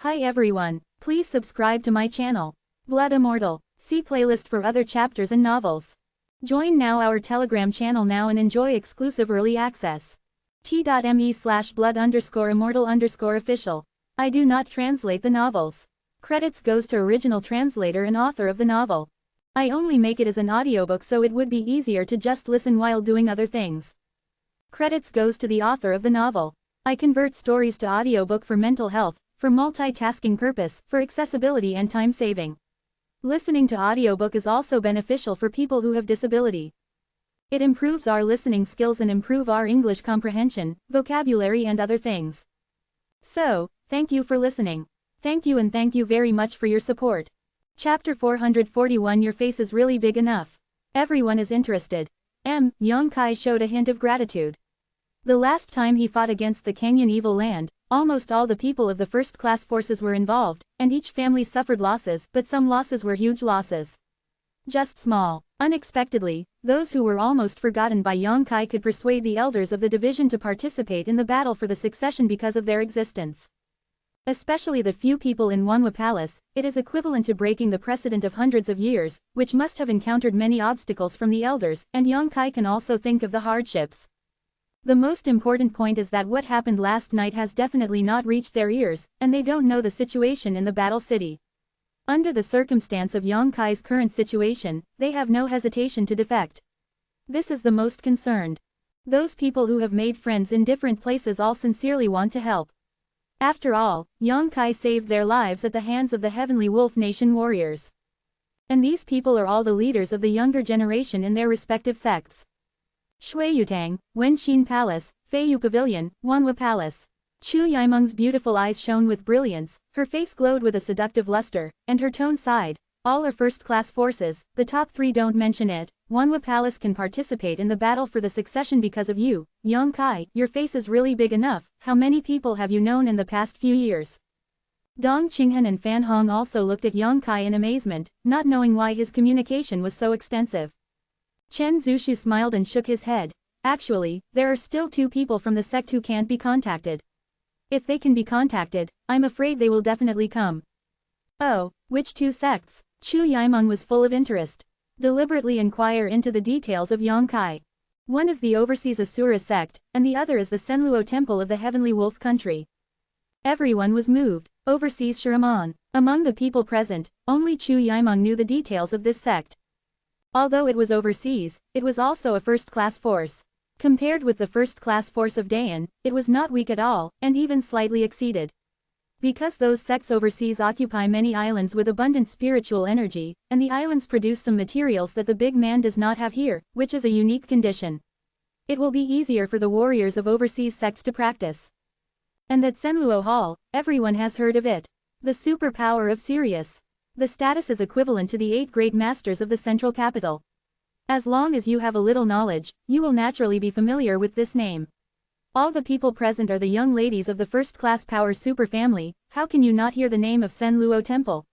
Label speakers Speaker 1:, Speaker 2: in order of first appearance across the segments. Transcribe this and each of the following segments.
Speaker 1: Hi everyone, please subscribe to my channel. Blood Immortal. See playlist for other chapters and novels. Join now our Telegram channel now and enjoy exclusive early access. t.me/blood_immortal_official. I do not translate the novels. Credits goes to original translator and author of the novel. I only make it as an audiobook so it would be easier to just listen while doing other things. Credits goes to the author of the novel. I convert stories to audiobook for mental health, for multitasking purpose, for accessibility and time saving. Listening to audiobook is also beneficial for people who have disability. It improves our listening skills and improve our English comprehension, vocabulary and other things. So, thank you for listening. Thank you and thank you very much for your support. Chapter 441 Your face is really big enough. Everyone is interested. Yang Kai showed a hint of gratitude. The last time he fought against the Kenyan evil land, almost all the people of the first-class forces were involved, and each family suffered losses, but some losses were huge losses. Just small. Unexpectedly, those who were almost forgotten by Yang Kai could persuade the elders of the division to participate in the battle for the succession because of their existence. Especially the few people in Wanwa Palace, it is equivalent to breaking the precedent of hundreds of years, which must have encountered many obstacles from the elders, and Yang Kai can also think of the hardships. The most important point is that what happened last night has definitely not reached their ears, and they don't know the situation in the battle city. Under the circumstance of Yang Kai's current situation, they have no hesitation to defect. This is the most concerned. Those people who have made friends in different places all sincerely want to help. After all, Yang Kai saved their lives at the hands of the Heavenly Wolf Nation warriors. And these people are all the leaders of the younger generation in their respective sects. Shuiyutang, Wenxin Palace, Feiyu Pavilion, Wanwa Palace. Chu Yimeng's beautiful eyes shone with brilliance, her face glowed with a seductive luster, and her tone sighed. All are first-class forces, the top three don't mention it. Wanwa Palace can participate in the battle for the succession because of you, Yang Kai. Your face is really big enough. How many people have you known in the past few years? Dong Qinghan and Fan Hong also looked at Yang Kai in amazement, not knowing why his communication was so extensive. Chen Zushu smiled and shook his head. Actually, there are still two people from the sect who can't be contacted. If they can be contacted, I'm afraid they will definitely come. Oh, which two sects? Chu Yimeng was full of interest. Deliberately inquire into the details of Yang Kai. One is the overseas Asura sect, and the other is the Senluo Temple of the Heavenly Wolf Country. Everyone was moved. Overseas Shiraman. Among the people present, only Chu Yimeng knew the details of this sect. Although it was overseas, it was also a first-class force. Compared with the first-class force of Dayan, it was not weak at all, and even slightly exceeded. Because those sects overseas occupy many islands with abundant spiritual energy, and the islands produce some materials that the big man does not have here, which is a unique condition. It will be easier for the warriors of overseas sects to practice. And that Senluo Hall, everyone has heard of it. The superpower of Sirius. The status is equivalent to the 8 great masters of the central capital. As long as you have a little knowledge, you will naturally be familiar with this name. All the people present are the young ladies of the first-class power super family. How can you not hear the name of Senluo Temple?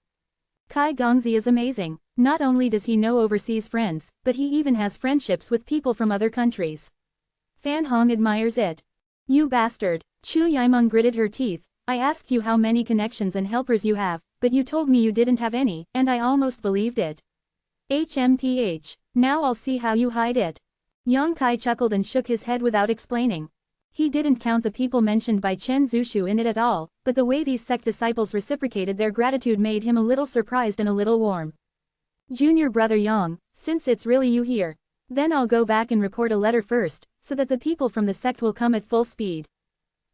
Speaker 1: Kai Gongzi is amazing. Not only does he know overseas friends, but he even has friendships with people from other countries. Fan Hong admires it. You bastard. Chu Yimeng gritted her teeth. I asked you how many connections and helpers you have, but you told me you didn't have any, and I almost believed it. HMPH. Now I'll see how you hide it. Yang Kai chuckled and shook his head without explaining. He didn't count the people mentioned by Chen Zushu in it at all, but the way these sect disciples reciprocated their gratitude made him a little surprised and a little warm. Junior brother Yang, since it's really you here, then I'll go back and report a letter first, so that the people from the sect will come at full speed.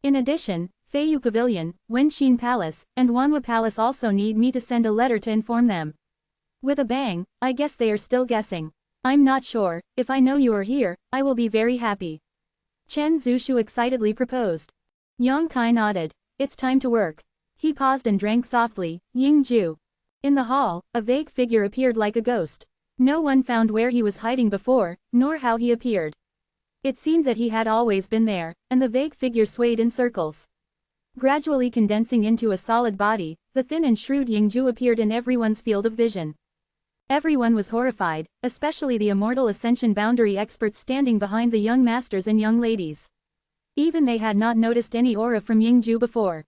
Speaker 1: In addition, Feiyu Pavilion, Wenxin Palace, and Wanwa Palace also need me to send a letter to inform them. With a bang, I guess they are still guessing. I'm not sure. If I know you are here, I will be very happy. Chen Zushu excitedly proposed. Yang Kai nodded. It's time to work. He paused and drank softly. Ying Ju. In the hall, a vague figure appeared like a ghost. No one found where he was hiding before, nor how he appeared. It seemed that he had always been there, and the vague figure swayed in circles. Gradually condensing into a solid body, the thin and shrewd Yingju appeared in everyone's field of vision. Everyone was horrified, especially the Immortal Ascension boundary experts standing behind the young masters and young ladies. Even they had not noticed any aura from Yingju before.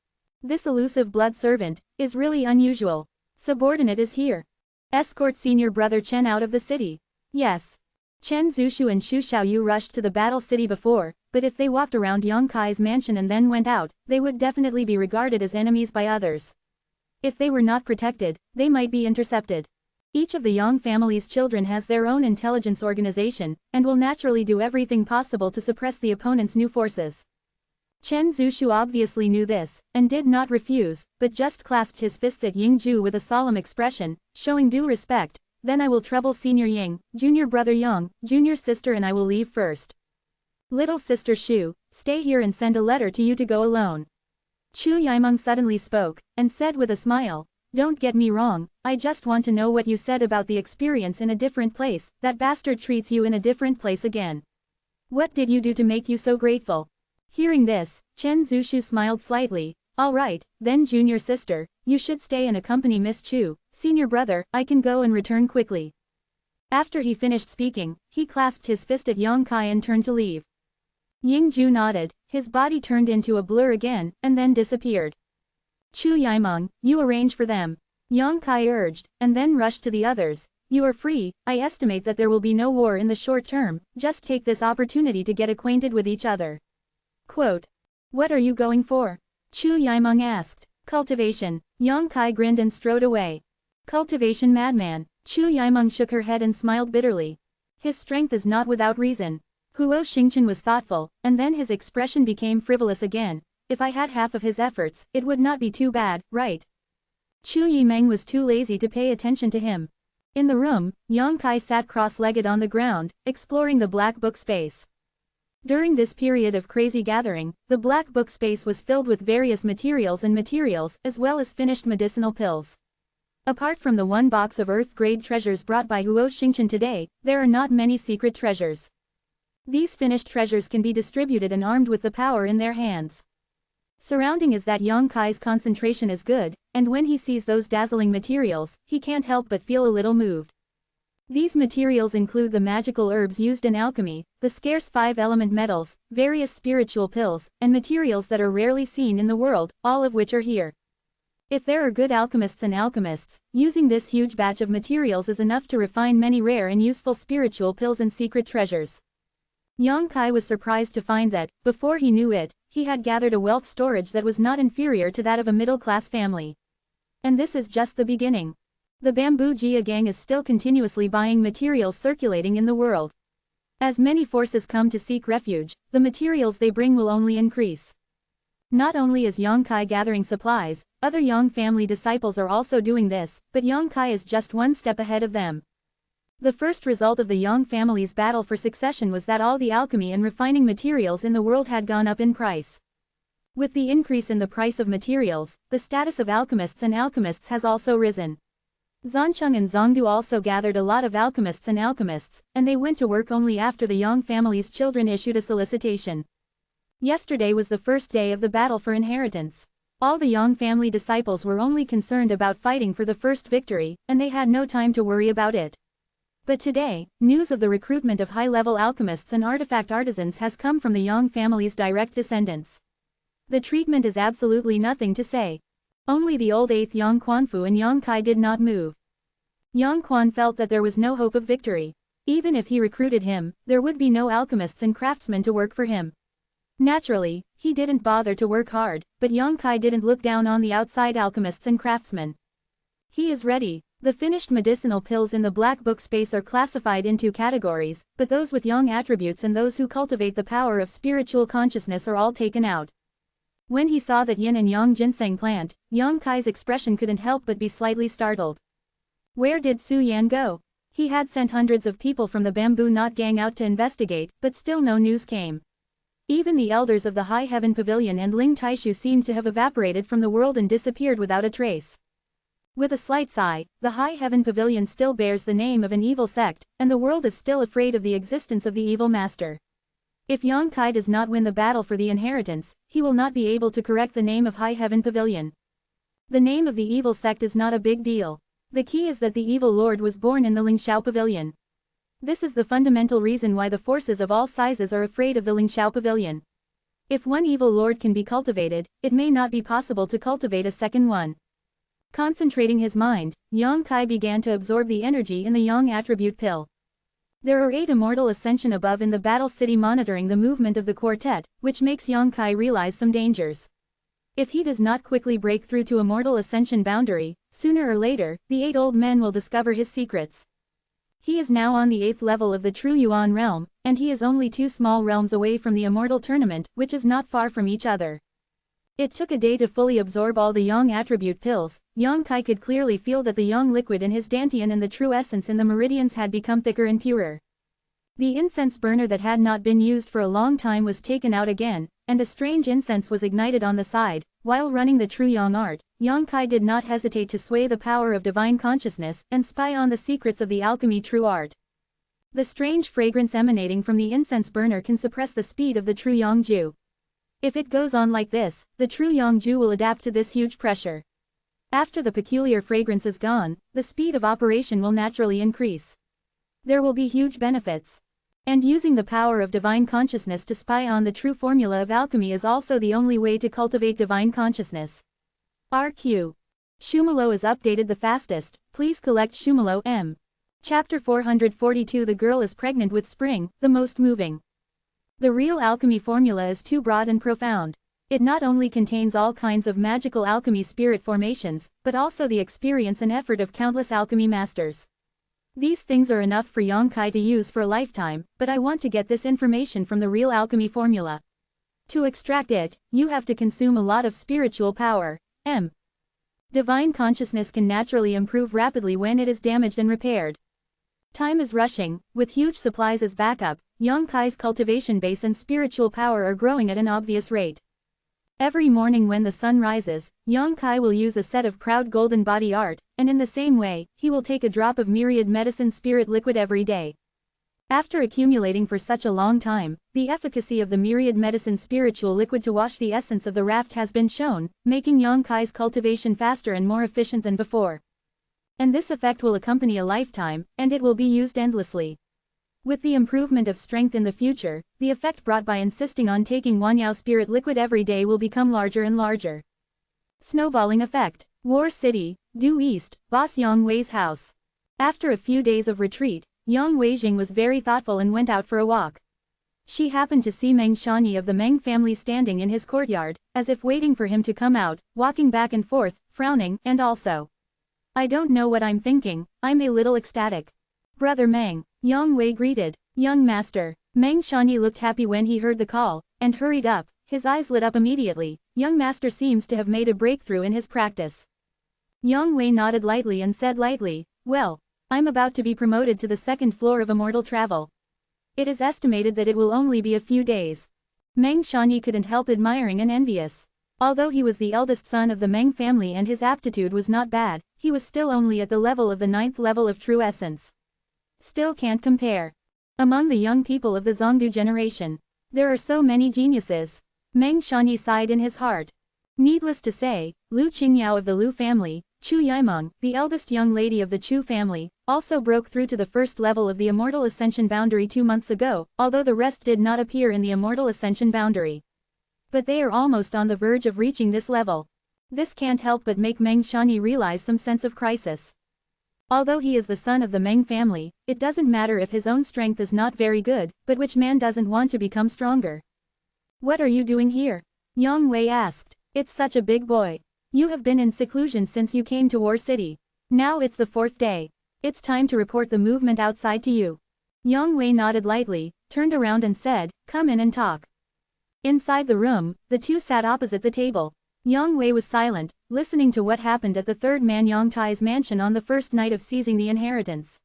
Speaker 1: This elusive blood servant is really unusual. Subordinate is here. Escort senior brother Chen out of the city. Yes. Chen Zushu and Xu Xiaoyu rushed to the battle city before, but if they walked around Yang Kai's mansion and then went out, they would definitely be regarded as enemies by others. If they were not protected, they might be intercepted. Each of the Yang family's children has their own intelligence organization, and will naturally do everything possible to suppress the opponent's new forces. Chen Zushu obviously knew this, and did not refuse, but just clasped his fists at Ying Ju with a solemn expression, showing due respect. Then I will trouble Senior Ying, Junior Brother Yang, Junior Sister, and I will leave first. Little Sister Xu, stay here and send a letter to you to go alone. Chu Yimeng suddenly spoke, and said with a smile, don't get me wrong, I just want to know what you said about the experience in a different place, that bastard treats you in a different place again. What did you do to make you so grateful? Hearing this, Chen Zushu smiled slightly. All right, then Junior Sister, you should stay and accompany Miss Chu. Senior Brother, I can go and return quickly. After he finished speaking, he clasped his fist at Yang Kai and turned to leave. Ying Ju nodded, his body turned into a blur again, and then disappeared. Chu Yimeng, you arrange for them. Yang Kai urged, and then rushed to the others. You are free, I estimate that there will be no war in the short term, just take this opportunity to get acquainted with each other. Quote. What are you going for? Chu Yimeng asked. Cultivation. Yang Kai grinned and strode away. Cultivation madman. Chu Yimeng shook her head and smiled bitterly. His strength is not without reason. Huo Xingchen was thoughtful, and then his expression became frivolous again. If I had half of his efforts, it would not be too bad, right? Chu Yimeng was too lazy to pay attention to him. In the room, Yang Kai sat cross-legged on the ground, exploring the black book space. During this period of crazy gathering, the black book space was filled with various materials as well as finished medicinal pills. Apart from the one box of earth-grade treasures brought by Huo Xingchen today, there are not many secret treasures. These finished treasures can be distributed and armed with the power in their hands. Surrounding is that Yang Kai's concentration is good, and when he sees those dazzling materials, he can't help but feel a little moved. These materials include the magical herbs used in alchemy, the scarce 5-element metals, various spiritual pills, and materials that are rarely seen in the world, all of which are here. If there are good alchemists, using this huge batch of materials is enough to refine many rare and useful spiritual pills and secret treasures. Yang Kai was surprised to find that, before he knew it, he had gathered a wealth storage that was not inferior to that of a middle-class family. And this is just the beginning. The Bamboo Jia gang is still continuously buying materials circulating in the world. As many forces come to seek refuge, the materials they bring will only increase. Not only is Yang Kai gathering supplies, other Yang family disciples are also doing this, but Yang Kai is just one step ahead of them. The first result of the Yang family's battle for succession was that all the alchemy and refining materials in the world had gone up in price. With the increase in the price of materials, the status of alchemists has also risen. Zancheng and Zongdu also gathered a lot of alchemists, and they went to work only after the Yang family's children issued a solicitation. Yesterday was the first day of the battle for inheritance. All the Yang family disciples were only concerned about fighting for the first victory, and they had no time to worry about it. But today, news of the recruitment of high-level alchemists and artifact artisans has come from the Yang family's direct descendants. The treatment is absolutely nothing to say. Only the old 8th Yang Quanfu and Yang Kai did not move. Yang Quan felt that there was no hope of victory. Even if he recruited him, there would be no alchemists and craftsmen to work for him. Naturally, he didn't bother to work hard, but Yang Kai didn't look down on the outside alchemists and craftsmen. He is ready. The finished medicinal pills in the black book space are classified into categories, but those with Yang attributes and those who cultivate the power of spiritual consciousness are all taken out. When he saw that yin and yang ginseng plant, Yang Kai's expression couldn't help but be slightly startled. Where did Su Yan go? He had sent hundreds of people from the Bamboo Knot gang out to investigate, but still no news came. Even the elders of the High Heaven Pavilion and Ling Taishu seemed to have evaporated from the world and disappeared without a trace. With a slight sigh, the High Heaven Pavilion still bears the name of an evil sect, and the world is still afraid of the existence of the evil master. If Yang Kai does not win the battle for the inheritance, he will not be able to correct the name of High Heaven Pavilion. The name of the evil sect is not a big deal. The key is that the evil lord was born in the Lingxiao Pavilion. This is the fundamental reason why the forces of all sizes are afraid of the Lingxiao Pavilion. If one evil lord can be cultivated, it may not be possible to cultivate a second one. Concentrating his mind, Yang Kai began to absorb the energy in the Yang attribute pill. There are 8 immortal ascension above in the battle city monitoring the movement of the quartet, which makes Yang Kai realize some dangers. If he does not quickly break through to immortal ascension boundary, sooner or later, the 8 old men will discover his secrets. He is now on the 8th level of the true Yuan realm, and he is only 2 small realms away from the immortal tournament, which is not far from each other. It took a day to fully absorb all the Yang attribute pills. Yang Kai could clearly feel that the Yang liquid in his dantian and the true essence in the meridians had become thicker and purer. The incense burner that had not been used for a long time was taken out again, and a strange incense was ignited on the side. While running the true Yang art, Yang Kai did not hesitate to sway the power of divine consciousness and spy on the secrets of the alchemy true art. The strange fragrance emanating from the incense burner can suppress the speed of the true Yang Ju. If it goes on like this, the true Yang Ju will adapt to this huge pressure. After the peculiar fragrance is gone, the speed of operation will naturally increase. There will be huge benefits. And using the power of divine consciousness to spy on the true formula of alchemy is also the only way to cultivate divine consciousness. RQ. Shumalo is updated the fastest. Please collect Shumalo M. Chapter 442. The girl is pregnant with spring, the most moving. The real alchemy formula is too broad and profound. It not only contains all kinds of magical alchemy spirit formations, but also the experience and effort of countless alchemy masters. These things are enough for Yang Kai to use for a lifetime, but I want to get this information from the real alchemy formula. To extract it, you have to consume a lot of spiritual power. Divine consciousness can naturally improve rapidly when it is damaged and repaired. Time is rushing. With huge supplies as backup, Yang Kai's cultivation base and spiritual power are growing at an obvious rate. Every morning when the sun rises, Yang Kai will use a set of proud golden body art, and in the same way, he will take a drop of myriad medicine spirit liquid every day. After accumulating for such a long time, the efficacy of the myriad medicine spiritual liquid to wash the essence of the raft has been shown, making Yang Kai's cultivation faster and more efficient than before. And this effect will accompany a lifetime, and it will be used endlessly. With the improvement of strength in the future, the effect brought by insisting on taking Wanyao spirit liquid every day will become larger and larger. Snowballing effect. War City, due east, Boss Yang Wei's house. After a few days of retreat, Yang Weijing was very thoughtful and went out for a walk. She happened to see Meng Shani of the Meng family standing in his courtyard, as if waiting for him to come out, walking back and forth, frowning, and also. I don't know what I'm thinking, I'm a little ecstatic. Brother Meng, Yang Wei greeted. Young master. Meng Shani looked happy when he heard the call, and hurried up. His eyes lit up immediately. Young master seems to have made a breakthrough in his practice. Yang Wei nodded lightly and said lightly, well, I'm about to be promoted to the 2nd floor of Immortal Travel. It is estimated that it will only be a few days. Meng Shani couldn't help admiring and envious. Although he was the eldest son of the Meng family and his aptitude was not bad, he was still only at the level of the 9th level of true essence. Still can't compare. Among the young people of the Zongdu generation, there are so many geniuses. Meng Shani sighed in his heart. Needless to say, Lu Qingyao of the Lu family, Chu Yaimeng, the eldest young lady of the Chu family, also broke through to the 1st level of the Immortal Ascension boundary 2 months ago, although the rest did not appear in the Immortal Ascension boundary. But they are almost on the verge of reaching this level. This can't help but make Meng Shani realize some sense of crisis. Although he is the son of the Meng family, it doesn't matter if his own strength is not very good, but which man doesn't want to become stronger? What are you doing here? Yang Wei asked. It's such a big boy. You have been in seclusion since you came to War City. Now it's the 4th day. It's time to report the movement outside to you. Yang Wei nodded lightly, turned around and said, come in and talk. Inside the room, the two sat opposite the table. Yang Wei was silent, listening to what happened at the 3rd man Yang Tai's mansion on the 1st night of seizing the inheritance.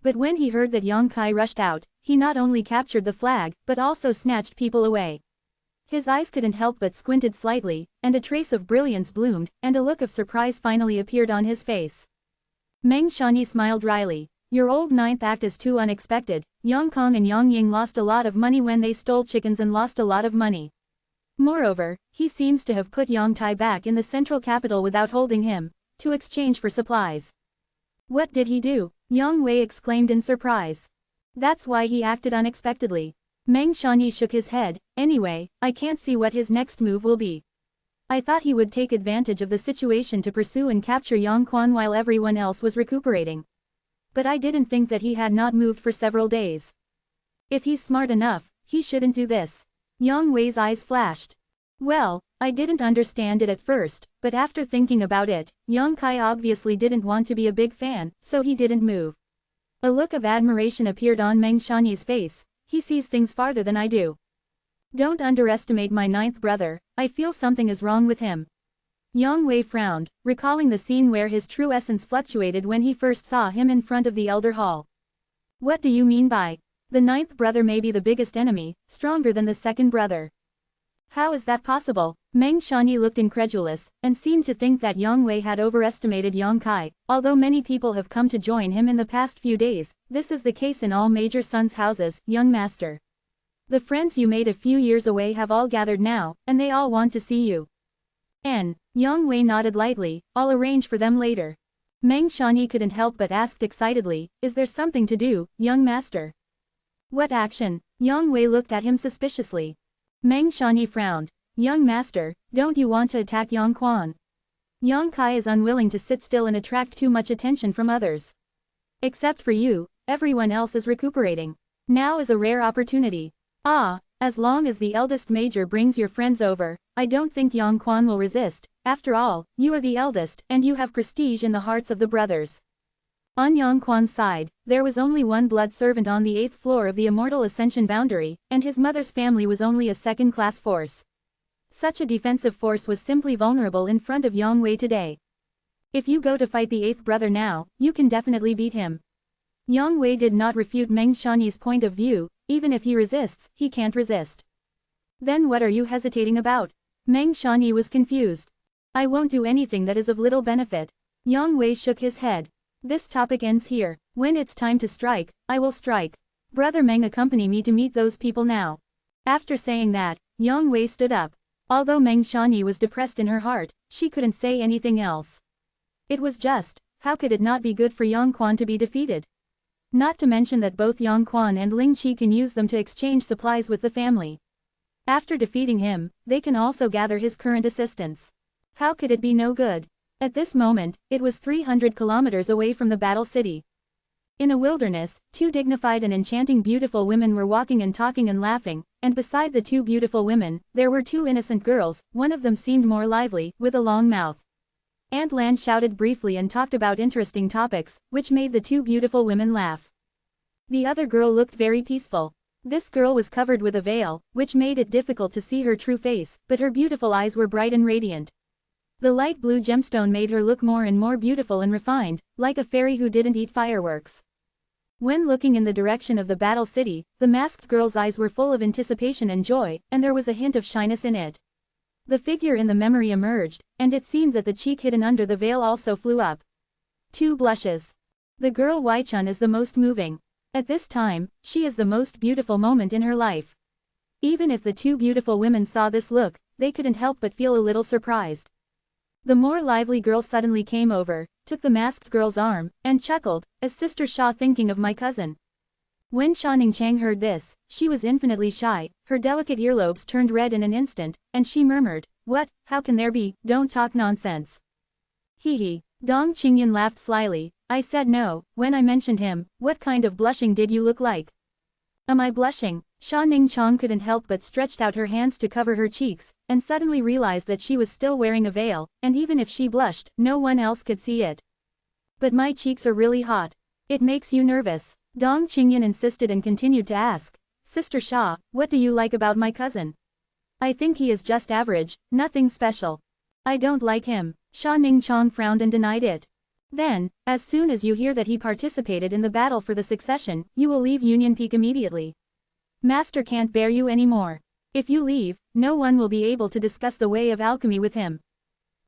Speaker 1: But when he heard that Yang Kai rushed out, he not only captured the flag, but also snatched people away. His eyes couldn't help but squinted slightly, and a trace of brilliance bloomed, and a look of surprise finally appeared on his face. Meng Shani smiled wryly. Your old 9th act is too unexpected. Yang Kong and Yang Ying lost a lot of money when they stole chickens and lost a lot of money. Moreover, he seems to have put Yang Tai back in the central capital without holding him, to exchange for supplies. What did he do? Yang Wei exclaimed in surprise. That's why he acted unexpectedly. Meng Shani shook his head, Anyway, I can't see what his next move will be. I thought he would take advantage of the situation to pursue and capture Yang Quan while everyone else was recuperating. But I didn't think that he had not moved for several days. If he's smart enough, he shouldn't do this. Yang Wei's eyes flashed. Well, I didn't understand it at first, but after thinking about it, Yang Kai obviously didn't want to be a big fan, so he didn't move. A look of admiration appeared on Meng Shanyi's face. He sees things farther than I do. Don't underestimate my ninth brother, I feel something is wrong with him. Yang Wei frowned, recalling the scene where his true essence fluctuated when he first saw him in front of the Elder Hall. What do you mean by, the ninth brother may be the biggest enemy, stronger than the second brother? How is that possible? Meng Shanyi looked incredulous, and seemed to think that Yang Wei had overestimated Yang Kai. Although many people have come to join him in the past few days, this is the case in all major sons' houses, young master. The friends you made a few years away have all gathered now, and they all want to see you. Yang Wei nodded lightly, I'll arrange for them later. Meng Shanyi couldn't help but asked excitedly, is there something to do, young master? What action? Yang Wei looked at him suspiciously. Meng Shanyi frowned. Young master, don't you want to attack Yang Quan? Yang Kai is unwilling to sit still and attract too much attention from others. Except for you, everyone else is recuperating. Now is a rare opportunity. As long as the eldest major brings your friends over, I don't think Yang Quan will resist. After all, you are the eldest, and you have prestige in the hearts of the brothers. On Yang Quan's side, there was only one blood servant on the 8th floor of the Immortal Ascension boundary, and his mother's family was only a second-class force. Such a defensive force was simply vulnerable in front of Yang Wei today. If you go to fight the 8th brother now, you can definitely beat him. Yang Wei did not refute Meng Shanyi's point of view. Even if he resists, he can't resist. Then what are you hesitating about? Meng Shanyi was confused. I won't do anything that is of little benefit. Yang Wei shook his head. This topic ends here. When it's time to strike, I will strike. Brother Meng, accompany me to meet those people now. After saying that, Yang Wei stood up. Although Meng Shanyi was depressed in her heart, she couldn't say anything else. It was just, how could it not be good for Yang Quan to be defeated? Not to mention that both Yang Quan and Ling Qi can use them to exchange supplies with the family. After defeating him, they can also gather his current assistance. How could it be no good? At this moment, it was 300 kilometers away from the battle city. In a wilderness, two dignified and enchanting beautiful women were walking and talking and laughing, and beside the two beautiful women, there were two innocent girls. One of them seemed more lively, with a long mouth. Aunt Lan shouted briefly and talked about interesting topics, which made the two beautiful women laugh. The other girl looked very peaceful. This girl was covered with a veil, which made it difficult to see her true face, but her beautiful eyes were bright and radiant. The light blue gemstone made her look more and more beautiful and refined, like a fairy who didn't eat fireworks. When looking in the direction of the battle city, the masked girl's eyes were full of anticipation and joy, and there was a hint of shyness in it. The figure in the memory emerged, and it seemed that the cheek hidden under the veil also flew up. 2 blushes. The girl Wei-chun is the most moving. At this time, she is the most beautiful moment in her life. Even if the two beautiful women saw this look, they couldn't help but feel a little surprised. The more lively girl suddenly came over, took the masked girl's arm, and chuckled, as Sister Sha, thinking of my cousin. When Sha Ningqiang heard this, she was infinitely shy, her delicate earlobes turned red in an instant, and she murmured, "What, how can there be, don't talk nonsense." Hee. Dong Qingyan laughed slyly. I said no, when I mentioned him. What kind of blushing did you look like? Am I blushing? Sha Ningqiang couldn't help but stretched out her hands to cover her cheeks, and suddenly realized that she was still wearing a veil, and even if she blushed, no one else could see it. But my cheeks are really hot. It makes you nervous. Dong Qingyan insisted and continued to ask, Sister Sha, what do you like about my cousin? I think he is just average, nothing special. I don't like him. Sha Ningqiang frowned and denied it. Then, as soon as you hear that he participated in the battle for the succession, you will leave Union Peak immediately. Master can't bear you anymore. If you leave, no one will be able to discuss the way of alchemy with him.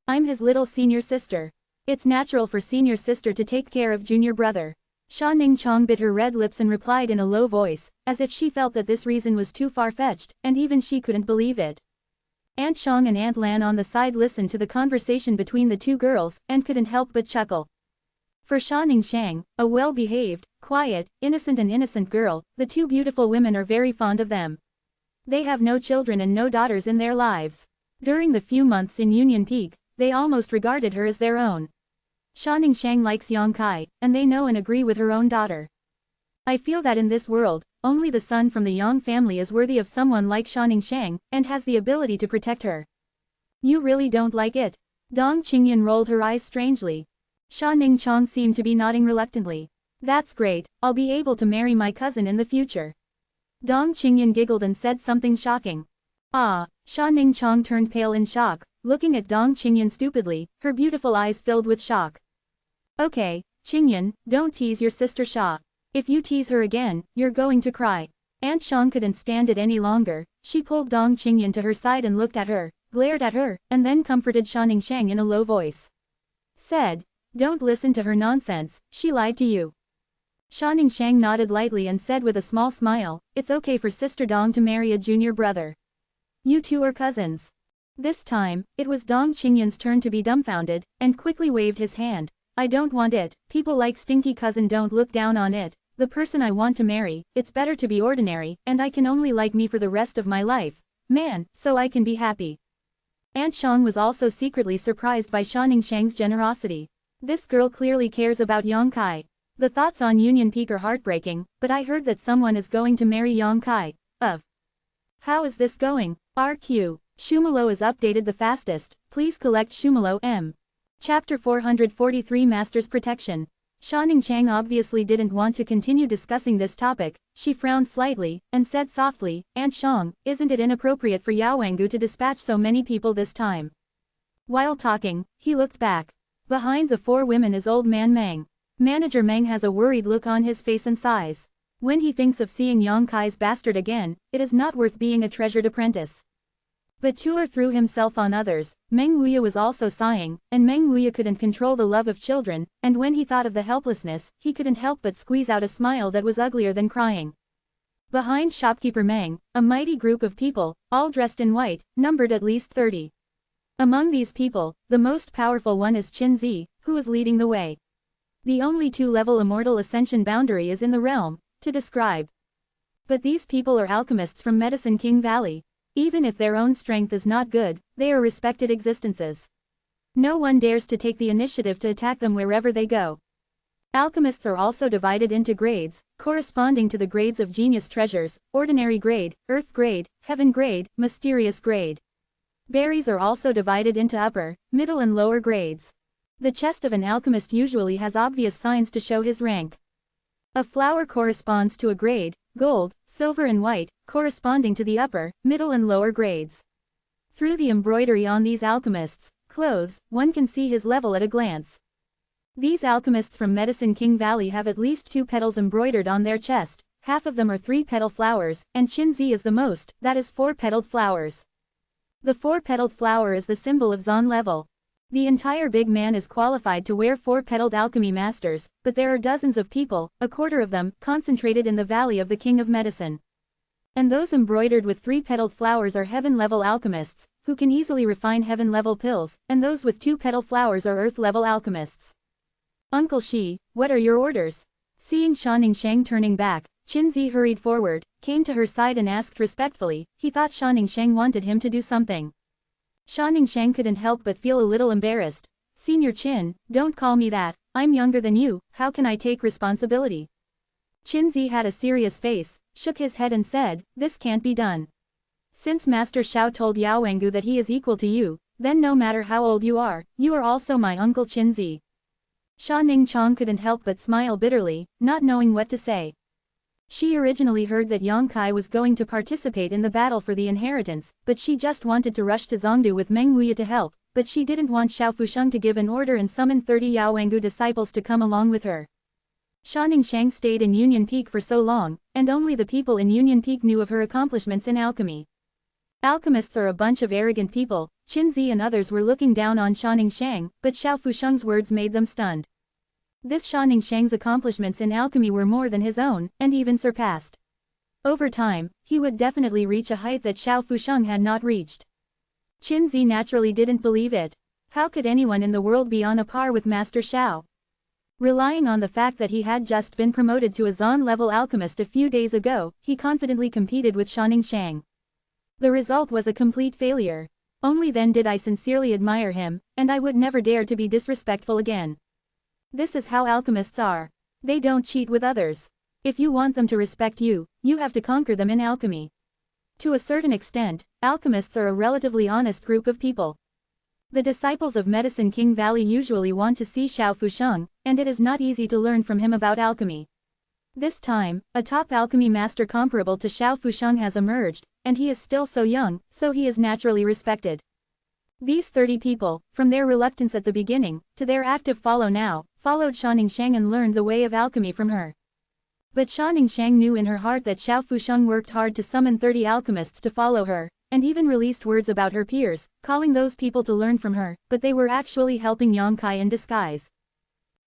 Speaker 1: I'm his little senior sister. It's natural for senior sister to take care of junior brother. Sha Ningqiang bit her red lips and replied in a low voice, as if she felt that this reason was too far-fetched, and even she couldn't believe it. Aunt Shang and Aunt Lan on the side listened to the conversation between the two girls, and couldn't help but chuckle. For Sha Ningqiang, a well-behaved, quiet, innocent girl, the two beautiful women are very fond of them. They have no children and no daughters in their lives. During the few months in Union Peak, they almost regarded her as their own. Shanning Shang likes Yang Kai, and they know and agree with her own daughter. I feel that in this world, only the son from the Yang family is worthy of someone like Shanning Shang, and has the ability to protect her. You really don't like it? Dong Qingyan rolled her eyes strangely. Sha Ningchong seemed to be nodding reluctantly. That's great, I'll be able to marry my cousin in the future. Dong Qingyan giggled and said something shocking. Ah, Sha Ningchong turned pale in shock, looking at Dong Qingyan stupidly, her beautiful eyes filled with shock. Okay, Qingyan, don't tease your sister Sha. If you tease her again, you're going to cry. Aunt Shang couldn't stand it any longer, she pulled Dong Qingyan to her side and looked at her, glared at her, and then comforted Shanning Shang in a low voice. Said, don't listen to her nonsense, she lied to you. Shanning Shang nodded lightly and said with a small smile, it's okay for Sister Dong to marry a junior brother. You two are cousins. This time, it was Dong Qingyan's turn to be dumbfounded, and quickly waved his hand. I don't want it, people like stinky cousin don't look down on it, the person I want to marry, it's better to be ordinary, and I can only like me for the rest of my life, man, so I can be happy. Aunt Shang was also secretly surprised by Shanning Shang's generosity. This girl clearly cares about Yang Kai. The thoughts on Union Peak are heartbreaking, but I heard that someone is going to marry Yang Kai. How is this going? RQ. Shumalo is updated the fastest, please collect Shumalo M. Chapter 443 Master's Protection. Shanning Shang obviously didn't want to continue discussing this topic, she frowned slightly, and said softly, Aunt Shang, isn't it inappropriate for Yao Wengu to dispatch so many people this time? While talking, he looked back. Behind the four women is old man Meng. Manager Meng has a worried look on his face and sighs. When he thinks of seeing Yang Kai's bastard again, it is not worth being a treasured apprentice. But Tuer threw himself on others, Meng Wuya was also sighing, and Meng Wuya couldn't control the love of children, and when he thought of the helplessness, he couldn't help but squeeze out a smile that was uglier than crying. Behind shopkeeper Meng, a mighty group of people, all dressed in white, numbered at least 30. Among these people, the most powerful one is Qin Zi, who is leading the way. The only two-level immortal ascension boundary is in the realm, to describe. But these people are alchemists from Medicine King Valley. Even if their own strength is not good, they are respected existences. No one dares to take the initiative to attack them wherever they go. Alchemists are also divided into grades, corresponding to the grades of genius treasures, ordinary grade, earth grade, heaven grade, mysterious grade. Berries are also divided into upper, middle and lower grades. The chest of an alchemist usually has obvious signs to show his rank. A flower corresponds to a grade, gold, silver and white, corresponding to the upper, middle and lower grades. Through the embroidery on these alchemists' clothes, one can see his level at a glance. These alchemists from Medicine King Valley have at least 2 petals embroidered on their chest, half of them are 3-petal flowers, and Qinzi is the most, that is 4-petaled flowers. The 4-petaled flower is the symbol of Zon level. The entire big man is qualified to wear 4-petaled alchemy masters, but there are dozens of people, a quarter of them, concentrated in the Valley of the King of Medicine. And those embroidered with 3-petaled flowers are heaven-level alchemists, who can easily refine heaven-level pills, and those with 2-petal flowers are earth-level alchemists. Uncle Shi, what are your orders? Seeing Shanning Shang turning back, Qinzi hurried forward, came to her side and asked respectfully, he thought Shanning Shang wanted him to do something. Shanning Shang couldn't help but feel a little embarrassed. Senior Qin, don't call me that, I'm younger than you, how can I take responsibility? Qinzi had a serious face, shook his head and said, this can't be done. Since Master Xiao told Yao Wengu that he is equal to you, then no matter how old you are also my uncle Qinzi. Sha Ningchong couldn't help but smile bitterly, not knowing what to say. She originally heard that Yang Kai was going to participate in the battle for the inheritance, but she just wanted to rush to Zongdu with Meng Wuya to help, but she didn't want Xiao Fusheng to give an order and summon 30 Yao Wengu disciples to come along with her. Shanning Shang stayed in Union Peak for so long, and only the people in Union Peak knew of her accomplishments in alchemy. Alchemists are a bunch of arrogant people, Qinzi and others were looking down on Shanning Shang, but Xiao Fusheng's words made them stunned. This Shanning Shang's accomplishments in alchemy were more than his own, and even surpassed. Over time, he would definitely reach a height that Xiao Fusheng had not reached. Qinzi naturally didn't believe it. How could anyone in the world be on a par with Master Xiao? Relying on the fact that he had just been promoted to a Zon-level alchemist a few days ago, he confidently competed with Shanning Shang. The result was a complete failure. Only then did I sincerely admire him, and I would never dare to be disrespectful again. This is how alchemists are. They don't cheat with others. If you want them to respect you, you have to conquer them in alchemy. To a certain extent, alchemists are a relatively honest group of people. The disciples of Medicine King Valley usually want to see Xiao Fusheng, and it is not easy to learn from him about alchemy. This time, a top alchemy master comparable to Xiao Fusheng has emerged, and he is still so young, so he is naturally respected. These 30 people, from their reluctance at the beginning, to their active follow now, followed Shaningshang and learned the way of alchemy from her. But Shaningshang knew in her heart that Xiao Fusheng worked hard to summon 30 alchemists to follow her, and even released words about her peers, calling those people to learn from her, but they were actually helping Yang Kai in disguise.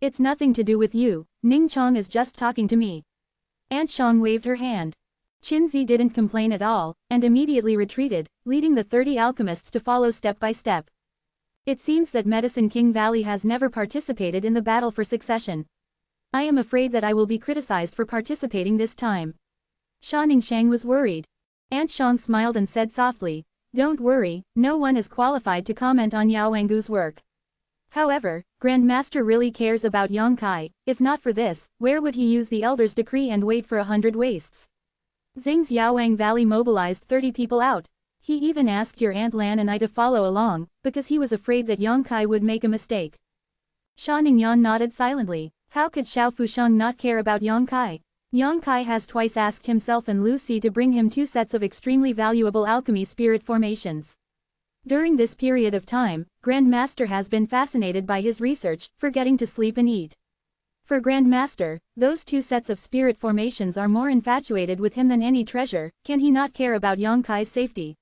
Speaker 1: It's nothing to do with you, Ning Chong is just talking to me. Aunt Shang waved her hand. Qinzi didn't complain at all, and immediately retreated, leading the 30 alchemists to follow step by step. It seems that Medicine King Valley has never participated in the battle for succession. I am afraid that I will be criticized for participating this time. Shaningshang was worried. Aunt Shang smiled and said softly, "Don't worry, no one is qualified to comment on Yao Wengu's work. However, Grandmaster really cares about Yang Kai. If not for this, where would he use the Elder's decree and wait for 100 wastes? Xing's Yaowang Valley mobilized 30 people out. He even asked your Aunt Lan and I to follow along, because he was afraid that Yang Kai would make a mistake." Sha Ningyan nodded silently. How could Xiao Fusheng not care about Yang Kai? Yang Kai has twice asked himself and Lu Si to bring him 2 sets of extremely valuable alchemy spirit formations. During this period of time, Grandmaster has been fascinated by his research, forgetting to sleep and eat. For Grandmaster, those 2 sets of spirit formations are more infatuated with him than any treasure. Can he not care about Yang Kai's safety?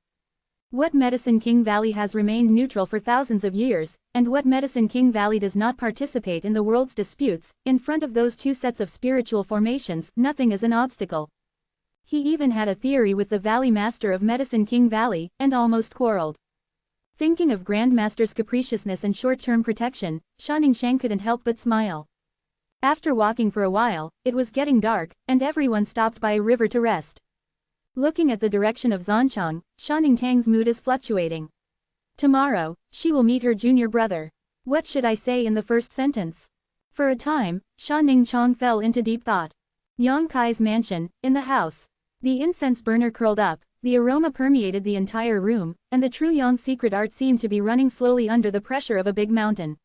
Speaker 1: What Medicine King Valley has remained neutral for thousands of years, and what Medicine King Valley does not participate in the world's disputes, in front of those 2 sets of spiritual formations, nothing is an obstacle. He even had a theory with the Valley Master of Medicine King Valley, and almost quarreled. Thinking of Grandmaster's capriciousness and short-term protection, Shaningshang couldn't help but smile. After walking for a while, it was getting dark, and everyone stopped by a river to rest. Looking at the direction of Zanchang, Shaningtang's mood is fluctuating. Tomorrow, she will meet her junior brother. What should I say in the first sentence? For a time, Sha Ningchang fell into deep thought. Yang Kai's mansion, in the house. The incense burner curled up, the aroma permeated the entire room, and the true Yang secret art seemed to be running slowly under the pressure of a big mountain.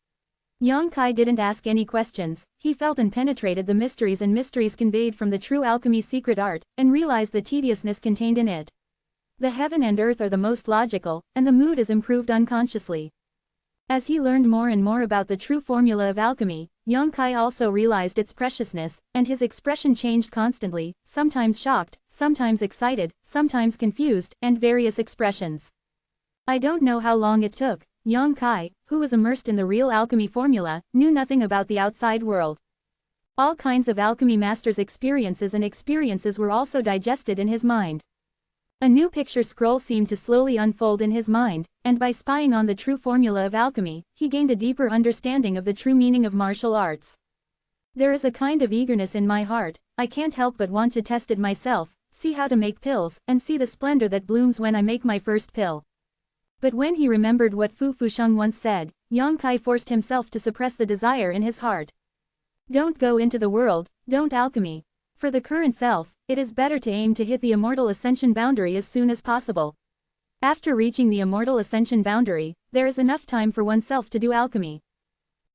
Speaker 1: Yang Kai didn't ask any questions, he felt and penetrated the mysteries and mysteries conveyed from the true alchemy secret art, and realized the tediousness contained in it. The heaven and earth are the most logical, and the mood is improved unconsciously. As he learned more and more about the true formula of alchemy, Yang Kai also realized its preciousness, and his expression changed constantly, sometimes shocked, sometimes excited, sometimes confused, and various expressions. I don't know how long it took. Yang Kai, who was immersed in the real alchemy formula, knew nothing about the outside world. All kinds of alchemy masters' experiences were also digested in his mind. A new picture scroll seemed to slowly unfold in his mind, and by spying on the true formula of alchemy, he gained a deeper understanding of the true meaning of martial arts. There is a kind of eagerness in my heart, I can't help but want to test it myself, see how to make pills, and see the splendor that blooms when I make my first pill. But when he remembered what Fu Fusheng once said, Yang Kai forced himself to suppress the desire in his heart. Don't go into the world, don't alchemy. For the current self, it is better to aim to hit the immortal ascension boundary as soon as possible. After reaching the immortal ascension boundary, there is enough time for oneself to do alchemy.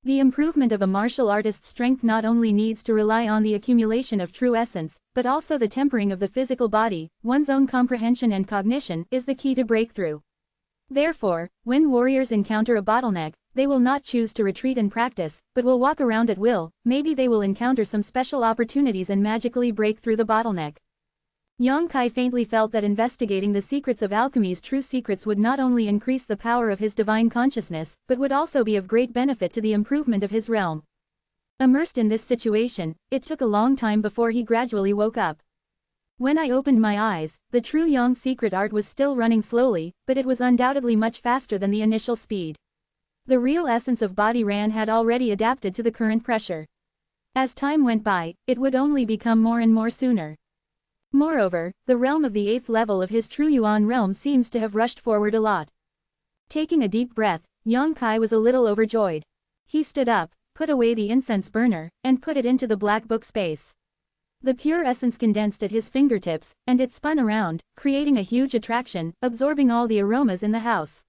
Speaker 1: The improvement of a martial artist's strength not only needs to rely on the accumulation of true essence, but also the tempering of the physical body. One's own comprehension and cognition is the key to breakthrough. Therefore, when warriors encounter a bottleneck, they will not choose to retreat and practice, but will walk around at will. Maybe they will encounter some special opportunities and magically break through the bottleneck. Yang Kai faintly felt that investigating the secrets of alchemy's true secrets would not only increase the power of his divine consciousness, but would also be of great benefit to the improvement of his realm. Immersed in this situation, it took a long time before he gradually woke up. When I opened my eyes, the true Yang secret art was still running slowly, but it was undoubtedly much faster than the initial speed. The real essence of Body Ran had already adapted to the current pressure. As time went by, it would only become more and more sooner. Moreover, the realm of the 8th level of his true Yuan realm seems to have rushed forward a lot. Taking a deep breath, Yang Kai was a little overjoyed. He stood up, put away the incense burner, and put it into the black book space. The pure essence condensed at his fingertips, and it spun around, creating a huge attraction, absorbing all the aromas in the house.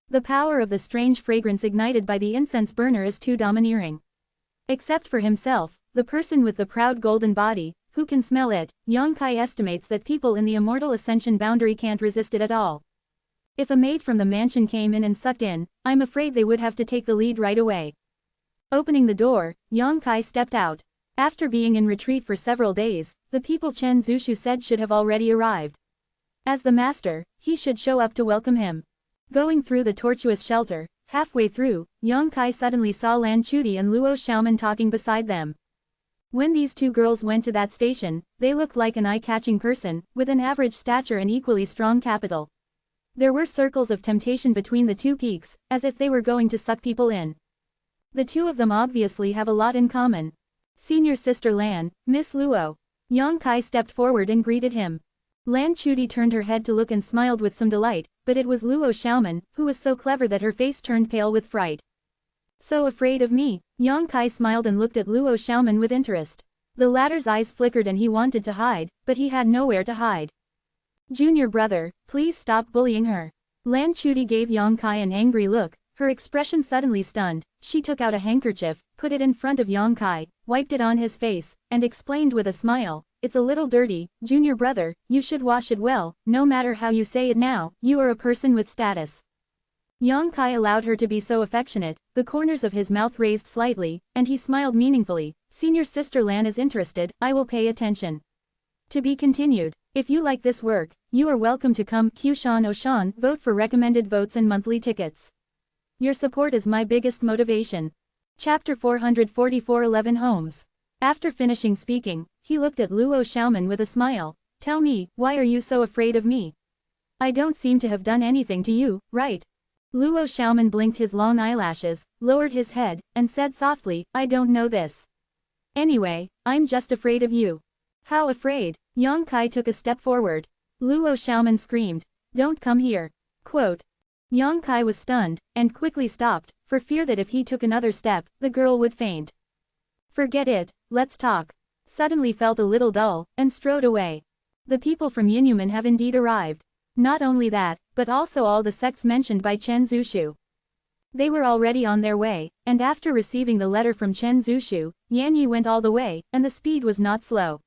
Speaker 1: The power of the strange fragrance ignited by the incense burner is too domineering. Except for himself, the person with the proud golden body, who can smell it, Yang Kai estimates that people in the immortal ascension boundary can't resist it at all. If a maid from the mansion came in and sucked in, I'm afraid they would have to take the lead right away. Opening the door, Yang Kai stepped out. After being in retreat for several days, the people Chen Zushu said should have already arrived. As the master, he should show up to welcome him. Going through the tortuous shelter, halfway through, Yang Kai suddenly saw Lan Chuti and Luo Xiaoman talking beside them. When these two girls went to that station, they looked like an eye-catching person, with an average stature and equally strong capital. There were circles of temptation between the two peaks, as if they were going to suck people in. The two of them obviously have a lot in common. Senior sister Lan, Miss Luo. Yang Kai stepped forward and greeted him. Lan Chuti turned her head to look and smiled with some delight, but it was Luo Xiaoman, who was so clever that her face turned pale with fright. So afraid of me? Yang Kai smiled and looked at Luo Xiaoman with interest. The latter's eyes flickered and he wanted to hide, but he had nowhere to hide. Junior brother, please stop bullying her. Lan Chuti gave Yang Kai an angry look, her expression suddenly stunned. She took out a handkerchief, put it in front of Yang Kai, wiped it on his face, and explained with a smile, "It's a little dirty, junior brother, you should wash it well, no matter how you say it now, you are a person with status." Yang Kai allowed her to be so affectionate, the corners of his mouth raised slightly, and he smiled meaningfully. Senior sister Lan is interested, I will pay attention. To be continued. If you like this work, you are welcome to come Qshan Oshan, vote for recommended votes and monthly tickets. Your support is my biggest motivation. Chapter 444 11 Homes. After finishing speaking, he looked at Luo Xiaoman with a smile. Tell me, why are you so afraid of me? I don't seem to have done anything to you, right? Luo Xiaoman blinked his long eyelashes, lowered his head, and said softly, I don't know this. Anyway, I'm just afraid of you. How afraid? Yang Kai took a step forward. Luo Xiaoman screamed, don't come here. Quote. Yang Kai was stunned, and quickly stopped, for fear that if he took another step, the girl would faint. Forget it, let's talk. Suddenly felt a little dull, and strode away. The people from Yinyumen have indeed arrived. Not only that, but also all the sects mentioned by Chen Zushu. They were already on their way, and after receiving the letter from Chen Zushu, Yan Yi went all the way, and the speed was not slow.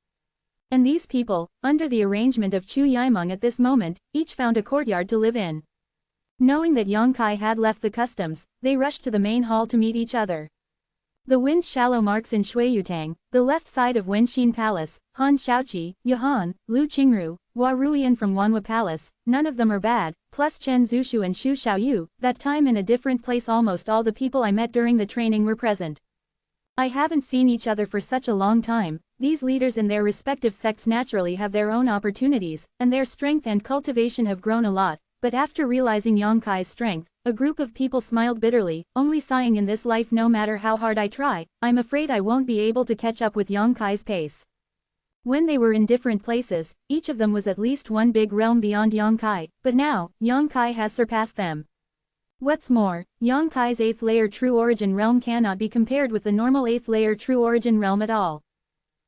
Speaker 1: And these people, under the arrangement of Chu Yaimeng at this moment, each found a courtyard to live in. Knowing that Yang Kai had left the customs, they rushed to the main hall to meet each other. The wind shallow marks in Shuiyutang, the left side of Wenxin Palace, Han Shaoqi, Yuhan, Lu Qingru, Hua Ruian from Wanhua Palace, none of them are bad, plus Chen Zushu and Xu Xiaoyu, that time in a different place almost all the people I met during the training were present. I haven't seen each other for such a long time. These leaders in their respective sects naturally have their own opportunities, and their strength and cultivation have grown a lot, but after realizing Yang Kai's strength, a group of people smiled bitterly, only sighing in this life no matter how hard I try, I'm afraid I won't be able to catch up with Yang Kai's pace. When they were in different places, each of them was at least one big realm beyond Yang Kai, but now, Yang Kai has surpassed them. What's more, Yang Kai's 8th layer true origin realm cannot be compared with the normal 8th layer true origin realm at all.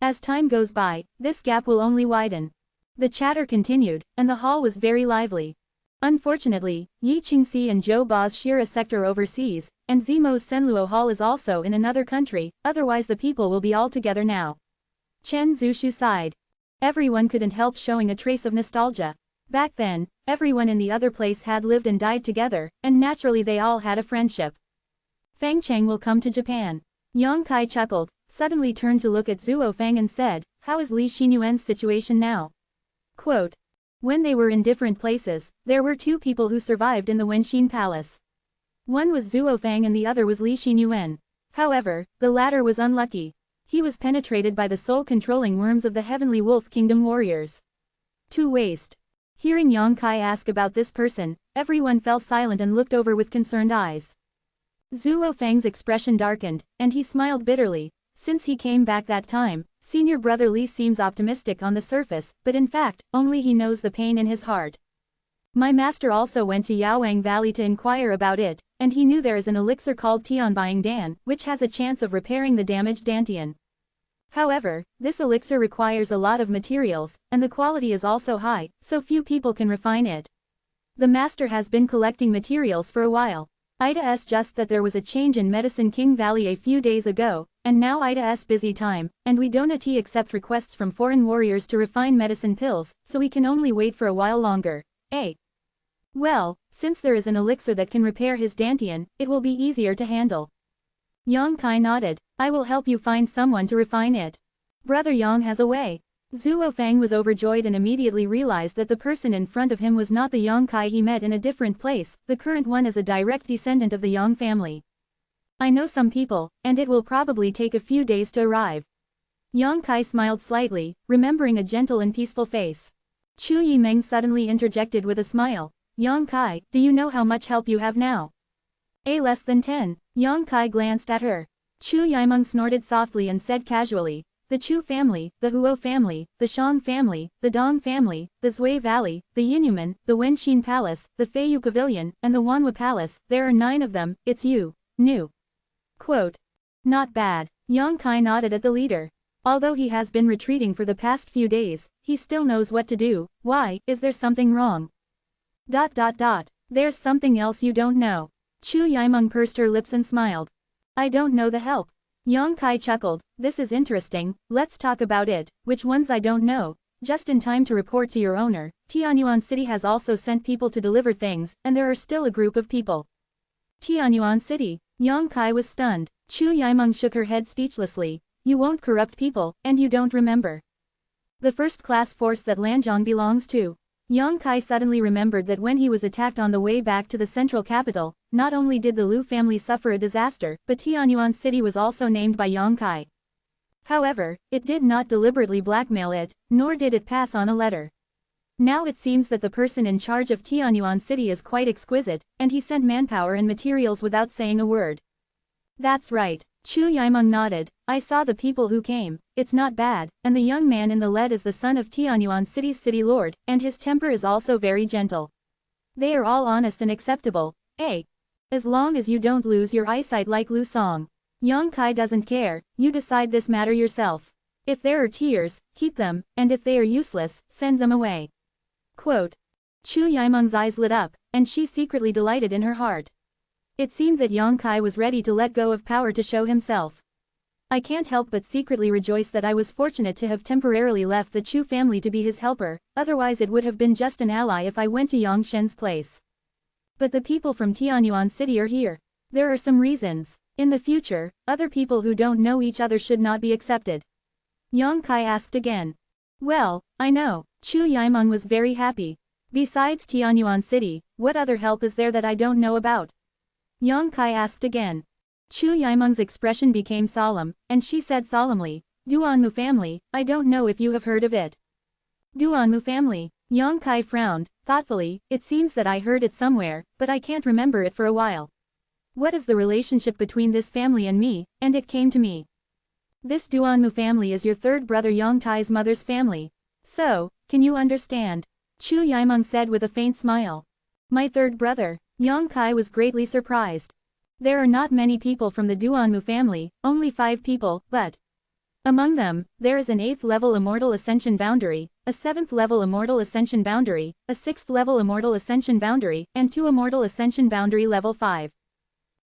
Speaker 1: As time goes by, this gap will only widen. The chatter continued, and the hall was very lively. Unfortunately, Yi Qingxi and Zhou Ba's Shira sector overseas, and Zimo's Senluo Hall is also in another country, otherwise the people will be all together now. Chen Zushu sighed. Everyone couldn't help showing a trace of nostalgia. Back then, everyone in the other place had lived and died together, and naturally they all had a friendship. Fang Cheng will come to Japan. Yang Kai chuckled, suddenly turned to look at Zuo Fang and said, how is Li Xinyuan's situation now? Quote. When they were in different places, there were two people who survived in the Wenxin Palace. One was Zuo Fang and the other was Li Xinyuan. However, the latter was unlucky. He was penetrated by the soul-controlling worms of the Heavenly Wolf Kingdom warriors. To waste. Hearing Yang Kai ask about this person, everyone fell silent and looked over with concerned eyes. Zuo Fang's expression darkened, and he smiled bitterly. since he came back that time, senior brother Li seems optimistic on the surface, but in fact, only he knows the pain in his heart. My master also went to Yaowang Valley to inquire about it, and he knew there is an elixir called Tianbuying Dan, which has a chance of repairing the damaged dantian. However, this elixir requires a lot of materials, and the quality is also high, so few people can refine it. The master has been collecting materials for a while. Ida's just that there was a change in Medicine King Valley a few days ago, and now Ida's busy time, and we don't accept requests from foreign warriors to refine medicine pills, so we can only wait for a while longer. Well, since there is an elixir that can repair his dantian, it will be easier to handle. Yang Kai nodded. I will help you find someone to refine it. Brother Yang has a way. Zhuo Fang was overjoyed and immediately realized that the person in front of him was not the Yang Kai he met in a different place, the current one is a direct descendant of the Yang family. I know some people, and it will probably take a few days to arrive. Yang Kai smiled slightly, remembering a gentle and peaceful face. Chu Yimeng suddenly interjected with a smile. Yang Kai, do you know how much help you have now? Less than 10. Yang Kai glanced at her. Chu Yimeng snorted softly and said casually, the Chu family, the Huo family, the Shang family, the Dong family, the Zui Valley, the Yinyumen, the Wenxin Palace, the Feiyu Pavilion, and the Wanhua Palace, there are 9 of them, it's you. New. Quote. Not bad. Yang Kai nodded at the leader. Although he has been retreating for the past few days, he still knows what to do. Why, is there something wrong? There's something else you don't know. Chu Yimeng pursed her lips and smiled. I don't know the help. Yang Kai chuckled, this is interesting, let's talk about it, which ones I don't know. Just in time to report to your owner, Tianyuan City has also sent people to deliver things, and there are still a group of people. Tianyuan City. Yang Kai was stunned. Chu Yimeng shook her head speechlessly. You won't corrupt people, and you don't remember the first-class force that Lanzhong belongs to. Yang Kai suddenly remembered that when he was attacked on the way back to the central capital, not only did the Lu family suffer a disaster, but Tianyuan City was also named by Yang Kai. However, it did not deliberately blackmail it, nor did it pass on a letter. Now it seems that the person in charge of Tianyuan City is quite exquisite, and he sent manpower and materials without saying a word. That's right. Chu Yimeng nodded. I saw the people who came, it's not bad, and the young man in the lead is the son of Tianyuan City's city lord, and his temper is also very gentle. They are all honest and acceptable, as long as you don't lose your eyesight like Lu Song. Yang Kai doesn't care, you decide this matter yourself. If there are tears, keep them, and if they are useless, send them away. Quote. Chu Yimeng's eyes lit up, and she secretly delighted in her heart. It seemed that Yang Kai was ready to let go of power to show himself. I can't help but secretly rejoice that I was fortunate to have temporarily left the Chu family to be his helper, otherwise it would have been just an ally if I went to Yang Shen's place. But the people from Tianyuan City are here. There are some reasons. In the future, other people who don't know each other should not be accepted. Yang Kai asked again. Well, I know. Chu Yimeng was very happy. Besides Tianyuan City, what other help is there that I don't know about? Yang Kai asked again. Chu Yimeng's expression became solemn, and she said solemnly, Duanmu family, I don't know if you have heard of it. Duanmu family. Yang Kai frowned, thoughtfully, it seems that I heard it somewhere, but I can't remember it for a while. What is the relationship between this family and me, and it came to me. This Duanmu family is your third brother Yang Tai's mother's family. So, can you understand? Chu Yimeng said with a faint smile. My third brother. Yang Kai was greatly surprised. There are not many people from the Duanmu family, only 5 people, but among them, there is an 8th-level Immortal Ascension boundary, a 7th-level Immortal Ascension boundary, a 6th-level Immortal Ascension boundary, and 2 Immortal Ascension boundary level 5.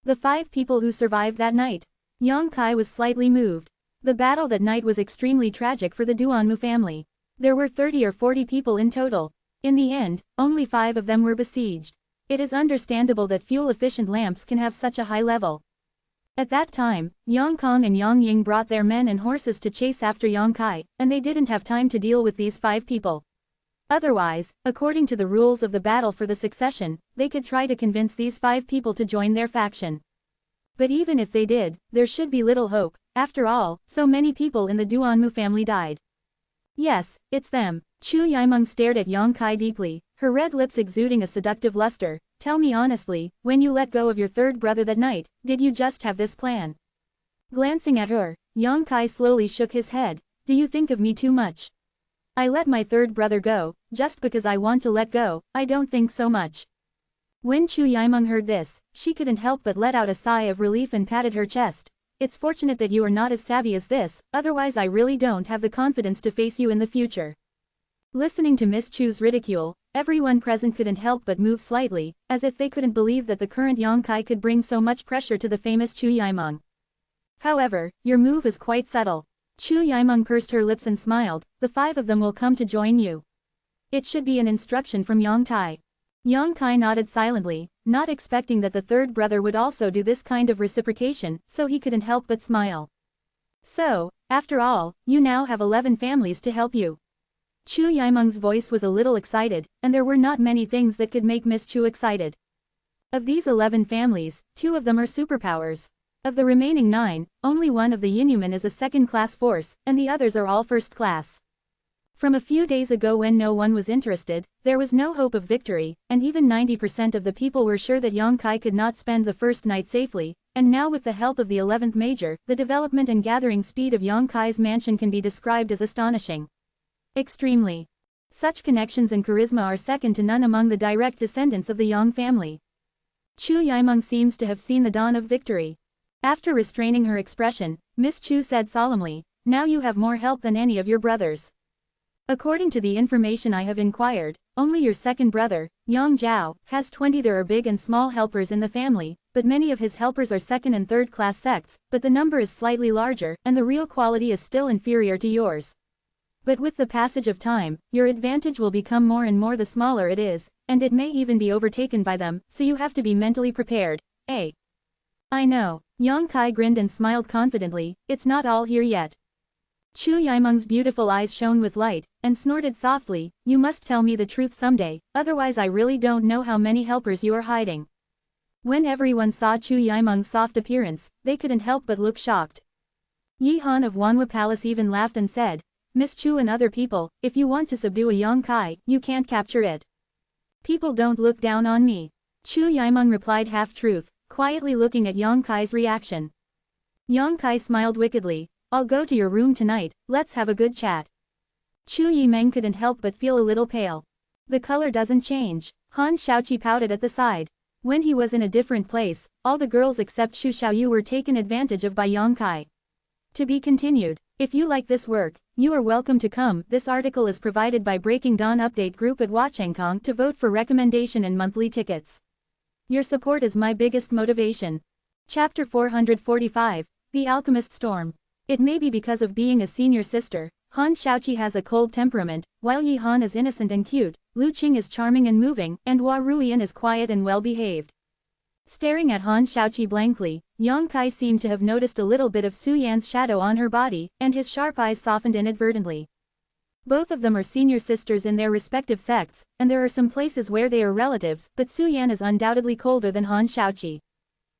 Speaker 1: The 5 people who survived that night. Yang Kai was slightly moved. The battle that night was extremely tragic for the Duanmu family. There were 30 or 40 people in total. In the end, only 5 of them were besieged. It is understandable that fuel-efficient lamps can have such a high level. At that time, Yang Kong and Yang Ying brought their men and horses to chase after Yang Kai, and they didn't have time to deal with these 5 people. Otherwise, according to the rules of the battle for the succession, they could try to convince these 5 people to join their faction. But even if they did, there should be little hope. After all, so many people in the Duanmu family died. Yes, it's them. Chu Yimeng stared at Yang Kai deeply, her red lips exuding a seductive luster. Tell me honestly, when you let go of your third brother that night, did you just have this plan? Glancing at her, Yang Kai slowly shook his head. Do you think of me too much? I let my third brother go, just because I want to let go, I don't think so much. When Chu Yimeng heard this, she couldn't help but let out a sigh of relief and patted her chest. It's fortunate that you are not as savvy as this, otherwise I really don't have the confidence to face you in the future. Listening to Miss Chu's ridicule, everyone present couldn't help but move slightly, as if they couldn't believe that the current Yang Kai could bring so much pressure to the famous Chu Yimeng. However, your move is quite subtle. Chu Yimeng pursed her lips and smiled. The 5 of them will come to join you. It should be an instruction from Yang Tai. Yang Kai nodded silently, not expecting that the third brother would also do this kind of reciprocation, so he couldn't help but smile. So, after all, you now have 11 families to help you. Chu Yimeng's voice was a little excited, and there were not many things that could make Miss Chu excited. Of these 11 families, 2 of them are superpowers. Of the remaining 9, only one of the Yinumen is a second-class force, and the others are all first-class. From a few days ago when no one was interested, there was no hope of victory, and even 90% of the people were sure that Yang Kai could not spend the first night safely, and now with the help of the 11th Major, the development and gathering speed of Yang Kai's mansion can be described as astonishing. Extremely. Such connections and charisma are second to none among the direct descendants of the Yang family. Chu Yimeng seems to have seen the dawn of victory. After restraining her expression, Miss Chu said solemnly, now you have more help than any of your brothers. According to the information I have inquired, only your second brother, Yang Zhao, has 20. There are big and small helpers in the family, but many of his helpers are second and third class sects, but the number is slightly larger, and the real quality is still inferior to yours. But with the passage of time, your advantage will become more and more the smaller it is, and it may even be overtaken by them, so you have to be mentally prepared. I know. Yang Kai grinned and smiled confidently, it's not all here yet. Chu Yimeng's beautiful eyes shone with light, and snorted softly, you must tell me the truth someday, otherwise I really don't know how many helpers you are hiding. When everyone saw Chu Yimeng's soft appearance, they couldn't help but look shocked. Yi Han of Wanhua Palace even laughed and said, Miss Chu and other people, if you want to subdue a Yang Kai, you can't capture it. People don't look down on me. Chu Yimeng replied half-truth, quietly looking at Yang Kai's reaction. Yang Kai smiled wickedly, I'll go to your room tonight, let's have a good chat. Chu Yimeng couldn't help but feel a little pale. The color doesn't change. Han Shaoqi pouted at the side. When he was in a different place, all the girls except Xu Xiaoyu were taken advantage of by Yang Kai. To be continued. If you like this work, you are welcome to come. This article is provided by Breaking Dawn Update Group at Watchengkong to vote for recommendation and monthly tickets. Your support is my biggest motivation. Chapter 445, The Alchemist Storm. It may be because of being a senior sister, Han Shaoqi has a cold temperament, while Yi Han is innocent and cute, Lu Qing is charming and moving, and Hua Ruian is quiet and well-behaved. Staring at Han Shaoqi blankly, Yang Kai seemed to have noticed a little bit of Su Yan's shadow on her body, and his sharp eyes softened inadvertently. Both of them are senior sisters in their respective sects, and there are some places where they are relatives, but Su Yan is undoubtedly colder than Han Shaoqi.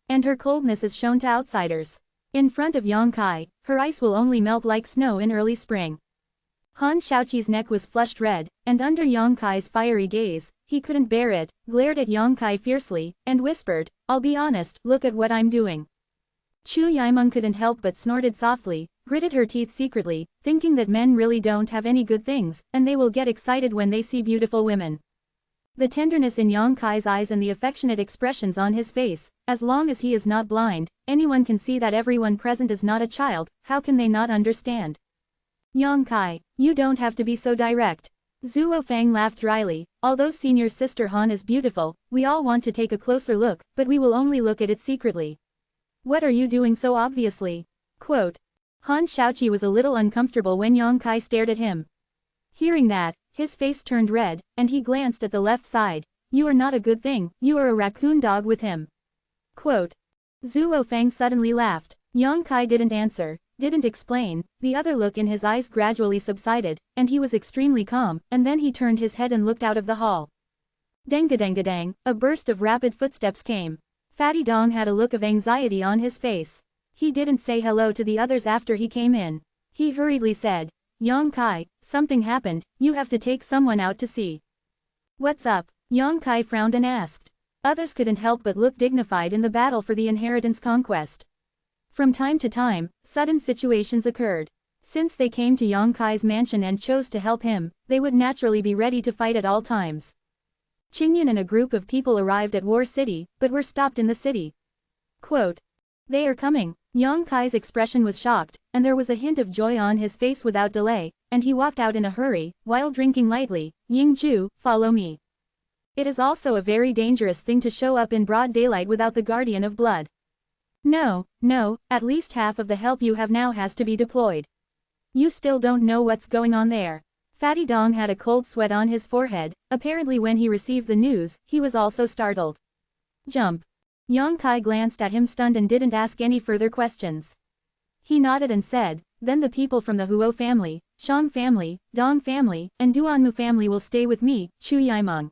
Speaker 1: And her coldness is shown to outsiders. In front of Yang Kai, her ice will only melt like snow in early spring. Han Shaoqi's neck was flushed red, and under Yang Kai's fiery gaze, he couldn't bear it, glared at Yang Kai fiercely, and whispered, I'll be honest, look at what I'm doing. Chu Yimeng couldn't help but snorted softly, gritted her teeth secretly, thinking that men really don't have any good things, and they will get excited when they see beautiful women. The tenderness in Yang Kai's eyes and the affectionate expressions on his face, as long as he is not blind, anyone can see that everyone present is not a child, how can they not understand? Yang Kai, you don't have to be so direct. Zhuo Fang laughed dryly, although senior sister Han is beautiful, we all want to take a closer look, but we will only look at it secretly. What are you doing so obviously? Quote. Han Shaoqi was a little uncomfortable when Yang Kai stared at him. Hearing that, his face turned red, and he glanced at the left side. You are not a good thing, you are a raccoon dog with him. Quote. Zhuo Fang suddenly laughed. Yang Kai didn't answer, didn't explain, the other look in his eyes gradually subsided, and he was extremely calm, and then he turned his head and looked out of the hall. Denga-denga-dang, a burst of rapid footsteps came. Fatty Dong had a look of anxiety on his face. He didn't say hello to the others after he came in. He hurriedly said, Yang Kai, something happened, you have to take someone out to see. What's up? Yang Kai frowned and asked. Others couldn't help but look dignified in the battle for the inheritance conquest. From time to time, sudden situations occurred. Since they came to Yang Kai's mansion and chose to help him, they would naturally be ready to fight at all times. Qingyan and a group of people arrived at War City, but were stopped in the city. Quote, "They are coming." Yang Kai's expression was shocked, and there was a hint of joy on his face without delay, and he walked out in a hurry, while drinking lightly. "Yingju, follow me." It is also a very dangerous thing to show up in broad daylight without the guardian of blood. No, at least half of the help you have now has to be deployed. You still don't know what's going on there. Fatty Dong had a cold sweat on his forehead. Apparently when he received the news, he was also startled. Jump. Yang Kai glanced at him stunned and didn't ask any further questions. He nodded and said, "Then the people from the Huo family, Shang family, Dong family, and Duanmu family will stay with me, Chu Yaimeng."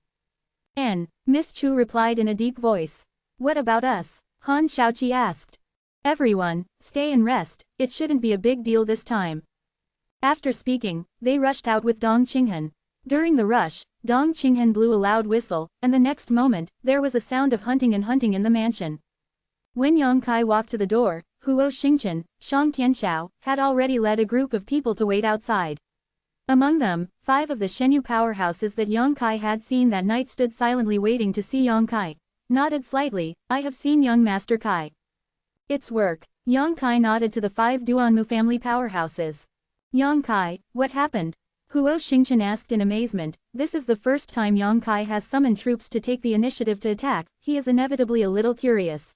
Speaker 1: Miss Chu replied in a deep voice. "What about us?" Han Shaoqi asked. "Everyone, stay and rest, it shouldn't be a big deal this time." After speaking, they rushed out with Dong Qinghan. During the rush, Dong Qinghan blew a loud whistle, and the next moment, there was a sound of hunting in the mansion. When Yang Kai walked to the door, Huo Xingqian, Shang Tianxiao, had already led a group of people to wait outside. Among them, 5 of the Shenyu powerhouses that Yang Kai had seen that night stood silently waiting to see Yang Kai. Nodded slightly, "I have seen young Master Kai. It's work." Yang Kai nodded to the 5 Duanmu family powerhouses. "Yang Kai, what happened?" Huo Xingqian asked in amazement. This is the first time Yang Kai has summoned troops to take the initiative to attack. He is inevitably a little curious.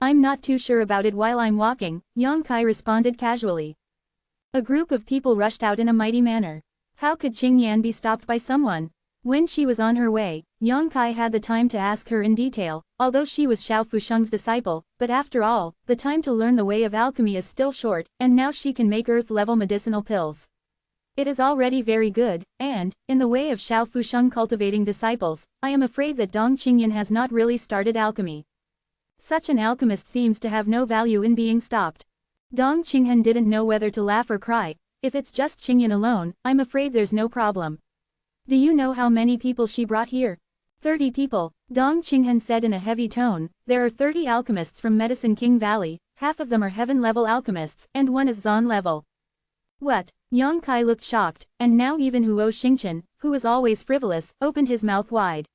Speaker 1: "I'm not too sure about it while I'm walking," Yang Kai responded casually. A group of people rushed out in a mighty manner. How could Qing Yan be stopped by someone? When she was on her way, Yang Kai had the time to ask her in detail, although she was Xiao Fusheng's disciple, but after all, the time to learn the way of alchemy is still short, and now she can make earth-level medicinal pills. It is already very good, and, in the way of Xiao Fusheng cultivating disciples, I am afraid that Dong Qingyan has not really started alchemy. Such an alchemist seems to have no value in being stopped. Dong Qinghan didn't know whether to laugh or cry. If it's just Qingyan alone, I'm afraid there's no problem. Do you know how many people she brought here? 30 people, Dong Qinghan said in a heavy tone. There are 30 alchemists from Medicine King Valley, half of them are heaven-level alchemists, and one is Zan level. What? Yang Kai looked shocked, and now even Huo Xingqian, who was always frivolous, opened his mouth wide.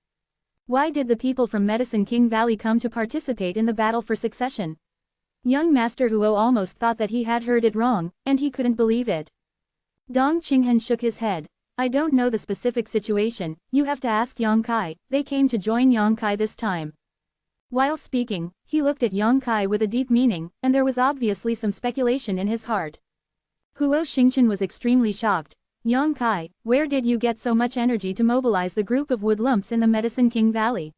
Speaker 1: Why did the people from Medicine King Valley come to participate in the battle for succession? Young Master Huo almost thought that he had heard it wrong, and he couldn't believe it. Dong Qinghan shook his head. I don't know the specific situation, you have to ask Yang Kai. They came to join Yang Kai this time. While speaking, he looked at Yang Kai with a deep meaning, and there was obviously some speculation in his heart. Huo Xingqian was extremely shocked. Yang Kai, where did you get so much energy to mobilize the group of wood lumps in the Medicine King Valley?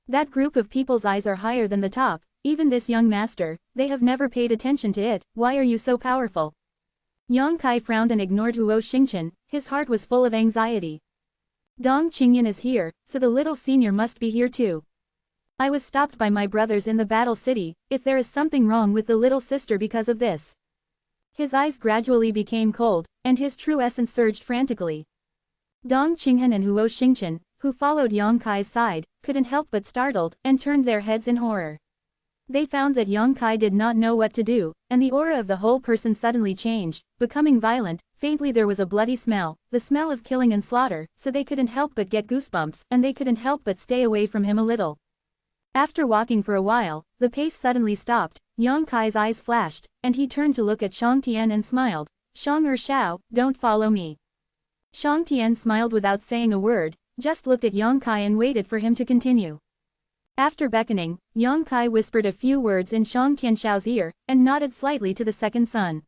Speaker 1: That group of people's eyes are higher than the top, even this young master, they have never paid attention to it. Why are you so powerful? Yang Kai frowned and ignored Huo Xingqian, his heart was full of anxiety. Dong Qingyan is here, so the little senior must be here too. I was stopped by my brothers in the battle city. If there is something wrong with the little sister because of this. His eyes gradually became cold, and his true essence surged frantically. Dong Qinghan and Huo Xingqian, who followed Yang Kai's side, couldn't help but startled, and turned their heads in horror. They found that Yang Kai did not know what to do, and the aura of the whole person suddenly changed, becoming violent. Faintly there was a bloody smell, the smell of killing and slaughter, so they couldn't help but get goosebumps, and they couldn't help but stay away from him a little. After walking for a while, the pace suddenly stopped. Yang Kai's eyes flashed, and he turned to look at Shang Tian and smiled. Shang Shao, don't follow me. Shang Tian smiled without saying a word, just looked at Yang Kai and waited for him to continue. After beckoning, Yang Kai whispered a few words in Shang Tianshao's ear, and nodded slightly to the second son.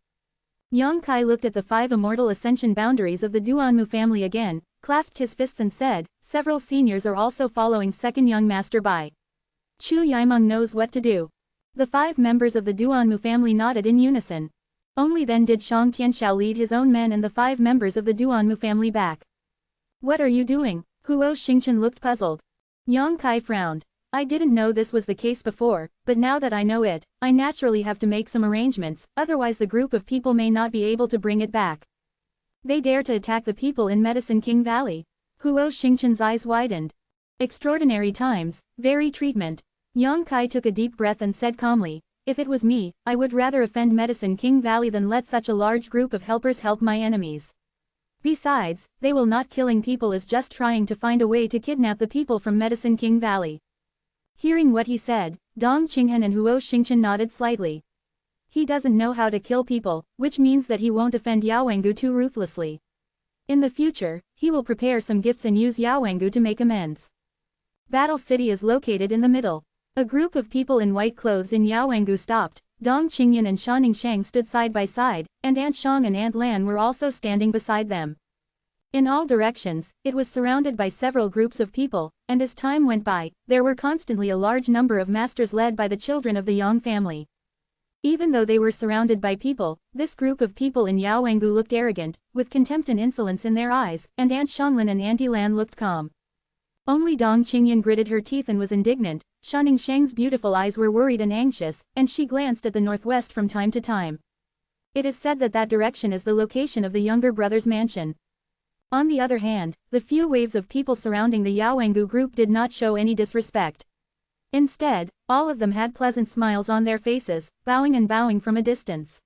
Speaker 1: Yang Kai looked at the 5 immortal ascension boundaries of the Duanmu family again, clasped his fists and said, several seniors are also following second young master Bai. Chu Yaimeng knows what to do. The 5 members of the Duanmu family nodded in unison. Only then did Shang Tianxiao lead his own men and the 5 members of the Duanmu family back. What are you doing? Huo Xingqian looked puzzled. Yang Kai frowned. I didn't know this was the case before, but now that I know it, I naturally have to make some arrangements, otherwise the group of people may not be able to bring it back. They dare to attack the people in Medicine King Valley. Huo Xingqian's eyes widened. Extraordinary times, very treatment. Yang Kai took a deep breath and said calmly, If it was me, I would rather offend Medicine King Valley than let such a large group of helpers help my enemies. Besides, they will not killing people is just trying to find a way to kidnap the people from Medicine King Valley. Hearing what he said, Dong Qinghan and Huo Xingchen nodded slightly. He doesn't know how to kill people, which means that he won't offend Yao Wengu too ruthlessly. In the future, he will prepare some gifts and use Yao Wengu to make amends. Battle City is located in the middle. A group of people in white clothes in Yao Wengu stopped. Dong Qingyan and Shanning Shang stood side by side, and Aunt Shang and Aunt Lan were also standing beside them. In all directions, it was surrounded by several groups of people, and as time went by, there were constantly a large number of masters led by the children of the Yang family. Even though they were surrounded by people, this group of people in Yao Wengu looked arrogant, with contempt and insolence in their eyes, and Aunt Shanglin and Auntie Lan looked calm. Only Dong Qingyan gritted her teeth and was indignant. Shanning Shang's beautiful eyes were worried and anxious, and she glanced at the northwest from time to time. It is said that that direction is the location of the younger brother's mansion. On the other hand, the few waves of people surrounding the Yao Wengu group did not show any disrespect. Instead, all of them had pleasant smiles on their faces, bowing from a distance.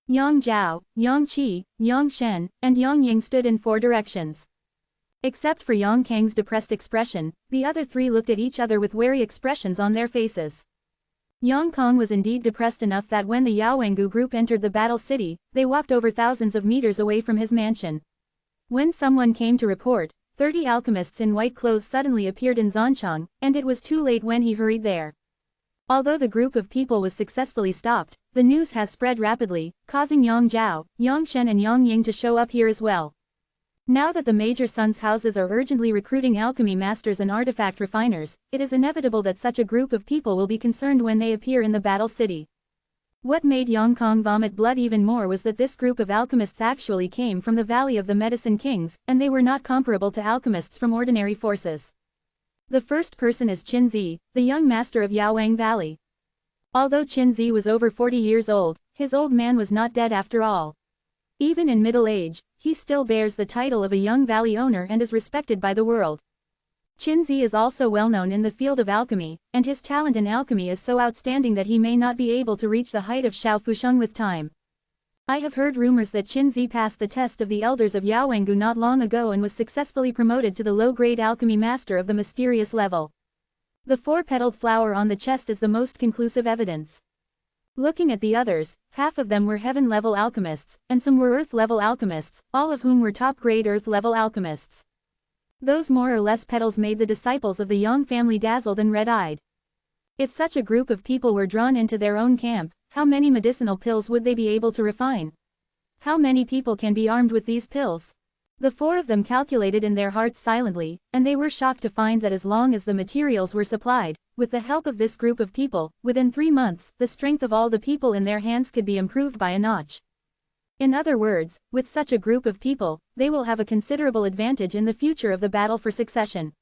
Speaker 1: Yang Zhao, Yang Qi, Yang Shen, and Yang Ying stood in 4 directions. Except for Yang Kang's depressed expression, the other 3 looked at each other with wary expressions on their faces. Yang Kong was indeed depressed enough that when the Yao Wengu group entered the battle city, they walked over thousands of meters away from his mansion. When someone came to report, 30 alchemists in white clothes suddenly appeared in Zhanchang, and it was too late when he hurried there. Although the group of people was successfully stopped, the news has spread rapidly, causing Yang Zhao, Yang Shen and Yang Ying to show up here as well. Now that the major sons' houses are urgently recruiting alchemy masters and artifact refiners, it is inevitable that such a group of people will be concerned when they appear in the battle city. What made Yang Kong vomit blood even more was that this group of alchemists actually came from the Valley of the Medicine Kings, and they were not comparable to alchemists from ordinary forces. The first person is Qin Zi, the young master of Yaowang Valley. Although Qin Zi was over 40 years old, his old man was not dead after all. Even in middle age, he still bears the title of a young valley owner and is respected by the world. Qin Zi is also well known in the field of alchemy, and his talent in alchemy is so outstanding that he may not be able to reach the height of Xiao Fusheng with time. I have heard rumors that Qin Zi passed the test of the elders of Yaowengu not long ago and was successfully promoted to the low-grade alchemy master of the mysterious level. The 4-petaled flower on the chest is the most conclusive evidence. Looking at the others, half of them were heaven-level alchemists, and some were earth-level alchemists, all of whom were top-grade earth-level alchemists. Those more or less petals made the disciples of the Yang family dazzled and red-eyed. If such a group of people were drawn into their own camp, how many medicinal pills would they be able to refine? How many people can be armed with these pills? The 4 of them calculated in their hearts silently, and they were shocked to find that as long as the materials were supplied, with the help of this group of people, within 3 months, the strength of all the people in their hands could be improved by a notch. In other words, with such a group of people, they will have a considerable advantage in the future of the battle for succession.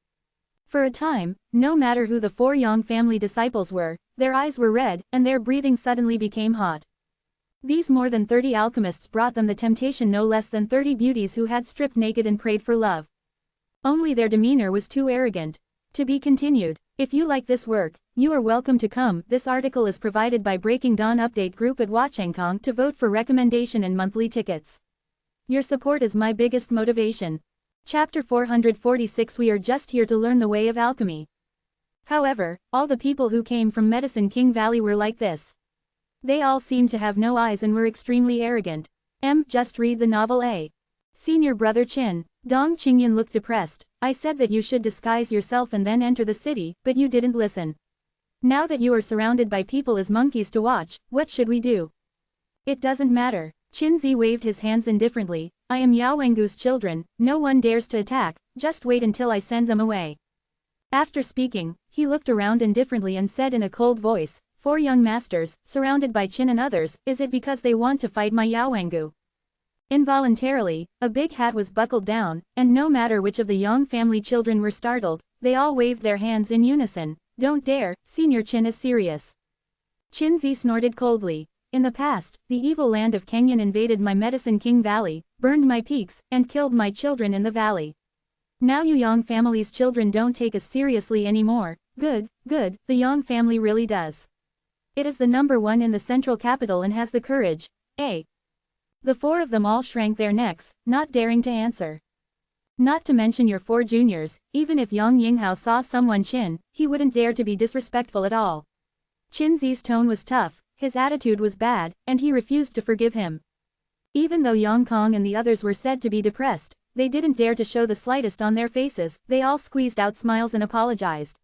Speaker 1: For a time, no matter who the 4 Yang family disciples were, their eyes were red, and their breathing suddenly became hot. These more than 30 alchemists brought them the temptation no less than 30 beauties who had stripped naked and prayed for love. Only their demeanor was too arrogant. To be continued. If you like this work, you are welcome to come. This article is provided by Breaking Dawn Update Group at Watchengkong to vote for recommendation and monthly tickets. Your support is my biggest motivation. Chapter 446. We are just here to learn the way of alchemy. However, all the people who came from Medicine King Valley were like this. They all seemed to have no eyes and were extremely arrogant. Just read the novel A. Senior brother Qin. Dong Qingyan looked depressed. I said that you should disguise yourself and then enter the city, but you didn't listen. Now that you are surrounded by people as monkeys to watch, what should we do? It doesn't matter. Qin Zi waved his hands indifferently. I am Yaowengu's children, no one dares to attack, just wait until I send them away. After speaking, he looked around indifferently and said in a cold voice, 4 young masters, surrounded by Qin and others, is it because they want to fight my Yaowengu? Involuntarily, a big hat was buckled down, and no matter which of the Yang family children were startled, they all waved their hands in unison. Don't dare, Senior Qin is serious. Qin Zi snorted coldly. In the past, the evil land of Kenyan invaded my Medicine King Valley, burned my peaks, and killed my children in the valley. Now you Yang family's children don't take us seriously anymore. Good, the Yang family really does. It is the number one in the central capital and has the courage. The four of them all shrank their necks, not daring to answer. Not to mention your four juniors, even if Yang Yinghao saw someone Qin, he wouldn't dare to be disrespectful at all. Qin Zi's tone was tough, his attitude was bad, and he refused to forgive him. Even though Yang Kong and the others were said to be depressed, they didn't dare to show the slightest on their faces, they all squeezed out smiles and apologized.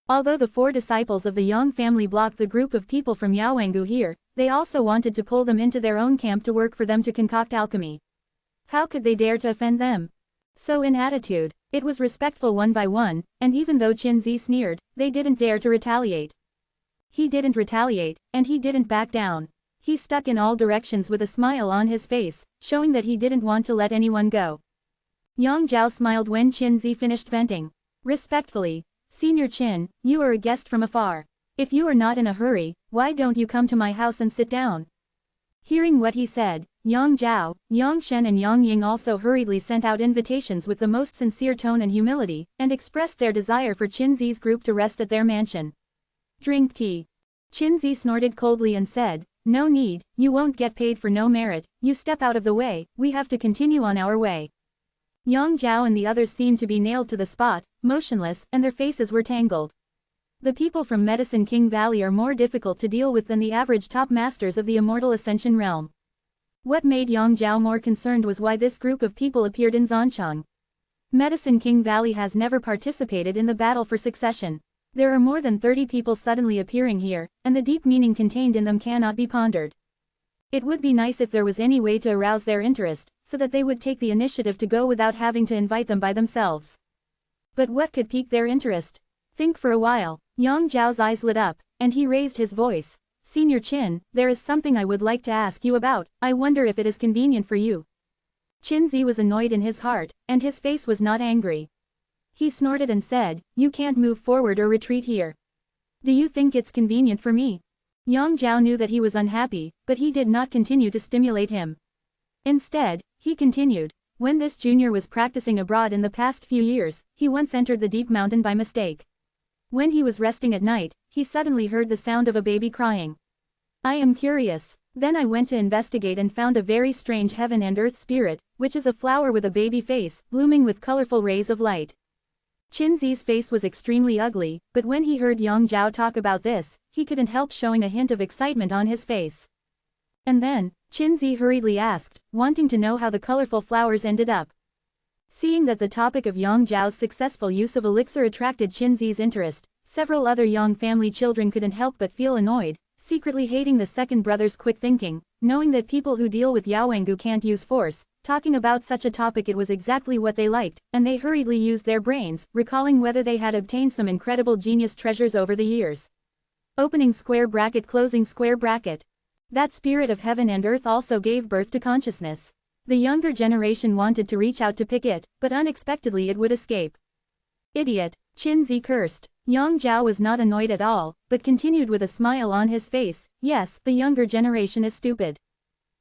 Speaker 1: Although the four disciples of the Yang family blocked the group of people from Yaowengu here, they also wanted to pull them into their own camp to work for them to concoct alchemy. How could they dare to offend them? So in attitude, it was respectful one by one, and even though Qin Zi sneered, they didn't dare to retaliate. He didn't retaliate, and he didn't back down. He stuck in all directions with a smile on his face, showing that he didn't want to let anyone go. Yang Zhao smiled when Qin Zi finished venting. Respectfully, Senior Qin, you are a guest from afar. If you are not in a hurry, why don't you come to my house and sit down? Hearing what he said, Yang Zhao, Yang Shen and Yang Ying also hurriedly sent out invitations with the most sincere tone and humility, and expressed their desire for Qin Zi's group to rest at their mansion. Drink tea. Qin Zi snorted coldly and said, no need, you won't get paid for no merit, you step out of the way, we have to continue on our way. Yang Zhao and the others seemed to be nailed to the spot, motionless, and their faces were tangled. The people from Medicine King Valley are more difficult to deal with than the average top masters of the Immortal Ascension realm. What made Yang Zhao more concerned was why this group of people appeared in Zancheng. Medicine King Valley has never participated in the battle for succession. There are more than 30 people suddenly appearing here, and the deep meaning contained in them cannot be pondered. It would be nice if there was any way to arouse their interest, so that they would take the initiative to go without having to invite them by themselves. But what could pique their interest? Think for a while. Yang Zhao's eyes lit up, and he raised his voice. Senior Qin, there is something I would like to ask you about, I wonder if it is convenient for you. Qin Zi was annoyed in his heart, and his face was not angry. He snorted and said, you can't move forward or retreat here. Do you think it's convenient for me? Yang Zhao knew that he was unhappy, but he did not continue to stimulate him. Instead, he continued, when this junior was practicing abroad in the past few years, he once entered the deep mountain by mistake. When he was resting at night, he suddenly heard the sound of a baby crying. I am curious. Then I went to investigate and found a very strange heaven and earth spirit, which is a flower with a baby face, blooming with colorful rays of light. Qin Zi's face was extremely ugly, but when he heard Yang Zhao talk about this, he couldn't help showing a hint of excitement on his face. And then, Qin Zi hurriedly asked, wanting to know how the colorful flowers ended up. Seeing that the topic of Yang Zhao's successful use of elixir attracted Qin Zi's interest, several other Yang family children couldn't help but feel annoyed, secretly hating the second brother's quick thinking, knowing that people who deal with Yaowengu can't use force. Talking about such a topic, it was exactly what they liked, and they hurriedly used their brains, recalling whether they had obtained some incredible genius treasures over the years. Opening square bracket, closing square bracket. That spirit of heaven and earth also gave birth to consciousness. The younger generation wanted to reach out to pick it, but unexpectedly it would escape. Idiot, Qin Zi cursed. Yang Zhao was not annoyed at all, but continued with a smile on his face, yes, the younger generation is stupid.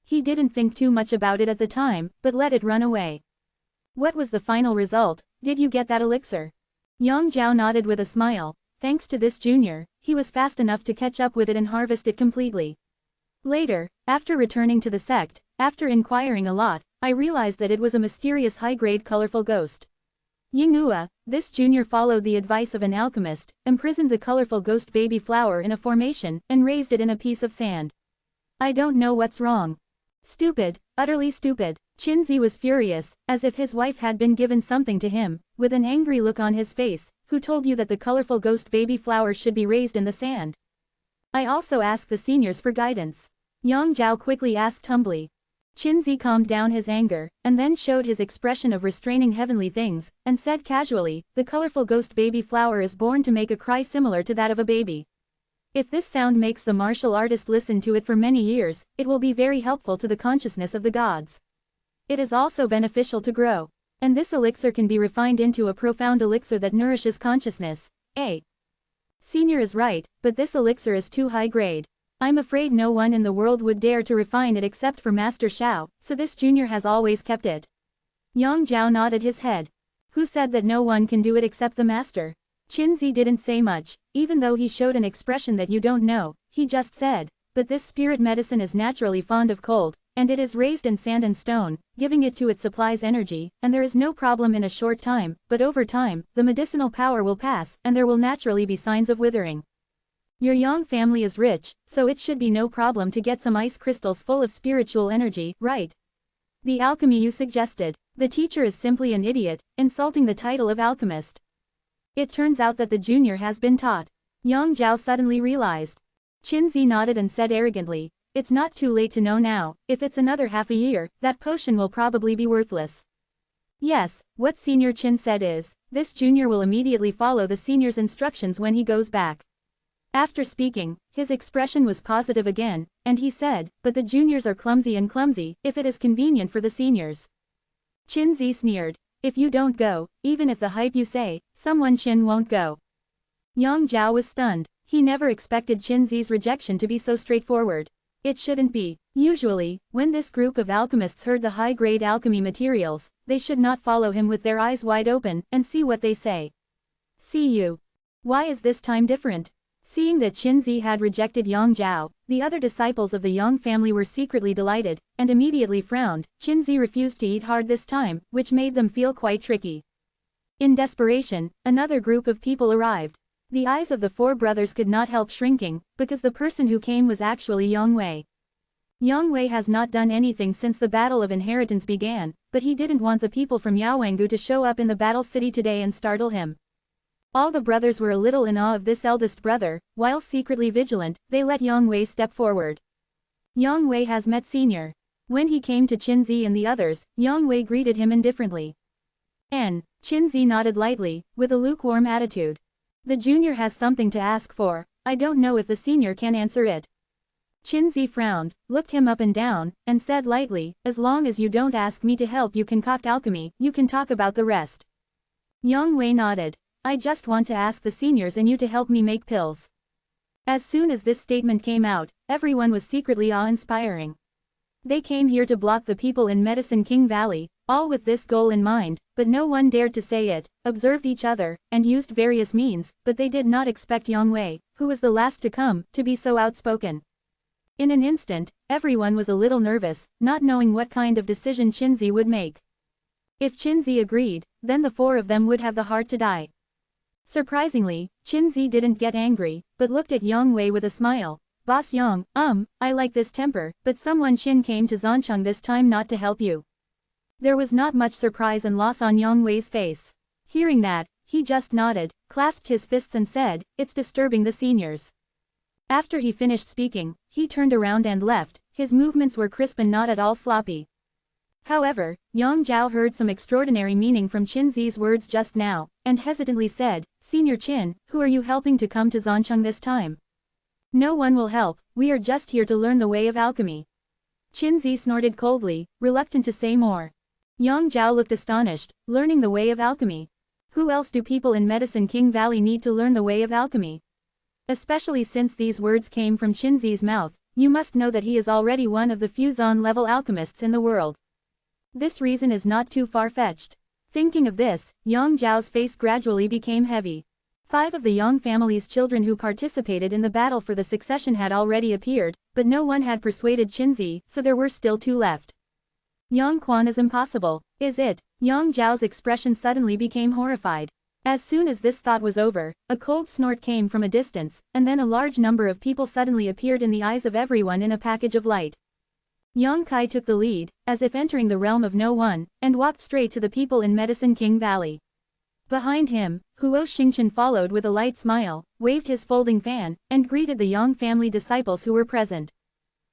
Speaker 1: He didn't think too much about it at the time, but let it run away. What was the final result? Did you get that elixir? Yang Zhao nodded with a smile. Thanks to this junior, he was fast enough to catch up with it and harvest it completely. Later, after returning to the sect, after inquiring a lot, I realized that it was a mysterious high-grade colorful ghost. Yinghua, this junior followed the advice of an alchemist, imprisoned the colorful ghost baby flower in a formation, and raised it in a piece of sand. I don't know what's wrong. Stupid, utterly stupid. Qin Zi was furious, as if his wife had been given something to him, with an angry look on his face. Who told you that the colorful ghost baby flower should be raised in the sand? I also asked the seniors for guidance. Yang Zhao quickly asked humbly. Qin Zi calmed down his anger, and then showed his expression of restraining heavenly things, and said casually, the colorful ghost baby flower is born to make a cry similar to that of a baby. If this sound makes the martial artist listen to it for many years, it will be very helpful to the consciousness of the gods. It is also beneficial to grow. And this elixir can be refined into a profound elixir that nourishes consciousness. Senior is right, but this elixir is too high grade. I'm afraid no one in the world would dare to refine it except for Master Xiao, so this junior has always kept it. Yang Zhao nodded his head. Who said that no one can do it except the master? Qin Zi didn't say much, even though he showed an expression that you don't know. he just said. But this spirit medicine is naturally fond of cold, and it is raised in sand and stone, giving it to it supplies energy, and there is no problem in a short time, but over time, the medicinal power will pass, and there will naturally be signs of withering. Your Yang family is rich, so it should be no problem to get some ice crystals full of spiritual energy, right? The alchemy you suggested. The teacher is simply an idiot, insulting the title of alchemist. It turns out that the junior has been taught. Yang Zhao suddenly realized. Qinzi nodded and said arrogantly, it's not too late to know now, if it's another half a year, that potion will probably be worthless. Yes, what Senior Qin said is, this junior will immediately follow the senior's instructions when he goes back. After speaking, his expression was positive again, and he said, but the juniors are clumsy, if it is convenient for the seniors. Qinzi sneered, if you don't go, even if the hype you say, someone Qin won't go. Yang Zhao was stunned. He never expected Qinzi's rejection to be so straightforward. It shouldn't be. Usually, when this group of alchemists heard the high-grade alchemy materials, they should not follow him with their eyes wide open and see what they say. See you. Why is this time different? Seeing that Qinzi had rejected Yang Zhao, the other disciples of the Yang family were secretly delighted, and immediately frowned. Qinzi refused to eat hard this time, which made them feel quite tricky. In desperation, another group of people arrived. The eyes of the four brothers could not help shrinking, because the person who came was actually Yang Wei. Yang Wei has not done anything since the Battle of Inheritance began, but he didn't want the people from Yaowengu to show up in the battle city today and startle him. All the brothers were a little in awe of this eldest brother. While secretly vigilant, they let Yang Wei step forward. Yang Wei has met Senior. When he came to Qinzi and the others, Yang Wei greeted him indifferently. Qinzi nodded lightly, with a lukewarm attitude. The junior has something to ask for. I don't know if the senior can answer it. Qinzi frowned, looked him up and down, and said lightly, as long as you don't ask me to help you concoct alchemy, you can talk about the rest. Yang Wei nodded. I just want to ask the seniors and you to help me make pills. As soon as this statement came out, everyone was secretly awe-inspiring. They came here to block the people in Medicine King Valley, all with this goal in mind, but no one dared to say it, observed each other, and used various means, but they did not expect Yang Wei, who was the last to come, to be so outspoken. In an instant, everyone was a little nervous, not knowing what kind of decision Qinzi would make. If Qinzi agreed, then the four of them would have the heart to die. Surprisingly, Qinzi didn't get angry, but looked at Yang Wei with a smile. Boss Yang, I like this temper, but someone Qin came to Zhancheng this time not to help you. There was not much surprise and loss on Yang Wei's face. Hearing that, he just nodded, clasped his fists and said, it's disturbing the seniors. After he finished speaking, he turned around and left. His movements were crisp and not at all sloppy. However, Yang Zhao heard some extraordinary meaning from Qinzi's words just now, and hesitantly said, Senior Qin, who are you helping to come to Zhancheng this time? No one will help, we are just here to learn the way of alchemy. Qinzi snorted coldly, reluctant to say more. Yang Zhao looked astonished, learning the way of alchemy. Who else do people in Medicine King Valley need to learn the way of alchemy? Especially since these words came from Qinzi's mouth, you must know that he is already one of the few Zhan-level alchemists in the world. This reason is not too far-fetched. Thinking of this, Yang Zhao's face gradually became heavy. 5 of the Yang family's children who participated in the battle for the succession had already appeared, but no one had persuaded Qinzi, so there were still 2 left. Yang Quan is impossible, is it? Yang Zhao's expression suddenly became horrified. As soon as this thought was over, a cold snort came from a distance, and then a large number of people suddenly appeared in the eyes of everyone in a package of light. Yang Kai took the lead, as if entering the realm of no one, and walked straight to the people in Medicine King Valley. Behind him, Huo Xingchen followed with a light smile, waved his folding fan, and greeted the Yang family disciples who were present.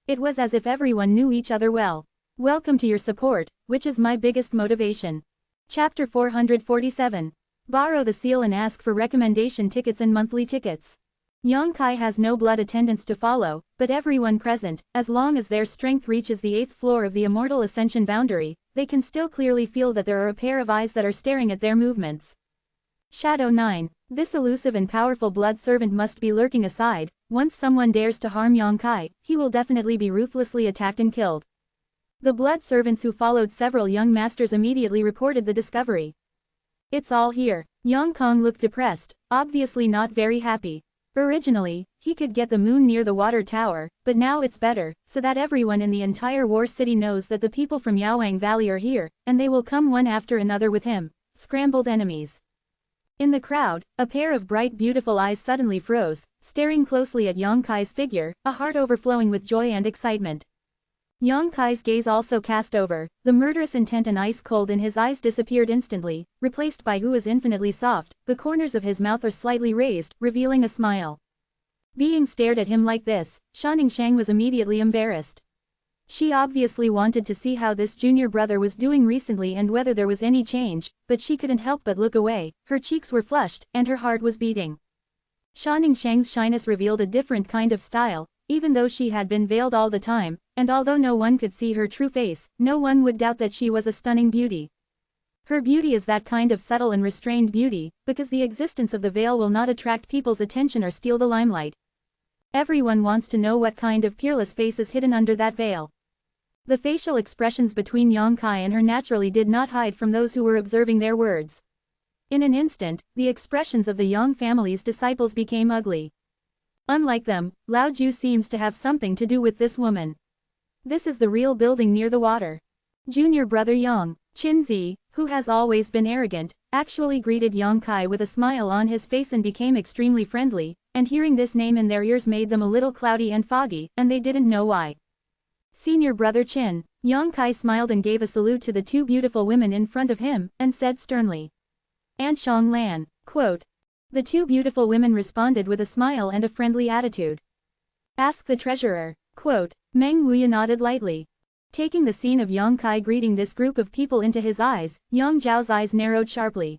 Speaker 1: It was as if everyone knew each other well. Welcome to your support, which is my biggest motivation. Chapter 447. Borrow the seal and ask for recommendation tickets and monthly tickets. Yang Kai has no blood attendants to follow, but everyone present, as long as their strength reaches the 8th floor of the Immortal Ascension boundary, they can still clearly feel that there are a pair of eyes that are staring at their movements. Shadow 9. This elusive and powerful blood servant must be lurking aside. Once someone dares to harm Yang Kai, he will definitely be ruthlessly attacked and killed. The blood servants who followed several young masters immediately reported the discovery. It's all here. Yang Kong looked depressed, obviously not very happy. Originally, he he could get the moon near the water tower, but now it's better, so that everyone in the entire war city knows that the people from Yaowang Valley are here, and they will come one after another with him. Scrambled enemies. In the crowd, a pair of bright beautiful eyes suddenly froze, staring closely at Yang Kai's figure, a heart overflowing with joy and excitement. Yang Kai's gaze also cast over, the murderous intent and ice cold in his eyes disappeared instantly, replaced by who is infinitely soft, the corners of his mouth are slightly raised, revealing a smile. Being stared at him like this, Shanning Shang was immediately embarrassed. She obviously wanted to see how this junior brother was doing recently and whether there was any change, but she couldn't help but look away, her cheeks were flushed, and her heart was beating. Shanning Shang's shyness revealed a different kind of style, even though she had been veiled all the time, and although no one could see her true face, no one would doubt that she was a stunning beauty. Her beauty is that kind of subtle and restrained beauty, because the existence of the veil will not attract people's attention or steal the limelight. Everyone wants to know what kind of peerless face is hidden under that veil. The facial expressions between Yang Kai and her naturally did not hide from those who were observing their words. In an instant, the expressions of the Yang family's disciples became ugly. Unlike them, Lao Ju seems to have something to do with this woman. This is the real building near the water. Junior brother Yang, Qin Zi, who has always been arrogant, actually greeted Yang Kai with a smile on his face and became extremely friendly, and hearing this name in their ears made them a little cloudy and foggy, and they didn't know why. Senior brother Qin, Yang Kai smiled and gave a salute to the two beautiful women in front of him, and said sternly, "Anshang Lan." Quote. The two beautiful women responded with a smile and a friendly attitude. "Ask the treasurer." Quote. Meng Wuya nodded lightly. Taking the scene of Yang Kai greeting this group of people into his eyes, Yang Zhao's eyes narrowed sharply.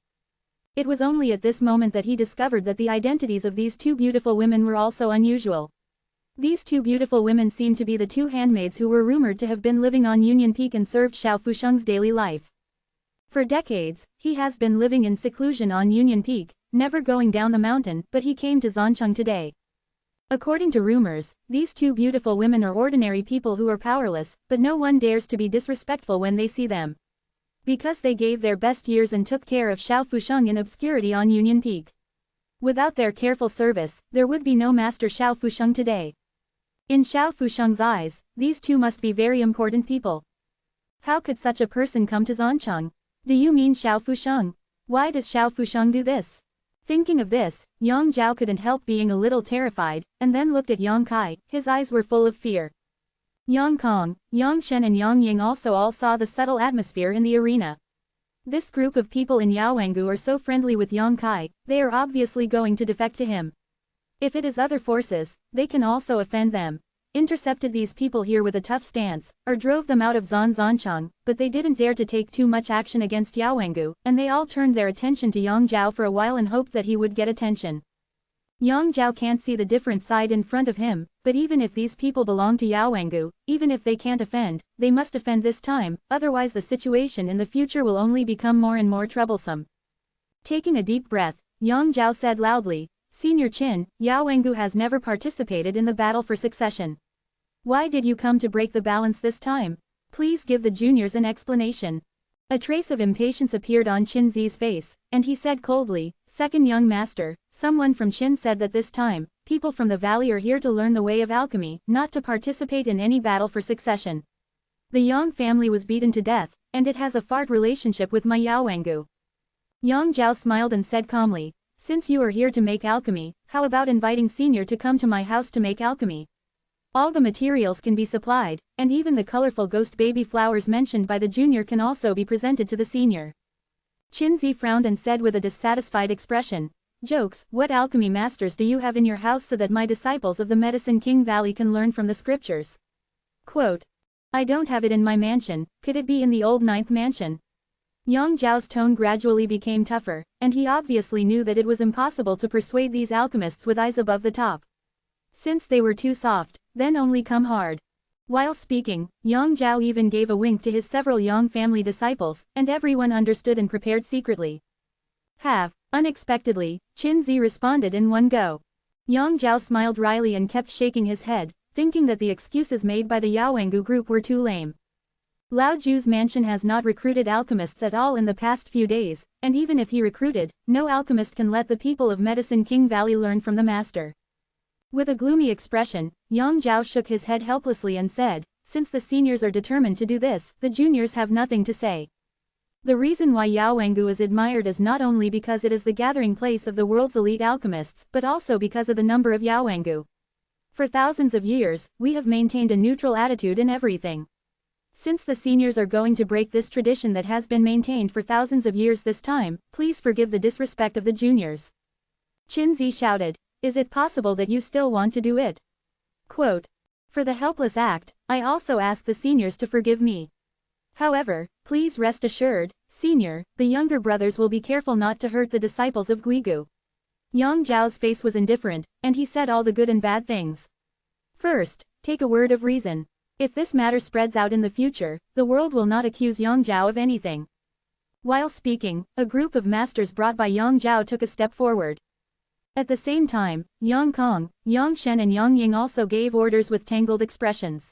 Speaker 1: It was only at this moment that he discovered that the identities of these two beautiful women were also unusual. These two beautiful women seemed to be the two handmaids who were rumored to have been living on Union Peak and served Xiao Fusheng's daily life. For decades, he has been living in seclusion on Union Peak, never going down the mountain, but he came to Zhancheng today. According to rumors, these two beautiful women are ordinary people who are powerless, but no one dares to be disrespectful when they see them. Because they gave their best years and took care of Xiao Fusheng in obscurity on Union Peak. Without their careful service, there would be no Master Xiao Fusheng today. In Xiao Fusheng's eyes, these two must be very important people. How could such a person come to Zhancheng? Do you mean Xiao Fusheng? Why does Xiao Fusheng do this? Thinking of this, Yang Zhao couldn't help being a little terrified, and then looked at Yang Kai, his eyes were full of fear. Yang Kong, Yang Shen and Yang Ying also all saw the subtle atmosphere in the arena. This group of people in Yaowangu are so friendly with Yang Kai, they are obviously going to defect to him. If it is other forces, they can also offend them. Intercepted these people here with a tough stance, or drove them out of Zhancheng, but they didn't dare to take too much action against Yaowangu, and they all turned their attention to Yang Zhao for a while and hoped that he would get attention. Yang Zhao can't see the different side in front of him, but even if these people belong to Yaowangu, even if they can't offend, they must offend this time, otherwise the situation in the future will only become more and more troublesome. Taking a deep breath, Yang Zhao said loudly, "Senior Qin, Yaowangu has never participated in the battle for succession. Why did you come to break the balance this time? Please give the juniors an explanation." A trace of impatience appeared on Qin Zi's face, and he said coldly, "Second young master, someone from Qin said that this time, people from the valley are here to learn the way of alchemy, not to participate in any battle for succession. The Yang family was beaten to death, and it has a fart relationship with my Yaowangu." Yang Zhao smiled and said calmly, "Since you are here to make alchemy, how about inviting Senior to come to my house to make alchemy? All the materials can be supplied, and even the colorful ghost baby flowers mentioned by the junior can also be presented to the senior." Qin Zi frowned and said with a dissatisfied expression, "Jokes, what alchemy masters do you have in your house so that my disciples of the Medicine King Valley can learn from the scriptures?" Quote, "I don't have it in my mansion, could it be in the old 9th mansion?" Yang Zhao's tone gradually became tougher, and he obviously knew that it was impossible to persuade these alchemists with eyes above the top. Since they were too soft, then only come hard. While speaking, Yang Zhao even gave a wink to his several Yang family disciples, and everyone understood and prepared secretly. "Have." Unexpectedly, Qin Zi responded in one go. Yang Zhao smiled wryly and kept shaking his head, thinking that the excuses made by the Yaowangu group were too lame. Lao Ju's mansion has not recruited alchemists at all in the past few days, and even if he recruited, no alchemist can let the people of Medicine King Valley learn from the master. With a gloomy expression, Yang Zhao shook his head helplessly and said, since the seniors are determined to do this, the juniors have nothing to say. The reason why Yaowengu is admired is not only because it is the gathering place of the world's elite alchemists, but also because of the number of Yaowengu. For thousands of years, we have maintained a neutral attitude in everything. Since the seniors are going to break this tradition that has been maintained for thousands of years this time, please forgive the disrespect of the juniors. Qinzi shouted, is it possible that you still want to do it? Quote, for the helpless act, I also ask the seniors to forgive me. However, please rest assured, senior, the younger brothers will be careful not to hurt the disciples of Guigu. Yang Zhao's face was indifferent, and he said all the good and bad things. First, take a word of reason. If this matter spreads out in the future, the world will not accuse Yang Zhao of anything. While speaking, a group of masters brought by Yang Zhao took a step forward. At the same time, Yang Kong, Yang Shen and Yang Ying also gave orders with tangled expressions.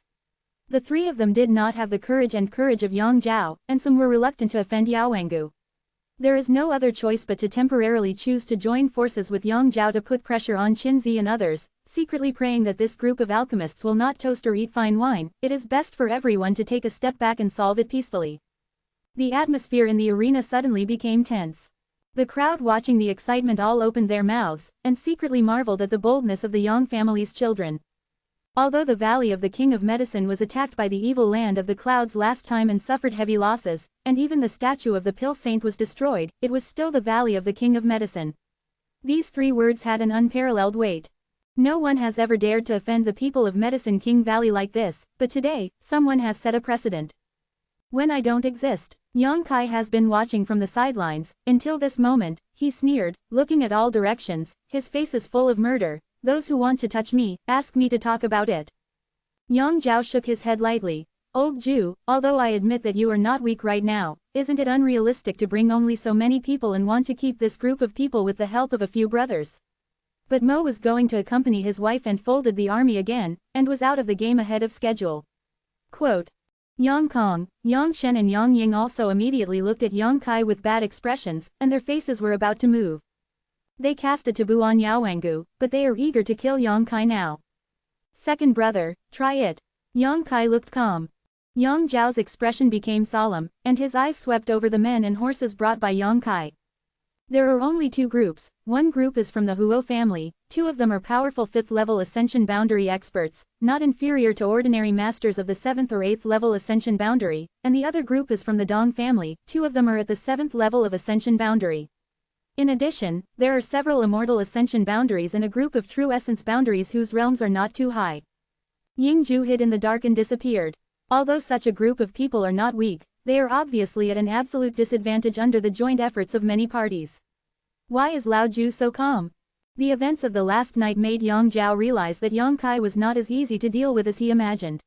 Speaker 1: The three of them did not have the courage of Yang Zhao, and some were reluctant to offend Yaowengu. There is no other choice but to temporarily choose to join forces with Yang Zhao to put pressure on Qinzi and others, secretly praying that this group of alchemists will not toast or eat fine wine. It is best for everyone to take a step back and solve it peacefully. The atmosphere in the arena suddenly became tense. The crowd watching the excitement all opened their mouths, and secretly marveled at the boldness of the Yang family's children. Although the Valley of the King of Medicine was attacked by the evil land of the clouds last time and suffered heavy losses, and even the statue of the Pill Saint was destroyed, it was still the Valley of the King of Medicine. These three words had an unparalleled weight. No one has ever dared to offend the people of Medicine King Valley like this, but today, someone has set a precedent. When I don't exist, Yang Kai has been watching from the sidelines. Until this moment, he sneered, looking at all directions, his face is full of murder. Those who want to touch me, ask me to talk about it. Yang Zhao shook his head lightly. Old Jew, although I admit that you are not weak right now, isn't it unrealistic to bring only so many people and want to keep this group of people with the help of a few brothers? But Mo was going to accompany his wife and folded the army again, and was out of the game ahead of schedule. Quote, Yang Kong, Yang Shen and Yang Ying also immediately looked at Yang Kai with bad expressions, and their faces were about to move. They cast a taboo on Yaowengu, but they are eager to kill Yang Kai now. Second brother, try it. Yang Kai looked calm. Yang Zhao's expression became solemn, and his eyes swept over the men and horses brought by Yang Kai. There are only two groups. One group is from the Huo family, two of them are powerful 5th level Ascension Boundary experts, not inferior to ordinary masters of the 7th or 8th level Ascension Boundary, and the other group is from the Dong family, two of them are at the 7th level of Ascension Boundary. In addition, there are several Immortal Ascension Boundaries and a group of True Essence Boundaries whose realms are not too high. Yingju hid in the dark and disappeared. Although such a group of people are not weak, they are obviously at an absolute disadvantage under the joint efforts of many parties. Why is Lao Ju so calm? The events of the last night made Yang Zhao realize that Yang Kai was not as easy to deal with as he imagined.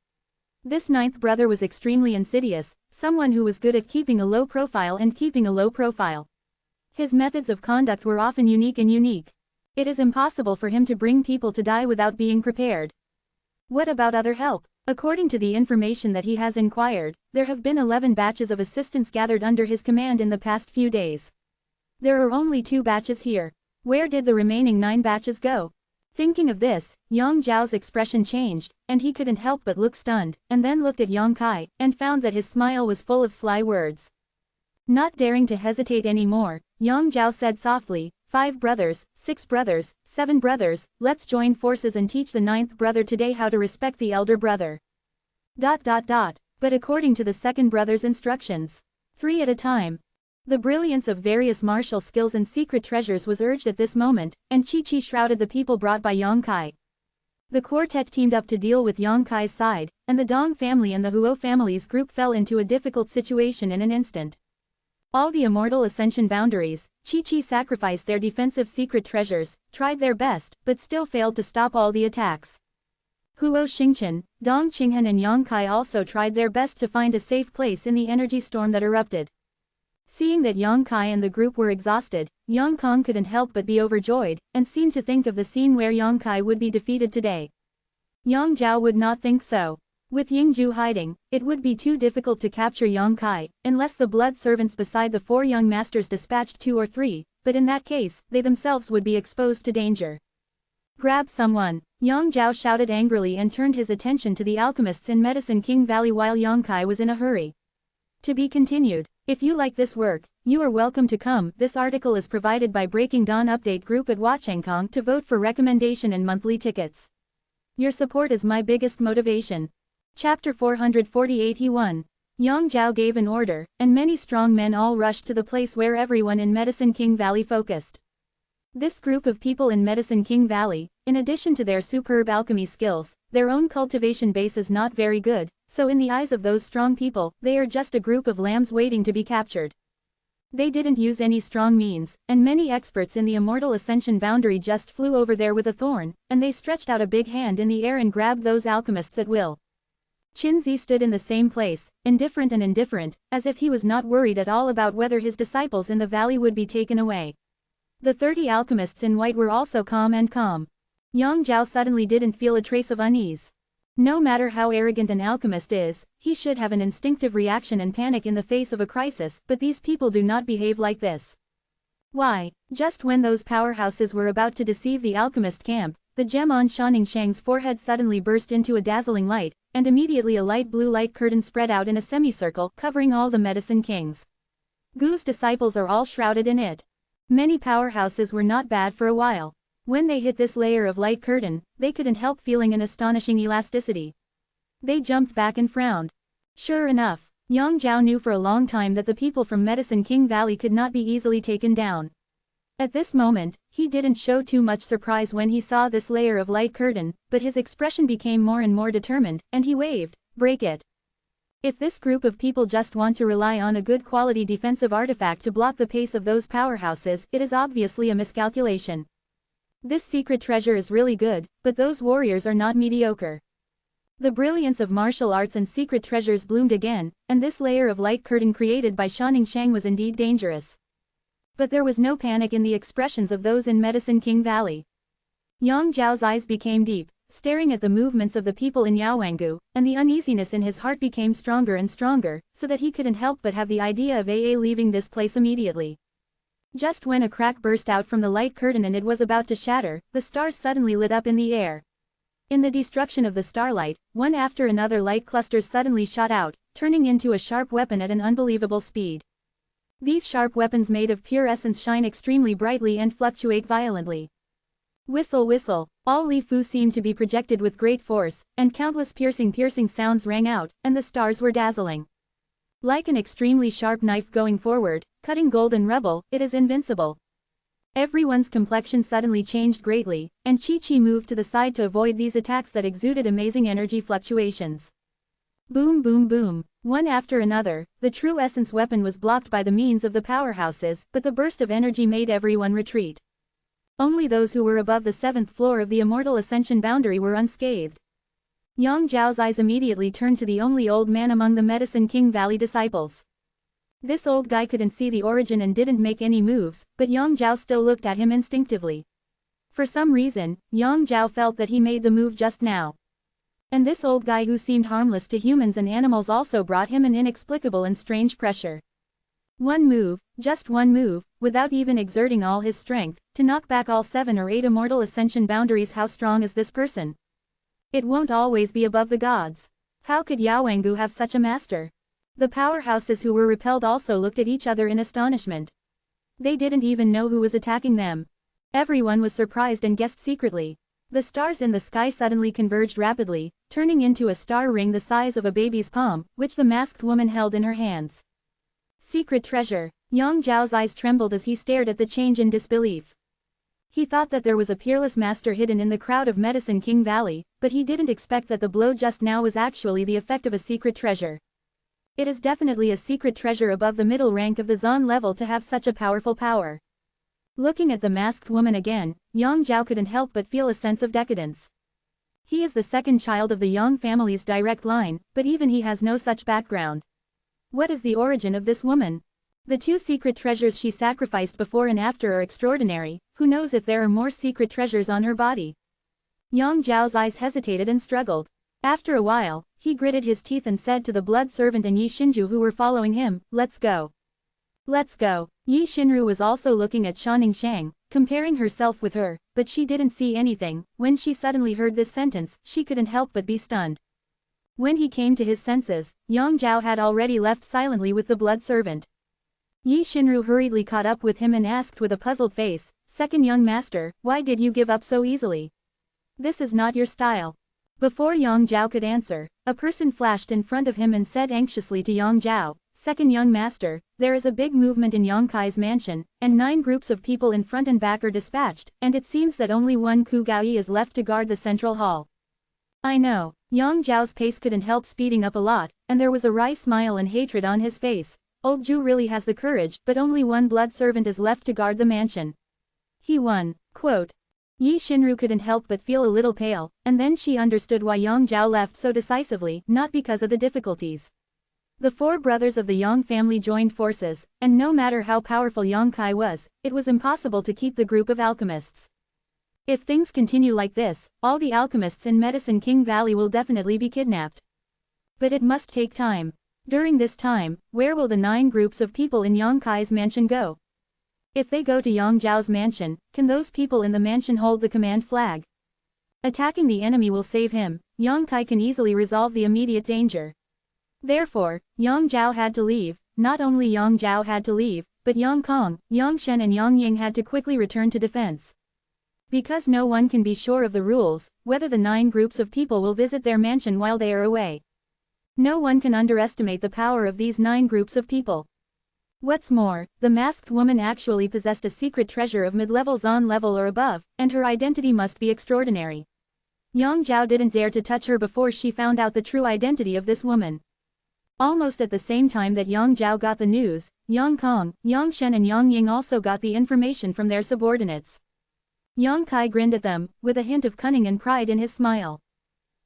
Speaker 1: This 9th brother was extremely insidious, someone who was good at keeping a low profile and keeping a low profile. His methods of conduct were often unique. It is impossible for him to bring people to die without being prepared. What about other help? According to the information that he has inquired, there have been 11 batches of assistants gathered under his command in the past few days. There are only 2 batches here. Where did the remaining 9 batches go? Thinking of this, Yang Zhao's expression changed, and he couldn't help but look stunned, and then looked at Yang Kai, and found that his smile was full of sly words. Not daring to hesitate anymore, Yang Zhao said softly, 5 brothers, 6 brothers, 7 brothers, let's join forces and teach the 9th brother today how to respect the elder brother. ... But according to the 2nd brother's instructions, 3 at a time. The brilliance of various martial skills and secret treasures was urged at this moment, and Chi shrouded the people brought by Yang Kai. The quartet teamed up to deal with Yang Kai's side, and the Dong family and the Huo family's group fell into a difficult situation in an instant. All the Immortal Ascension Boundaries, Chi sacrificed their defensive secret treasures, tried their best, but still failed to stop all the attacks. Huo Xingchen, Dong Qinghan and Yang Kai also tried their best to find a safe place in the energy storm that erupted. Seeing that Yang Kai and the group were exhausted, Yang Kong couldn't help but be overjoyed, and seemed to think of the scene where Yang Kai would be defeated today. Yang Zhao would not think so. With Yingju hiding, it would be too difficult to capture Yang Kai, unless the blood servants beside the 4 young masters dispatched 2 or 3, but in that case, they themselves would be exposed to danger. Grab someone. Yang Zhao shouted angrily and turned his attention to the alchemists in Medicine King Valley while Yang Kai was in a hurry. To be continued. If you like this work, you are welcome to come. This article is provided by Breaking Dawn Update Group at Watchengkong to vote for recommendation and monthly tickets. Your support is my biggest motivation. Chapter 448 He won. Yang Zhao gave an order, and many strong men all rushed to the place where everyone in Medicine King Valley focused. This group of people in Medicine King Valley, in addition to their superb alchemy skills, their own cultivation base is not very good, so in the eyes of those strong people, they are just a group of lambs waiting to be captured. They didn't use any strong means, and many experts in the Immortal Ascension boundary just flew over there with a thorn, and they stretched out a big hand in the air and grabbed those alchemists at will. Qinzi stood in the same place, indifferent and indifferent, as if he was not worried at all about whether his disciples in the valley would be taken away. The 30 alchemists in white were also calm and calm. Yang Zhao suddenly didn't feel a trace of unease. No matter how arrogant an alchemist is, he should have an instinctive reaction and panic in the face of a crisis, but these people do not behave like this. Why, just when those powerhouses were about to deceive the alchemist camp, the gem on Shang's forehead suddenly burst into a dazzling light, and immediately a light blue light curtain spread out in a semicircle, covering all the medicine kings. Gu's disciples are all shrouded in it. Many powerhouses were not bad for a while. When they hit this layer of light curtain, they couldn't help feeling an astonishing elasticity. They jumped back and frowned. Sure enough, Yang Zhao knew for a long time that the people from Medicine King Valley could not be easily taken down. At this moment, he didn't show too much surprise when he saw this layer of light curtain, but his expression became more and more determined, and he waved, "Break it." If this group of people just want to rely on a good quality defensive artifact to block the pace of those powerhouses, it is obviously a miscalculation. This secret treasure is really good, but those warriors are not mediocre. The brilliance of martial arts and secret treasures bloomed again, and this layer of light curtain created by Shang was indeed dangerous. But there was no panic in the expressions of those in Medicine King Valley. Yang Zhao's eyes became deep, staring at the movements of the people in Yaowangu, and the uneasiness in his heart became stronger and stronger, so that he couldn't help but have the idea of leaving this place immediately. Just when a crack burst out from the light curtain and it was about to shatter, the stars suddenly lit up in the air. In the destruction of the starlight, one after another light clusters suddenly shot out, turning into a sharp weapon at an unbelievable speed. These sharp weapons made of pure essence shine extremely brightly and fluctuate violently. Whistle whistle, all Li Fu seemed to be projected with great force, and countless piercing sounds rang out, and the stars were dazzling. Like an extremely sharp knife going forward, cutting golden rubble, it is invincible. Everyone's complexion suddenly changed greatly, and Chi moved to the side to avoid these attacks that exuded amazing energy fluctuations. Boom boom boom. One after another, the true essence weapon was blocked by the means of the powerhouses, but the burst of energy made everyone retreat. Only those who were above the 7th floor of the Immortal Ascension boundary were unscathed. Yang Zhao's eyes immediately turned to the only old man among the Medicine King Valley disciples. This old guy couldn't see the origin and didn't make any moves, but Yang Zhao still looked at him instinctively. For some reason, Yang Zhao felt that he made the move just now. And this old guy who seemed harmless to humans and animals also brought him an inexplicable and strange pressure. One move, just one move, without even exerting all his strength, to knock back all 7 or 8 Immortal Ascension boundaries. How strong is this person? It won't always be above the gods. How could Yaowangu have such a master? The powerhouses who were repelled also looked at each other in astonishment. They didn't even know who was attacking them. Everyone was surprised and guessed secretly. The stars in the sky suddenly converged rapidly, turning into a star ring the size of a baby's palm, which the masked woman held in her hands. Secret treasure. Yang Zhao's eyes trembled as he stared at the change in disbelief. He thought that there was a peerless master hidden in the crowd of Medicine King Valley, but he didn't expect that the blow just now was actually the effect of a secret treasure. It is definitely a secret treasure above the middle rank of the Zan level to have such a powerful power. Looking at the masked woman again, Yang Zhao couldn't help but feel a sense of decadence. He is the second child of the Yang family's direct line, but even he has no such background. What is the origin of this woman? The 2 secret treasures she sacrificed before and after are extraordinary. Who knows if there are more secret treasures on her body? Yang Zhao's eyes hesitated and struggled. After a while, he gritted his teeth and said to the blood servant and Yi Shinju who were following him, "Let's go. Let's go." Yi Shinru was also looking at Shang, comparing herself with her, but she didn't see anything. When she suddenly heard this sentence, she couldn't help but be stunned. When he came to his senses, Yang Zhao had already left silently with the blood servant. Yi Xinru hurriedly caught up with him and asked with a puzzled face, "Second young master, why did you give up so easily? This is not your style." Before Yang Zhao could answer, a person flashed in front of him and said anxiously to Yang Zhao, "Second young master, there is a big movement in Yang Kai's mansion, and 9 groups of people in front and back are dispatched, and it seems that only one Ku Gaoyi is left to guard the central hall." "I know." Yang Zhao's pace couldn't help speeding up a lot, and there was a wry smile and hatred on his face. Old Zhu really has the courage, but only one blood servant is left to guard the mansion. He won. Quote. Yi Xinru couldn't help but feel a little pale, and then she understood why Yang Zhao left so decisively, not because of the difficulties. The 4 brothers of the Yang family joined forces, and no matter how powerful Yang Kai was, it was impossible to keep the group of alchemists. If things continue like this, all the alchemists in Medicine King Valley will definitely be kidnapped. But it must take time. During this time, where will the 9 groups of people in Yang Kai's mansion go? If they go to Yang Zhao's mansion, can those people in the mansion hold the command flag? Attacking the enemy will save him. Yang Kai can easily resolve the immediate danger. Therefore, Yang Zhao had to leave. Not only Yang Zhao had to leave, but Yang Kong, Yang Shen and Yang Ying had to quickly return to defense. Because no one can be sure of the rules, whether the 9 groups of people will visit their mansion while they are away. No one can underestimate the power of these 9 groups of people. What's more, the masked woman actually possessed a secret treasure of mid-level Zon level or above, and her identity must be extraordinary. Yang Zhao didn't dare to touch her before she found out the true identity of this woman. Almost at the same time that Yang Zhao got the news, Yang Kong, Yang Shen and Yang Ying also got the information from their subordinates. Yang Kai grinned at them, with a hint of cunning and pride in his smile.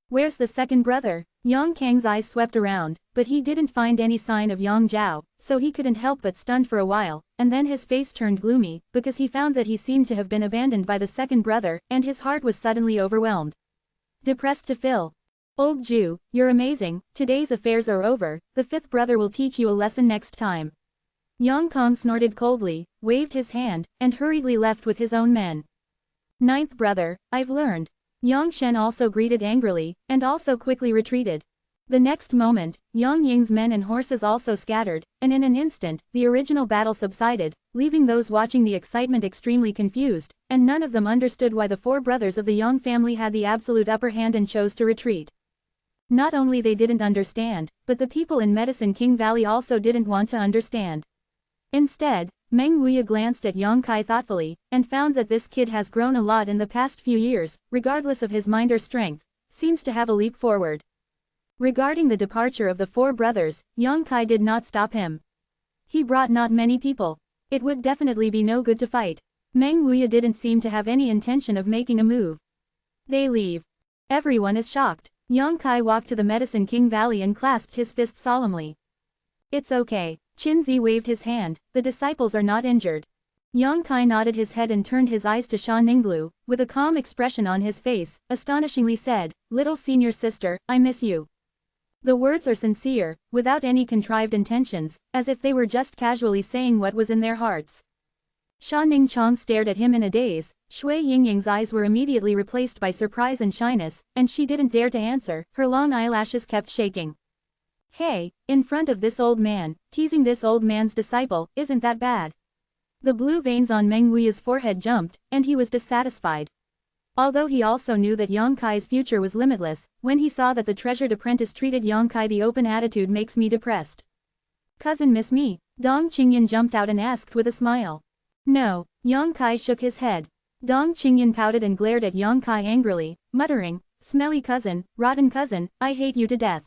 Speaker 1: "Where's the second brother?" Yang Kang's eyes swept around, but he didn't find any sign of Yang Zhao, so he couldn't help but stunned for a while, and then his face turned gloomy, because he found that he seemed to have been abandoned by the second brother, and his heart was suddenly overwhelmed. Depressed to fill. "Old Zhu, you're amazing, today's affairs are over, the 5th brother will teach you a lesson next time." Yang Kong snorted coldly, waved his hand, and hurriedly left with his own men. "9th brother, I've learned." Yang Shen also greeted angrily, and also quickly retreated. The next moment, Yang Ying's men and horses also scattered, and in an instant, the original battle subsided, leaving those watching the excitement extremely confused, and none of them understood why the 4 brothers of the Yang family had the absolute upper hand and chose to retreat. Not only they didn't understand, but the people in Medicine King Valley also didn't want to understand. Instead, Meng Wuya glanced at Yang Kai thoughtfully, and found that this kid has grown a lot in the past few years, regardless of his mind or strength, seems to have a leap forward. Regarding the departure of the 4 brothers, Yang Kai did not stop him. He brought not many people. It would definitely be no good to fight. Meng Wuya didn't seem to have any intention of making a move. They leave. Everyone is shocked. Yang Kai walked to the Medicine King Valley and clasped his fist solemnly. "It's okay." Qin Zi waved his hand, "the disciples are not injured." Yang Kai nodded his head and turned his eyes to Sha Ninglu, with a calm expression on his face, astonishingly said, "Little senior sister, I miss you." The words are sincere, without any contrived intentions, as if they were just casually saying what was in their hearts. Sha Ningchong stared at him in a daze. Shui Yingying's eyes were immediately replaced by surprise and shyness, and she didn't dare to answer, her long eyelashes kept shaking. "Hey, in front of this old man, teasing this old man's disciple, isn't that bad?" The blue veins on Meng Wuya's forehead jumped, and he was dissatisfied. Although he also knew that Yang Kai's future was limitless, when he saw that the treasured apprentice treated Yang Kai, the open attitude makes me depressed. "Cousin miss me?" Dong Qingyan jumped out and asked with a smile. "No." Yang Kai shook his head. Dong Qingyan pouted and glared at Yang Kai angrily, muttering, "Smelly cousin, rotten cousin, I hate you to death."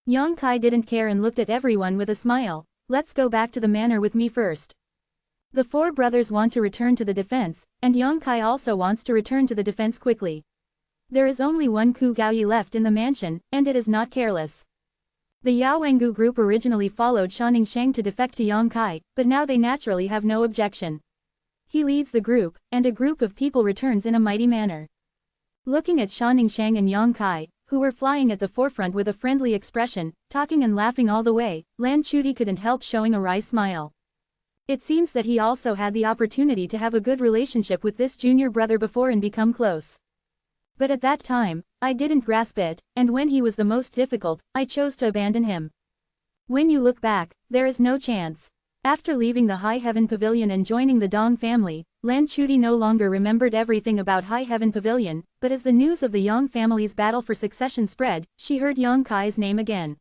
Speaker 1: Yang Kai didn't care and looked at everyone with a smile. "Let's go back to the manor with me first." The 4 brothers want to return to the defense, and Yang Kai also wants to return to the defense quickly. There is only one Ku Gaoyi left in the mansion, and it is not careless. The Yao Wengu group originally followed Sha Ningsheng to defect to Yang Kai, but now they naturally have no objection. He leads the group, and a group of people returns in a mighty manner. Looking at Sha Ningsheng and Yang Kai, who were flying at the forefront with a friendly expression, talking and laughing all the way, Lan Chuti couldn't help showing a wry smile. It seems that he also had the opportunity to have a good relationship with this junior brother before and become close. But at that time, I didn't grasp it, and when he was the most difficult, I chose to abandon him. When you look back, there is no chance. After leaving the High Heaven Pavilion and joining the Dong family, Lan Chuti no longer remembered everything about High Heaven Pavilion, but as the news of the Yang family's battle for succession spread, she heard Yang Kai's name again.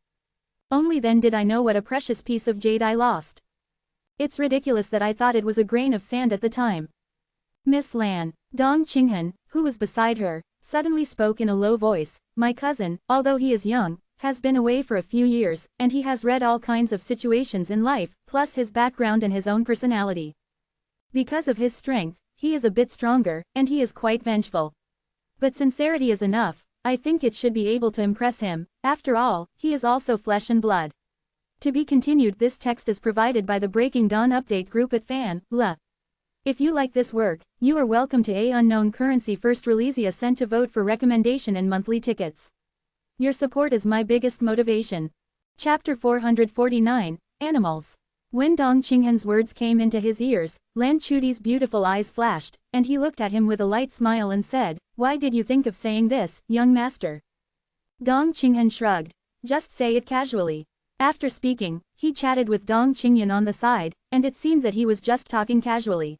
Speaker 1: Only then did I know what a precious piece of jade I lost. It's ridiculous that I thought it was a grain of sand at the time. Miss Lan, Dong Qinghan, who was beside her, suddenly spoke in a low voice. My cousin, although he is young, has been away for a few years, and he has read all kinds of situations in life, plus his background and his own personality. Because of his strength, he is a bit stronger, and he is quite vengeful. But sincerity is enough. I think it should be able to impress him. After all, he is also flesh and blood. To be continued. This text is provided by the Breaking Dawn update group at Fan.la. If you like this work, you are welcome to A Unknown Currency First Release sent to vote for recommendation and monthly tickets. Your support is my biggest motivation. Chapter 449, Animals. When Dong Qinghan's words came into his ears, Lan Chuti's beautiful eyes flashed, and he looked at him with a light smile and said, Why did you think of saying this, young master? Dong Qinghan shrugged. Just say it casually. After speaking, he chatted with Dong Qingyan on the side, and it seemed that he was just talking casually.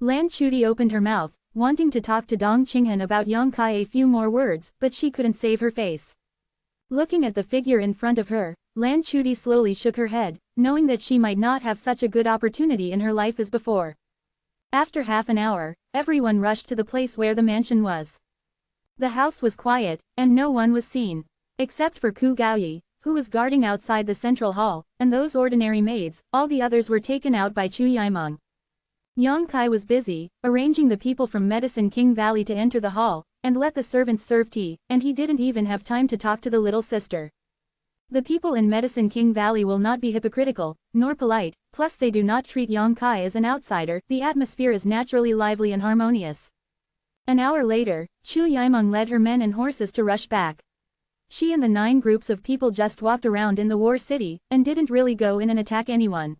Speaker 1: Lan Chuti opened her mouth, wanting to talk to Dong Qinghan about Yang Kai a few more words, but she couldn't save her face. Looking at the figure in front of her, Lan Chuti slowly shook her head, knowing that she might not have such a good opportunity in her life as before. After half an hour, everyone rushed to the place where the mansion was. The house was quiet, and no one was seen. Except for Ku Gaoyi, who was guarding outside the central hall, and those ordinary maids, all the others were taken out by Chu Yimeng. Yang Kai was busy, arranging the people from Medicine King Valley to enter the hall, and let the servants serve tea, and he didn't even have time to talk to the little sister. The people in Medicine King Valley will not be hypocritical, nor polite, plus they do not treat Yang Kai as an outsider. The atmosphere is naturally lively and harmonious. An hour later, Chu Yimeng led her men and horses to rush back. She and the 9 groups of people just walked around in the war city, and didn't really go in and attack anyone.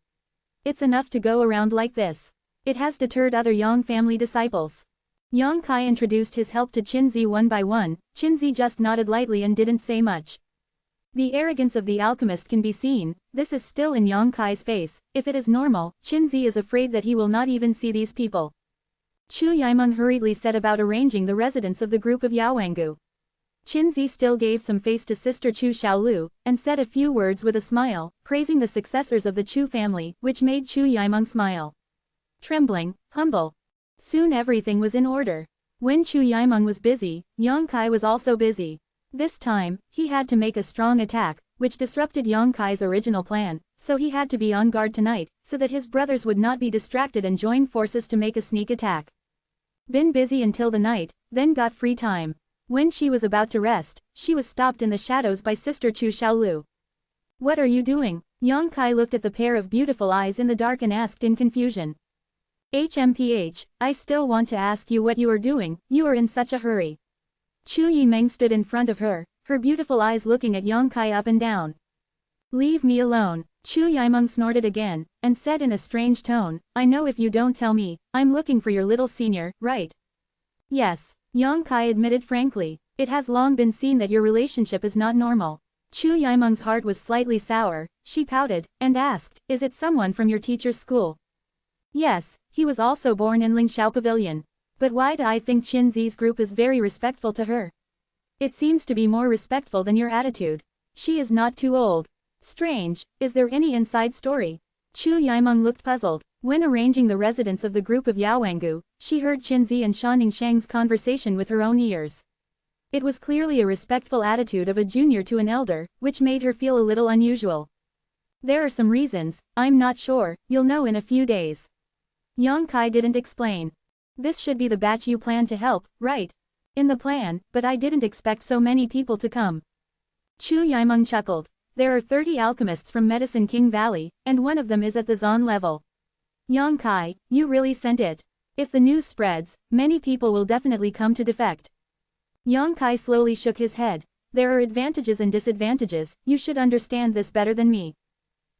Speaker 1: It's enough to go around like this. It has deterred other Yang family disciples. Yang Kai introduced his help to Qinzi one by one. Qinzi just nodded lightly and didn't say much. The arrogance of the alchemist can be seen. This is still in Yang Kai's face. If it is normal, Qinzi is afraid that he will not even see these people. Chu Yimeng hurriedly set about arranging the residence of the group of Yaowangu. Qinzi still gave some face to Sister Chu Xiaolu, and said a few words with a smile, praising the successors of the Chu family, which made Chu Yimeng smile. Trembling, humble. Soon everything was in order. When Chu Yimeng was busy, Yang Kai was also busy. This time, he had to make a strong attack, which disrupted Yang Kai's original plan, so he had to be on guard tonight, so that his brothers would not be distracted and join forces to make a sneak attack. Been busy until the night, then got free time. When she was about to rest, she was stopped in the shadows by Sister Chu Xiaolu. What are you doing? Yang Kai looked at the pair of beautiful eyes in the dark and asked in confusion. HMPH, I still want to ask you what you are doing, you are in such a hurry. Chu Yimeng stood in front of her, her beautiful eyes looking at Yang Kai up and down. Leave me alone. Chu Yimeng snorted again, and said in a strange tone, I know if you don't tell me, I'm looking for your little senior, right? Yes. Yang Kai admitted frankly, it has long been seen that your relationship is not normal. Chu Yimeng's heart was slightly sour, she pouted, and asked, is it someone from your teacher's school? Yes, he was also born in Lingxiao Pavilion. But why do I think Qinzi's group is very respectful to her? It seems to be more respectful than your attitude. She is not too old. Strange, is there any inside story? Chu Yimeng looked puzzled. When arranging the residence of the group of Yaowangu, she heard Qinzi and Shanning Shang's conversation with her own ears. It was clearly a respectful attitude of a junior to an elder, which made her feel a little unusual. There are some reasons, I'm not sure, you'll know in a few days. Yang Kai didn't explain. This should be the batch you plan to help, right? In the plan, but I didn't expect so many people to come. Chu Yimeng chuckled. There are 30 alchemists from Medicine King Valley, and one of them is at the Zan level. Yang Kai, you really sent it. If the news spreads, many people will definitely come to defect. Yang Kai slowly shook his head. There are advantages and disadvantages, you should understand this better than me.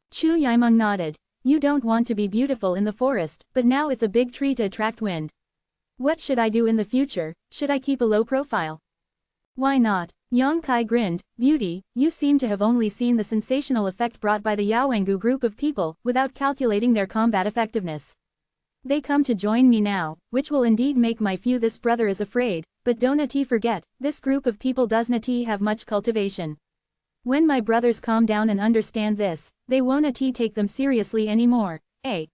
Speaker 1: Chu Yimeng nodded. You don't want to be beautiful in the forest, but now it's a big tree to attract wind. What should I do in the future? Should I keep a low profile? Why not? Yang Kai grinned. Beauty, you seem to have only seen the sensational effect brought by the Yaowengu group of people, without calculating their combat effectiveness. They come to join me now, which will indeed make my few this brother is afraid, but don't forget, this group of people does not have much cultivation. When my brothers calm down and understand this, they won't take them seriously anymore, eh?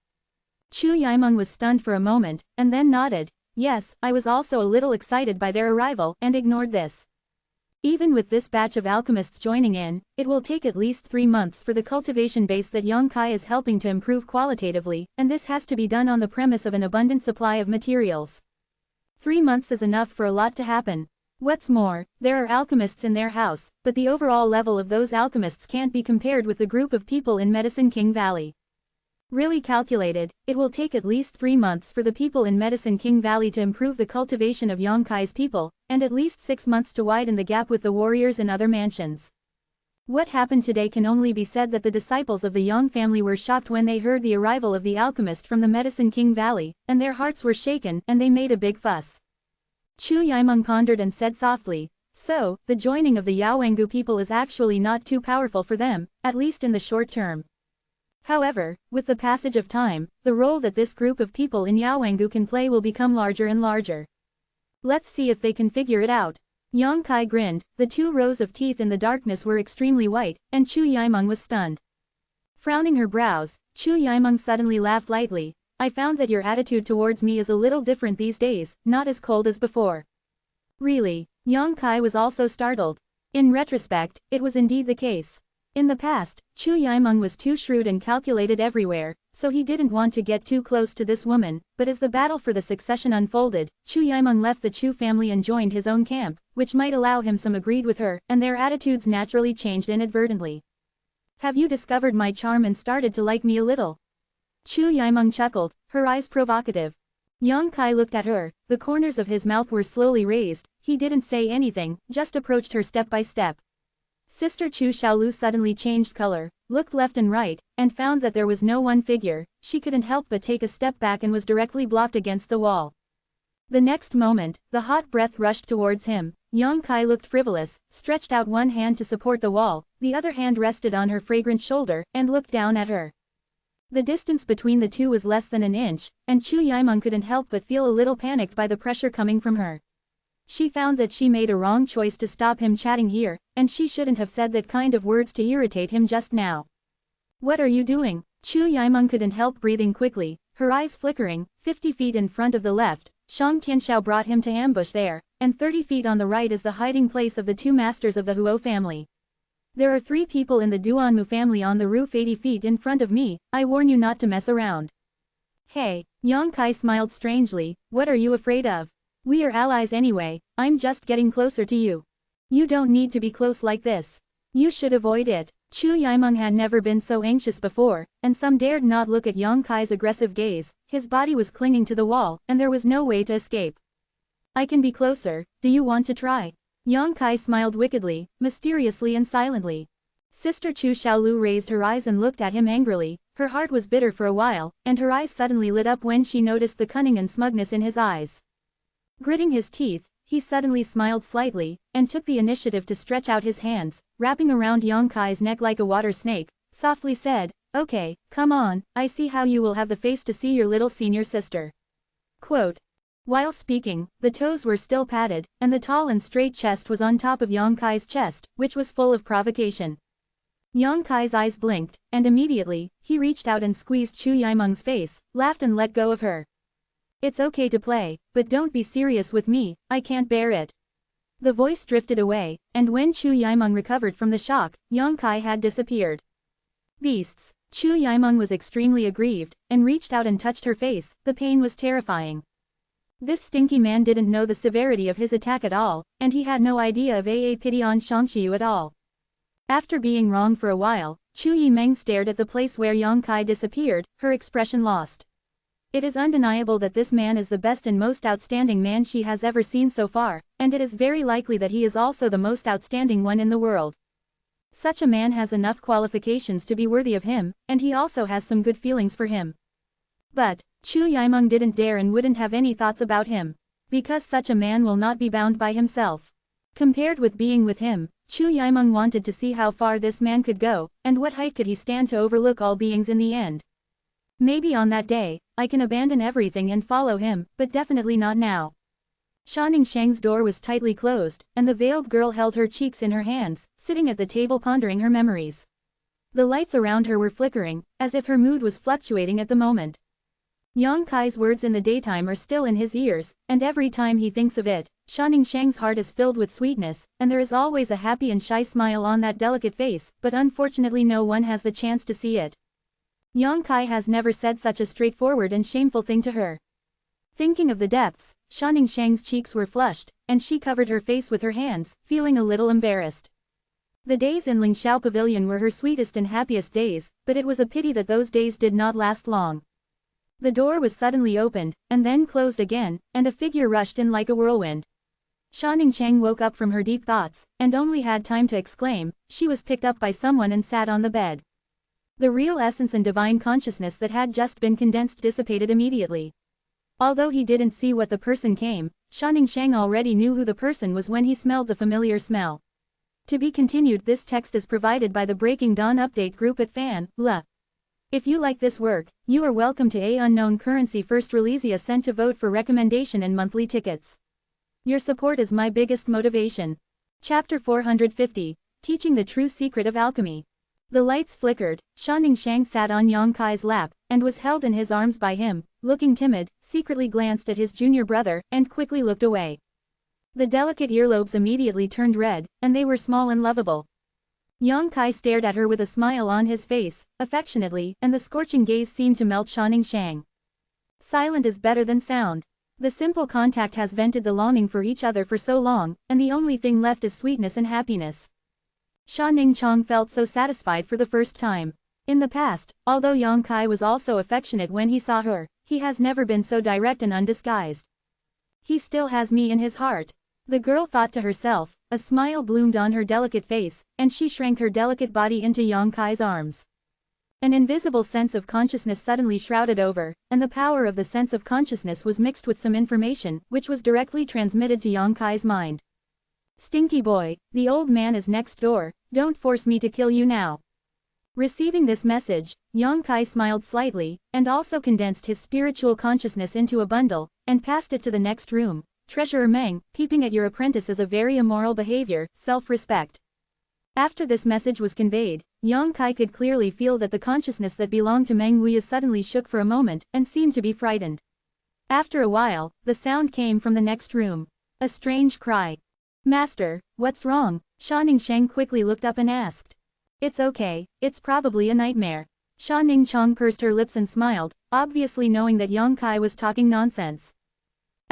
Speaker 1: Chu Yimeng was stunned for a moment, and then nodded. Yes, I was also a little excited by their arrival, and ignored this. Even with this batch of alchemists joining in, it will take at least 3 months for the cultivation base that Yang Kai is helping to improve qualitatively, and this has to be done on the premise of an abundant supply of materials. 3 months is enough for a lot to happen. What's more, there are alchemists in their house, but the overall level of those alchemists can't be compared with the group of people in Medicine King Valley. Really calculated, it will take at least 3 months for the people in Medicine King Valley to improve the cultivation of Yang Kai's people, and at least 6 months to widen the gap with the warriors in other mansions. What happened today can only be said that the disciples of the Yang family were shocked when they heard the arrival of the alchemist from the Medicine King Valley, and their hearts were shaken, and they made a big fuss. Chu Yimeng pondered and said softly, so, the joining of the Yaowengu people is actually not too powerful for them, at least in the short term. However, with the passage of time, the role that this group of people in Yaowengu can play will become larger and larger. Let's see if they can figure it out. Yang Kai grinned, the 2 rows of teeth in the darkness were extremely white, and Chu Yimeng was stunned. Frowning her brows, Chu Yimeng suddenly laughed lightly. I found that your attitude towards me is a little different these days, not as cold as before. Really? Yang Kai was also startled. In retrospect, it was indeed the case. In the past, Chu Yimeng was too shrewd and calculated everywhere, so he didn't want to get too close to this woman, but as the battle for the succession unfolded, Chu Yimeng left the Chu family and joined his own camp, which might allow him some agreed with her, and their attitudes naturally changed inadvertently. Have you discovered my charm and started to like me a little? Chu Yimeng chuckled, her eyes provocative. Yang Kai looked at her, the corners of his mouth were slowly raised, he didn't say anything, just approached her step by step. Sister Chu Xiaolu suddenly changed color, looked left and right, and found that there was no one figure. She couldn't help but take a step back and was directly blocked against the wall. The next moment, the hot breath rushed towards him. Yang Kai looked frivolous, stretched out one hand to support the wall, the other hand rested on her fragrant shoulder, and looked down at her. The distance between the two was less than an inch, and Chu Yimeng couldn't help but feel a little panicked by the pressure coming from her. She found that she made a wrong choice to stop him chatting here, and she shouldn't have said that kind of words to irritate him just now. What are you doing? Chu Yimeng couldn't help breathing quickly, her eyes flickering. 50 feet in front of the left, Shang Tianxiao brought him to ambush there, and 30 feet on the right is the hiding place of the 2 masters of the Huo family. There are 3 people in the Duanmu family on the roof 80 feet in front of me, I warn you not to mess around. Hey, Yang Kai smiled strangely, what are you afraid of? We are allies anyway, I'm just getting closer to you. You don't need to be close like this. You should avoid it. Chu Yimeng had never been so anxious before, and some dared not look at Yang Kai's aggressive gaze. His body was clinging to the wall, and there was no way to escape. I can be closer, do you want to try? Yang Kai smiled wickedly, mysteriously and silently. Sister Chu Xiaolu raised her eyes and looked at him angrily. Her heart was bitter for a while, and her eyes suddenly lit up when she noticed the cunning and smugness in his eyes. Gritting his teeth, he suddenly smiled slightly, and took the initiative to stretch out his hands, wrapping around Yang Kai's neck like a water snake, softly said, okay, come on, I see how you will have the face to see your little senior sister. Quote. While speaking, the toes were still padded, and the tall and straight chest was on top of Yang Kai's chest, which was full of provocation. Yang Kai's eyes blinked, and immediately, he reached out and squeezed Chu Yimeng's face, laughed and let go of her. It's okay to play, but don't be serious with me, I can't bear it. The voice drifted away, and when Chu Yimeng recovered from the shock, Yang Kai had disappeared. Beasts. Chu Yimeng was extremely aggrieved, and reached out and touched her face, the pain was terrifying. This stinky man didn't know the severity of his attack at all, and he had no idea of pity on Shangqiu at all. After being wrong for a while, Chu Yimeng stared at the place where Yang Kai disappeared, her expression lost. It is undeniable that this man is the best and most outstanding man she has ever seen so far, and it is very likely that he is also the most outstanding one in the world. Such a man has enough qualifications to be worthy of him, and he also has some good feelings for him. But, Chu Yimeng didn't dare and wouldn't have any thoughts about him. Because such a man will not be bound by himself. Compared with being with him, Chu Yimeng wanted to see how far this man could go, and what height could he stand to overlook all beings in the end. Maybe on that day, I can abandon everything and follow him, but definitely not now. Shanning Shang's door was tightly closed, and the veiled girl held her cheeks in her hands, sitting at the table pondering her memories. The lights around her were flickering, as if her mood was fluctuating at the moment. Yang Kai's words in the daytime are still in his ears, and every time he thinks of it, Shanning Shang's heart is filled with sweetness, and there is always a happy and shy smile on that delicate face, but unfortunately no one has the chance to see it. Yang Kai has never said such a straightforward and shameful thing to her. Thinking of the depths, Shanning Shang's cheeks were flushed, and she covered her face with her hands, feeling a little embarrassed. The days in Lingxiao Pavilion were her sweetest and happiest days, but it was a pity that those days did not last long. The door was suddenly opened, and then closed again, and a figure rushed in like a whirlwind. Shanning Shang woke up from her deep thoughts, and only had time to exclaim, she was picked up by someone and sat on the bed. The real essence and divine consciousness that had just been condensed dissipated immediately. Although he didn't see what the person came, Shanning Shang already knew who the person was when he smelled the familiar smell. To be continued. This text is provided by the Breaking Dawn update group at Fan.la. If you like this work, you are welcome to A Unknown Currency First Release sent to vote for recommendation and monthly tickets. Your support is my biggest motivation. Chapter 450, Teaching the True Secret of Alchemy. The lights flickered, Shanning Shang sat on Yang Kai's lap, and was held in his arms by him, looking timid, secretly glanced at his junior brother, and quickly looked away. The delicate earlobes immediately turned red, and they were small and lovable. Yang Kai stared at her with a smile on his face, affectionately, and the scorching gaze seemed to melt Shanning Shang. Silent is better than sound. The simple contact has vented the longing for each other for so long, and the only thing left is sweetness and happiness. Shanning Chang felt so satisfied for the first time. In the past, although Yang Kai was also affectionate when he saw her, he has never been so direct and undisguised. He still has me in his heart. The girl thought to herself, a smile bloomed on her delicate face, and she shrank her delicate body into Yang Kai's arms. An invisible sense of consciousness suddenly shrouded over, and the power of the sense of consciousness was mixed with some information, which was directly transmitted to Yang Kai's mind. Stinky boy, the old man is next door, don't force me to kill you now. Receiving this message, Yang Kai smiled slightly, and also condensed his spiritual consciousness into a bundle, and passed it to the next room. Treasurer Meng, peeping at your apprentice is a very immoral behavior, self-respect. After this message was conveyed, Yang Kai could clearly feel that the consciousness that belonged to Meng Wuya suddenly shook for a moment, and seemed to be frightened. After a while, the sound came from the next room. A strange cry. Master, what's wrong? Shanning Shang quickly looked up and asked. It's okay, it's probably a nightmare. Shanning Chang pursed her lips and smiled, obviously knowing that Yang Kai was talking nonsense.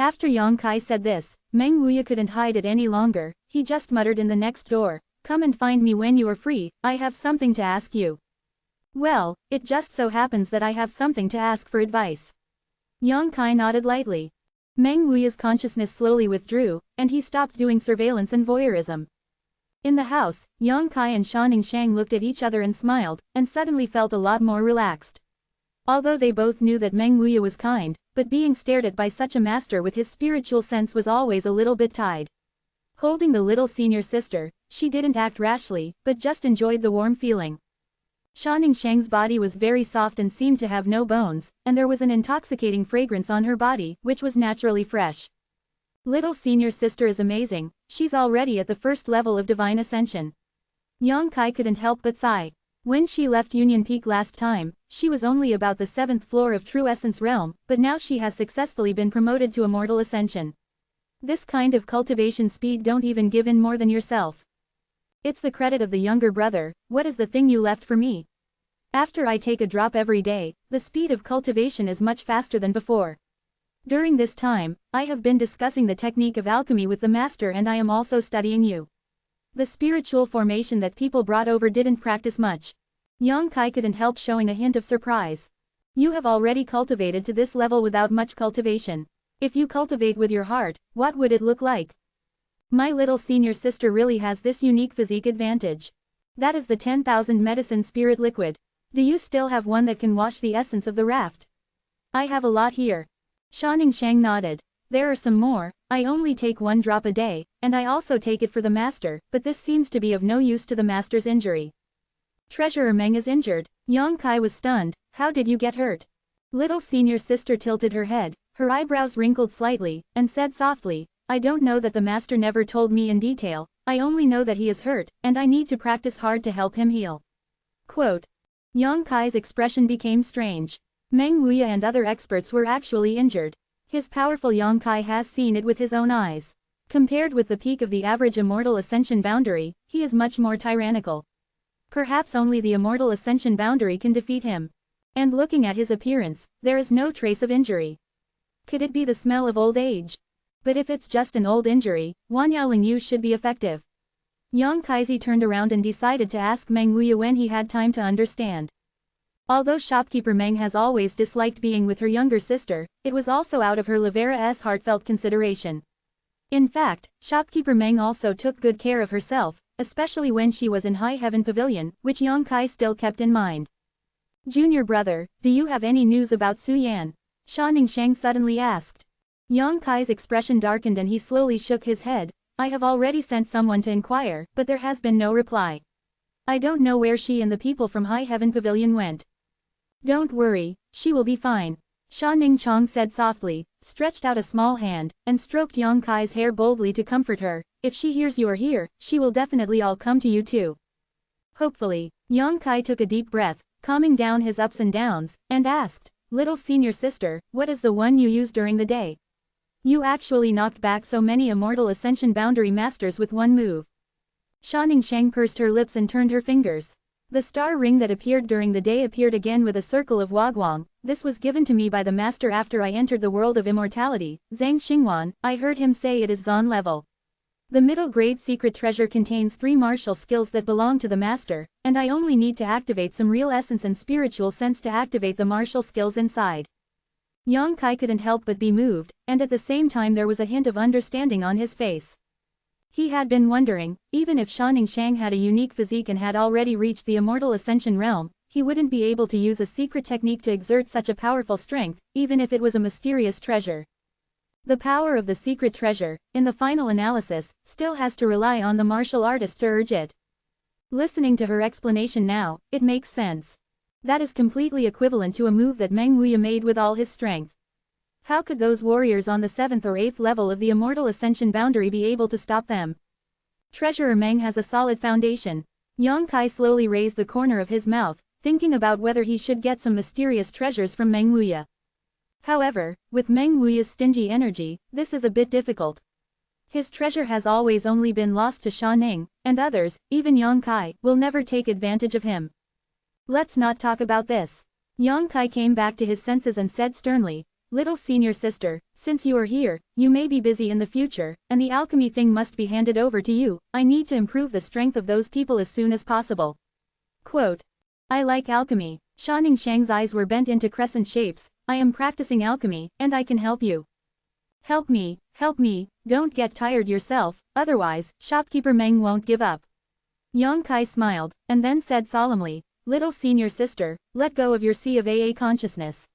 Speaker 1: After Yang Kai said this, Meng Wuya couldn't hide it any longer, he just muttered in the next door, come and find me when you are free, I have something to ask you. Well, it just so happens that I have something to ask for advice. Yang Kai nodded lightly. Meng Wuya's consciousness slowly withdrew, and he stopped doing surveillance and voyeurism. In the house, Yang Kai and Shanning Shang looked at each other and smiled, and suddenly felt a lot more relaxed. Although they both knew that Meng Wuya was kind, but being stared at by such a master with his spiritual sense was always a little bit tied. Holding the little senior sister, she didn't act rashly, but just enjoyed the warm feeling. Shanning Shang's body was very soft and seemed to have no bones, and there was an intoxicating fragrance on her body, which was naturally fresh. Little senior sister is amazing, she's already at the first level of divine ascension. Yang Kai couldn't help but sigh. When she left Union Peak last time, she was only about the 7th floor of True Essence Realm, but now she has successfully been promoted to Immortal Ascension. This kind of cultivation speed don't even give in more than yourself. It's the credit of the younger brother, what is the thing you left for me? After I take a drop every day, the speed of cultivation is much faster than before. During this time, I have been discussing the technique of alchemy with the master and I am also studying you. The spiritual formation that people brought over didn't practice much. Yang Kai couldn't help showing a hint of surprise. You have already cultivated to this level without much cultivation. If you cultivate with your heart, what would it look like? My little senior sister really has this unique physique advantage. That is the 10,000 medicine spirit liquid. Do you still have one that can wash the essence of the raft? I have a lot here. Shanning Shang nodded. There are some more. I only take 1 drop a day, and I also take it for the master, but this seems to be of no use to the master's injury. Treasurer Meng is injured. Yang Kai was stunned. How did you get hurt? Little senior sister tilted her head, her eyebrows wrinkled slightly, and said softly, I don't know that the master never told me in detail, I only know that he is hurt, and I need to practice hard to help him heal. Quote. Yang Kai's expression became strange. Meng Wuya and other experts were actually injured. His powerful Yang Kai has seen it with his own eyes. Compared with the peak of the average immortal ascension boundary, he is much more tyrannical. Perhaps only the immortal ascension boundary can defeat him. And looking at his appearance, there is no trace of injury. Could it be the smell of old age? But if it's just an old injury, Wanyaling Yu should be effective. Yang Kaizi turned around and decided to ask Meng Wuya when he had time to understand. Although shopkeeper Meng has always disliked being with her younger sister, it was also out of her Lavera's heartfelt consideration. In fact, shopkeeper Meng also took good care of herself, especially when she was in High Heaven Pavilion, which Yang Kai still kept in mind. Junior brother, do you have any news about Su Yan? Shanning Shang suddenly asked. Yang Kai's expression darkened and he slowly shook his head. I have already sent someone to inquire, but there has been no reply. I don't know where she and the people from High Heaven Pavilion went. Don't worry, she will be fine. Shanning Chong said softly, stretched out a small hand, and stroked Yang Kai's hair boldly to comfort her. If she hears you are here, she will definitely all come to you too. Hopefully. Yang Kai took a deep breath, calming down his ups and downs, and asked, little senior sister, what is the one you use during the day? You actually knocked back so many immortal ascension boundary masters with one move. Shanning Shang pursed her lips and turned her fingers. The star ring that appeared during the day appeared again with a circle of Wagwang. This was given to me by the master after I entered the world of immortality. Zhang Xingwan, I heard him say it is Zon level. The middle grade secret treasure contains 3 martial skills that belong to the master, and I only need to activate some real essence and spiritual sense to activate the martial skills inside. Yang Kai couldn't help but be moved, and at the same time there was a hint of understanding on his face. He had been wondering, even if Shanning Shang had a unique physique and had already reached the immortal ascension realm, he wouldn't be able to use a secret technique to exert such a powerful strength, even if it was a mysterious treasure. The power of the secret treasure, in the final analysis, still has to rely on the martial artist to urge it. Listening to her explanation now, it makes sense. That is completely equivalent to a move that Meng Wuya made with all his strength. How could those warriors on the 7th or 8th level of the immortal ascension boundary be able to stop them? Treasurer Meng has a solid foundation. Yang Kai slowly raised the corner of his mouth, thinking about whether he should get some mysterious treasures from Meng Wuya. However, with Meng Wuya's stingy energy, this is a bit difficult. His treasure has always only been lost to Sha Ning, and others, even Yang Kai, will never take advantage of him. Let's not talk about this. Yang Kai came back to his senses and said sternly, little senior sister, since you are here, you may be busy in the future, and the alchemy thing must be handed over to you. I need to improve the strength of those people as soon as possible. Quote. I like alchemy. Shanning Shang's eyes were bent into crescent shapes. I am practicing alchemy, and I can help you. Help me, don't get tired yourself, otherwise, shopkeeper Meng won't give up. Yang Kai smiled, and then said solemnly, little senior sister, let go of your sea of AA consciousness.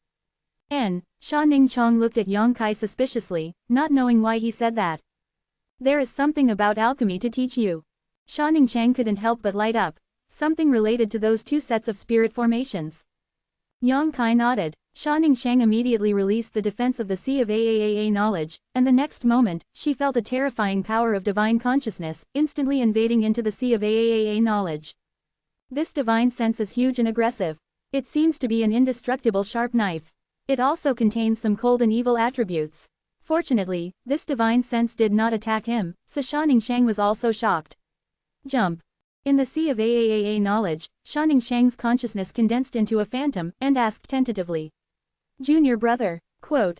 Speaker 1: Sha Ning Chong looked at Yang Kai suspiciously, not knowing why he said that. There is something about alchemy to teach you. Sha Ning Chang couldn't help but light up. Something related to those 2 sets of spirit formations. Yang Kai nodded. Sha Ning Shang immediately released the defense of the Sea of AAAA knowledge, and the next moment, she felt a terrifying power of divine consciousness, instantly invading into the Sea of AAAA knowledge. This divine sense is huge and aggressive. It seems to be an indestructible sharp knife. It also contains some cold and evil attributes. Fortunately, this divine sense did not attack him, so Sha Ning Shang was also shocked. Jump. In the Sea of AAAA knowledge, Sha Ning Shang's consciousness condensed into a phantom, and asked tentatively. Junior brother. Quote.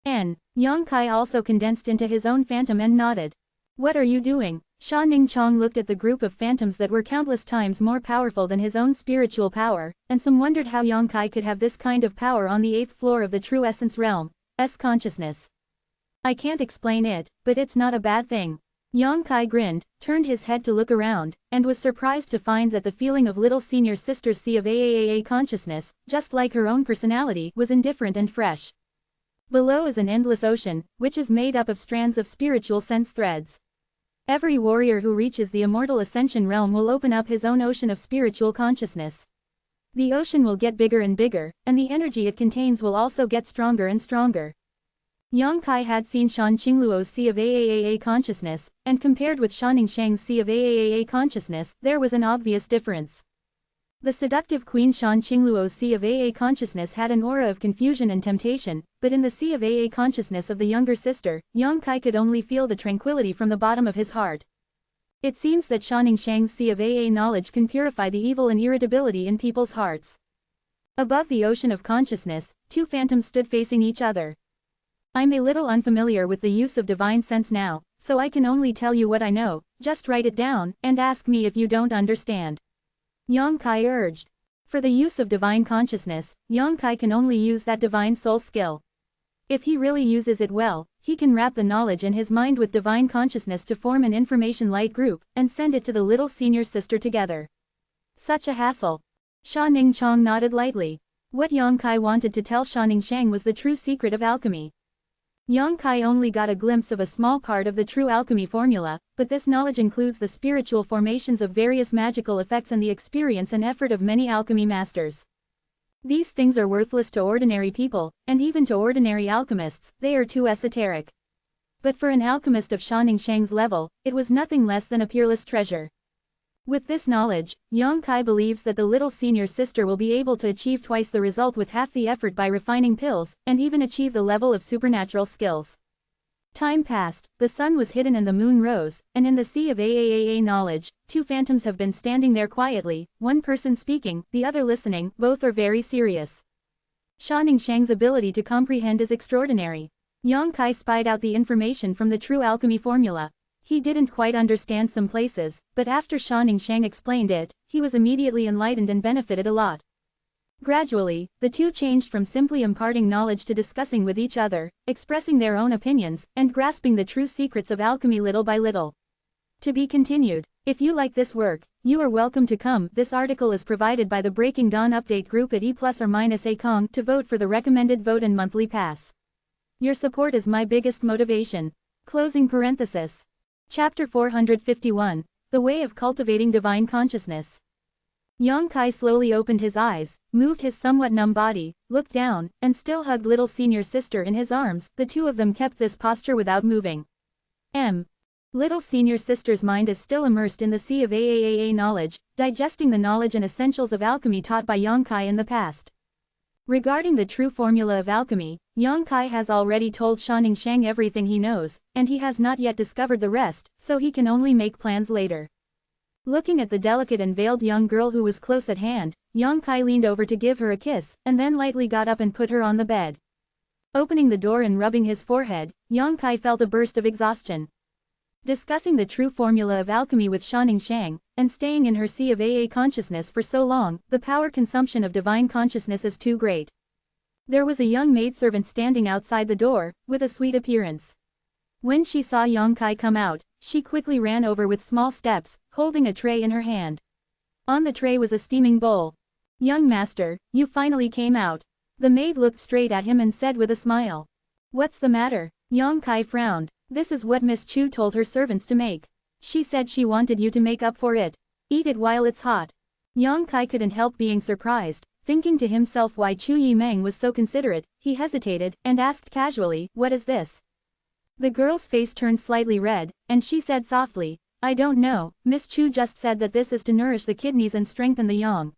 Speaker 1: Yang Kai also condensed into his own phantom and nodded. What are you doing? Sha Ning Chong looked at the group of phantoms that were countless times more powerful than his own spiritual power, and some wondered how Yang Kai could have this kind of power on the 8th floor of the true essence realm, S consciousness. I can't explain it, but it's not a bad thing. Yang Kai grinned, turned his head to look around, and was surprised to find that the feeling of little senior sister's sea of AAAA consciousness, just like her own personality, was indifferent and fresh. Below is an endless ocean, which is made up of strands of spiritual sense threads. Every warrior who reaches the immortal ascension realm will open up his own ocean of spiritual consciousness. The ocean will get bigger and bigger, and the energy it contains will also get stronger and stronger. Yang Kai had seen Shan Qingluo's sea of AAAA consciousness, and compared with Shanning Shang's sea of AAAA consciousness, there was an obvious difference. The seductive Queen Shan Qingluo's sea of AA consciousness had an aura of confusion and temptation, but in the sea of AA consciousness of the younger sister, Yang Kai could only feel the tranquility from the bottom of his heart. It seems that Shanning Shang's sea of AA knowledge can purify the evil and irritability in people's hearts. Above the ocean of consciousness, two phantoms stood facing each other. I'm a little unfamiliar with the use of divine sense now, so I can only tell you what I know. Just write it down, and ask me if you don't understand. Yang Kai urged. For the use of divine consciousness, Yang Kai can only use that divine soul skill. If he really uses it well, he can wrap the knowledge in his mind with divine consciousning to form an information light group, and send it to the little senior sister together. Such a hassle. Sha Ning Chong nodded lightly. What Yang Kai wanted to tell Sha Ning Shang was the true secret of alchemy. Yang Kai only got a glimpse of a small part of the true alchemy formula, but this knowledge includes the spiritual formations of various magical effects and the experience and effort of many alchemy masters. These things are worthless to ordinary people, and even to ordinary alchemists, they are too esoteric. But for an alchemist of Sha Ning Shang's level, it was nothing less than a peerless treasure. With this knowledge, Yang Kai believes that the little senior sister will be able to achieve twice the result with half the effort by refining pills, and even achieve the level of supernatural skills. Time passed, the sun was hidden and the moon rose, and in the sea of AAAA knowledge, two phantoms have been standing there quietly, one person speaking, the other listening, both are very serious. Sha Ning Shang's ability to comprehend is extraordinary. Yang Kai spied out the information from the true alchemy formula. He didn't quite understand some places, but after Sha Ning Shang explained it, he was immediately enlightened and benefited a lot. Gradually, the two changed from simply imparting knowledge to discussing with each other, expressing their own opinions, and grasping the true secrets of alchemy little by little. To be continued. If you like this work, you are welcome to come. This article is provided by the Breaking Dawn update group at E+or- Kong to vote for the recommended vote and monthly pass. Your support is my biggest motivation. Closing parenthesis. Chapter 451. The Way of Cultivating Divine Consciousness. Yang Kai slowly opened his eyes, moved his somewhat numb body, looked down, and still hugged little senior sister in his arms. The two of them kept this posture without moving. Little senior sister's mind is still immersed in the sea of AAAA knowledge, digesting the knowledge and essentials of alchemy taught by Yang Kai in the past. Regarding the true formula of alchemy, Yang Kai has already told Sha Ning Shang everything he knows, and he has not yet discovered the rest, so he can only make plans later. Looking at the delicate and veiled young girl who was close at hand, Yang Kai leaned over to give her a kiss, and then lightly got up and put her on the bed. Opening the door and rubbing his forehead, Yang Kai felt a burst of exhaustion. Discussing the true formula of alchemy with Sha Ning Shang, and staying in her sea of AA consciousness for so long, the power consumption of divine consciousness is too great. There was a young maidservant standing outside the door, with a sweet appearance. When she saw Yang Kai come out, she quickly ran over with small steps, holding a tray in her hand. On the tray was a steaming bowl. "Young master, you finally came out." The maid looked straight at him and said with a smile. "What's the matter?" Yang Kai frowned. "This is what Miss Chu told her servants to make. She said she wanted you to make up for it. Eat it while it's hot." Yang Kai couldn't help being surprised, thinking to himself why Chu Yimeng was so considerate. He hesitated, and asked casually, "What is this?" The girl's face turned slightly red, and she said softly, "I don't know, Miss Chu just said that this is to nourish the kidneys and strengthen the yang."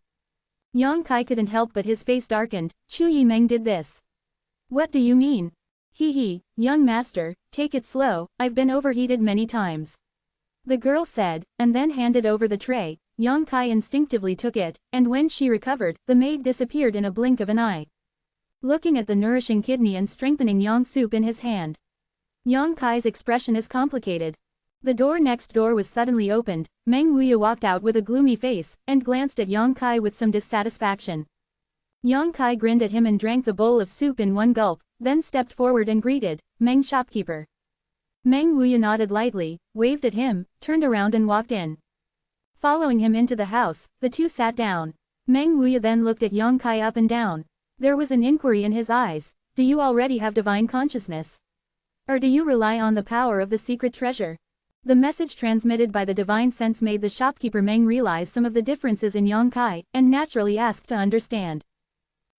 Speaker 1: Yang Kai couldn't help but his face darkened. Chu Yimeng did this. "What do you mean?" He, "Young master, take it slow, I've been overheated many times." The girl said, and then handed over the tray. Yang Kai instinctively took it, and when she recovered, the maid disappeared in a blink of an eye. Looking at the nourishing kidney and strengthening yang soup in his hand, Yang Kai's expression is complicated. The door next door was suddenly opened. Meng Wuya walked out with a gloomy face, and glanced at Yang Kai with some dissatisfaction. Yang Kai grinned at him and drank the bowl of soup in one gulp, then stepped forward and greeted, "Meng shopkeeper." Meng Wuya nodded lightly, waved at him, turned around and walked in. Following him into the house, the two sat down. Meng Wuya then looked at Yang Kai up and down. There was an inquiry in his eyes. Do you already have divine consciousness? Or do you rely on the power of the secret treasure? The message transmitted by the divine sense made the shopkeeper Meng realize some of the differences in Yang Kai, and naturally asked to understand.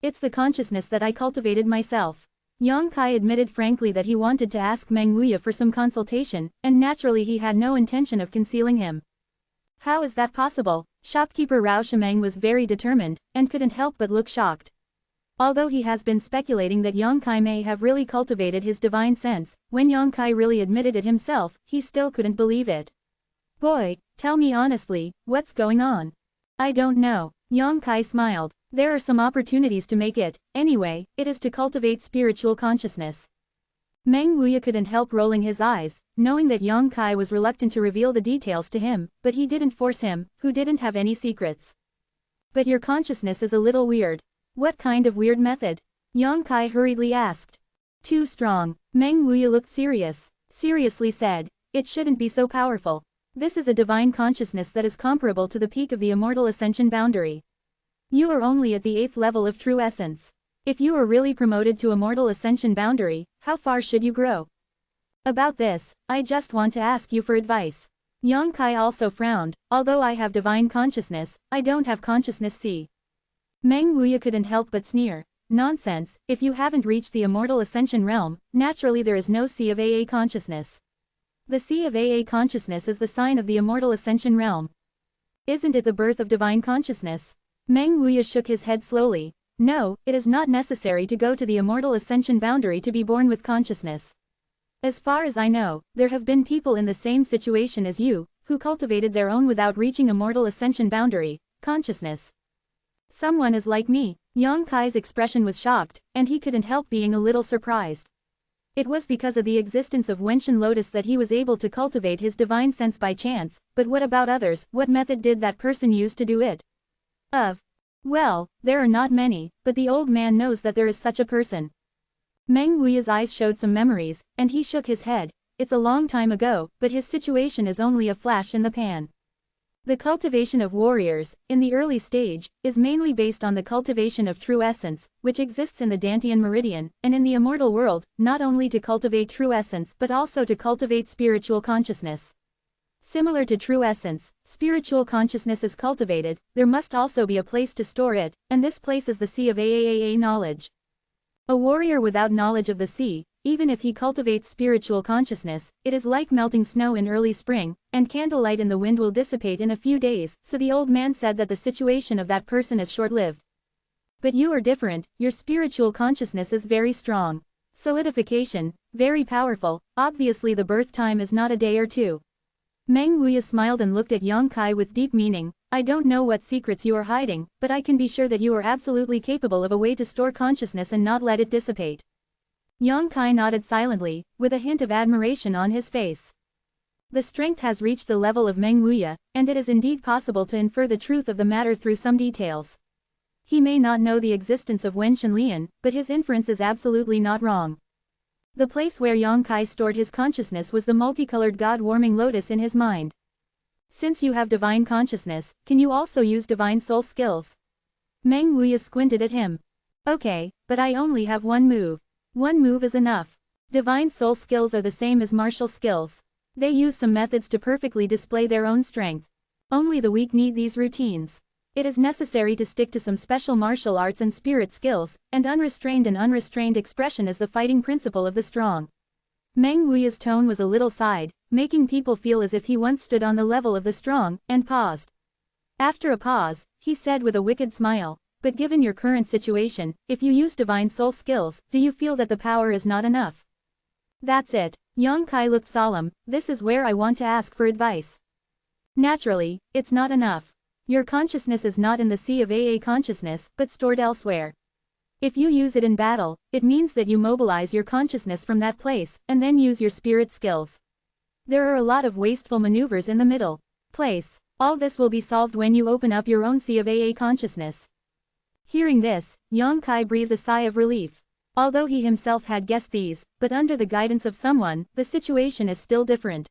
Speaker 1: It's the consciousness that I cultivated myself. Yang Kai admitted frankly that he wanted to ask Meng Wuya for some consultation, and naturally he had no intention of concealing him. How is that possible? Shopkeeper Rao Shimeng was very determined, and couldn't help but look shocked. Although he has been speculating that Yang Kai may have really cultivated his divine sense, when Yang Kai really admitted it himself, he still couldn't believe it. Boy, tell me honestly, what's going on? I don't know. Yang Kai smiled. There are some opportunities to make it, anyway, it is to cultivate spiritual consciousness. Meng Wuya couldn't help rolling his eyes, knowing that Yang Kai was reluctant to reveal the details to him, but he didn't force him, who didn't have any secrets. But your consciousness is a little weird. What kind of weird method? Yang Kai hurriedly asked. Too strong. Meng Wuya looked serious. Seriously said, it shouldn't be so powerful. This is a divine consciousness that is comparable to the peak of the immortal ascension boundary. You are only at the 8th level of true essence. If you are really promoted to immortal ascension boundary, how far should you grow? About this, I just want to ask you for advice. Yang Kai also frowned. Although I have divine consciousness, I don't have consciousness C. Meng Wuya couldn't help but sneer. Nonsense, if you haven't reached the immortal ascension realm, naturally there is no sea of AA consciousness. The sea of AA consciousness is the sign of the immortal ascension realm. Isn't it the birth of divine consciousness? Meng Wuya shook his head slowly. No, it is not necessary to go to the immortal ascension boundary to be born with consciousness. As far as I know, there have been people in the same situation as you, who cultivated their own without reaching immortal ascension boundary, consciousness. Someone is like me. Yang Kai's expression was shocked, and he couldn't help being a little surprised. It was because of the existence of Wenshan Lotus that he was able to cultivate his divine sense by chance, but what about others? What method did that person use to do it? Well, there are not many, but the old man knows that there is such a person. Meng Wuya's eyes showed some memories, and he shook his head. It's a long time ago, but his situation is only a flash in the pan. The cultivation of warriors, in the early stage, is mainly based on the cultivation of true essence, which exists in the Dantian meridian, and in the immortal world, not only to cultivate true essence but also to cultivate spiritual consciousness. Similar to true essence, spiritual consciousness is cultivated, there must also be a place to store it, and this place is the sea of AAAA knowledge. A warrior without knowledge of the sea, even if he cultivates spiritual consciousness, it is like melting snow in early spring, and candlelight in the wind will dissipate in a few days, so the old man said that the situation of that person is short-lived. But you are different, your spiritual consciousness is very strong. Solidification, very powerful, obviously the birth time is not a day or two. Meng Wuya smiled and looked at Yang Kai with deep meaning. I don't know what secrets you are hiding, but I can be sure that you are absolutely capable of a way to store consciousness and not let it dissipate. Yang Kai nodded silently, with a hint of admiration on his face. The strength has reached the level of Meng Wuya, and it is indeed possible to infer the truth of the matter through some details. He may not know the existence of Wen Shenlian, but his inference is absolutely not wrong. The place where Yang Kai stored his consciousness was the multicolored God-warming lotus in his mind. Since you have divine consciousness, can you also use divine soul skills? Meng Wuya squinted at him. Okay, but I only have one move. One move is enough. Divine soul skills are the same as martial skills. They use some methods to perfectly display their own strength. Only the weak need these routines. It is necessary to stick to some special martial arts and spirit skills, and unrestrained expression is the fighting principle of the strong. Meng Wuya's tone was a little sighed, making people feel as if he once stood on the level of the strong, and paused. After a pause, he said with a wicked smile, but given your current situation, if you use divine soul skills, do you feel that the power is not enough? That's it. Yang Kai looked solemn. This is where I want to ask for advice. Naturally, it's not enough. Your consciousness is not in the sea of AA consciousness, but stored elsewhere. If you use it in battle, it means that you mobilize your consciousness from that place, and then use your spirit skills. There are a lot of wasteful maneuvers in the middle place. All this will be solved when you open up your own sea of AA consciousness. Hearing this, Yang Kai breathed a sigh of relief. Although he himself had guessed these, but under the guidance of someone, the situation is still different.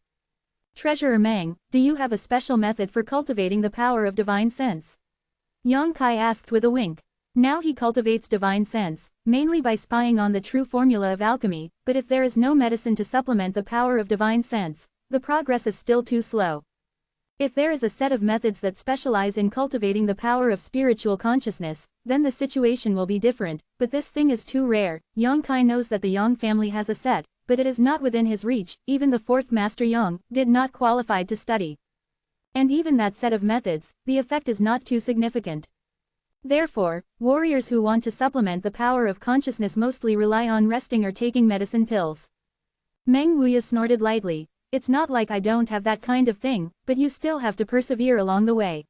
Speaker 1: Treasurer Meng, do you have a special method for cultivating the power of divine sense? Yang Kai asked with a wink. Now he cultivates divine sense, mainly by spying on the true formula of alchemy, but if there is no medicine to supplement the power of divine sense, the progress is still too slow. If there is a set of methods that specialize in cultivating the power of spiritual consciousness, then the situation will be different, but this thing is too rare. Yang Kai knows that the Yang family has a set, but it is not within his reach. Even the fourth Master Yang did not qualify to study. And even that set of methods, the effect is not too significant. Therefore, warriors who want to supplement the power of consciousness mostly rely on resting or taking medicine pills. Meng Wuya snorted lightly. It's not like I don't have that kind of thing, but you still have to persevere along the way.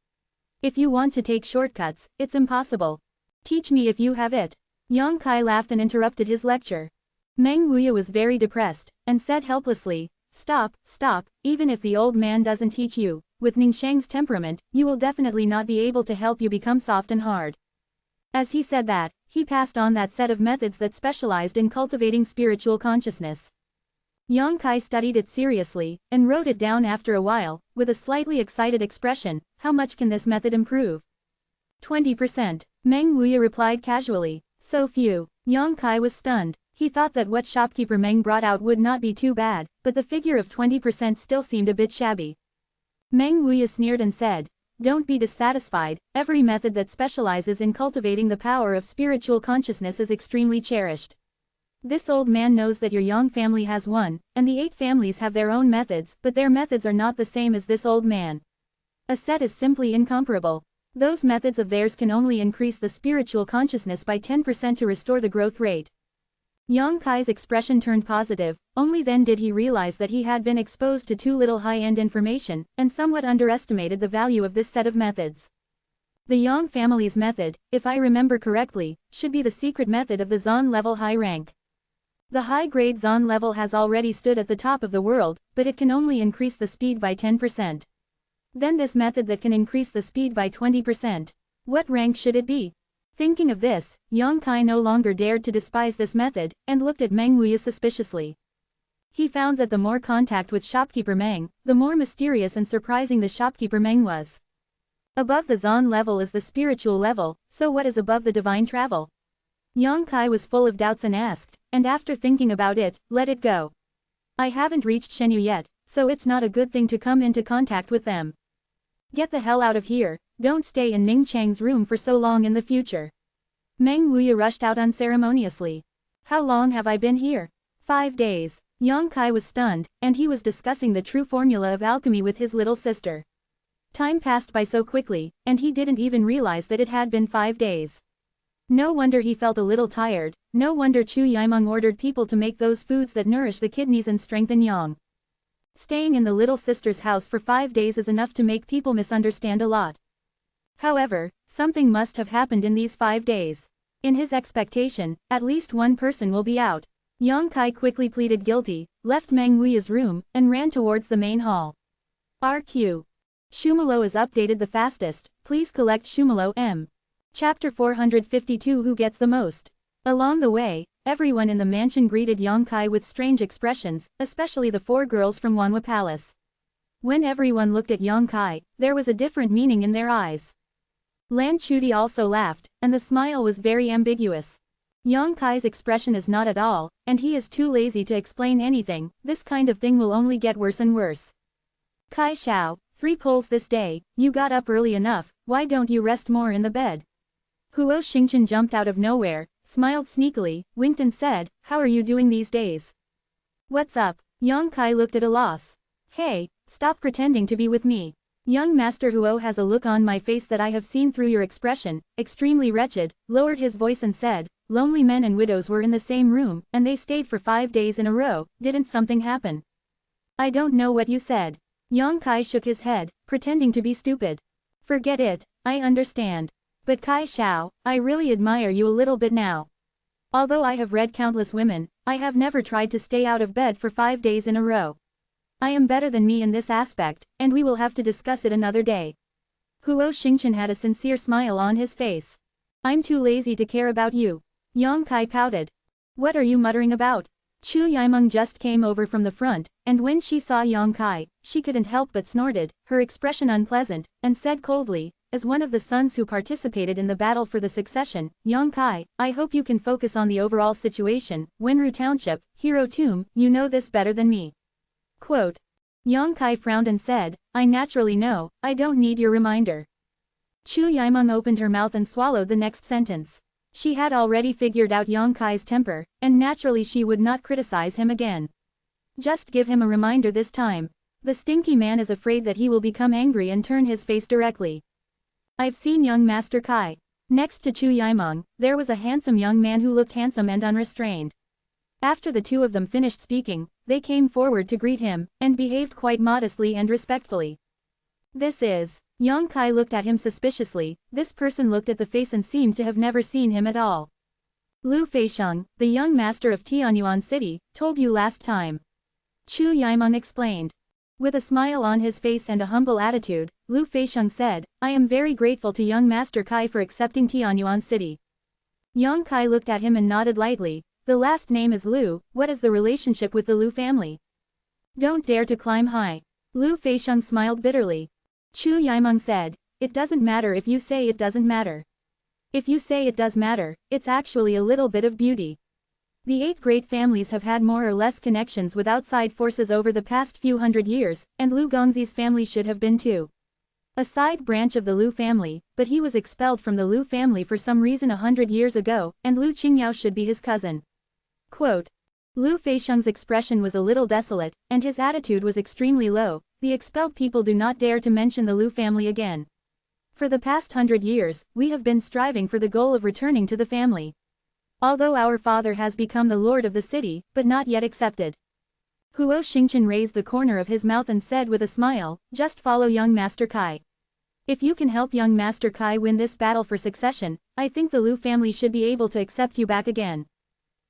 Speaker 1: If you want to take shortcuts, it's impossible. Teach me if you have it. Yang Kai laughed and interrupted his lecture. Meng Wuya was very depressed, and said helplessly, Stop, even if the old man doesn't teach you, with Ningshang's temperament, you will definitely not be able to help you become soft and hard. As he said that, he passed on that set of methods that specialized in cultivating spiritual consciousness. Yang Kai studied it seriously, and wrote it down after a while, with a slightly excited expression. How much can this method improve? 20%. Meng Wuya replied casually. So few. Yang Kai was stunned. He thought that what shopkeeper Meng brought out would not be too bad, but the figure of 20% still seemed a bit shabby. Meng Wuya sneered and said, Don't be dissatisfied, every method that specializes in cultivating the power of spiritual consciousness is extremely cherished. This old man knows that your Yang family has one, and the 8 families have their own methods, but their methods are not the same as this old man. A set is simply incomparable. Those methods of theirs can only increase the spiritual consciousness by 10% to restore the growth rate. Yang Kai's expression turned positive. Only then did he realize that he had been exposed to too little high-end information, and somewhat underestimated the value of this set of methods. The Yang family's method, if I remember correctly, should be the secret method of the Zon level high rank. The high-grade Zon level has already stood at the top of the world, but it can only increase the speed by 10%. Then this method that can increase the speed by 20%. What rank should it be? Thinking of this, Yang Kai no longer dared to despise this method, and looked at Meng Wuya suspiciously. He found that the more contact with shopkeeper Meng, the more mysterious and surprising the shopkeeper Meng was. Above the Zon level is the spiritual level, so what is above the divine travel? Yang Kai was full of doubts and asked, and after thinking about it, let it go. I haven't reached Zhenwu yet, so it's not a good thing to come into contact with them. Get the hell out of here, don't stay in Ning Chang's room for so long in the future. Meng Wuya rushed out unceremoniously. How long have I been here? 5 days. Yang Kai was stunned, and he was discussing the true formula of alchemy with his little sister. Time passed by so quickly, and he didn't even realize that it had been 5 days. No wonder he felt a little tired, no wonder Chu Yimeng ordered people to make those foods that nourish the kidneys and strengthen yang. Staying in the little sister's house for 5 days is enough to make people misunderstand a lot. However, something must have happened in these 5 days. In his expectation, at least one person will be out. Yang Kai quickly pleaded guilty, left Meng Wuya's room, and ran towards the main hall. RQ. Shumalo is updated the fastest, please collect Shumalo M. Chapter 452 Who Gets the Most? Along the way, everyone in the mansion greeted Yang Kai with strange expressions, especially the 4 girls from Wanhua Palace. When everyone looked at Yang Kai, there was a different meaning in their eyes. Lan Chudi also laughed, and the smile was very ambiguous. Yang Kai's expression is not at all, and he is too lazy to explain anything. This kind of thing will only get worse and worse. Kai Xiao, 3 pulls this day, you got up early enough, why don't you rest more in the bed? Huo Xingchen jumped out of nowhere, smiled sneakily, winked and said, how are you doing these days? What's up? Yang Kai looked at a loss. Hey, stop pretending to be with me. Young Master Huo has a look on my face that I have seen through your expression, extremely wretched, lowered his voice and said, lonely men and widows were in the same room, and they stayed for 5 days in a row, didn't something happen? I don't know what you said. Yang Kai shook his head, pretending to be stupid. Forget it, I understand. But Kai Xiao, I really admire you a little bit now. Although I have read countless women, I have never tried to stay out of bed for 5 days in a row. I am better than me in this aspect, and we will have to discuss it another day. Huo Xingchen had a sincere smile on his face. I'm too lazy to care about you. Yang Kai pouted. What are you muttering about? Chu Yimeng just came over from the front, and when she saw Yang Kai, she couldn't help but snorted, her expression unpleasant, and said coldly, as one of the sons who participated in the battle for the succession, Yang Kai, I hope you can focus on the overall situation, Wenru Township, Hero Tomb, you know this better than me. Quote. Yang Kai frowned and said, I naturally know, I don't need your reminder. Chu Yimeng opened her mouth and swallowed the next sentence. She had already figured out Yang Kai's temper, and naturally she would not criticize him again. Just give him a reminder this time. The stinky man is afraid that he will become angry and turn his face directly. I've seen young Master Kai. Next to Chu Yimeng, there was a handsome young man who looked handsome and unrestrained. After the two of them finished speaking, they came forward to greet him, and behaved quite modestly and respectfully. This is. Yang Kai looked at him suspiciously, this person looked at the face and seemed to have never seen him at all. Lu Feixiang, the young master of Tianyuan City, told you last time. Chu Yimeng explained. With a smile on his face and a humble attitude, Lu Feixiang said, I am very grateful to young Master Kai for accepting Tianyuan City. Yang Kai looked at him and nodded lightly, the last name is Lu, what is the relationship with the Lu family? Don't dare to climb high. Lu Feixiang smiled bitterly. Chu Yimeng said, it doesn't matter if you say it doesn't matter. If you say it does matter, it's actually a little bit of beauty. The 8 great families have had more or less connections with outside forces over the past few hundred years, and Lu Gongzi's family should have been too. A side branch of the Lu family, but he was expelled from the Lu family for some reason 100 years ago, and Lu Qingyao should be his cousin. Quote. Lu Feixiang's expression was a little desolate, and his attitude was extremely low. The expelled people do not dare to mention the Lu family again. For the past 100 years, we have been striving for the goal of returning to the family. Although our father has become the lord of the city, but not yet accepted. Huo Xingchen raised the corner of his mouth and said with a smile, just follow young Master Kai. If you can help young Master Kai win this battle for succession, I think the Lu family should be able to accept you back again.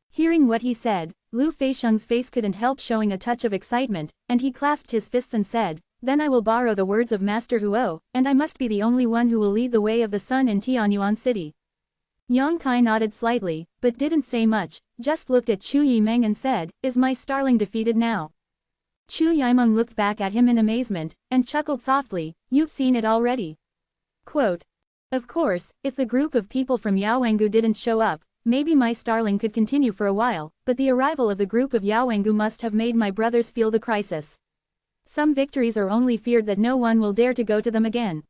Speaker 1: Hearing what he said, Lu Feixiang's face couldn't help showing a touch of excitement, and he clasped his fists and said, then I will borrow the words of Master Huo, and I must be the only one who will lead the way of the sun in Tianyuan City. Yang Kai nodded slightly, but didn't say much, just looked at Chu Yimeng and said, is my starling defeated now? Chu Yimeng looked back at him in amazement, and chuckled softly, you've seen it already. Quote. Of course, if the group of people from Yaowengu didn't show up, maybe my starling could continue for a while, but the arrival of the group of Yaowengu must have made my brothers feel the crisis. Some victories are only feared that no one will dare to go to them again.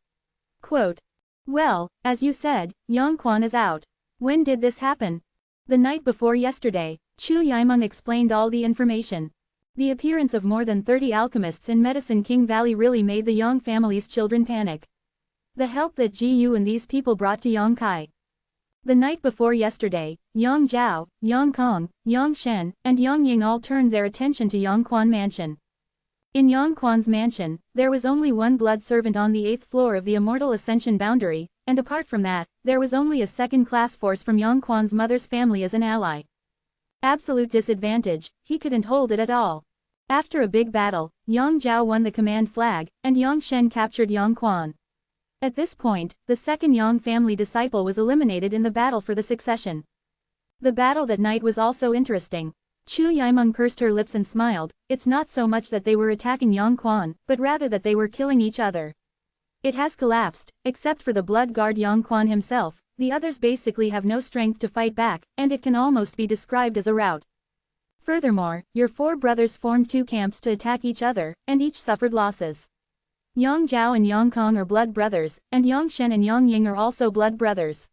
Speaker 1: Quote. Well, as you said, Yang Quan is out. When did this happen? The night before yesterday. Chu Yimeng explained all the information. The appearance of more than 30 alchemists in Medicine King Valley really made the Yang family's children panic. The help that Ji Yu and these people brought to Yang Kai. The night before yesterday, Yang Zhao, Yang Kong, Yang Shen, and Yang Ying all turned their attention to Yang Quan Mansion. In Yang Quan's mansion, there was only one blood servant on the 8th floor of the Immortal Ascension boundary, and apart from that, there was only a second-class force from Yang Quan's mother's family as an ally. Absolute disadvantage, he couldn't hold it at all. After a big battle, Yang Zhao won the command flag, and Yang Shen captured Yang Quan. At this point, the second Yang family disciple was eliminated in the battle for the succession. The battle that night was also interesting. Chu Yimeng pursed her lips and smiled, it's not so much that they were attacking Yang Quan, but rather that they were killing each other. It has collapsed, except for the blood guard Yang Quan himself, the others basically have no strength to fight back, and it can almost be described as a rout. Furthermore, your 4 brothers formed 2 camps to attack each other, and each suffered losses. Yang Zhao and Yang Kong are blood brothers, and Yang Shen and Yang Ying are also blood brothers.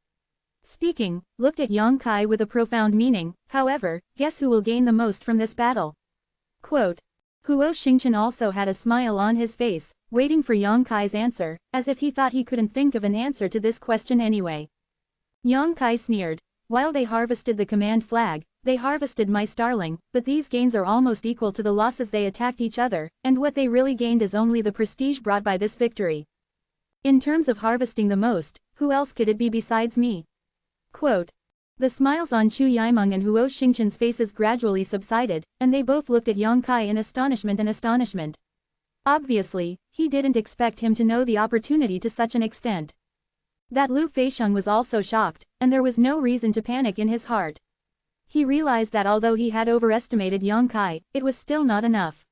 Speaker 1: Speaking, looked at Yang Kai with a profound meaning, however, guess who will gain the most from this battle? Quote. Huo Xingchen also had a smile on his face, waiting for Yang Kai's answer, as if he thought he couldn't think of an answer to this question anyway. Yang Kai sneered, while they harvested the command flag, they harvested my starling, but these gains are almost equal to the losses they attacked each other, and what they really gained is only the prestige brought by this victory. In terms of harvesting the most, who else could it be besides me? Quote. The smiles on Chu Yimeng and Huo Xingchen's faces gradually subsided, and they both looked at Yang Kai in astonishment. Obviously, he didn't expect him to know the opportunity to such an extent. That Lu Feixiang was also shocked, and there was no reason to panic in his heart. He realized that although he had overestimated Yang Kai, it was still not enough.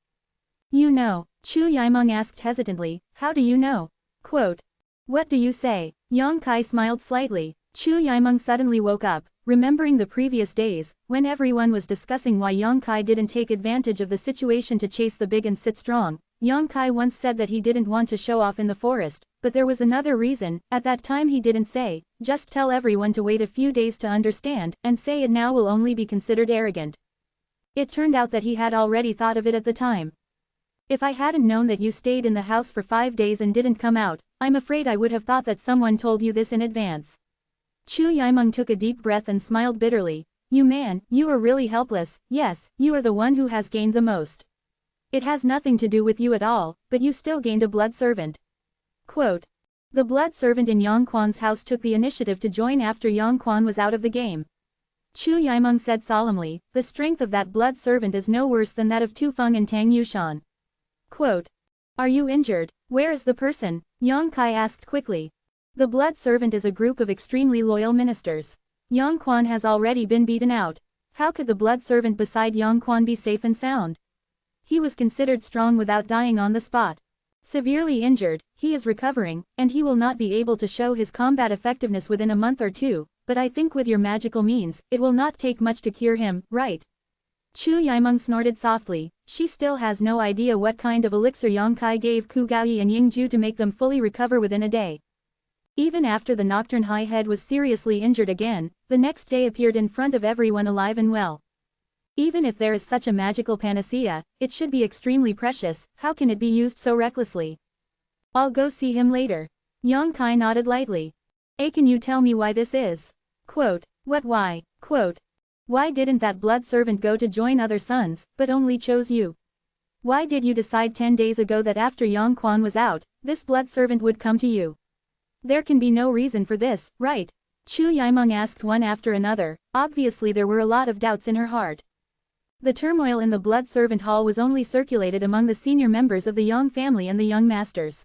Speaker 1: You know, Chu Yimeng asked hesitantly, how do you know? Quote. What do you say? Yang Kai smiled slightly. Chu Yimeng suddenly woke up, remembering the previous days, when everyone was discussing why Yang Kai didn't take advantage of the situation to chase the big and sit strong. Yang Kai once said that he didn't want to show off in the forest, but there was another reason. At that time he didn't say, just tell everyone to wait a few days to understand, and say it now will only be considered arrogant. It turned out that he had already thought of it at the time. If I hadn't known that you stayed in the house for 5 days and didn't come out, I'm afraid I would have thought that someone told you this in advance. Chu Yimeng took a deep breath and smiled bitterly. You man, you are really helpless. Yes, you are the one who has gained the most. It has nothing to do with you at all, but you still gained a blood servant. Quote. The blood servant in Yang Quan's house took the initiative to join after Yang Quan was out of the game. Chu Yimeng said solemnly, the strength of that blood servant is no worse than that of Tu Feng and Tang Yushan. Quote. Are you injured? Where is the person? Yang Kai asked quickly. The blood servant is a group of extremely loyal ministers. Yang Quan has already been beaten out. How could the blood servant beside Yang Quan be safe and sound? He was considered strong without dying on the spot. Severely injured, he is recovering, and he will not be able to show his combat effectiveness within a month or two, but I think with your magical means, it will not take much to cure him, right? Chu Yimeng snorted softly. She still has no idea what kind of elixir Yang Kai gave Ku Gaoyi and Yingju to make them fully recover within a day. Even after the Nocturne High Head was seriously injured again, the next day appeared in front of everyone alive and well. Even if there is such a magical panacea, it should be extremely precious. How can it be used so recklessly? I'll go see him later. Yang Kai nodded lightly. Can you tell me why this is? Quote. What why? Quote. Why didn't that blood servant go to join other sons, but only chose you? Why did you decide 10 days ago that after Yang Quan was out, this blood servant would come to you? There can be no reason for this, right? Chu Yimeng asked one after another. Obviously there were a lot of doubts in her heart. The turmoil in the blood servant hall was only circulated among the senior members of the Yang family and the young masters.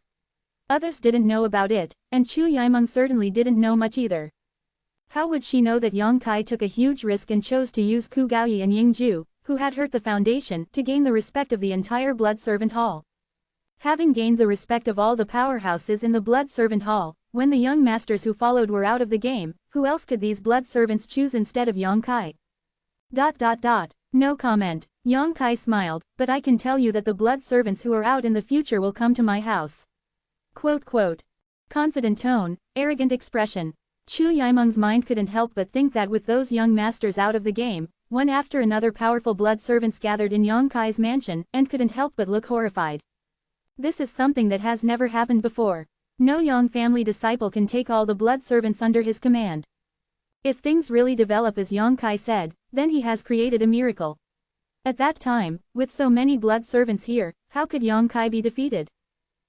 Speaker 1: Others didn't know about it, and Chu Yimeng certainly didn't know much either. How would she know that Yang Kai took a huge risk and chose to use Ku Gaoyi and Yingju, who had hurt the foundation, to gain the respect of the entire blood servant hall? Having gained the respect of all the powerhouses in the blood servant hall, when the young masters who followed were out of the game, who else could these blood servants choose instead of Yang Kai? No comment. Yang Kai smiled, but I can tell you that the blood servants who are out in the future will come to my house. Quote. Confident tone, arrogant expression. Chu Yimeng's mind couldn't help but think that with those young masters out of the game, one after another powerful blood servants gathered in Yang Kai's mansion, and couldn't help but look horrified. This is something that has never happened before. No Yang family disciple can take all the blood servants under his command. If things really develop as Yang Kai said, then he has created a miracle. At that time, with so many blood servants here, how could Yang Kai be defeated?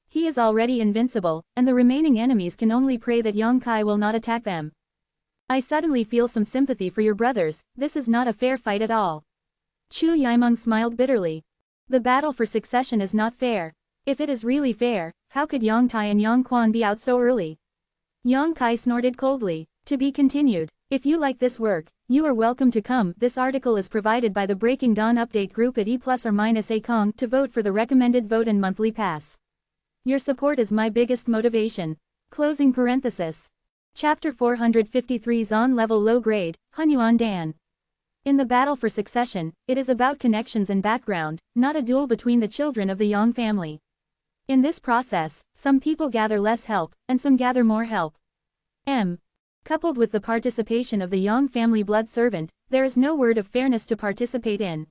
Speaker 1: He is already invincible, and the remaining enemies can only pray that Yang Kai will not attack them. I suddenly feel some sympathy for your brothers. This is not a fair fight at all. Chu Yimeng smiled bitterly. The battle for succession is not fair. If it is really fair, how could Yang Tai and Yang Quan be out so early? Yang Kai snorted coldly. To be continued. If you like this work, you are welcome to come. This article is provided by the Breaking Dawn update group at E+or- Kong to vote for the recommended vote and monthly pass. Your support is my biggest motivation. Closing parenthesis. Chapter 453 Zon level low grade, Hunyuan Dan. In the battle for succession, it is about connections and background, not a duel between the children of the Yang family. In this process, some people gather less help, and some gather more help. Coupled with the participation of the Yang family blood servant, there is no word of fairness to participate in.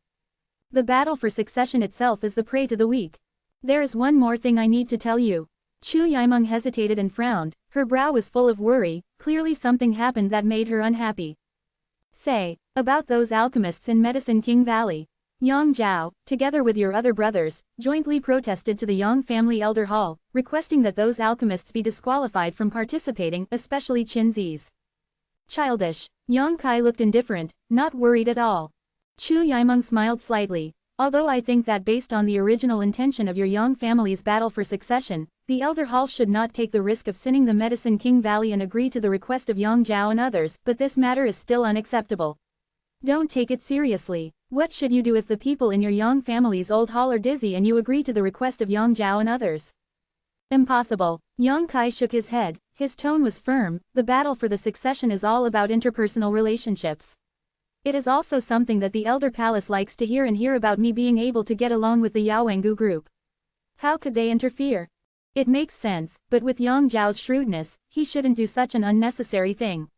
Speaker 1: The battle for succession itself is the prey to the weak. There is one more thing I need to tell you. Chu Yimeng hesitated and frowned. Her brow was full of worry. Clearly something happened that made her unhappy. Say, about those alchemists in Medicine King Valley. Yang Zhao, together with your other brothers, jointly protested to the Yang family elder hall, requesting that those alchemists be disqualified from participating, especially Qin Zi's. Childish. Yang Kai looked indifferent, not worried at all. Chu Yimeng smiled slightly. Although I think that based on the original intention of your Yang family's battle for succession, the elder hall should not take the risk of sinning the Medicine King Valley and agree to the request of Yang Zhao and others, but this matter is still unacceptable. Don't take it seriously. What should you do if the people in your Yang family's old hall are dizzy and you agree to the request of Yang Zhao and others? Impossible. Yang Kai shook his head, his tone was firm. The battle for the succession is all about interpersonal relationships. It is also something that the Elder Palace likes to hear, and hear about me being able to get along with the Yaowengu group. How could they interfere? It makes sense, but with Yang Zhao's shrewdness, he shouldn't do such an unnecessary thing.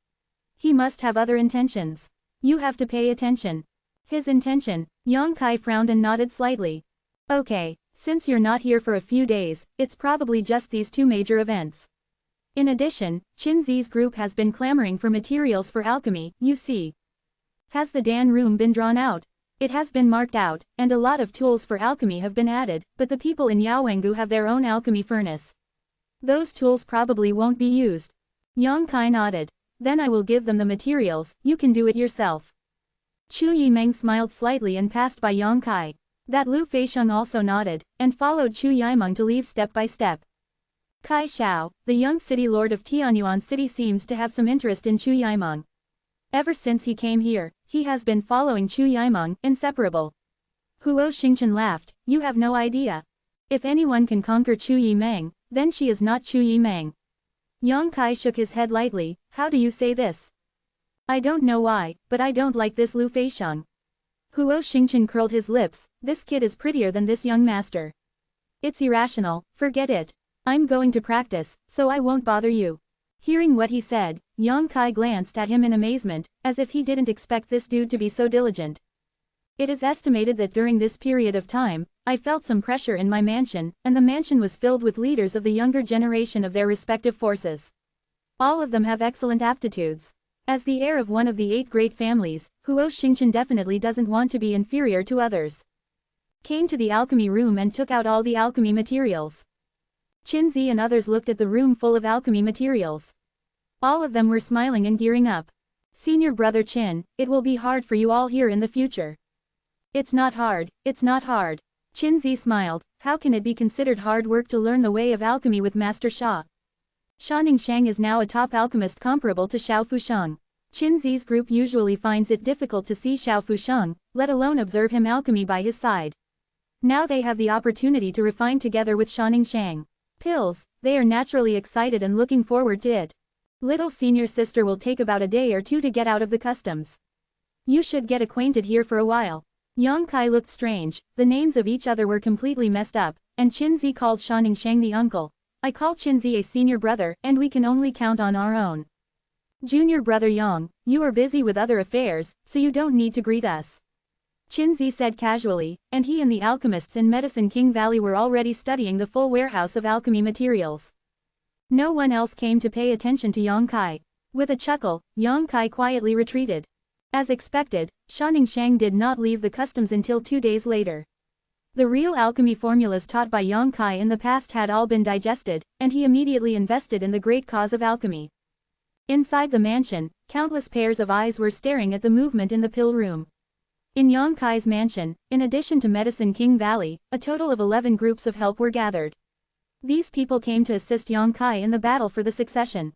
Speaker 1: He must have other intentions. You have to pay attention. His intention? Yang Kai frowned and nodded slightly. Okay, since you're not here for a few days, it's probably just these two major events. In addition, Qin Zi's group has been clamoring for materials for alchemy, you see. Has the Dan room been drawn out? It has been marked out, and a lot of tools for alchemy have been added, but the people in Yaowengu have their own alchemy furnace. Those tools probably won't be used. Yang Kai nodded. Then I will give them the materials, you can do it yourself. Chu Yimeng smiled slightly and passed by Yang Kai. That Lu Feixiang also nodded, and followed Chu Yimeng to leave step by step. Kai Xiao, the young city lord of Tianyuan City, seems to have some interest in Chu Yimeng. Ever since he came here, he has been following Chu Yimeng, inseparable. Huo Xingchen laughed, you have no idea. If anyone can conquer Chu Yimeng, then she is not Chu Yimeng. Yang Kai shook his head lightly, how do you say this? I don't know why, but I don't like this Lu Feixiang. Huo Xingchen curled his lips, this kid is prettier than this young master. It's irrational, forget it. I'm going to practice, so I won't bother you. Hearing what he said, Yang Kai glanced at him in amazement, as if he didn't expect this dude to be so diligent. It is estimated that during this period of time, I felt some pressure in my mansion, and the mansion was filled with leaders of the younger generation of their respective forces. All of them have excellent aptitudes. As the heir of one of the 8 great families, Huo Xingchen definitely doesn't want to be inferior to others. Came to the alchemy room and took out all the alchemy materials. Qin Zi and others looked at the room full of alchemy materials. All of them were smiling and gearing up. Senior brother Qin, it will be hard for you all here in the future. It's not hard, it's not hard. Qin Zi smiled, how can it be considered hard work to learn the way of alchemy with Master Sha? Sha Ningshang is now a top alchemist comparable to Xiao Fusheng. Qin Zi's group usually finds it difficult to see Xiao Fusheng, let alone observe him alchemy by his side. Now they have the opportunity to refine together with Sha Ningshang. Pills, they are naturally excited and looking forward to it. Little senior sister will take about a day or two to get out of the customs. You should get acquainted here for a while. Yang Kai looked strange, the names of each other were completely messed up, and Qin Zi called Sha Ningshang the uncle. I call Qin Zi a senior brother, and we can only count on our own. Junior brother Yang, you are busy with other affairs, so you don't need to greet us. Qin Zi said casually, and he and the alchemists in Medicine King Valley were already studying the full warehouse of alchemy materials. No one else came to pay attention to Yang Kai. With a chuckle, Yang Kai quietly retreated. As expected, Sha Ningshang did not leave the customs until 2 days later. The real alchemy formulas taught by Yang Kai in the past had all been digested, and he immediately invested in the great cause of alchemy. Inside the mansion, countless pairs of eyes were staring at the movement in the pill room. In Yang Kai's mansion, in addition to Medicine King Valley, a total of 11 groups of help were gathered. These people came to assist Yang Kai in the battle for the succession.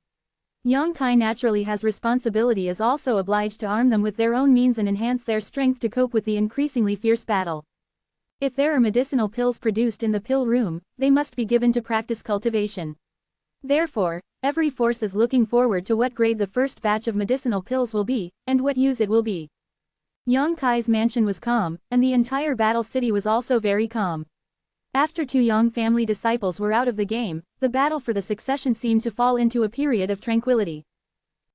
Speaker 1: Yang Kai naturally has responsibility, is also obliged to arm them with their own means and enhance their strength to cope with the increasingly fierce battle. If there are medicinal pills produced in the pill room, they must be given to practice cultivation. Therefore, every force is looking forward to what grade the first batch of medicinal pills will be, and what use it will be. Yang Kai's mansion was calm, and the entire battle city was also very calm. After 2 Yang family disciples were out of the game, the battle for the succession seemed to fall into a period of tranquility.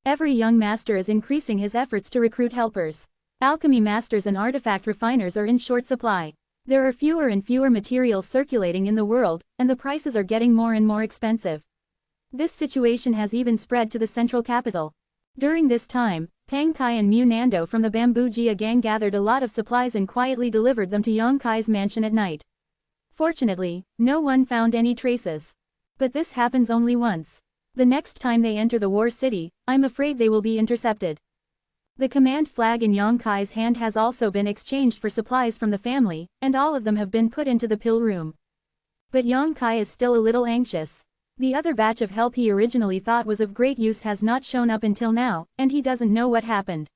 Speaker 1: Every young master is increasing his efforts to recruit helpers. Alchemy masters and artifact refiners are in short supply. There are fewer and fewer materials circulating in the world, and the prices are getting more and more expensive. This situation has even spread to the central capital. During this time, Pang Kai and Mu Nando from the Bamboo Jia gang gathered a lot of supplies and quietly delivered them to Yang Kai's mansion at night. Fortunately, no one found any traces. But this happens only once. The next time they enter the war city, I'm afraid they will be intercepted. The command flag in Yang Kai's hand has also been exchanged for supplies from the family, and all of them have been put into the pill room. But Yang Kai is still a little anxious. The other batch of help he originally thought was of great use has not shown up until now, and he doesn't know what happened.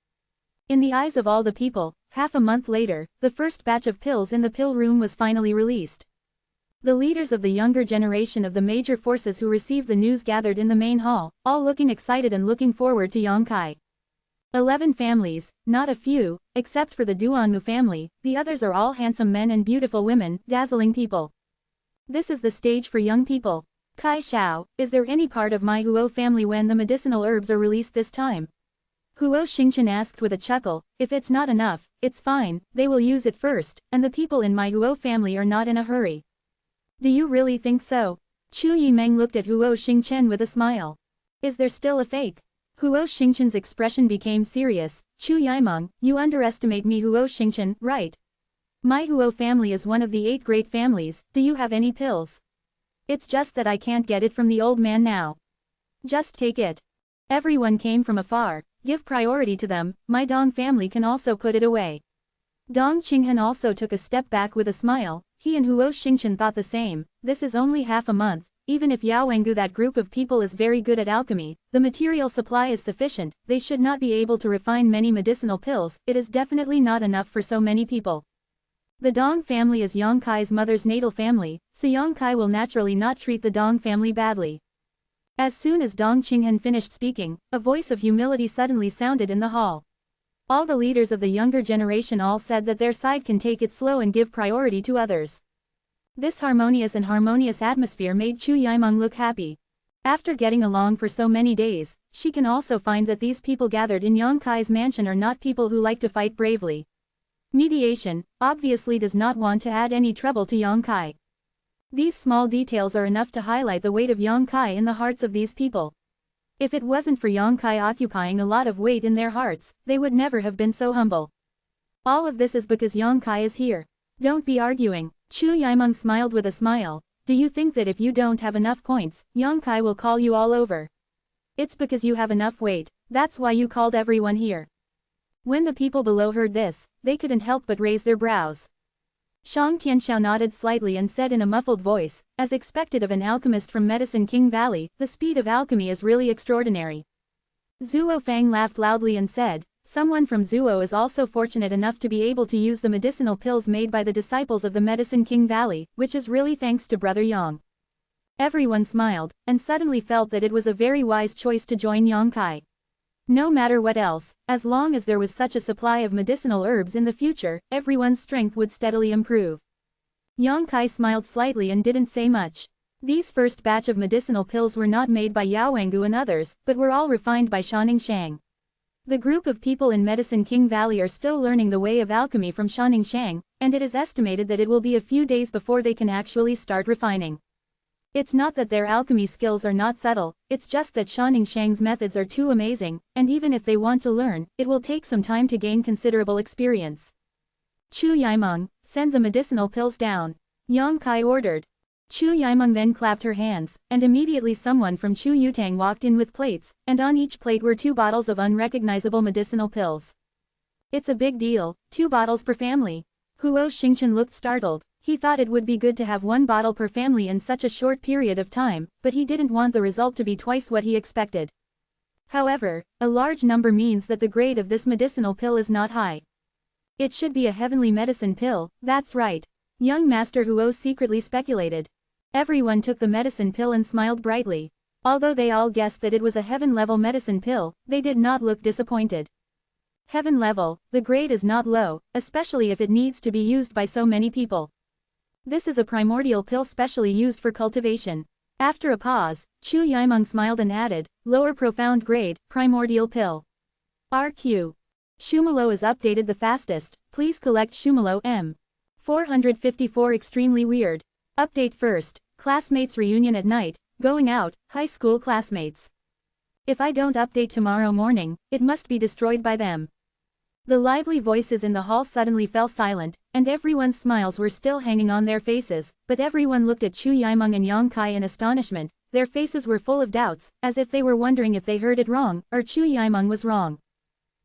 Speaker 1: In the eyes of all the people, half a month later, the first batch of pills in the pill room was finally released. The leaders of the younger generation of the major forces who received the news gathered in the main hall, all looking excited and looking forward to Yongkai. 11 families, not a few, except for the Duanmu family, the others are all handsome men and beautiful women, dazzling people. This is the stage for young people. Kai Xiao, is there any part of my Huo family when the medicinal herbs are released this time? Huo Xingchen asked with a chuckle. If it's not enough, it's fine, they will use it first, and the people in my Huo family are not in a hurry. Do you really think so? Chu Yimeng looked at Huo Xingchen with a smile. Is there still a fake? Huo Xingchen's expression became serious. Chu Yimeng, you underestimate me. Huo Xingchen, right? My Huo family is one of the 8 great families. Do you have any pills? It's just that I can't get it from the old man now. Just take it. Everyone came from afar. Give priority to them, my Dong family can also put it away. Dong Qinghan also took a step back with a smile. He and Huo Xingchen thought the same. This is only half a month. Even if Yao Wengu, that group of people, is very good at alchemy, the material supply is sufficient, they should not be able to refine many medicinal pills, it is definitely not enough for so many people. The Dong family is Yongkai's mother's natal family, so Yongkai will naturally not treat the Dong family badly. As soon as Dong Qinghan finished speaking, a voice of humility suddenly sounded in the hall. All the leaders of the younger generation all said that their side can take it slow and give priority to others. This harmonious atmosphere made Chu Yimeng look happy. After getting along for so many days, she can also find that these people gathered in Yongkai's mansion are not people who like to fight bravely. Mediation, obviously, does not want to add any trouble to Yongkai. These small details are enough to highlight the weight of Yongkai in the hearts of these people. If it wasn't for Yongkai occupying a lot of weight in their hearts, they would never have been so humble. All of this is because Yongkai is here. Don't be arguing. Chu Yimeng smiled with a smile. Do you think that if you don't have enough points, Yongkai will call you all over? It's because you have enough weight, that's why you called everyone here. When the people below heard this, they couldn't help but raise their brows. Shang Tianxiao nodded slightly and said in a muffled voice, as expected of an alchemist from Medicine King Valley, the speed of alchemy is really extraordinary. Zhuo Fang laughed loudly and said, someone from Zhuo is also fortunate enough to be able to use the medicinal pills made by the disciples of the Medicine King Valley, which is really thanks to Brother Yang. Everyone smiled, and suddenly felt that it was a very wise choice to join Yongkai. No matter what else, as long as there was such a supply of medicinal herbs in the future, everyone's strength would steadily improve. Yongkai smiled slightly and didn't say much. These first batch of medicinal pills were not made by Yao Wengu and others, but were all refined by Shaning Shang. The group of people in Medicine King Valley are still learning the way of alchemy from Shaning Shang, and it is estimated that it will be a few days before they can actually start refining. It's not that their alchemy skills are not subtle, it's just that Shaning Shang's methods are too amazing, and even if they want to learn, it will take some time to gain considerable experience. Chu Yimeng, send the medicinal pills down. Yongkai ordered. Chu Yimeng then clapped her hands, and immediately someone from Chu Yutang walked in with plates, and on each plate were 2 bottles of unrecognizable medicinal pills. It's a big deal, 2 bottles per family. Huo Xingchen looked startled. He thought it would be good to have 1 bottle per family in such a short period of time, but he didn't want the result to be twice what he expected. However, a large number means that the grade of this medicinal pill is not high. It should be a heavenly medicine pill, that's right. Young Master Huo secretly speculated. Everyone took the medicine pill and smiled brightly. Although they all guessed that it was a heaven-level medicine pill, they did not look disappointed. Heaven level, the grade is not low, especially if it needs to be used by so many people. This is a primordial pill specially used for cultivation. After a pause, Chu Yimeng smiled and added, lower profound grade, primordial pill. RQ. Shumalo is updated the fastest, please collect Shumalo M. 454 extremely weird. Update first, classmates reunion at night, going out, high school classmates. If I don't update tomorrow morning, it must be destroyed by them. The lively voices in the hall suddenly fell silent, and everyone's smiles were still hanging on their faces, but everyone looked at Chu Yimeng and Yongkai in astonishment. Their faces were full of doubts, as if they were wondering if they heard it wrong, or Chu Yimeng was wrong.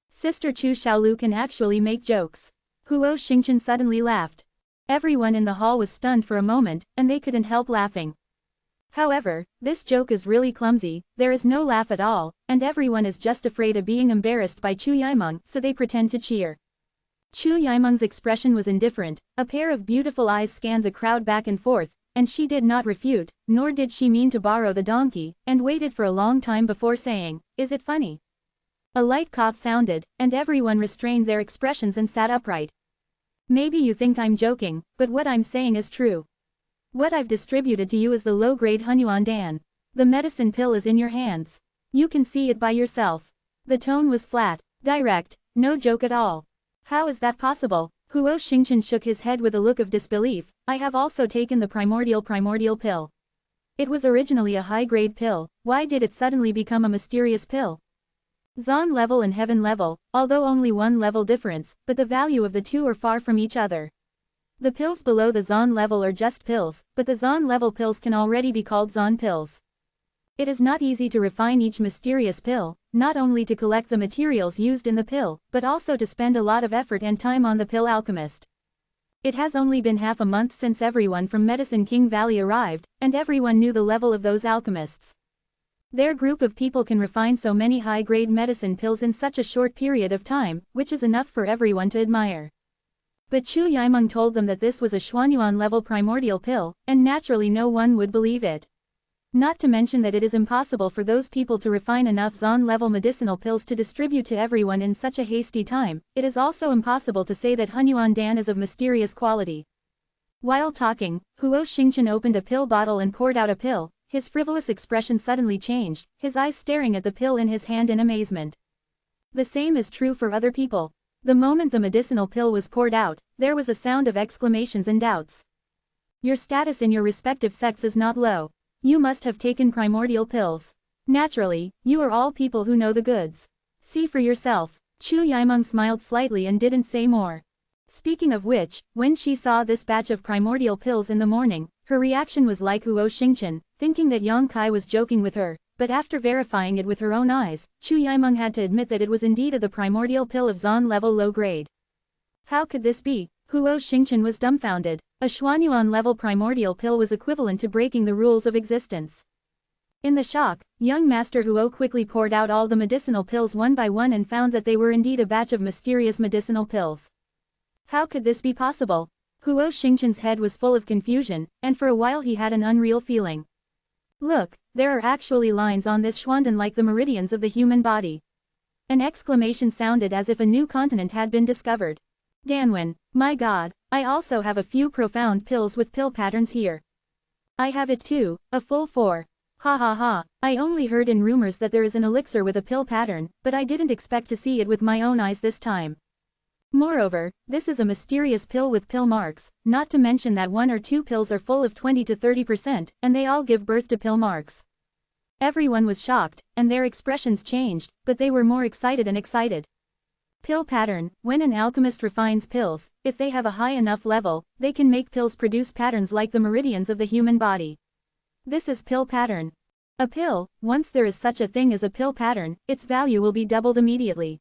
Speaker 1: Sister Chu Xiaolu can actually make jokes. Huo Xingchen suddenly laughed. Everyone in the hall was stunned for a moment, and they couldn't help laughing. However, this joke is really clumsy, there is no laugh at all, and everyone is just afraid of being embarrassed by Chu Yimeng, so they pretend to cheer. Chu Yimeng's expression was indifferent, a pair of beautiful eyes scanned the crowd back and forth, and she did not refute, nor did she mean to borrow the donkey, and waited for a long time before saying, "Is it funny?" A light cough sounded, and everyone restrained their expressions and sat upright. Maybe you think I'm joking, but what I'm saying is true. What I've distributed to you is the low-grade Hunyuan Dan. The medicine pill is in your hands. You can see it by yourself. The tone was flat, direct, no joke at all. How is that possible? Huo Xingchen shook his head with a look of disbelief. I have also taken the primordial pill. It was originally a high-grade pill, why did it suddenly become a mysterious pill? Zon level and heaven level, although only one level difference, but the value of the two are far from each other. The pills below the Zon level are just pills, but the Zon level pills can already be called Zon pills. It is not easy to refine each mysterious pill, not only to collect the materials used in the pill, but also to spend a lot of effort and time on the pill alchemist. It has only been half a month since everyone from Medicine King Valley arrived, and everyone knew the level of those alchemists. Their group of people can refine so many high-grade medicine pills in such a short period of time, which is enough for everyone to admire. But Chu Yimeng told them that this was a Xuanyuan level primordial pill, and naturally no one would believe it. Not to mention that it is impossible for those people to refine enough Zon level medicinal pills to distribute to everyone in such a hasty time. It is also impossible to say that Hunyuan Dan is of mysterious quality. While talking, Huo Xingchen opened a pill bottle and poured out a pill. His frivolous expression suddenly changed, his eyes staring at the pill in his hand in amazement. The same is true for other people. The moment the medicinal pill was poured out, there was a sound of exclamations and doubts. Your status in your respective sects is not low. You must have taken primordial pills. Naturally, you are all people who know the goods. See for yourself. Chu Yimeng smiled slightly and didn't say more. Speaking of which, when she saw this batch of primordial pills in the morning, her reaction was like Huo Xingchen, thinking that Yang Kai was joking with her, but after verifying it with her own eyes, Chu Yimeng had to admit that it was indeed the primordial pill of Zon level low grade. How could this be? Huo Xingchen was dumbfounded. A Xuanyuan level primordial pill was equivalent to breaking the rules of existence. In the shock, young Master Huo quickly poured out all the medicinal pills one by one and found that they were indeed a batch of mysterious medicinal pills. How could this be possible? Huo Xingchen's head was full of confusion, and for a while he had an unreal feeling. Look, there are actually lines on this Xuandan like the meridians of the human body. An exclamation sounded as if a new continent had been discovered. Danwen, my god, I also have a few profound pills with pill patterns here. I have it too, a full 4. Ha ha ha, I only heard in rumors that there is an elixir with a pill pattern, but I didn't expect to see it with my own eyes this time. Moreover, this is a mysterious pill with pill marks, not to mention that 1 or 2 pills are full of 20 to 30%, and they all give birth to pill marks. Everyone was shocked, and their expressions changed, but they were more excited and excited. Pill pattern, when an alchemist refines pills, if they have a high enough level, they can make pills produce patterns like the meridians of the human body. This is pill pattern. A pill, once there is such a thing as a pill pattern, its value will be doubled immediately.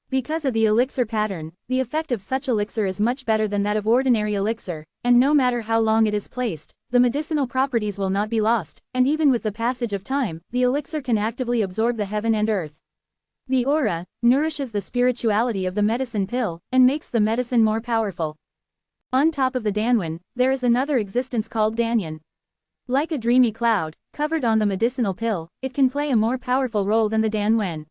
Speaker 1: Because of the elixir pattern, the effect of such elixir is much better than that of ordinary elixir, and no matter how long it is placed, the medicinal properties will not be lost, and even with the passage of time, the elixir can actively absorb the heaven and earth. The aura nourishes the spirituality of the medicine pill, and makes the medicine more powerful. On top of the Danwen, there is another existence called Danyan. Like a dreamy cloud, covered on the medicinal pill, it can play a more powerful role than the Danwen.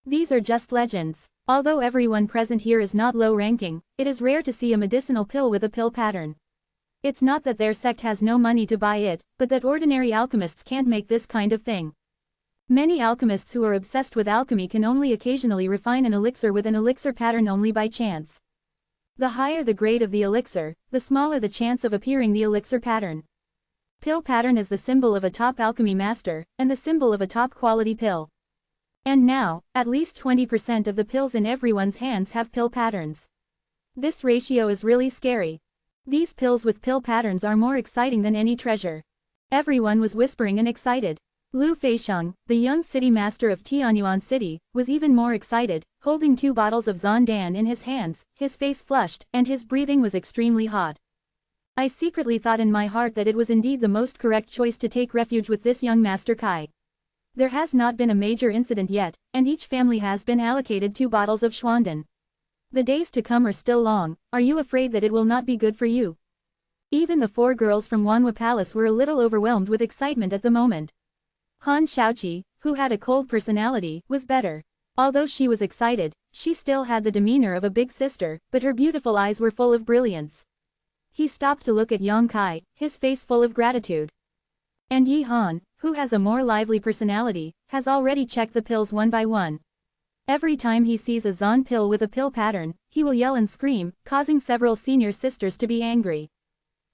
Speaker 1: These are just legends. Although everyone present here is not low-ranking, it is rare to see a medicinal pill with a pill pattern. It's not that their sect has no money to buy it, but that ordinary alchemists can't make this kind of thing. Many alchemists who are obsessed with alchemy can only occasionally refine an elixir with an elixir pattern only by chance. The higher the grade of the elixir, the smaller the chance of appearing the elixir pattern. Pill pattern is the symbol of a top alchemy master, and the symbol of a top quality pill. And now, at least 20% of the pills in everyone's hands have pill patterns. This ratio is really scary. These pills with pill patterns are more exciting than any treasure. Everyone was whispering and excited. Lu Feixiang, the young city master of Tianyuan City, was even more excited, holding 2 bottles of Zondan in his hands, his face flushed, and his breathing was extremely hot. I secretly thought in my heart that it was indeed the most correct choice to take refuge with this young Master Kai. There has not been a major incident yet, and each family has been allocated 2 bottles of Schwanden. The days to come are still long. Are you afraid that it will not be good for you? Even the 4 girls from Wanhua Palace were a little overwhelmed with excitement at the moment. Han Xiaoqi, who had a cold personality, was better. Although she was excited, she still had the demeanor of a big sister, but her beautiful eyes were full of brilliance. He stopped to look at Yang Kai, his face full of gratitude. And Yi Han, who has a more lively personality, has already checked the pills one by one. Every time he sees a Zon pill with a pill pattern, he will yell and scream, causing several senior sisters to be angry.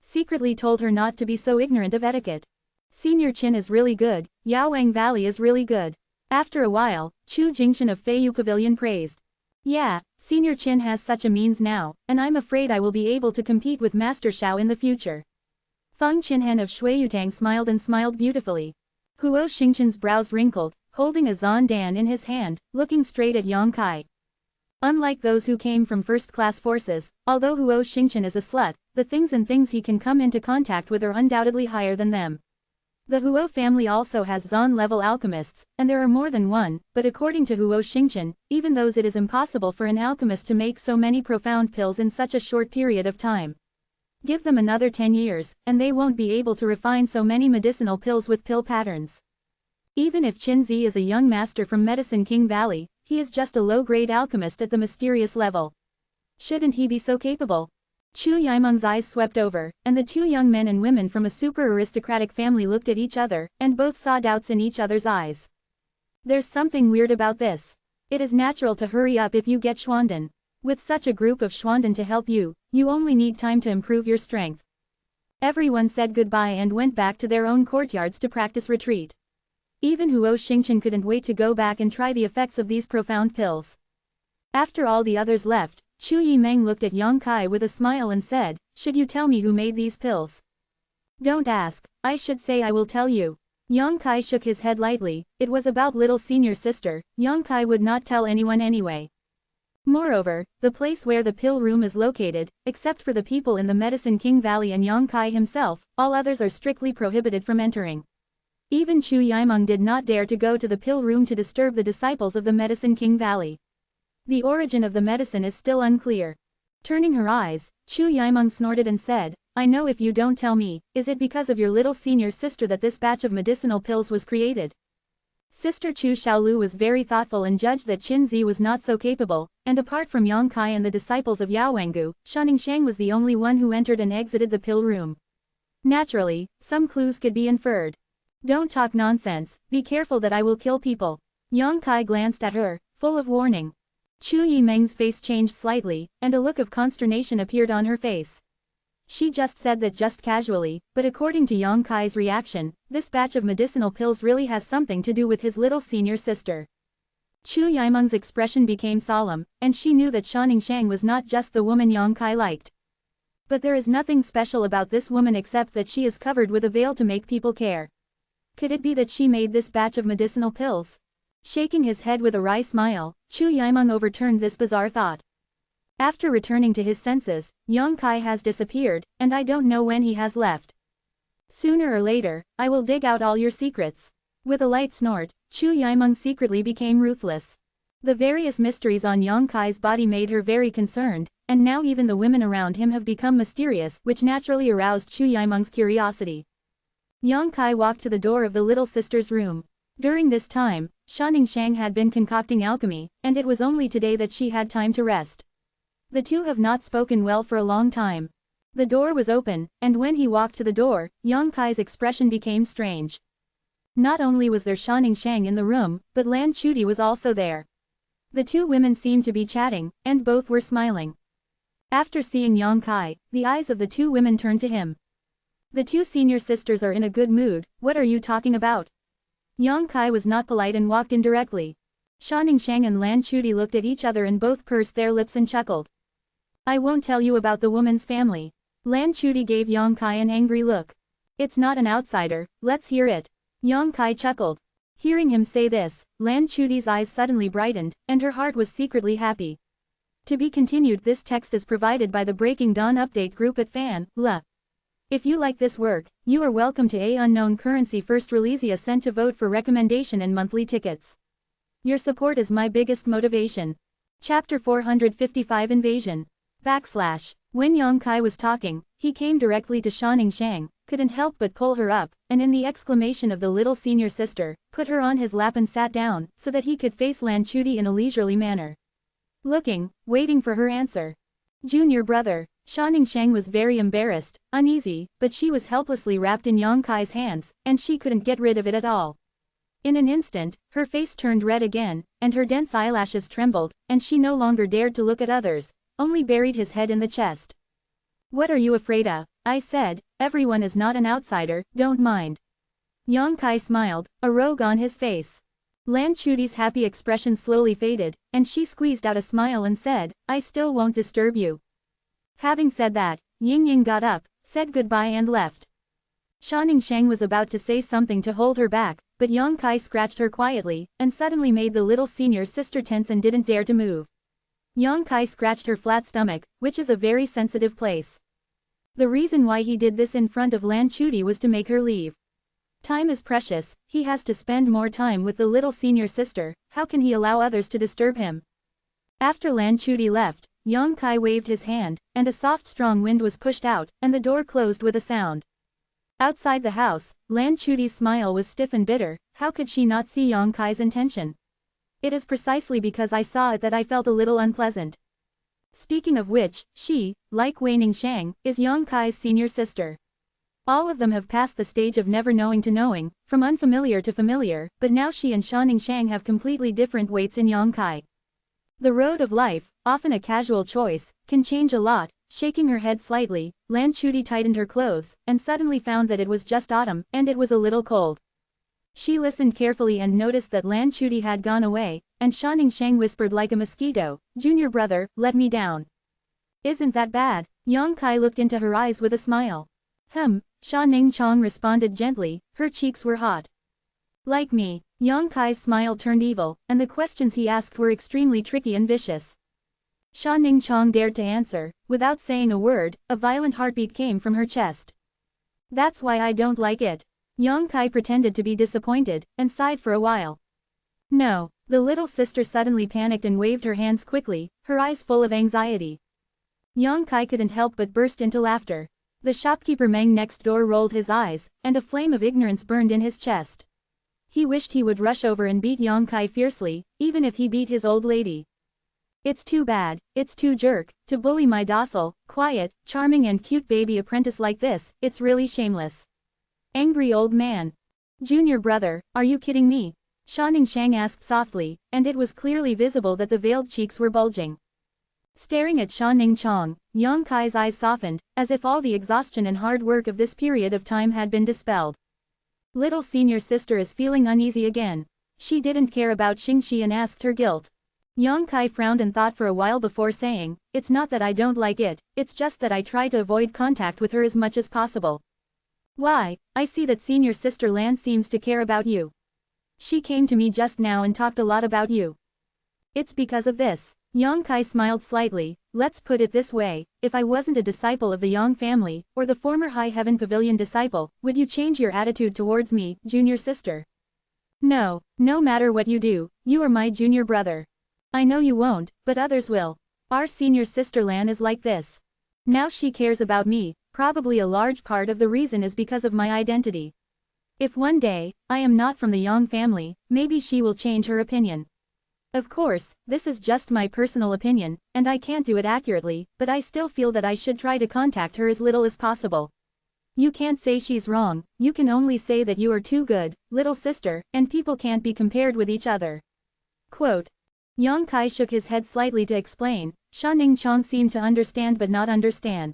Speaker 1: Secretly told her not to be so ignorant of etiquette. Senior Qin is really good, Yaowang Valley is really good. After a while, Chu Jingshan of Feiyu Pavilion praised. Yeah, Senior Qin has such a means now, and I'm afraid I will be able to compete with Master Xiao in the future. Feng Qinhen of Shuiyutang smiled and smiled beautifully. Huo Xingchen's brows wrinkled, holding a Zon Dan in his hand, looking straight at Yang Kai. Unlike those who came from first-class forces, although Huo Xingchen is a slut, the things he can come into contact with are undoubtedly higher than them. The Huo family also has Zon-level alchemists, and there are more than one, but according to Huo Xingchen, even those it is impossible for an alchemist to make so many profound pills in such a short period of time. Give them another 10 years, and they won't be able to refine so many medicinal pills with pill patterns. Even if Qin Zi is a young master from Medicine King Valley, he is just a low-grade alchemist at the mysterious level. Shouldn't he be so capable? Chu Yimeng's eyes swept over, and the 2 young men and women from a super-aristocratic family looked at each other, and both saw doubts in each other's eyes. There's something weird about this. It is natural to hurry up if you get Schwanden. With such a group of Schwanden to help you, you only need time to improve your strength. Everyone said goodbye and went back to their own courtyards to practice retreat. Even Huo Xingchen couldn't wait to go back and try the effects of these profound pills. After all the others left, Chu Yimeng looked at Yang Kai with a smile and said, "Should you tell me who made these pills?" "Don't ask, I should say I will tell you." Yang Kai shook his head lightly. It was about little senior sister. Yang Kai would not tell anyone anyway. Moreover, the place where the pill room is located, except for the people in the Medicine King Valley and Yang Kai himself, all others are strictly prohibited from entering. Even Chu Yimeng did not dare to go to the pill room to disturb the disciples of the Medicine King Valley. The origin of the medicine is still unclear. Turning her eyes, Chu Yimeng snorted and said, "I know if you don't tell me, is it because of your little senior sister that this batch of medicinal pills was created?" Sister Chu Xiaolu was very thoughtful and judged that Qin Zi was not so capable, and apart from Yang Kai and the disciples of Yao Wengu, Shanning Shang was the only one who entered and exited the pill room. Naturally, some clues could be inferred. "Don't talk nonsense, be careful that I will kill people." Yang Kai glanced at her, full of warning. Chu Yimeng's face changed slightly, and a look of consternation appeared on her face. She just said that just casually, but according to Yang Kai's reaction, this batch of medicinal pills really has something to do with his little senior sister. Chu Yimeng's expression became solemn, and she knew that Shanning Shang was not just the woman Yang Kai liked. But there is nothing special about this woman except that she is covered with a veil to make people care. Could it be that she made this batch of medicinal pills? Shaking his head with a wry smile, Chu Yimeng overturned this bizarre thought. After returning to his senses, Yang Kai has disappeared, and I don't know when he has left. Sooner or later, I will dig out all your secrets. With a light snort, Chu Yimeng secretly became ruthless. The various mysteries on Yang Kai's body made her very concerned, and now even the women around him have become mysterious, which naturally aroused Chu Yimeng's curiosity. Yang Kai walked to the door of the little sister's room. During this time, Shanning Shang had been concocting alchemy, and it was only today that she had time to rest. The two have not spoken well for a long time. The door was open, and when he walked to the door, Yang Kai's expression became strange. Not only was there Shanning Shang in the room, but Lan Chuti was also there. The two women seemed to be chatting, and both were smiling. After seeing Yang Kai, the eyes of the two women turned to him. "The 2 senior sisters are in a good mood, what are you talking about?" Yang Kai was not polite and walked in directly. Shanning Shang and Lan Chuti looked at each other and both pursed their lips and chuckled. "I won't tell you about the woman's family." Lan Chuti gave Yang Kai an angry look. "It's not an outsider, let's hear it." Yang Kai chuckled. Hearing him say this, Lan Chuti's eyes suddenly brightened, and her heart was secretly happy. To be continued. This text is provided by the Breaking Dawn update group at fan. If you like this work, you are welcome to a unknown currency first release a cent to vote for recommendation and monthly tickets. Your support is my biggest motivation. Chapter 455 Invasion. When Yang Kai was talking, he came directly to Shanning Shang, couldn't help but pull her up, and in the exclamation of the little senior sister, put her on his lap and sat down, so that he could face Lan Chuti in a leisurely manner. Waiting for her answer. Junior brother. Shanning Shang was very embarrassed, uneasy, but she was helplessly wrapped in Yang Kai's hands, and she couldn't get rid of it at all. In an instant, her face turned red again, and her dense eyelashes trembled, and she no longer dared to look at others, only buried his head in the chest. What are you afraid of? I said, everyone is not an outsider, don't mind. Yang Kai smiled, a rogue on his face. Lan Chuti's happy expression slowly faded, and she squeezed out a smile and said, I still won't disturb you. Having said that, Ying Ying got up, said goodbye and left. Shanning Shang was about to say something to hold her back, but Yang Kai scratched her quietly, and suddenly made the little senior sister tense and didn't dare to move. Yang Kai scratched her flat stomach, which is a very sensitive place. The reason why he did this in front of Lan Chuti was to make her leave. Time is precious, he has to spend more time with the little senior sister, how can he allow others to disturb him? After Lan Chuti left, Yang Kai waved his hand, and a soft strong wind was pushed out, and the door closed with a sound. Outside the house, Lan Chuti's smile was stiff and bitter, how could she not see Yang Kai's intention? It is precisely because I saw it that I felt a little unpleasant. Speaking of which, she, like Wei Shang, is Yang Kai's senior sister. All of them have passed the stage of never knowing to knowing, from unfamiliar to familiar, but now she and Shanning Shang have completely different weights in Yang Kai. The road of life, often a casual choice, can change a lot. Shaking her head slightly, Lan Chuti tightened her clothes, and suddenly found that it was just autumn, and it was a little cold. She listened carefully and noticed that Lan Chuti had gone away, and Shanning Shang whispered like a mosquito, Junior brother, let me down. Isn't that bad? Yang Kai looked into her eyes with a smile. Shanning Chang responded gently, her cheeks were hot. Like me. Yang Kai's smile turned evil, and the questions he asked were extremely tricky and vicious. Shanning Chang dared to answer, without saying a word, a violent heartbeat came from her chest. That's why I don't like it. Yang Kai pretended to be disappointed, and sighed for a while. No, the little sister suddenly panicked and waved her hands quickly, her eyes full of anxiety. Yang Kai couldn't help but burst into laughter. The shopkeeper Meng next door rolled his eyes, and a flame of ignorance burned in his chest. He wished he would rush over and beat Yang Kai fiercely, even if he beat his old lady. It's too bad, it's too jerk, to bully my docile, quiet, charming and cute baby apprentice like this, it's really shameless. Angry old man. Junior brother, are you kidding me? Shanning Shang asked softly, and it was clearly visible that the veiled cheeks were bulging. Staring at Shanning Chang, Yang Kai's eyes softened, as if all the exhaustion and hard work of this period of time had been dispelled. Little senior sister is feeling uneasy again. She didn't care about Xingxi and asked her guilt. Yang Kai frowned and thought for a while before saying, it's not that I don't like it, it's just that I try to avoid contact with her as much as possible. Why, I see that senior sister Lan seems to care about you. She came to me just now and talked a lot about you. It's because of this. Yang Kai smiled slightly, let's put it this way, if I wasn't a disciple of the Yang family, or the former High Heaven Pavilion disciple, would you change your attitude towards me, junior sister? No, no matter what you do, you are my junior brother. I know you won't, but others will. Our senior sister Lan is like this. Now she cares about me, probably a large part of the reason is because of my identity. If one day, I am not from the Yang family, maybe she will change her opinion. Of course, this is just my personal opinion, and I can't do it accurately, but I still feel that I should try to contact her as little as possible. You can't say she's wrong, you can only say that you are too good, little sister, and people can't be compared with each other. Quote. Yang Kai shook his head slightly to explain, Shanning Chang seemed to understand but not understand.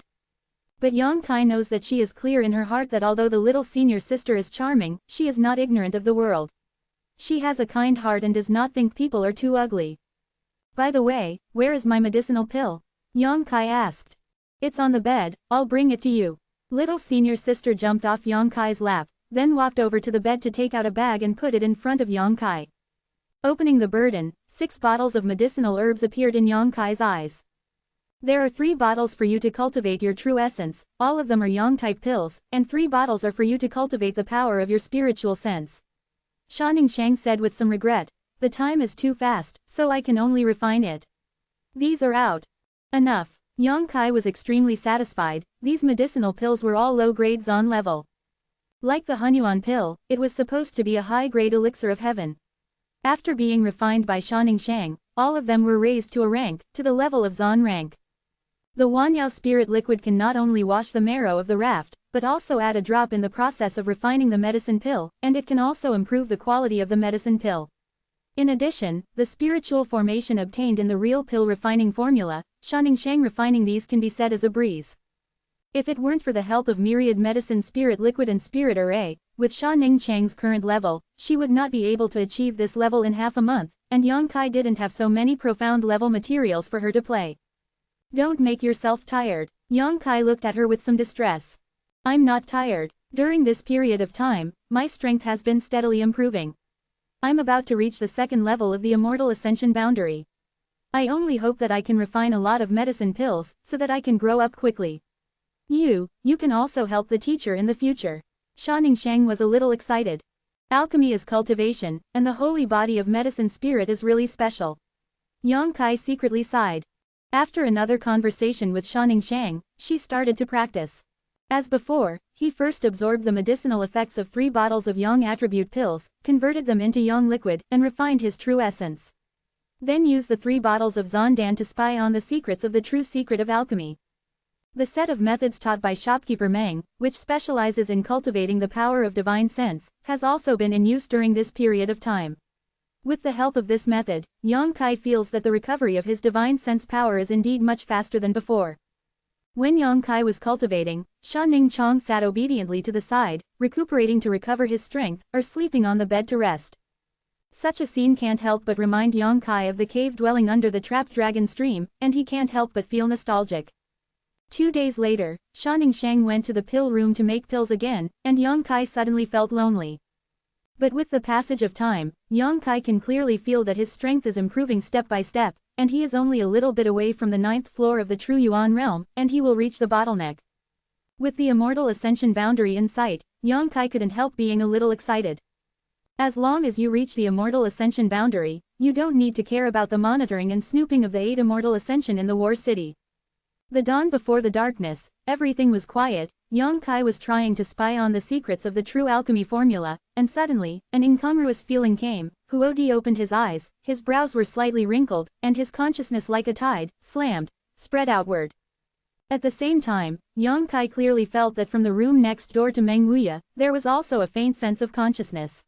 Speaker 1: But Yang Kai knows that she is clear in her heart that although the little senior sister is charming, she is not ignorant of the world. She has a kind heart and does not think people are too ugly. By the way, where is my medicinal pill? Yang Kai asked. It's on the bed, I'll bring it to you. Little senior sister jumped off Yang Kai's lap, then walked over to the bed to take out a bag and put it in front of Yang Kai. Opening the burden, 6 bottles of medicinal herbs appeared in Yang Kai's eyes. There are 3 bottles for you to cultivate your true essence, all of them are yang-type pills, and 3 bottles are for you to cultivate the power of your spiritual sense. Shanning Shang said with some regret. The time is too fast, so I can only refine it. These are out. Enough. Yang Kai was extremely satisfied, these medicinal pills were all low-grade Zon level. Like the Hunyuan pill, it was supposed to be a high-grade elixir of heaven. After being refined by Shanning Shang, all of them were raised to a rank, to the level of Zon rank. The Wanyao spirit liquid can not only wash the marrow of the raft, but also add a drop in the process of refining the medicine pill, and it can also improve the quality of the medicine pill. In addition, the spiritual formation obtained in the real pill refining formula, Shanning Shang refining these can be said as a breeze. If it weren't for the help of myriad medicine spirit liquid and spirit array, with Shanning Shang's current level, she would not be able to achieve this level in half a month, and Yang Kai didn't have so many profound level materials for her to play. Don't make yourself tired. Yang Kai looked at her with some distress. I'm not tired. During this period of time, my strength has been steadily improving. I'm about to reach the 2nd level of the Immortal Ascension boundary. I only hope that I can refine a lot of medicine pills, so that I can grow up quickly. You can also help the teacher in the future. Shanning Shang was a little excited. Alchemy is cultivation, and the holy body of medicine spirit is really special. Yang Kai secretly sighed. After another conversation with Shanning Shang, she started to practice. As before, he first absorbed the medicinal effects of 3 bottles of Yang attribute pills, converted them into Yang liquid, and refined his true essence. Then used the 3 bottles of Zondan to spy on the secrets of the true secret of alchemy. The set of methods taught by shopkeeper Meng, which specializes in cultivating the power of divine sense, has also been in use during this period of time. With the help of this method, Yang Kai feels that the recovery of his divine sense power is indeed much faster than before. When Yang Kai was cultivating, Shanning Chong sat obediently to the side, recuperating to recover his strength, or sleeping on the bed to rest. Such a scene can't help but remind Yang Kai of the cave dwelling under the trapped dragon stream, and he can't help but feel nostalgic. 2 days later, Shanning Shang went to the pill room to make pills again, and Yang Kai suddenly felt lonely. But with the passage of time, Yang Kai can clearly feel that his strength is improving step by step, and he is only a little bit away from the 9th floor of the True Yuan realm, and he will reach the bottleneck. With the Immortal Ascension boundary in sight, Yang Kai couldn't help being a little excited. As long as you reach the Immortal Ascension boundary, you don't need to care about the monitoring and snooping of the 8 Immortal Ascension in the War City. The dawn before the darkness, everything was quiet. Yang Kai was trying to spy on the secrets of the true alchemy formula, and suddenly, an incongruous feeling came. Huodi opened his eyes, his brows were slightly wrinkled, and his consciousness like a tide, spread outward. At the same time, Yang Kai clearly felt that from the room next door to Meng Wuya, there was also a faint sense of consciousness.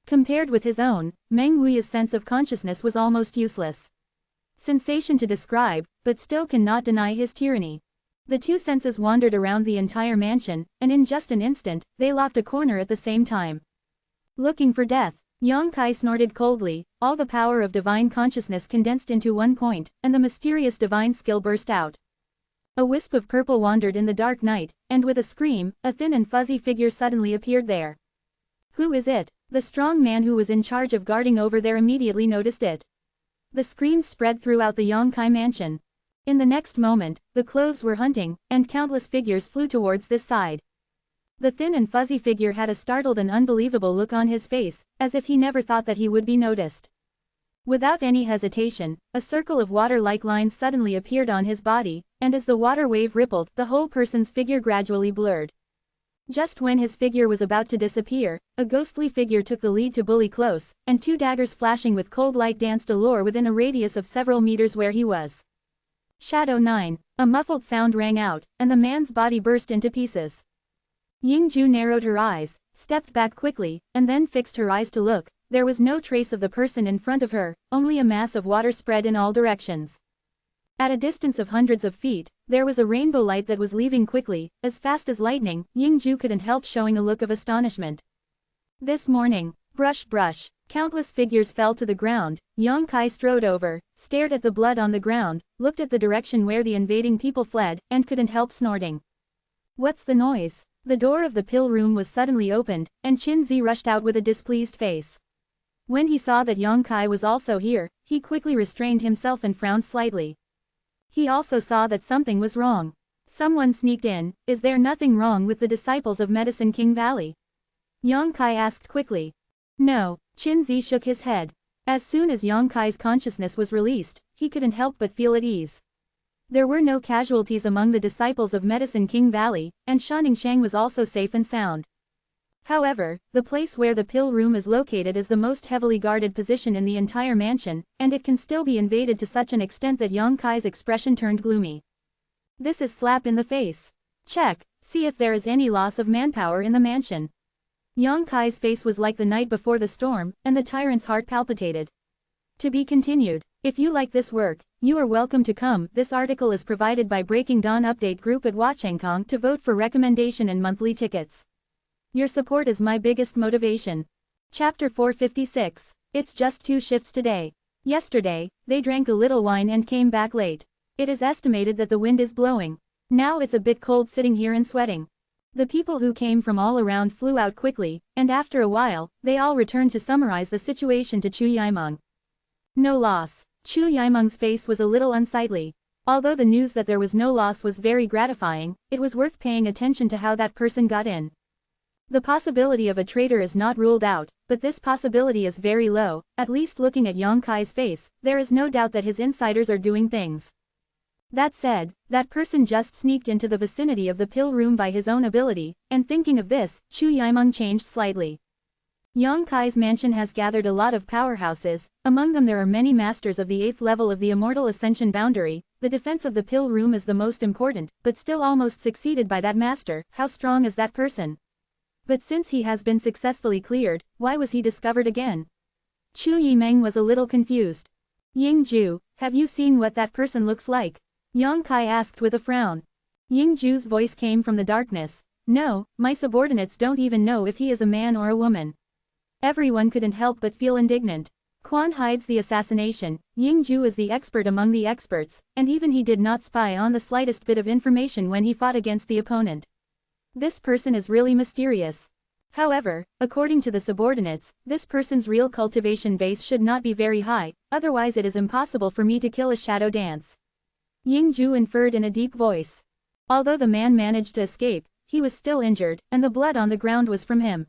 Speaker 1: Compared with his own, Meng Wuya's sense of consciousness was almost useless. Sensation to describe, but still cannot deny his tyranny. The 2 senses wandered around the entire mansion, and in just an instant, they locked a corner at the same time. Looking for death. Yang Kai snorted coldly, all the power of divine consciousness condensed into one point, and the mysterious divine skill burst out. A wisp of purple wandered in the dark night, and with a scream, a thin and fuzzy figure suddenly appeared there. Who is it? The strong man who was in charge of guarding over there immediately noticed it. The screams spread throughout the Yang Kai mansion. In the next moment, the clothes were hunting, and countless figures flew towards this side. The thin and fuzzy figure had a startled and unbelievable look on his face, as if he never thought that he would be noticed. Without any hesitation, a circle of water-like lines suddenly appeared on his body, and as the water wave rippled, the whole person's figure gradually blurred. Just when his figure was about to disappear, a ghostly figure took the lead to bully close, and 2 daggers flashing with cold light danced allure within a radius of several meters where he was. Shadow 9. A muffled sound rang out, and the man's body burst into pieces. Yingju narrowed her eyes, stepped back quickly, and then fixed her eyes to look. There was no trace of the person in front of her, only a mass of water spread in all directions. At a distance of hundreds of feet, there was a rainbow light that was leaving quickly, as fast as lightning. Yingju couldn't help showing a look of astonishment. This morning, brush. Countless figures fell to the ground. Yang Kai strode over, stared at the blood on the ground, looked at the direction where the invading people fled, and couldn't help snorting. What's the noise? The door of the pill room was suddenly opened, and Qin Zi rushed out with a displeased face. When he saw that Yang Kai was also here, he quickly restrained himself and frowned slightly. He also saw that something was wrong. Someone sneaked in. Is there nothing wrong with the disciples of Medicine King Valley? Yang Kai asked quickly. No, Qin Zi shook his head. As soon as Yang Kai's consciousness was released, he couldn't help but feel at ease. There were no casualties among the disciples of Medicine King Valley, and Shaningshang was also safe and sound. However, the place where the pill room is located is the most heavily guarded position in the entire mansion, and it can still be invaded to such an extent that Yang Kai's expression turned gloomy. This is slap in the face. Check, see if there is any loss of manpower in the mansion. Yang Kai's face was like the night before the storm, and the tyrant's heart palpitated. To be continued. If you like this work, you are welcome to come. This article is provided by Breaking Dawn Update Group at Watchengkong to vote for recommendation and monthly tickets. Your support is my biggest motivation. Chapter 456. It's just 2 shifts today. Yesterday, they drank a little wine and came back late. It is estimated that the wind is blowing. Now it's a bit cold sitting here and sweating. The people who came from all around flew out quickly, and after a while, they all returned to summarize the situation to Chu Yimeng. No loss. Chu Yimeng's face was a little unsightly. Although the news that there was no loss was very gratifying, it was worth paying attention to how that person got in. The possibility of a traitor is not ruled out, but this possibility is very low. At least looking at Yang Kai's face, there is no doubt that his insiders are doing things. That said, that person just sneaked into the vicinity of the pill room by his own ability, and thinking of this, Chu Yimeng changed slightly. Yang Kai's mansion has gathered a lot of powerhouses. Among them there are many masters of the 8th level of the Immortal Ascension boundary. The defense of the pill room is the most important, but still almost succeeded by that master. How strong is that person? But since he has been successfully cleared, why was he discovered again? Chu Yimeng was a little confused. Yingju, have you seen what that person looks like? Yang Kai asked with a frown. Yingju's voice came from the darkness. No, my subordinates don't even know if he is a man or a woman. Everyone couldn't help but feel indignant. Quan hides the assassination. Yingju is the expert among the experts, and even he did not spy on the slightest bit of information when he fought against the opponent. This person is really mysterious. However, according to the subordinates, this person's real cultivation base should not be very high, otherwise it is impossible for me to kill a shadow dance. Yingju inferred in a deep voice. Although the man managed to escape, he was still injured, and the blood on the ground was from him.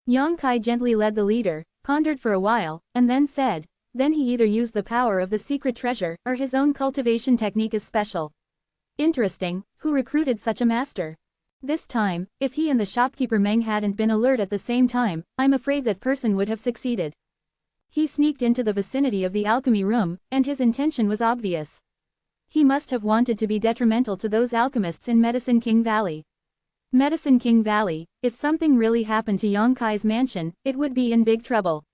Speaker 1: Yang Kai gently led the leader, pondered for a while, and then said, then he either used the power of the secret treasure, or his own cultivation technique is special. Interesting, who recruited such a master? This time, if he and the shopkeeper Meng hadn't been alert at the same time, I'm afraid that person would have succeeded. He sneaked into the vicinity of the alchemy room, and his intention was obvious. He must have wanted to be detrimental to those alchemists in Medicine King Valley. Medicine King Valley, if something really happened to Yang Kai's mansion, it would be in big trouble.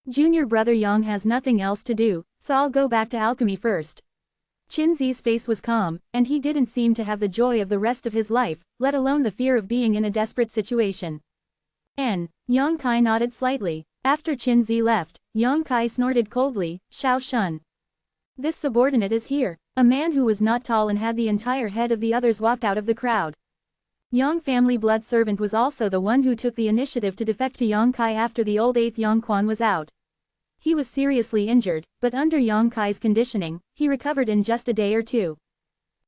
Speaker 1: Junior brother Yang has nothing else to do, so I'll go back to alchemy first. Qin Zi's face was calm, and he didn't seem to have the joy of the rest of his life, let alone the fear of being in a desperate situation. Yang Kai nodded slightly. After Qin Zi left, Yang Kai snorted coldly, Xiao Shun. This subordinate is here. A man who was not tall and had the entire head of the others walked out of the crowd. Yang family blood servant was also the one who took the initiative to defect to Yang Kai after the old 8th Yang Quan was out. He was seriously injured, but under Yang Kai's conditioning, he recovered in just a day or two.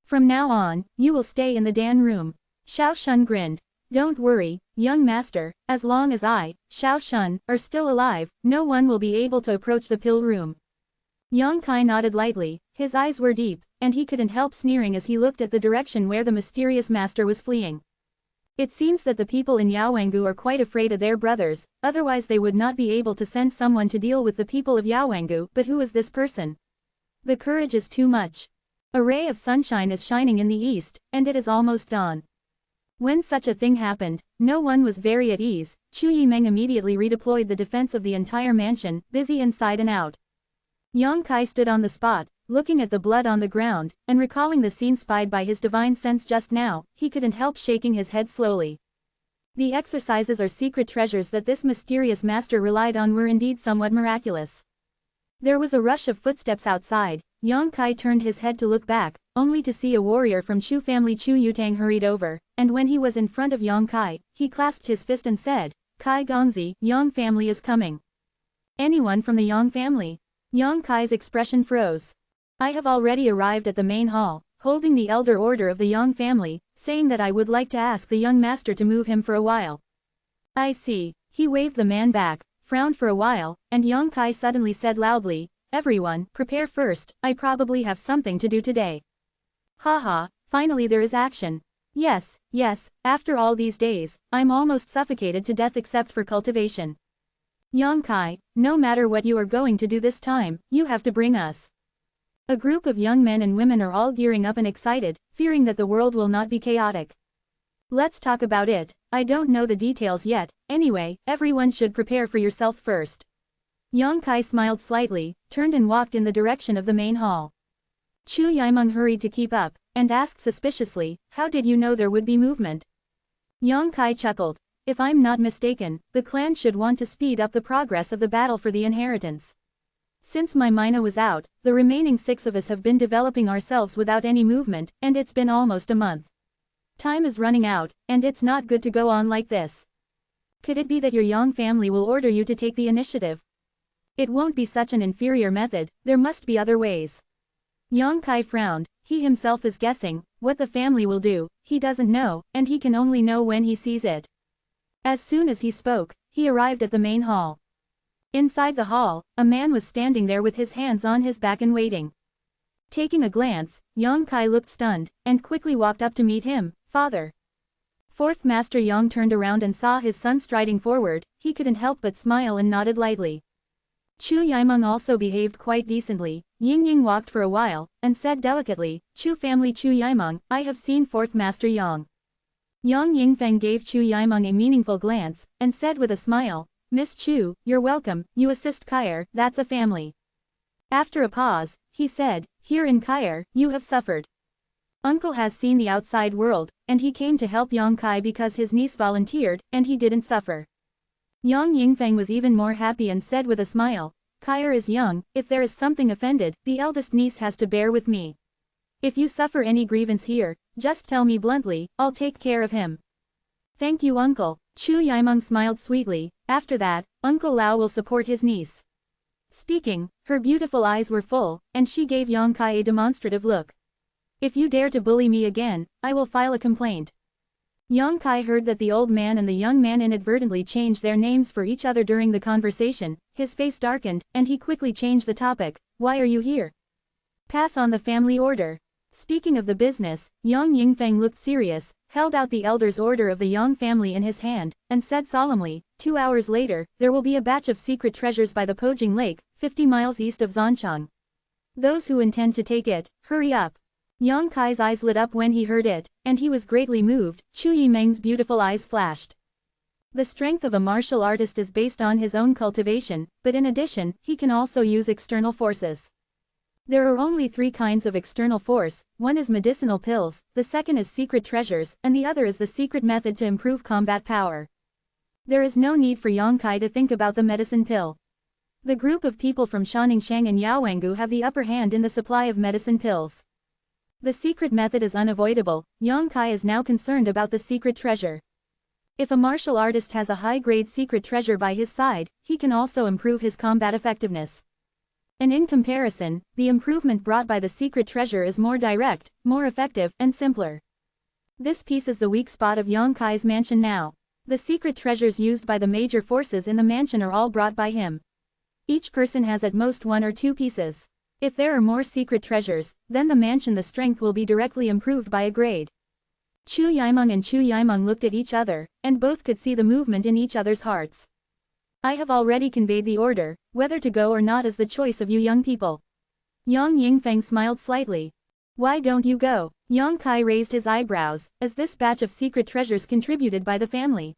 Speaker 1: From now on, you will stay in the Dan room. Xiao Shun grinned. Don't worry, young master, as long as I, Xiao Shun, are still alive, no one will be able to approach the pill room. Yang Kai nodded lightly, his eyes were deep, and he couldn't help sneering as he looked at the direction where the mysterious master was fleeing. It seems that the people in Yaowengu are quite afraid of their brothers, otherwise they would not be able to send someone to deal with the people of Yaowengu. But who is this person? The courage is too much. A ray of sunshine is shining in the east, and it is almost dawn. When such a thing happened, no one was very at ease. Chu Yimeng immediately redeployed the defense of the entire mansion, busy inside and out. Yang Kai stood on the spot, looking at the blood on the ground, and recalling the scene spied by his divine sense just now, he couldn't help shaking his head slowly. The exercises or secret treasures that this mysterious master relied on were indeed somewhat miraculous. There was a rush of footsteps outside. Yang Kai turned his head to look back, only to see a warrior from Chu family Chu Yutang hurried over, and when he was in front of Yang Kai, he clasped his fist and said, Kai Gongzi, Yang family is coming. Anyone from the Yang family? Yang Kai's expression froze. I have already arrived at the main hall, holding the elder order of the Yang family, saying that I would like to ask the young master to move him for a while. I see. He waved the man back, frowned for a while, and Yang Kai suddenly said loudly, "Everyone, prepare first, I probably have something to do today." Haha, finally there is action. Yes, after all these days, I'm almost suffocated to death except for cultivation. Yang Kai, no matter what you are going to do this time, you have to bring us. A group of young men and women are all gearing up and excited, fearing that the world will not be chaotic. Let's talk about it. I don't know the details yet, anyway, everyone should prepare for yourself first. Yang Kai smiled slightly, turned and walked in the direction of the main hall. Chu Yimeng hurried to keep up, and asked suspiciously, "How did you know there would be movement?" Yang Kai chuckled. "If I'm not mistaken, the clan should want to speed up the progress of the battle for the inheritance. Since my mina was out, the remaining 6 of us have been developing ourselves without any movement, and it's been almost a month. Time is running out, and it's not good to go on like this. Could it be that your Yang family will order you to take the initiative? It won't be such an inferior method, there must be other ways." Yang Kai frowned, he himself is guessing, what the family will do, he doesn't know, and he can only know when he sees it. As soon as he spoke, he arrived at the main hall. Inside the hall, a man was standing there with his hands on his back and waiting. Taking a glance, Yang Kai looked stunned, and quickly walked up to meet him. "Father." Fourth Master Yang turned around and saw his son striding forward, he couldn't help but smile and nodded lightly. Chu Yimeng also behaved quite decently. Ying Ying walked for a while, and said delicately, "Chu family Chu Yimeng, I have seen Fourth Master Yang." Yang Yingfeng gave Chu Yimeng a meaningful glance, and said with a smile, "Miss Chu, you're welcome, you assist Kair, that's a family." After a pause, he said, "Here in Kair, you have suffered. Uncle has seen the outside world, and he came to help Yang Kai because his niece volunteered, and he didn't suffer." Yang Yingfeng was even more happy and said with a smile, "Kair is young, if there is something offended, the eldest niece has to bear with me. If you suffer any grievance here, just tell me bluntly, I'll take care of him." "Thank you uncle." Chu Yimeng smiled sweetly. After that, Uncle Lao will support his niece. Speaking, her beautiful eyes were full, and she gave Yang Kai a demonstrative look. "If you dare to bully me again, I will file a complaint." Yang Kai heard that the old man and the young man inadvertently changed their names for each other during the conversation, his face darkened, and he quickly changed the topic. "Why are you here?" "Pass on the family order." Speaking of the business, Yang Yingfeng looked serious, held out the elder's order of the Yang family in his hand, and said solemnly, 2 hours later, there will be a batch of secret treasures by the Pojing Lake, 50 miles east of Zhanchang. Those who intend to take it, hurry up." Yang Kai's eyes lit up when he heard it, and he was greatly moved. Chu Yimeng's beautiful eyes flashed. The strength of a martial artist is based on his own cultivation, but in addition, he can also use external forces. There are only 3 kinds of external force, one is medicinal pills, the second is secret treasures, and the other is the secret method to improve combat power. There is no need for Yang Kai to think about the medicine pill. The group of people from Shaningshang and Yaowengu have the upper hand in the supply of medicine pills. The secret method is unavoidable. Yang Kai is now concerned about the secret treasure. If a martial artist has a high-grade secret treasure by his side, he can also improve his combat effectiveness. And in comparison, the improvement brought by the secret treasure is more direct, more effective, and simpler. This piece is the weak spot of Yang Kai's mansion now. The secret treasures used by the major forces in the mansion are all brought by him. Each person has at most 1 or 2 pieces. If there are more secret treasures, then the mansion the strength will be directly improved by a grade. Chu Yimeng and Chu Yimeng looked at each other, and both could see the movement in each other's hearts. "I have already conveyed the order, whether to go or not is the choice of you young people." Yang Yingfeng smiled slightly. "Why don't you go?" Yang Kai raised his eyebrows, as this batch of secret treasures contributed by the family.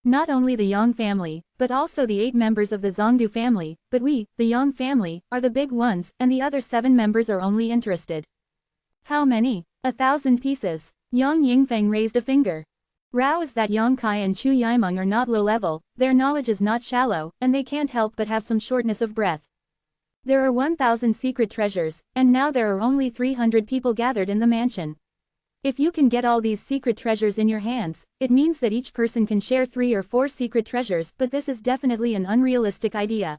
Speaker 1: Not only the Yang family, but also the 8 members of the Zhongdu family, but we, the Yang family, are the big ones, and the other 7 members are only interested. "How many?" 1,000 pieces. Yang Yingfeng raised a finger. Rao is that Yang Kai and Chu Yimeng are not low level, their knowledge is not shallow, and they can't help but have some shortness of breath. There are 1,000 secret treasures, and now there are only 300 people gathered in the mansion. If you can get all these secret treasures in your hands, it means that each person can share 3 or 4 secret treasures, but this is definitely an unrealistic idea.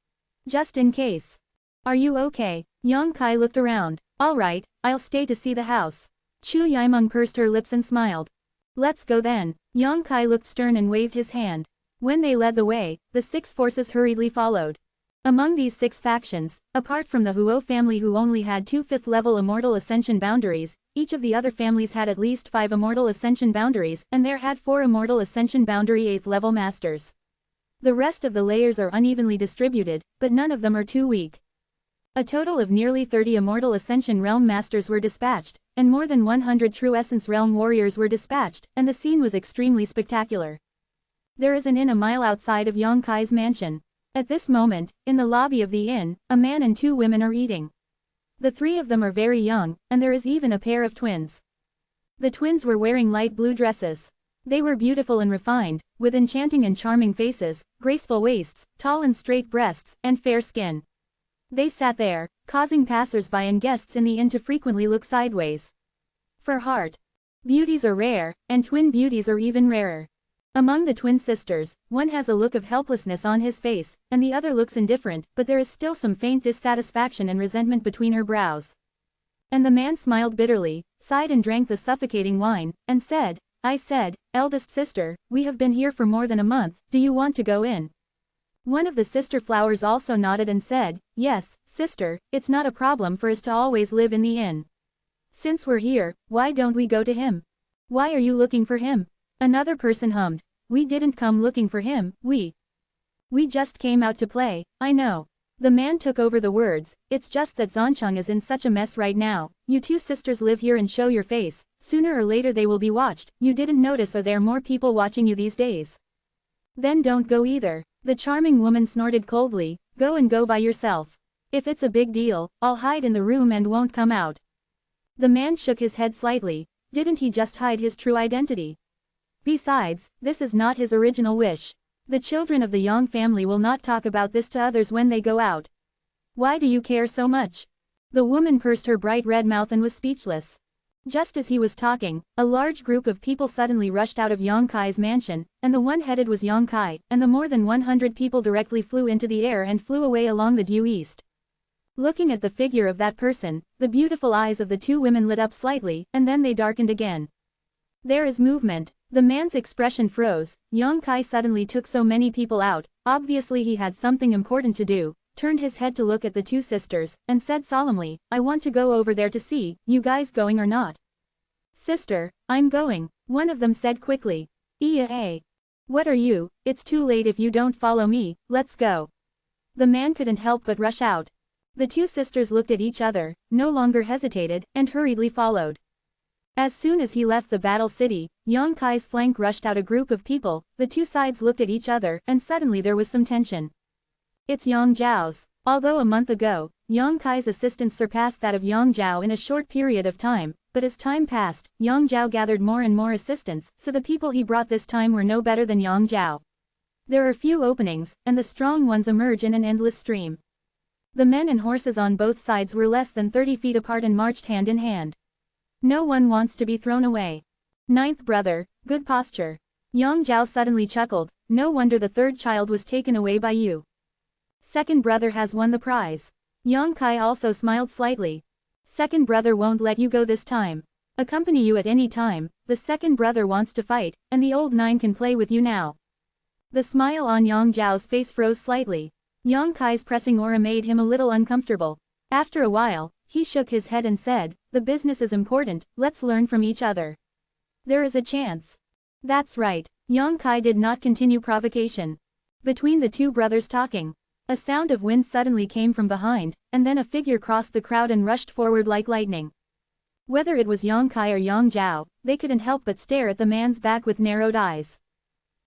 Speaker 1: Just in case. Are you okay? Yang Kai looked around. Alright, I'll stay to see the house. Chu Yimeng pursed her lips and smiled. Let's go then. Yang Kai looked stern and waved his hand. When they led the way, the 6 forces hurriedly followed. Among these 6 factions, apart from the Huo family who only had 2 5th-level Immortal Ascension boundaries, each of the other families had at least 5 Immortal Ascension boundaries and there had 4 Immortal Ascension boundary 8th-level masters. The rest of the layers are unevenly distributed, but none of them are too weak. A total of nearly 30 Immortal Ascension Realm Masters were dispatched, and more than 100 True Essence Realm Warriors were dispatched, and the scene was extremely spectacular. There is an inn a mile outside of Yang Kai's mansion. At this moment, in the lobby of the inn, a man and 2 women are eating. The 3 of them are very young, and there is even a pair of twins. The twins were wearing light blue dresses. They were beautiful and refined, with enchanting and charming faces, graceful waists, tall and straight breasts, and fair skin. They sat there, causing passers-by and guests in the inn to frequently look sideways. For heart beauties are rare, and twin beauties are even rarer. Among the twin sisters, one has a look of helplessness on his face, and the other looks indifferent, but there is still some faint dissatisfaction and resentment between her brows. And the man smiled bitterly, sighed and drank the suffocating wine, and said, I said, eldest sister, we have been here for more than a month, do you want to go in? One of the sister flowers also nodded and said, yes, sister, it's not a problem for us to always live in the inn. Since we're here, why don't we go to him? Why are you looking for him? Another person hummed, we didn't come looking for him, we just came out to play, I know. The man took over the words, it's just that Zhancheng is in such a mess right now, you 2 sisters live here and show your face, sooner or later they will be watched, you didn't notice are there more people watching you these days? Then don't go either. The charming woman snorted coldly, go and go by yourself. If it's a big deal, I'll hide in the room and won't come out. The man shook his head slightly, didn't he just hide his true identity? Besides, this is not his original wish. The children of the Yang family will not talk about this to others when they go out. Why do you care so much? The woman pursed her bright red mouth and was speechless. Just as he was talking, a large group of people suddenly rushed out of Yang Kai's mansion, and the one headed was Yang Kai, and the more than 100 people directly flew into the air and flew away along the due east. Looking at the figure of that person, the beautiful eyes of the 2 women lit up slightly, and then they darkened again. There is movement. The man's expression froze. Yang Kai suddenly took so many people out, obviously he had something important to do, turned his head to look at the 2 sisters, and said solemnly, I want to go over there to see, you guys going or not? Sister, I'm going, one of them said quickly. What are you? It's too late if you don't follow me, let's go. The man couldn't help but rush out. The 2 sisters looked at each other, no longer hesitated, and hurriedly followed. As soon as he left the battle city, Yang Kai's flank rushed out a group of people, the 2 sides looked at each other, and suddenly there was some tension. It's Yang Zhao's. Although a month ago, Yang Kai's assistance surpassed that of Yang Zhao in a short period of time, but as time passed, Yang Zhao gathered more and more assistants, so the people he brought this time were no better than Yang Zhao. There are few openings, and the strong ones emerge in an endless stream. The men and horses on both sides were less than 30 feet apart and marched hand in hand. No one wants to be thrown away. 9th brother, good posture. Yang Zhao suddenly chuckled, no wonder the 3rd child was taken away by you. 2nd brother has won the prize. Yang Kai also smiled slightly. 2nd brother won't let you go this time. Accompany you at any time, the 2nd brother wants to fight, and the old 9 can play with you now. The smile on Yang Zhao's face froze slightly. Yang Kai's pressing aura made him a little uncomfortable. After a while, he shook his head and said, the business is important, let's learn from each other. There is a chance. That's right. Yang Kai did not continue provocation. Between the 2 brothers talking, a sound of wind suddenly came from behind, and then a figure crossed the crowd and rushed forward like lightning. Whether it was Yang Kai or Yang Zhao, they couldn't help but stare at the man's back with narrowed eyes.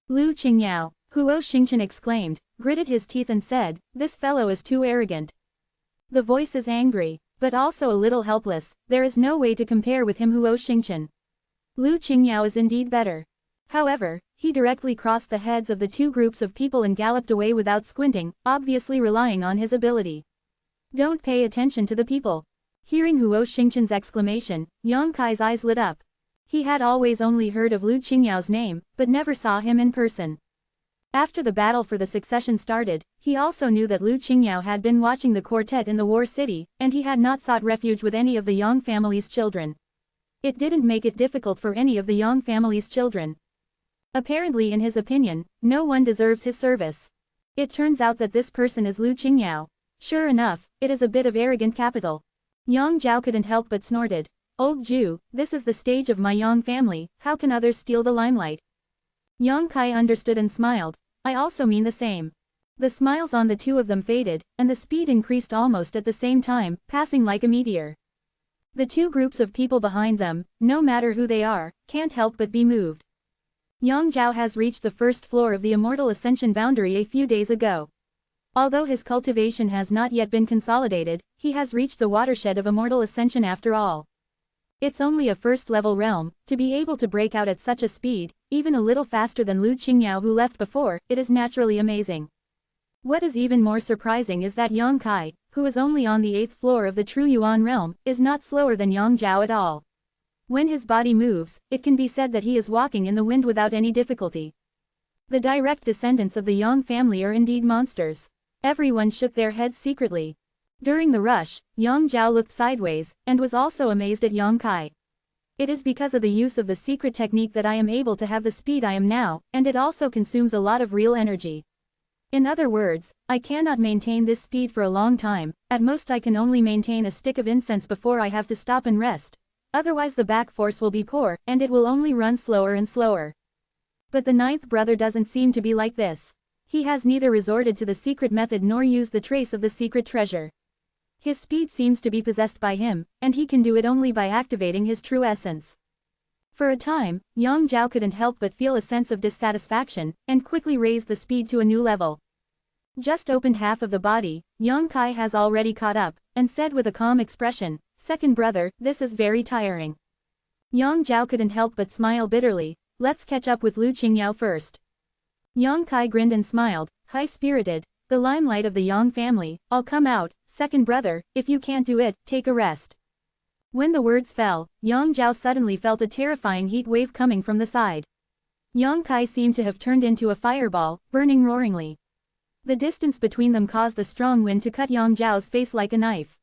Speaker 1: Lu Qingyao, Huo Xingchen exclaimed, gritted his teeth and said, this fellow is too arrogant. The voice is angry, but also a little helpless, there is no way to compare with him. Huo Xingchen. Lu Qingyao is indeed better. However, he directly crossed the heads of the 2 groups of people and galloped away without squinting, obviously relying on his ability. Don't pay attention to the people. Hearing Huo Xingchen's exclamation, Yang Kai's eyes lit up. He had always only heard of Lu Qingyao's name, but never saw him in person. After the battle for the succession started, he also knew that Lu Qingyao had been watching the quartet in the war city, and he had not sought refuge with any of the Yang family's children. It didn't make it difficult for any of the Yang family's children. Apparently, in his opinion, no one deserves his service. It turns out that this person is Lu Qingyao. Sure enough, it is a bit of arrogant capital. Yang Zhao couldn't help but snorted. Old Jew, this is the stage of my Yang family, how can others steal the limelight? Yang Kai understood and smiled. I also mean the same. The smiles on the two of them faded, and the speed increased almost at the same time, passing like a meteor. The two groups of people behind them, no matter who they are, can't help but be moved. Yang Zhao has reached the first floor of the Immortal Ascension boundary a few days ago. Although his cultivation has not yet been consolidated, he has reached the watershed of Immortal Ascension after all. It's only a first-level realm, to be able to break out at such a speed, even a little faster than Lu Qingyao who left before, it is naturally amazing. What is even more surprising is that Yang Kai, who is only on the 8th floor of the True Yuan realm, is not slower than Yang Zhao at all. When his body moves, it can be said that he is walking in the wind without any difficulty. The direct descendants of the Yang family are indeed monsters. Everyone shook their heads secretly. During the rush, Yang Zhao looked sideways, and was also amazed at Yang Kai. It is because of the use of the secret technique that I am able to have the speed I am now, and it also consumes a lot of real energy. In other words, I cannot maintain this speed for a long time, at most I can only maintain a stick of incense before I have to stop and rest. Otherwise the back force will be poor, and it will only run slower and slower. But the 9th brother doesn't seem to be like this. He has neither resorted to the secret method nor used the trace of the secret treasure. His speed seems to be possessed by him, and he can do it only by activating his true essence. For a time, Yang Zhao couldn't help but feel a sense of dissatisfaction, and quickly raised the speed to a new level. Just opened half of the body, Yang Kai has already caught up, and said with a calm expression, "Second brother, this is very tiring." Yang Zhao couldn't help but smile bitterly. Let's catch up with Lu Qingyao first. Yang Kai grinned and smiled, high-spirited. The limelight of the Yang family, I'll come out, second brother, if you can't do it, take a rest. When the words fell, Yang Zhao suddenly felt a terrifying heat wave coming from the side. Yang Kai seemed to have turned into a fireball, burning roaringly. The distance between them caused the strong wind to cut Yang Zhao's face like a knife.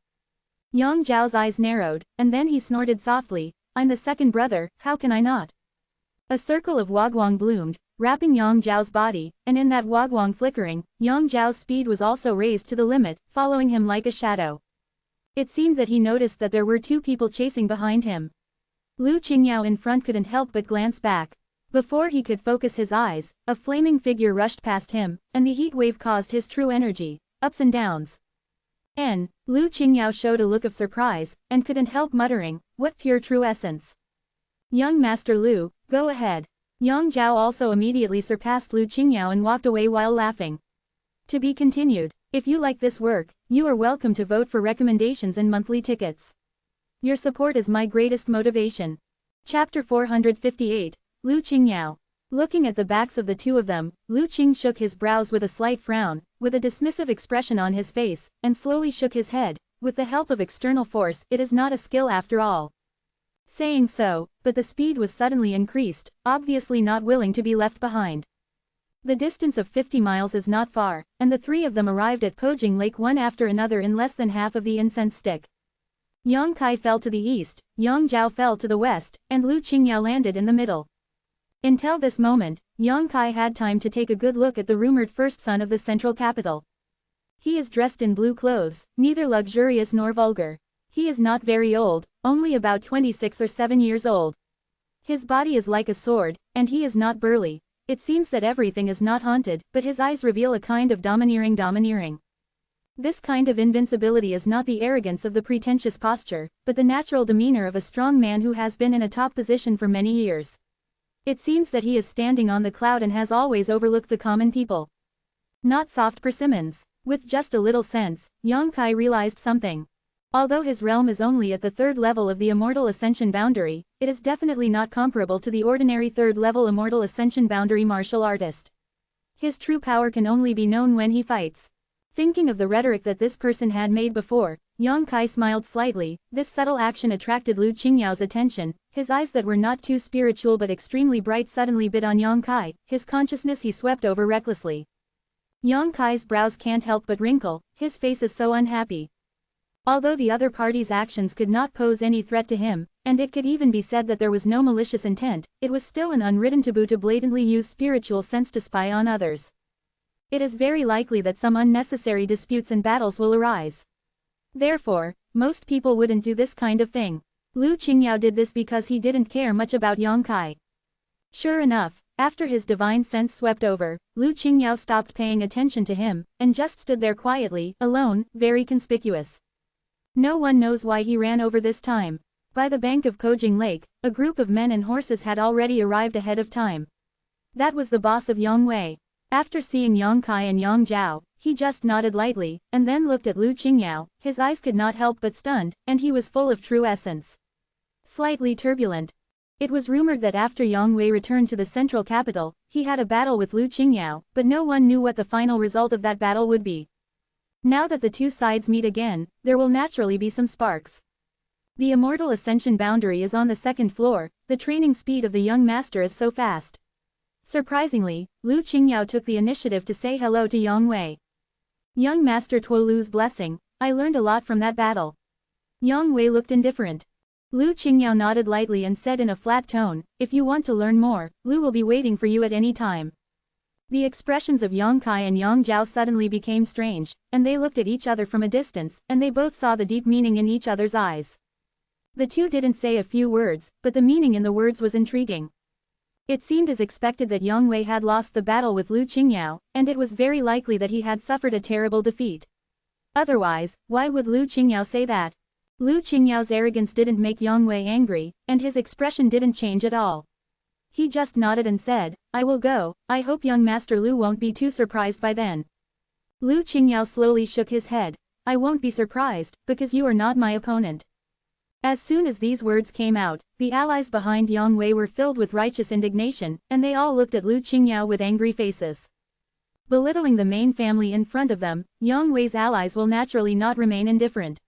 Speaker 1: Yang Zhao's eyes narrowed, and then he snorted softly, I'm the second brother, how can I not? A circle of wagwang bloomed, wrapping Yang Zhao's body, and in that wagwang flickering, Yang Zhao's speed was also raised to the limit, following him like a shadow. It seemed that he noticed that there were two people chasing behind him. Lu Qingyao in front couldn't help but glance back. Before he could focus his eyes, a flaming figure rushed past him, and the heat wave caused his true energy, ups and downs. Lu Qingyao showed a look of surprise, and couldn't help muttering, what pure true essence. Young Master Lu, go ahead. Yang Zhao also immediately surpassed Lu Qingyao and walked away while laughing. To be continued. If you like this work, you are welcome to vote for recommendations and monthly tickets. Your support is my greatest motivation. Chapter 458, Lu Qingyao. Looking at the backs of the two of them, Lu Qing shook his brows with a slight frown, with a dismissive expression on his face, and slowly shook his head. With the help of external force, it is not a skill after all. Saying so, but the speed was suddenly increased, obviously not willing to be left behind. The distance of 50 miles is not far, and the three of them arrived at Pojing Lake one after another in less than half of the incense stick. Yang Kai fell to the east, Yang Zhao fell to the west, and Lu Qingyao landed in the middle. Until this moment, Yang Kai had time to take a good look at the rumored first son of the central capital. He is dressed in blue clothes, neither luxurious nor vulgar. He is not very old, only about 26 or 7 years old. His body is like a sword, and he is not burly. It seems that everything is not haunted, but his eyes reveal a kind of domineering. This kind of invincibility is not the arrogance of the pretentious posture, but the natural demeanor of a strong man who has been in a top position for many years. It seems that he is standing on the cloud and has always overlooked the common people. Not soft persimmons. With just a little sense, Yang Kai realized something. Although his realm is only at the 3rd level of the Immortal Ascension boundary, it is definitely not comparable to the ordinary 3rd level Immortal Ascension boundary martial artist. His true power can only be known when he fights. Thinking of the rhetoric that this person had made before, Yang Kai smiled slightly. This subtle action attracted Lu Qingyao's attention. His eyes that were not too spiritual but extremely bright suddenly bit on Yang Kai. His consciousness he swept over recklessly. Yang Kai's brows can't help but wrinkle. His face is so unhappy. Although the other party's actions could not pose any threat to him, and it could even be said that there was no malicious intent, it was still an unwritten taboo to blatantly use spiritual sense to spy on others. It is very likely that some unnecessary disputes and battles will arise. Therefore, most people wouldn't do this kind of thing. Lu Qingyao did this because he didn't care much about Yang Kai. Sure enough, after his divine sense swept over, Lu Qingyao stopped paying attention to him, and just stood there quietly, alone, very conspicuous. No one knows why he ran over this time. By the bank of Kojing Lake, a group of men and horses had already arrived ahead of time. That was the boss of Yang Wei. After seeing Yang Kai and Yang Zhao, he just nodded lightly, and then looked at Lu Qingyao. His eyes could not help but stunned, and he was full of true essence. Slightly turbulent. It was rumored that after Yang Wei returned to the central capital, he had a battle with Lu Qingyao, but no one knew what the final result of that battle would be. Now that the two sides meet again, there will naturally be some sparks. The Immortal Ascension boundary is on the second floor. The training speed of the young master is so fast. Surprisingly, Lu Qingyao took the initiative to say hello to Yang Wei. Young Master Tuo Lu's blessing, I learned a lot from that battle. Yang Wei looked indifferent. Lu Qingyao nodded lightly and said in a flat tone, if you want to learn more, Lu will be waiting for you at any time. The expressions of Yang Kai and Yang Zhao suddenly became strange, and they looked at each other from a distance, and they both saw the deep meaning in each other's eyes. The two didn't say a few words, but the meaning in the words was intriguing. It seemed as expected that Yang Wei had lost the battle with Lu Qingyao, and it was very likely that he had suffered a terrible defeat. Otherwise, why would Lu Qingyao say that? Lu Qingyao's arrogance didn't make Yang Wei angry, and his expression didn't change at all. He just nodded and said, I will go. I hope young Master Lu won't be too surprised by then. Lu Qingyao slowly shook his head. I won't be surprised, because you are not my opponent. As soon as these words came out, the allies behind Yang Wei were filled with righteous indignation, and they all looked at Lu Qingyao with angry faces. Belittling the main family in front of them, Yang Wei's allies will naturally not remain indifferent.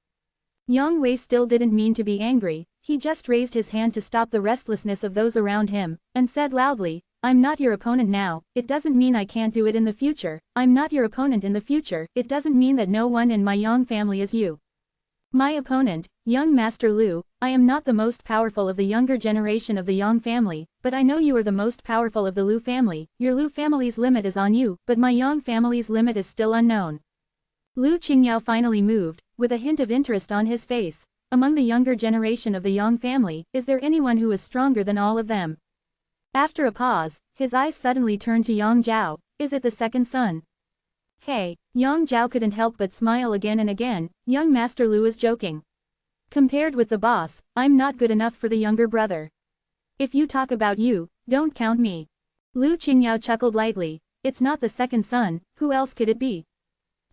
Speaker 1: Yang Wei still didn't mean to be angry. He just raised his hand to stop the restlessness of those around him, and said loudly, I'm not your opponent now. It doesn't mean I can't do it in the future. I'm not your opponent in the future. It doesn't mean that no one in my Yang family is you. My opponent, young Master Lu, I am not the most powerful of the younger generation of the Yang family, but I know you are the most powerful of the Lu family. Your Lu family's limit is on you, but my Yang family's limit is still unknown. Lu Qingyao finally moved, with a hint of interest on his face. Among the younger generation of the Yang family, is there anyone who is stronger than all of them? After a pause, his eyes suddenly turned to Yang Zhao. Is it the second son? Hey, Yang Zhao couldn't help but smile again and again. Young Master Lu is joking. Compared with the boss, I'm not good enough for the younger brother. If you talk about you, don't count me. Lu Qingyao chuckled lightly. It's not the second son, who else could it be?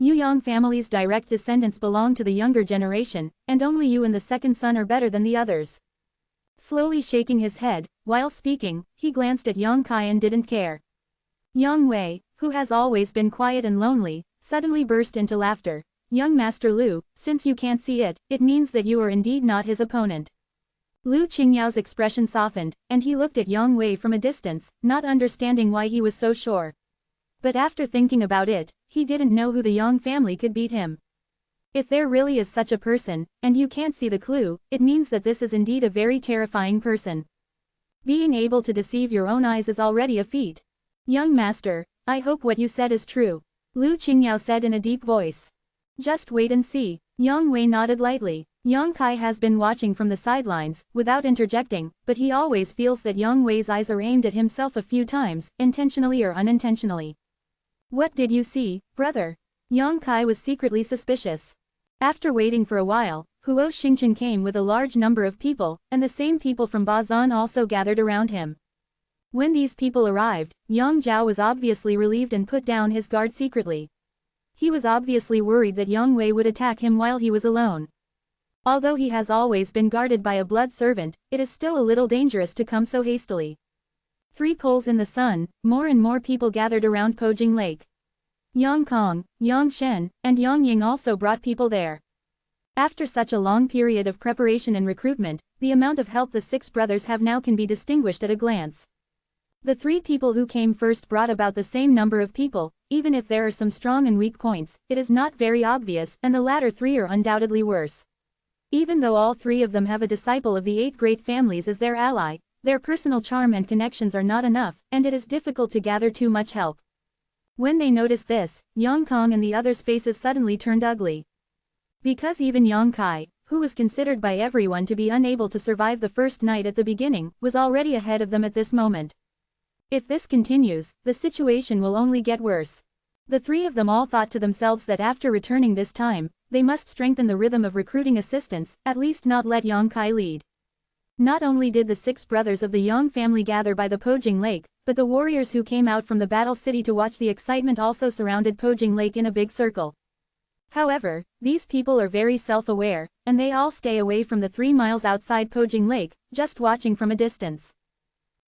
Speaker 1: You Yang family's direct descendants belong to the younger generation, and only you and the second son are better than the others. Slowly shaking his head, while speaking, he glanced at Yang Kai and didn't care. Yang Wei, who has always been quiet and lonely, suddenly burst into laughter. Young Master Lu, since you can't see it, it means that you are indeed not his opponent. Lu Qingyao's expression softened, and he looked at Yang Wei from a distance, not understanding why he was so sure. But after thinking about it, he didn't know who the Yang family could beat him. If there really is such a person, and you can't see the clue, it means that this is indeed a very terrifying person. Being able to deceive your own eyes is already a feat. Young Master, I hope what you said is true. Lu Qingyao said in a deep voice. Just wait and see. Yang Wei nodded lightly. Yang Kai has been watching from the sidelines, without interjecting, but he always feels that Yang Wei's eyes are aimed at himself a few times, intentionally or unintentionally. What did you see, brother? Yang Kai was secretly suspicious. After waiting for a while, Huo Xingchen came with a large number of people, and the same people from Bazan also gathered around him. When these people arrived, Yang Zhao was obviously relieved and put down his guard secretly. He was obviously worried that Yang Wei would attack him while he was alone. Although he has always been guarded by a blood servant, it is still a little dangerous to come so hastily. 3 poles in the sun, more and more people gathered around Kojing Lake. Yang Kong, Yang Shen, and Yang Ying also brought people there. After such a long period of preparation and recruitment, the amount of help the 6 brothers have now can be distinguished at a glance. The 3 people who came first brought about the same number of people. Even if there are some strong and weak points, it is not very obvious, and the latter 3 are undoubtedly worse. Even though all 3 of them have a disciple of the 8 great families as their ally, their personal charm and connections are not enough, and it is difficult to gather too much help. When they noticed this, Yang Kong and the others' faces suddenly turned ugly. Because even Yang Kai, who was considered by everyone to be unable to survive the first night at the beginning, was already ahead of them at this moment. If this continues, the situation will only get worse. The 3 of them all thought to themselves that after returning this time, they must strengthen the rhythm of recruiting assistants, at least not let Yang Kai lead. Not only did the 6 brothers of the Yang family gather by the Pojing Lake, but the warriors who came out from the battle city to watch the excitement also surrounded Pojing Lake in a big circle. However, these people are very self-aware, and they all stay away from the 3 miles outside Pojing Lake, just watching from a distance.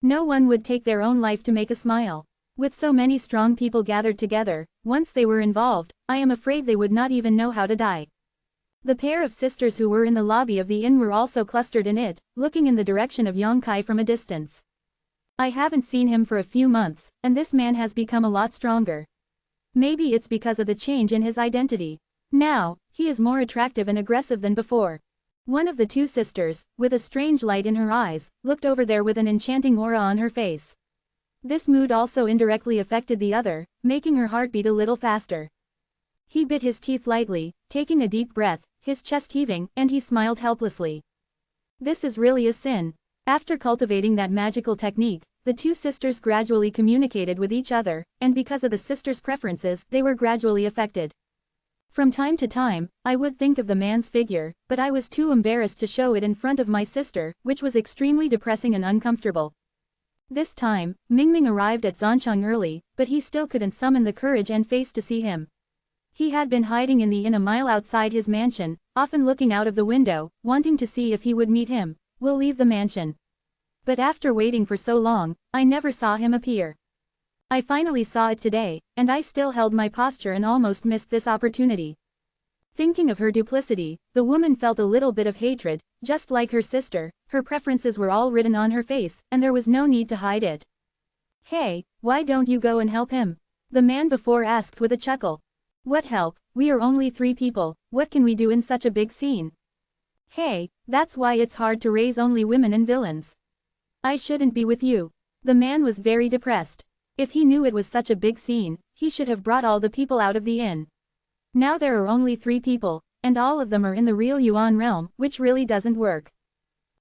Speaker 1: No one would take their own life to make a smile. With so many strong people gathered together, once they were involved, I am afraid they would not even know how to die. The pair of sisters who were in the lobby of the inn were also clustered in it, looking in the direction of Yang Kai from a distance. I haven't seen him for a few months, and this man has become a lot stronger. Maybe it's because of the change in his identity. Now, he is more attractive and aggressive than before. One of the 2 sisters, with a strange light in her eyes, looked over there with an enchanting aura on her face. This mood also indirectly affected the other, making her heart beat a little faster. He bit his teeth lightly, taking a deep breath, his chest heaving, and he smiled helplessly. This is really a sin. After cultivating that magical technique, the 2 sisters gradually communicated with each other, and because of the sisters' preferences, they were gradually affected. From time to time, I would think of the man's figure, but I was too embarrassed to show it in front of my sister, which was extremely depressing and uncomfortable. This time, Mingming arrived at Zhancheng early, but he still couldn't summon the courage and face to see him. He had been hiding in the inn a mile outside his mansion, often looking out of the window, wanting to see if he would meet him. We'll leave the mansion. But after waiting for so long, I never saw him appear. I finally saw it today, and I still held my posture and almost missed this opportunity. Thinking of her duplicity, the woman felt a little bit of hatred. Just like her sister, her preferences were all written on her face, and there was no need to hide it. Hey, why don't you go and help him? The man before asked with a chuckle. What help? We are only 3 people, what can we do in such a big scene? Hey, that's why it's hard to raise only women and villains. I shouldn't be with you. The man was very depressed. If he knew it was such a big scene, he should have brought all the people out of the inn. Now there are only 3 people, and all of them are in the real Yuan realm, which really doesn't work.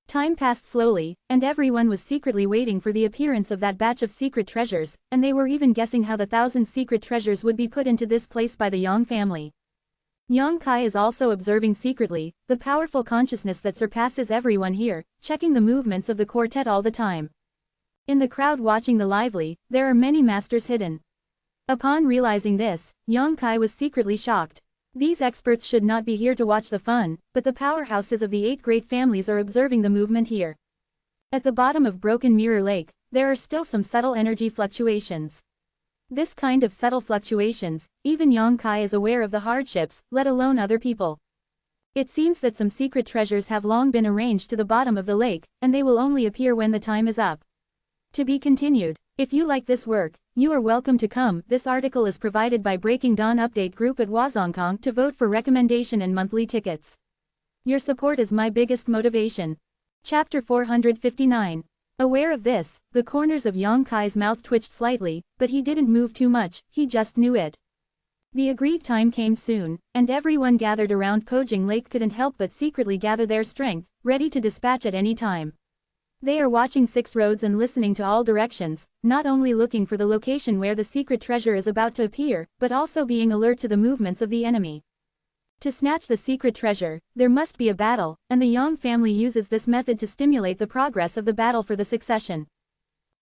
Speaker 1: Time passed slowly, and everyone was secretly waiting for the appearance of that batch of secret treasures, and they were even guessing how the 1,000 secret treasures would be put into this place by the Yang family. Yang Kai is also observing secretly, the powerful consciousness that surpasses everyone here, checking the movements of the quartet all the time. In the crowd watching the lively, there are many masters hidden. Upon realizing this, Yang Kai was secretly shocked. These experts should not be here to watch the fun, but the powerhouses of the 8 great families are observing the movement here. At the bottom of Broken Mirror Lake, there are still some subtle energy fluctuations. This kind of subtle fluctuations, even Yang Kai is aware of the hardships, let alone other people. It seems that some secret treasures have long been arranged to the bottom of the lake, and they will only appear when the time is up. To be continued. If you like this work, you are welcome to come. This article is provided by Breaking Dawn Update Group at Wazongkong to vote for recommendation and monthly tickets. Your support is my biggest motivation. Chapter 459. Aware of this, the corners of Yang Kai's mouth twitched slightly, but he didn't move too much, he just knew it. The agreed time came soon, and everyone gathered around Pojing Lake couldn't help but secretly gather their strength, ready to dispatch at any time. They are watching 6 roads and listening to all directions, not only looking for the location where the secret treasure is about to appear, but also being alert to the movements of the enemy. To snatch the secret treasure, there must be a battle, and the Yang family uses this method to stimulate the progress of the battle for the succession.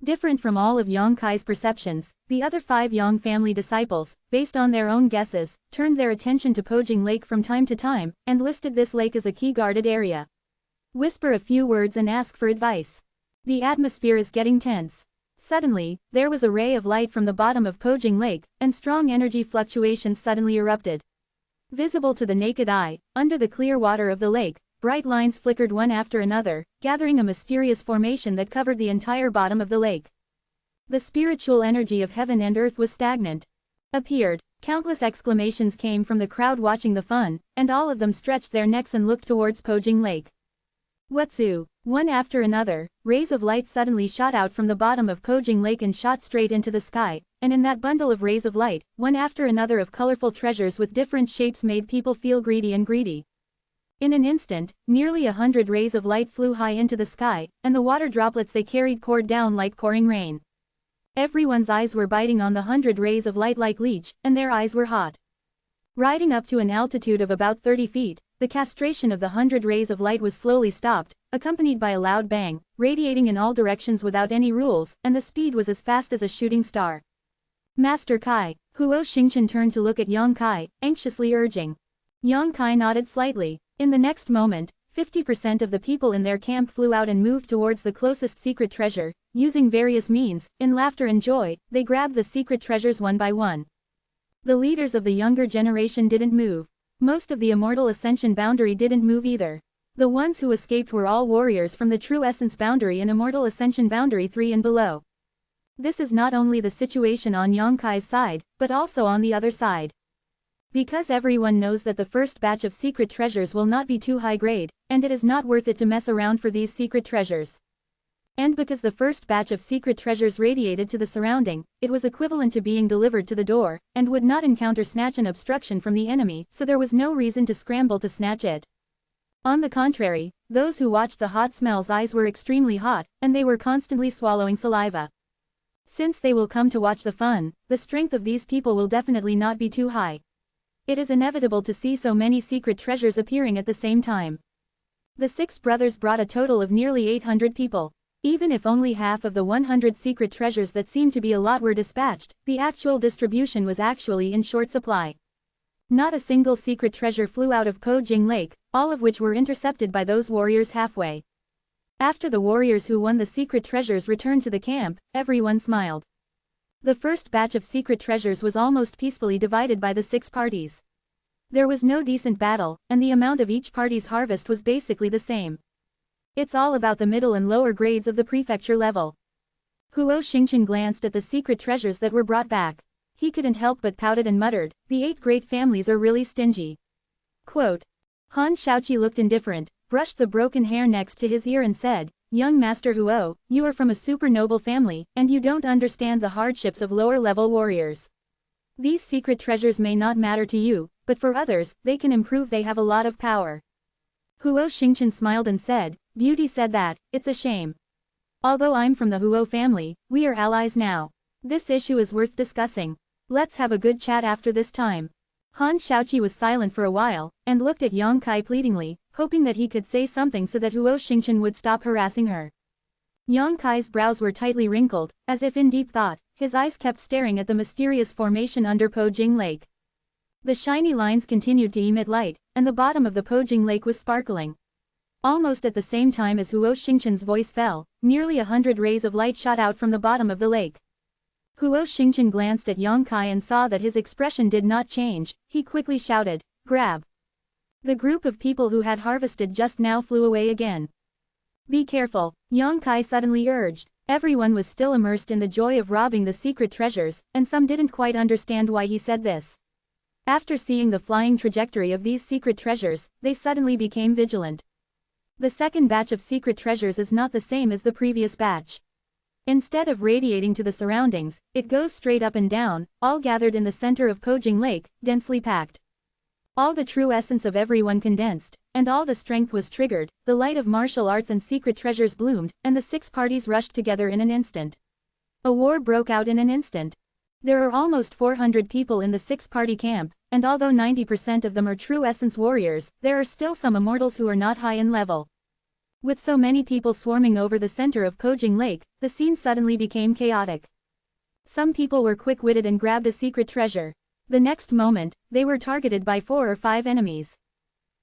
Speaker 1: Different from all of Yang Kai's perceptions, the other 5 Yang family disciples, based on their own guesses, turned their attention to Pojing Lake from time to time, and listed this lake as a key guarded area. Whisper a few words and ask for advice. The atmosphere is getting tense. Suddenly, there was a ray of light from the bottom of Pojing Lake, and strong energy fluctuations suddenly erupted. Visible to the naked eye, under the clear water of the lake, bright lines flickered one after another, gathering a mysterious formation that covered the entire bottom of the lake. The spiritual energy of heaven and earth was stagnant. Appeared. Countless exclamations came from the crowd watching the fun, and all of them stretched their necks and looked towards Pojing Lake. Whatsu? One after another, rays of light suddenly shot out from the bottom of Pojing Lake and shot straight into the sky, and in that bundle of rays of light, one after another of colorful treasures with different shapes made people feel greedy and greedy. In an instant, nearly 100 rays of light flew high into the sky, and the water droplets they carried poured down like pouring rain. Everyone's eyes were biting on the 100 rays of light like leech, and their eyes were hot. Riding up to an altitude of about 30 feet, the castration of the 100 rays of light was slowly stopped, accompanied by a loud bang, radiating in all directions without any rules, and the speed was as fast as a shooting star. Master Kai. Huo Xingchen turned to look at Yang Kai, anxiously urging. Yang Kai nodded slightly. In the next moment, 50% of the people in their camp flew out and moved towards the closest secret treasure. Using various means, in laughter and joy, they grabbed the secret treasures one by one. The leaders of the younger generation didn't move. Most of the Immortal Ascension boundary didn't move either. The ones who escaped were all warriors from the True Essence boundary and Immortal Ascension boundary 3 and below. This is not only the situation on Yang Kai's side, but also on the other side. Because everyone knows that the first batch of secret treasures will not be too high grade, and it is not worth it to mess around for these secret treasures. And because the first batch of secret treasures radiated to the surrounding, it was equivalent to being delivered to the door, and would not encounter snatch and obstruction from the enemy, so there was no reason to scramble to snatch it. On the contrary, those who watched the hot smells' eyes were extremely hot, and they were constantly swallowing saliva. Since they will come to watch the fun, the strength of these people will definitely not be too high. It is inevitable to see so many secret treasures appearing at the same time. The 6 brothers brought a total of nearly 800 people. Even if only half of the 100 secret treasures that seemed to be a lot were dispatched, the actual distribution was actually in short supply. Not a single secret treasure flew out of Pojing Lake, all of which were intercepted by those warriors halfway. After the warriors who won the secret treasures returned to the camp, everyone smiled. The first batch of secret treasures was almost peacefully divided by the 6 parties. There was no decent battle, and the amount of each party's harvest was basically the same. It's all about the middle and lower grades of the prefecture level. Huo Xingchen glanced at the secret treasures that were brought back. He couldn't help but pouted and muttered, the 8 great families are really stingy. Quote. Han Shaoqi looked indifferent, brushed the broken hair next to his ear and said, Young Master Huo, you are from a super noble family, and you don't understand the hardships of lower-level warriors. These secret treasures may not matter to you, but for others, they can improve. They have a lot of power. Huo Xingchen smiled and said, Beauty said that, it's a shame. Although I'm from the Huo family, we are allies now. This issue is worth discussing. Let's have a good chat after this time. Han Shaoqi was silent for a while, and looked at Yang Kai pleadingly, hoping that he could say something so that Huo Xingchen would stop harassing her. Yang Kai's brows were tightly wrinkled, as if in deep thought. His eyes kept staring at the mysterious formation under Pojing Lake. The shiny lines continued to emit light, and the bottom of the Pojing Lake was sparkling. Almost at the same time as Huo Xingchen's voice fell, nearly 100 rays of light shot out from the bottom of the lake. Huo Xingchen glanced at Yang Kai and saw that his expression did not change. He quickly shouted, Grab! The group of people who had harvested just now flew away again. Be careful, Yang Kai suddenly urged. Everyone was still immersed in the joy of robbing the secret treasures, and some didn't quite understand why he said this. After seeing the flying trajectory of these secret treasures, they suddenly became vigilant. The second batch of secret treasures is not the same as the previous batch. Instead of radiating to the surroundings, it goes straight up and down, all gathered in the center of Pojing Lake, densely packed. All the true essence of everyone condensed, and all the strength was triggered, the light of martial arts and secret treasures bloomed, and the 6 parties rushed together in an instant. A war broke out in an instant. There are almost 400 people in the 6-party camp, and although 90% of them are true essence warriors, there are still some immortals who are not high in level. With so many people swarming over the center of Pojing Lake, the scene suddenly became chaotic. Some people were quick-witted and grabbed a secret treasure. The next moment, they were targeted by 4 or 5 enemies.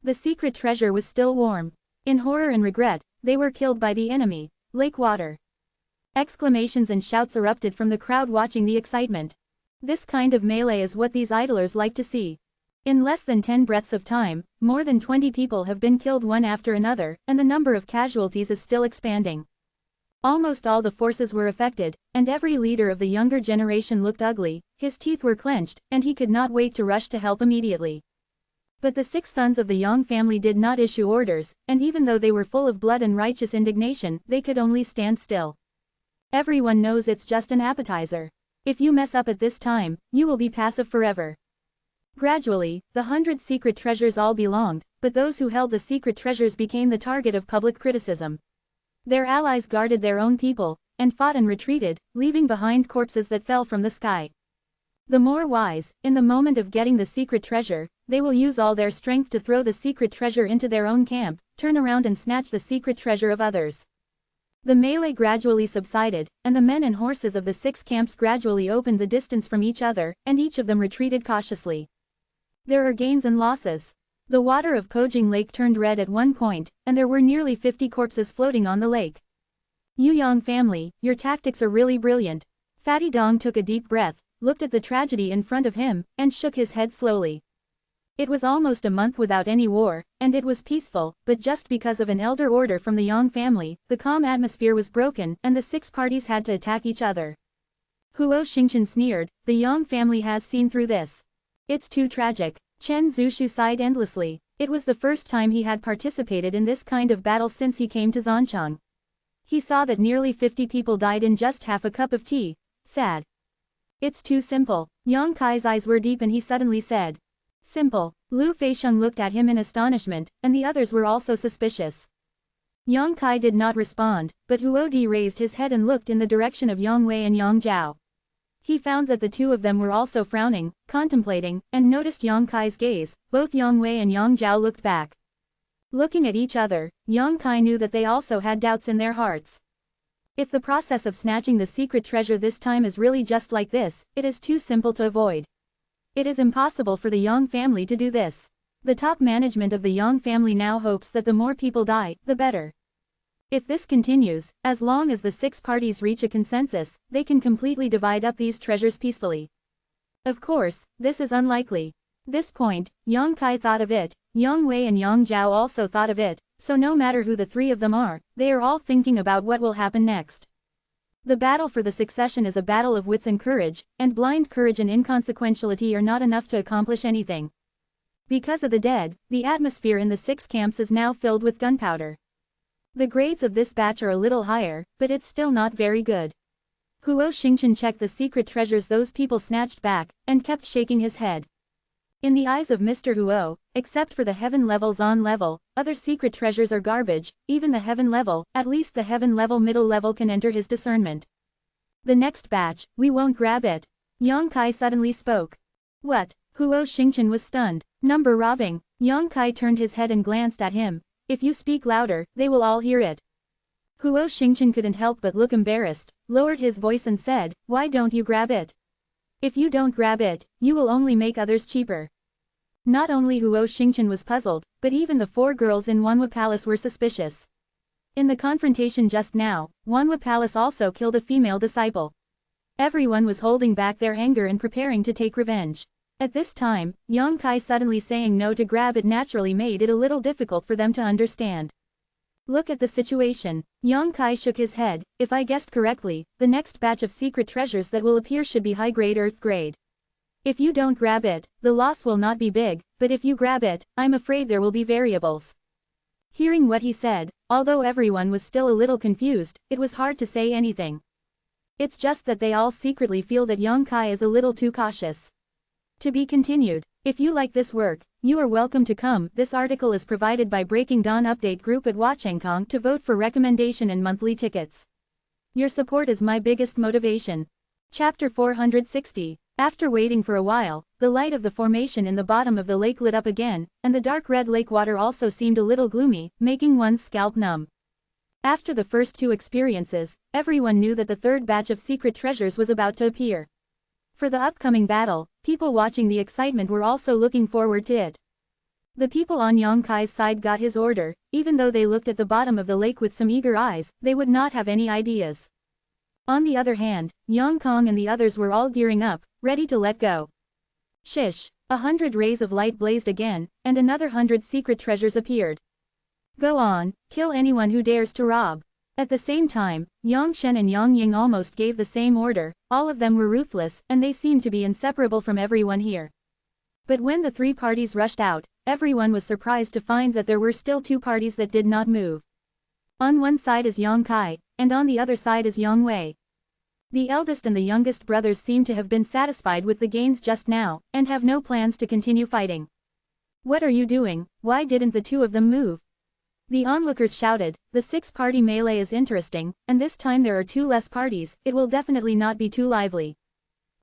Speaker 1: The secret treasure was still warm. In horror and regret, they were killed by the enemy. Lake water. Exclamations and shouts erupted from the crowd watching the excitement. This kind of melee is what these idlers like to see. In less than 10 breaths of time, more than 20 people have been killed one after another, and the number of casualties is still expanding. Almost all the forces were affected, and every leader of the younger generation looked ugly, his teeth were clenched, and he could not wait to rush to help immediately. But the 6 sons of the Yang family did not issue orders, and even though they were full of blood and righteous indignation, they could only stand still. Everyone knows it's just an appetizer. If you mess up at this time, you will be passive forever. Gradually, the 100 secret treasures all belonged, but those who held the secret treasures became the target of public criticism. Their allies guarded their own people, and fought and retreated, leaving behind corpses that fell from the sky. The more wise, in the moment of getting the secret treasure, they will use all their strength to throw the secret treasure into their own camp, turn around and snatch the secret treasure of others. The melee gradually subsided, and the men and horses of the 6 camps gradually opened the distance from each other, and each of them retreated cautiously. There are gains and losses. The water of Pojing Lake turned red at one point, and there were nearly 50 corpses floating on the lake. Yu Yang family, your tactics are really brilliant. Fatty Dong took a deep breath, looked at the tragedy in front of him, and shook his head slowly. It was almost a month without any war, and it was peaceful, but just because of an elder order from the Yang family, the calm atmosphere was broken, and the 6 parties had to attack each other. Huo Xingchen sneered, the Yang family has seen through this. It's too tragic. Chen Zushu sighed endlessly. It was the first time he had participated in this kind of battle since he came to Zanchang. He saw that nearly 50 people died in just half a cup of tea. Sad. It's too simple. Yang Kai's eyes were deep and he suddenly said. Simple. Lu Feixiang looked at him in astonishment, and the others were also suspicious. Yang Kai did not respond, but Huo Di raised his head and looked in the direction of Yang Wei and Yang Zhao. He found that the two of them were also frowning, contemplating, and noticed Yang Kai's gaze. Both Yang Wei and Yang Zhao looked back. Looking at each other, Yang Kai knew that they also had doubts in their hearts. If the process of snatching the secret treasure this time is really just like this, it is too simple to avoid. It is impossible for the Yang family to do this. The top management of the Yang family now hopes that the more people die, the better. If this continues, as long as the 6 parties reach a consensus, they can completely divide up these treasures peacefully. Of course, this is unlikely. This point, Yang Kai thought of it, Yang Wei and Yang Zhao also thought of it, so no matter who the 3 of them are, they are all thinking about what will happen next. The battle for the succession is a battle of wits and courage, and blind courage and inconsequentiality are not enough to accomplish anything. Because of the dead, the atmosphere in the 6 camps is now filled with gunpowder. The grades of this batch are a little higher, but it's still not very good. Huo Xingchen checked the secret treasures those people snatched back, and kept shaking his head. In the eyes of Mr. Huo, except for the heaven level Zon level, other secret treasures are garbage. Even the heaven level, at least the heaven level middle level can enter his discernment. The next batch, we won't grab it. Yang Kai suddenly spoke. What? Huo Xingchen was stunned. Number robbing. Yang Kai turned his head and glanced at him. If you speak louder, they will all hear it. Huo Xingchen couldn't help but look embarrassed, lowered his voice and said, why don't you grab it? If you don't grab it, you will only make others cheaper. Not only Huo Xingchen was puzzled, but even the 4 girls in Wanhua Palace were suspicious. In the confrontation just now, Wanhua Palace also killed a female disciple. Everyone was holding back their anger and preparing to take revenge. At this time, Yang Kai suddenly saying no to grab it naturally made it a little difficult for them to understand. Look at the situation. Yang Kai shook his head. If I guessed correctly, the next batch of secret treasures that will appear should be high-grade earth grade. If you don't grab it, the loss will not be big, but if you grab it, I'm afraid there will be variables. Hearing what he said, although everyone was still a little confused, it was hard to say anything. It's just that they all secretly feel that Yang Kai is a little too cautious. To be continued. If you like this work, you are welcome to come. This article is provided by Breaking Dawn Update Group at Watchengkong to vote for recommendation and monthly tickets. Your support is my biggest motivation. Chapter 460. After waiting for a while, the light of the formation in the bottom of the lake lit up again, and the dark red lake water also seemed a little gloomy, making one's scalp numb. After the first 2 experiences, everyone knew that the 3rd batch of secret treasures was about to appear. For the upcoming battle, people watching the excitement were also looking forward to it. The people on Yang Kai's side got his order. Even though they looked at the bottom of the lake with some eager eyes, they would not have any ideas. On the other hand, Yang Kong and the others were all gearing up, ready to let go. Shish! 100 rays of light blazed again, and another 100 secret treasures appeared. Go on, kill anyone who dares to rob. At the same time, Yang Shen and Yang Ying almost gave the same order. All of them were ruthless, and they seemed to be inseparable from everyone here. But when the three parties rushed out, everyone was surprised to find that there were still two parties that did not move. On one side is Yang Kai, and on the other side is Yang Wei. The eldest and the youngest brothers seem to have been satisfied with the gains just now, and have no plans to continue fighting. What are you doing? Why didn't the two of them move? The onlookers shouted, the six-party melee is interesting, and this time there are two less parties, it will definitely not be too lively.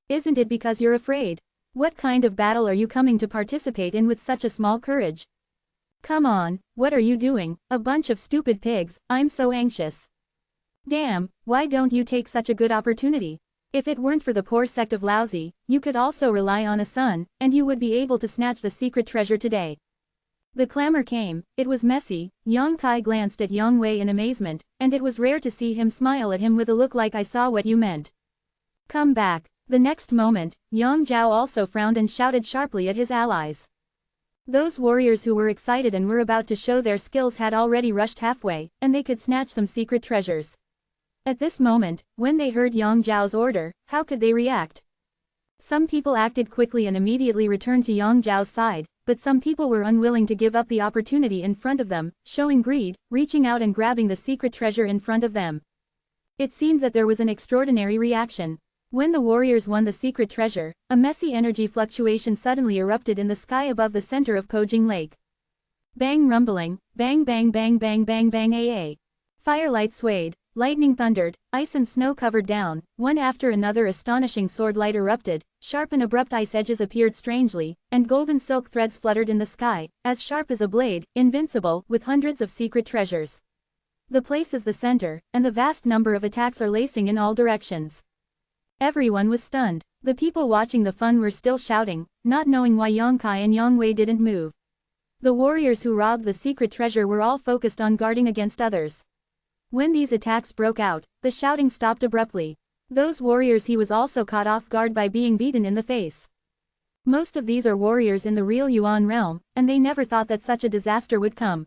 Speaker 1: Isn't it because you're afraid? What kind of battle are you coming to participate in with such a small courage? Come on, what are you doing, a bunch of stupid pigs, I'm so anxious. Damn, why don't you take such a good opportunity? If it weren't for the poor sect of Lousy, you could also rely on a son, and you would be able to snatch the secret treasure today. The clamor came, it was messy. Yang Kai glanced at Yang Wei in amazement, and it was rare to see him smile at him with a look like I saw what you meant. Come back. The next moment, Yang Zhao also frowned and shouted sharply at his allies. Those warriors who were excited and were about to show their skills had already rushed halfway, and they could snatch some secret treasures. At this moment, when they heard Yang Zhao's order, how could they react? Some people acted quickly and immediately returned to Yang Zhao's side, but some people were unwilling to give up the opportunity in front of them, showing greed, reaching out and grabbing the secret treasure in front of them. It seemed that there was an extraordinary reaction. When the warriors won the secret treasure, a messy energy fluctuation suddenly erupted in the sky above the center of Pojing Lake. Bang rumbling, bang bang bang bang bang bang AA. Firelight swayed, lightning thundered, ice and snow covered down, one after another astonishing sword light erupted, sharp and abrupt ice edges appeared strangely, and golden silk threads fluttered in the sky, as sharp as a blade, invincible, with hundreds of secret treasures. The place is the center, and the vast number of attacks are lacing in all directions. Everyone was stunned. The people watching the fun were still shouting, not knowing why Yang Kai and Yang Wei didn't move. The warriors who robbed the secret treasure were all focused on guarding against others. When these attacks broke out, the shouting stopped abruptly. Those warriors he was also caught off guard by being beaten in the face. Most of these are warriors in the real Yuan realm, and they never thought that such a disaster would come.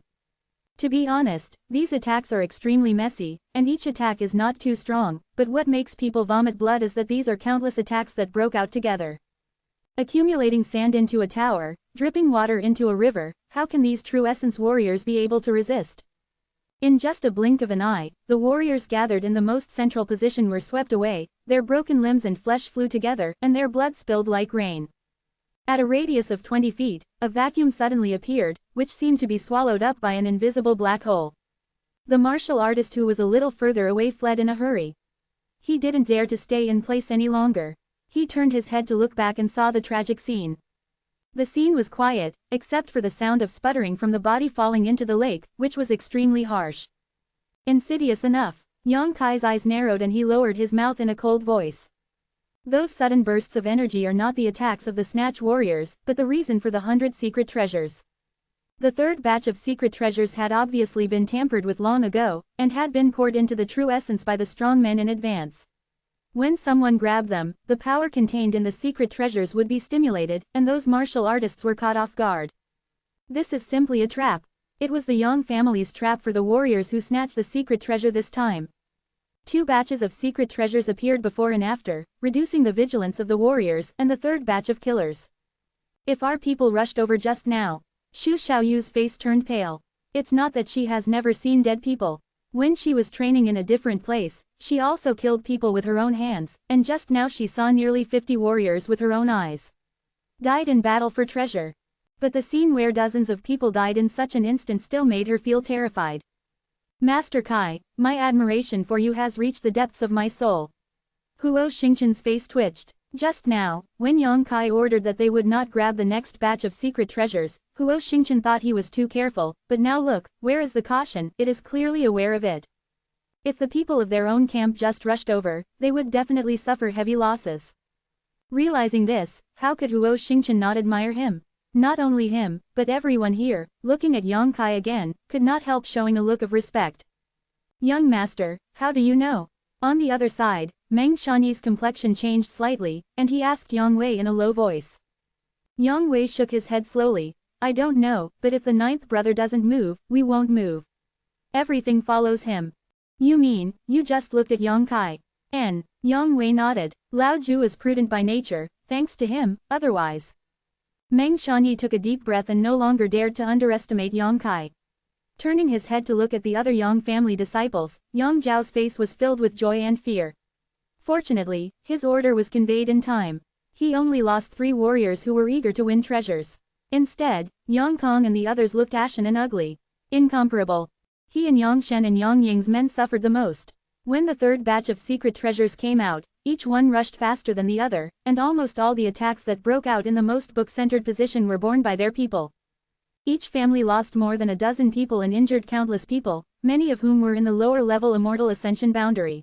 Speaker 1: To be honest, these attacks are extremely messy, and each attack is not too strong, but what makes people vomit blood is that these are countless attacks that broke out together. Accumulating sand into a tower, dripping water into a river, how can these true essence warriors be able to resist? In just a blink of an eye, the warriors gathered in the most central position were swept away, their broken limbs and flesh flew together, and their blood spilled like rain. At a radius of 20 feet, a vacuum suddenly appeared, which seemed to be swallowed up by an invisible black hole. The martial artist who was a little further away fled in a hurry. He didn't dare to stay in place any longer. He turned his head to look back and saw the tragic scene. The scene was quiet, except for the sound of sputtering from the body falling into the lake, which was extremely harsh. Insidious enough. Yang Kai's eyes narrowed and he lowered his mouth in a cold voice. Those sudden bursts of energy are not the attacks of the Snatch Warriors, but the reason for the 100 secret treasures. The third batch of secret treasures had obviously been tampered with long ago, and had been poured into the true essence by the strong men in advance. When someone grabbed them, the power contained in the secret treasures would be stimulated, and those martial artists were caught off guard. This is simply a trap. It was the Yang family's trap for the warriors who snatched the secret treasure this time. 2 batches of secret treasures appeared before and after, reducing the vigilance of the warriors and the third batch of killers. If our people rushed over just now. Xu Xiaoyu's face turned pale. It's not that she has never seen dead people. When she was training in a different place, she also killed people with her own hands, and just now she saw nearly 50 warriors with her own eyes. Died in battle for treasure. But the scene where dozens of people died in such an instant still made her feel terrified. Master Kai, my admiration for you has reached the depths of my soul. Huo Xingqian's face twitched. Just now, when Yang Kai ordered that they would not grab the next batch of secret treasures, Huo Xingqian thought he was too careful, but now look, where is the caution? It is clearly aware of it. If the people of their own camp just rushed over, they would definitely suffer heavy losses. Realizing this, how could Huo Xingqian not admire him? Not only him, but everyone here, looking at Yang Kai again, could not help showing a look of respect. Young master, how do you know? On the other side, Meng Shanyi's complexion changed slightly, and he asked Yang Wei in a low voice. Yang Wei shook his head slowly. I don't know, but if the ninth brother doesn't move, we won't move. Everything follows him. You mean, you just looked at Yang Kai? Yang Wei nodded. Lao Ju is prudent by nature, thanks to him, otherwise. Meng Shanyi took a deep breath and no longer dared to underestimate Yang Kai. Turning his head to look at the other Yang family disciples, Yang Zhao's face was filled with joy and fear. Fortunately, his order was conveyed in time. He only lost 3 warriors who were eager to win treasures. Instead, Yang Kong and the others looked ashen and ugly. Incomparable. He and Yang Shen and Yang Ying's men suffered the most. When the third batch of secret treasures came out, each one rushed faster than the other, and almost all the attacks that broke out in the most book-centered position were borne by their people. Each family lost more than a dozen people and injured countless people, many of whom were in the lower-level Immortal Ascension boundary.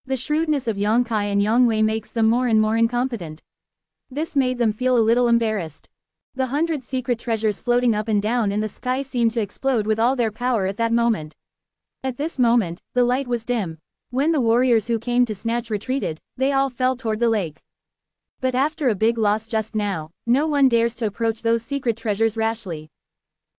Speaker 1: The shrewdness of Yang Kai and Yang Wei makes them more and more incompetent. This made them feel a little embarrassed. The 100 secret treasures floating up and down in the sky seemed to explode with all their power at that moment. At this moment, the light was dim. When the warriors who came to snatch retreated, they all fell toward the lake. But after a big loss just now, no one dares to approach those secret treasures rashly.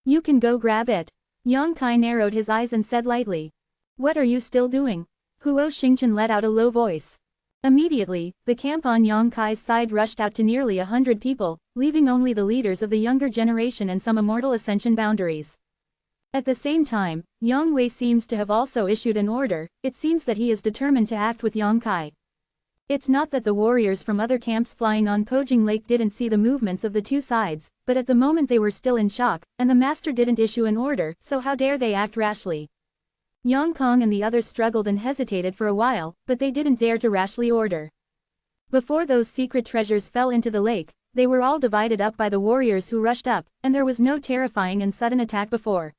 Speaker 1: You can go grab it. Yang Kai narrowed his eyes and said lightly. What are you still doing? Huo Xingchen let out a low voice. Immediately, the camp on Yang Kai's side rushed out to nearly 100 people, leaving only the leaders of the younger generation and some Immortal Ascension boundaries. At the same time, Yang Wei seems to have also issued an order. It seems that he is determined to act with Yang Kai. It's not that the warriors from other camps flying on Pojing Lake didn't see the movements of the two sides, but at the moment they were still in shock, and the master didn't issue an order, so how dare they act rashly? Yang Kong and the others struggled and hesitated for a while, but they didn't dare to rashly order. Before those secret treasures fell into the lake, they were all divided up by the warriors who rushed up, and there was no terrifying and sudden attack before.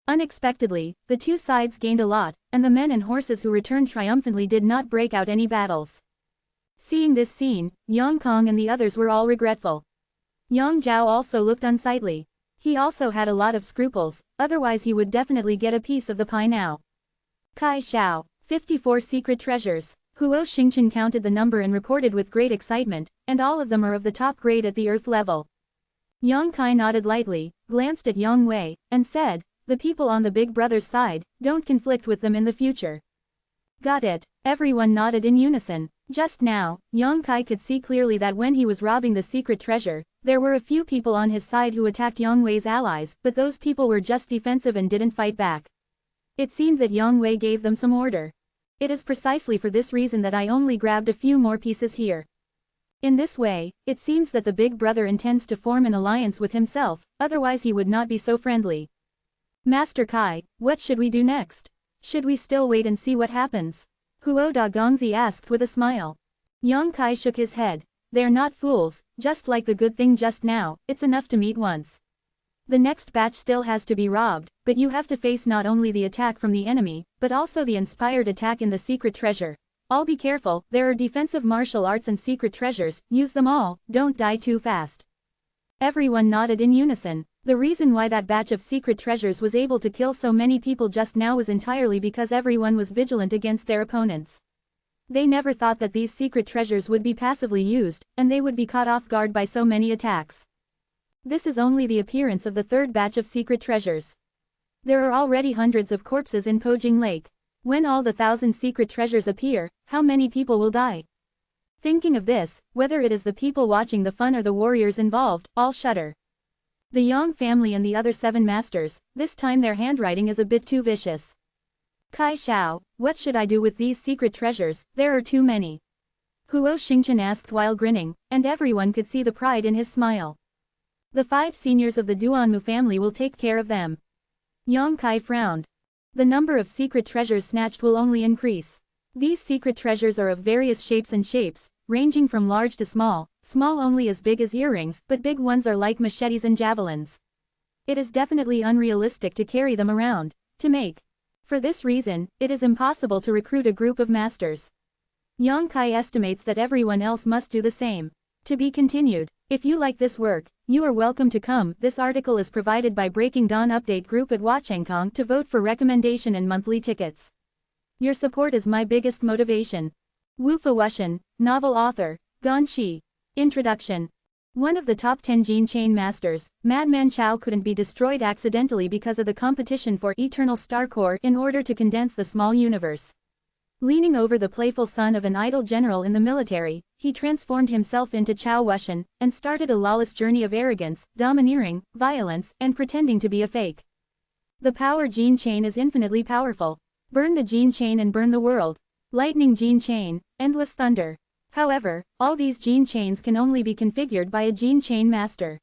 Speaker 1: Unexpectedly, the two sides gained a lot, and the men and horses who returned triumphantly did not break out any battles. Seeing this scene, Yang Kong and the others were all regretful. Yang Zhao also looked unsightly. He also had a lot of scruples, otherwise he would definitely get a piece of the pie now. Kai Xiao, 54 secret treasures. Huo Xingchen counted the number and reported with great excitement, and all of them are of the top grade at the earth level. Yang Kai nodded lightly, glanced at Yang Wei, and said, the people on the big brother's side, don't conflict with them in the future. Got it. Everyone nodded in unison. Just now, Yang Kai could see clearly that when he was robbing the secret treasure, there were a few people on his side who attacked Yang Wei's allies, but those people were just defensive and didn't fight back. It seemed that Yang Wei gave them some order. It is precisely for this reason that I only grabbed a few more pieces here. In this way, it seems that the big brother intends to form an alliance with himself, otherwise he would not be so friendly. Master Kai, what should we do next? Should we still wait and see what happens? Huo Dagongzi asked with a smile. Yang Kai shook his head. They're not fools, just like the good thing just now, it's enough to meet once. The next batch still has to be robbed, but you have to face not only the attack from the enemy, but also the inspired attack in the secret treasure. All be careful, there are defensive martial arts and secret treasures, use them all, don't die too fast. Everyone nodded in unison. The reason why that batch of secret treasures was able to kill so many people just now was entirely because everyone was vigilant against their opponents. They never thought that these secret treasures would be passively used, and they would be caught off guard by so many attacks. This is only the appearance of the third batch of secret treasures. There are already hundreds of corpses in Pojing Lake. When all the 1,000 secret treasures appear, how many people will die? Thinking of this, whether it is the people watching the fun or the warriors involved, all shudder. The Yang family and the other 7 masters, this time their handwriting is a bit too vicious. Kai Xiao, what should I do with these secret treasures? There are too many. Huo Xingchen asked while grinning, and everyone could see the pride in his smile. The 5 seniors of the Duanmu family will take care of them. Yang Kai frowned. The number of secret treasures snatched will only increase. These secret treasures are of various shapes and shapes, ranging from large to small, small only as big as earrings, but big ones are like machetes and javelins. It is definitely unrealistic to carry them around, to make. For this reason, it is impossible to recruit a group of masters. Yang Kai estimates that everyone else must do the same. To be continued. If you like this work, you are welcome to come. This article is provided by Breaking Dawn Update Group at Watchengkong to vote for recommendation and monthly tickets. Your support is my biggest motivation. Wu Fuwushan, novel author, Gan Shi. Introduction. One of the top 10 gene chain masters, Madman Chao, couldn't be destroyed accidentally because of the competition for eternal star core in order to condense the small universe. Leaning over the playful son of an idle general in the military, he transformed himself into Chao Wushan, and started a lawless journey of arrogance, domineering, violence, and pretending to be a fake. The power gene chain is infinitely powerful. Burn the gene chain and burn the world. Lightning gene chain, endless thunder. However, all these gene chains can only be configured by a gene chain master.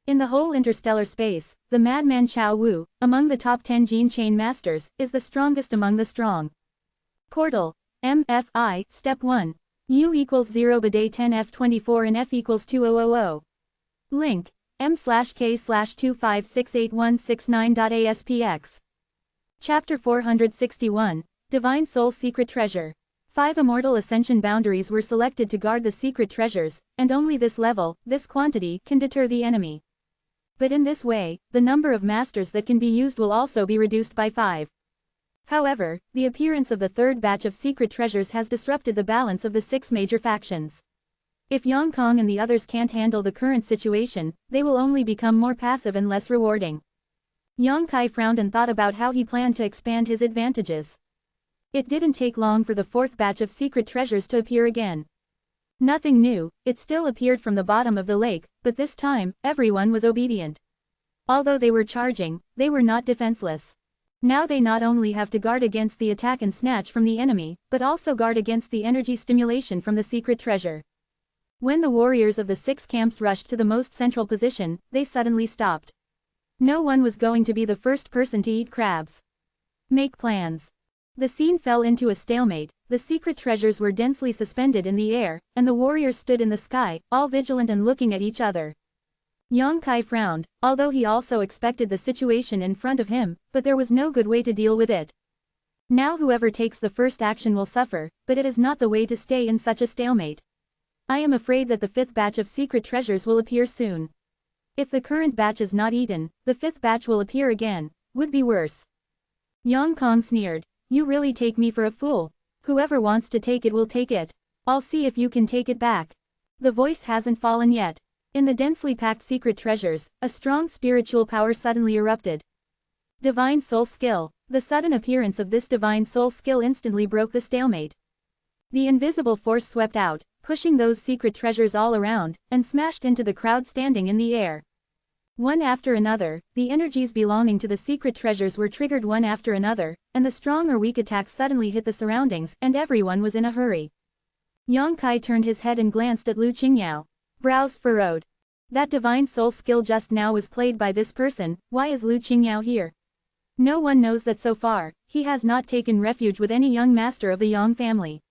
Speaker 1: In the whole interstellar space, the Madman Chao Wu, among the top 10 gene chain masters, is the strongest among the strong. Portal. MFI, Step 1. U equals 0 bidet 10 F24 and F equals 2000. Link. M/K/2568169.ASPX. Chapter 461. Divine Soul Secret Treasure. 5 immortal ascension boundaries were selected to guard the secret treasures, and only this level, this quantity, can deter the enemy. But in this way, the number of masters that can be used will also be reduced by 5. However, the appearance of the third batch of secret treasures has disrupted the balance of the 6 major factions. If Yang Kong and the others can't handle the current situation, they will only become more passive and less rewarding. Yang Kai frowned and thought about how he planned to expand his advantages. It didn't take long for the fourth batch of secret treasures to appear again. Nothing new, it still appeared from the bottom of the lake, but this time, everyone was obedient. Although they were charging, they were not defenseless. Now they not only have to guard against the attack and snatch from the enemy, but also guard against the energy stimulation from the secret treasure. When the warriors of the 6 camps rushed to the most central position, they suddenly stopped. No one was going to be the first person to eat crabs. Make plans. The scene fell into a stalemate, the secret treasures were densely suspended in the air, and the warriors stood in the sky, all vigilant and looking at each other. Yang Kai frowned, although he also expected the situation in front of him, but there was no good way to deal with it. Now whoever takes the first action will suffer, but it is not the way to stay in such a stalemate. I am afraid that the 5th batch of secret treasures will appear soon. If the current batch is not eaten, the 5th batch will appear again, would be worse. Yang Kong sneered. You really take me for a fool. Whoever wants to take it will take it. I'll see if you can take it back. The voice hasn't fallen yet. In the densely packed secret treasures, a strong spiritual power suddenly erupted. Divine Soul Skill. The sudden appearance of this Divine Soul Skill instantly broke the stalemate. The invisible force swept out, pushing those secret treasures all around, and smashed into the crowd standing in the air. One after another, the energies belonging to the secret treasures were triggered one after another, and the strong or weak attacks suddenly hit the surroundings, and everyone was in a hurry. Yang Kai turned his head and glanced at Lu Qingyao. Brows furrowed. That divine soul skill just now was played by this person. Why is Lu Qingyao here? No one knows that so far, he has not taken refuge with any young master of the Yang family.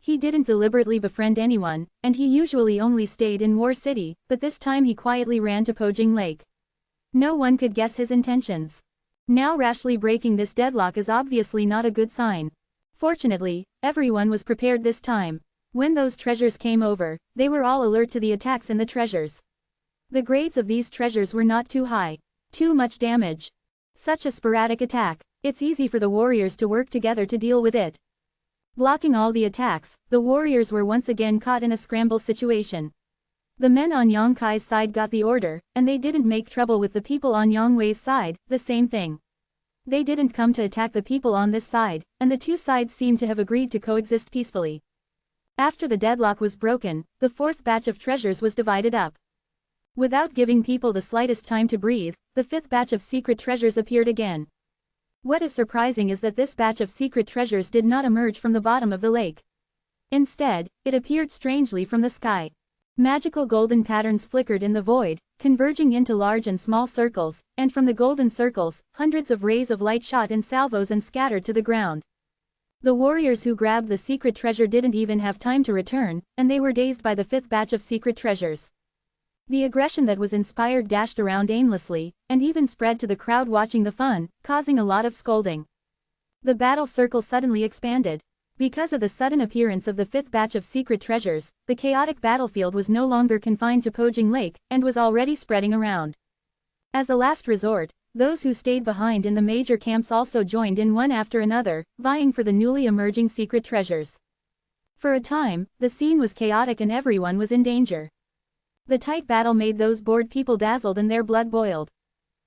Speaker 1: He didn't deliberately befriend anyone, and he usually only stayed in War City, but this time he quietly ran to Pojing Lake. No one could guess his intentions. Now rashly breaking this deadlock is obviously not a good sign. Fortunately, everyone was prepared this time. When those treasures came over, they were all alert to the attacks in the treasures. The grades of these treasures were not too high. Too much damage. Such a sporadic attack. It's easy for the warriors to work together to deal with it. Blocking all the attacks, the warriors were once again caught in a scramble situation. The men on Yang Kai's side got the order, and they didn't make trouble with the people on Yang Wei's side, the same thing. They didn't come to attack the people on this side, and the two sides seemed to have agreed to coexist peacefully. After the deadlock was broken, the 4th batch of treasures was divided up. Without giving people the slightest time to breathe, the 5th batch of secret treasures appeared again. What is surprising is that this batch of secret treasures did not emerge from the bottom of the lake. Instead, it appeared strangely from the sky. Magical golden patterns flickered in the void, converging into large and small circles, and from the golden circles, hundreds of rays of light shot in salvos and scattered to the ground. The warriors who grabbed the secret treasure didn't even have time to return, and they were dazed by the 5th batch of secret treasures. The aggression that was inspired dashed around aimlessly, and even spread to the crowd watching the fun, causing a lot of scolding. The battle circle suddenly expanded. Because of the sudden appearance of the 5th batch of secret treasures, the chaotic battlefield was no longer confined to Pojing Lake, and was already spreading around. As a last resort, those who stayed behind in the major camps also joined in one after another, vying for the newly emerging secret treasures. For a time, the scene was chaotic and everyone was in danger. The tight battle made those bored people dazzled and their blood boiled.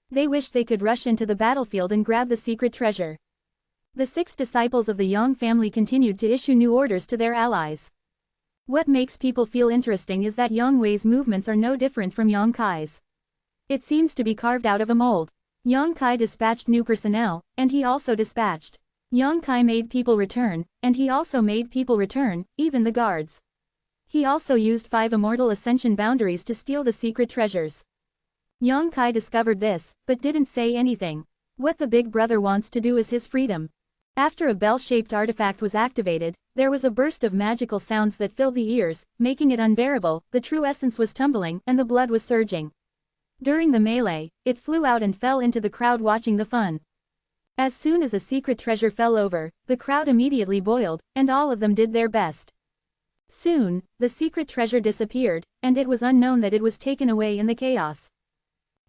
Speaker 1: They wished they could rush into the battlefield and grab the secret treasure. The 6 disciples of the Yang family continued to issue new orders to their allies. What makes people feel interesting is that Yang Wei's movements are no different from Yang Kai's. It seems to be carved out of a mold. Yang Kai dispatched new personnel, and he also dispatched. Yang Kai made people return, and he also made people return, even the guards. He also used 5 immortal ascension boundaries to steal the secret treasures. Yang Kai discovered this, but didn't say anything. What the big brother wants to do is his freedom. After a bell-shaped artifact was activated, there was a burst of magical sounds that filled the ears, making it unbearable. The true essence was tumbling and the blood was surging. During the melee, it flew out and fell into the crowd watching the fun. As soon as a secret treasure fell over, the crowd immediately boiled, and all of them did their best. Soon, the secret treasure disappeared, and it was unknown that it was taken away in the chaos.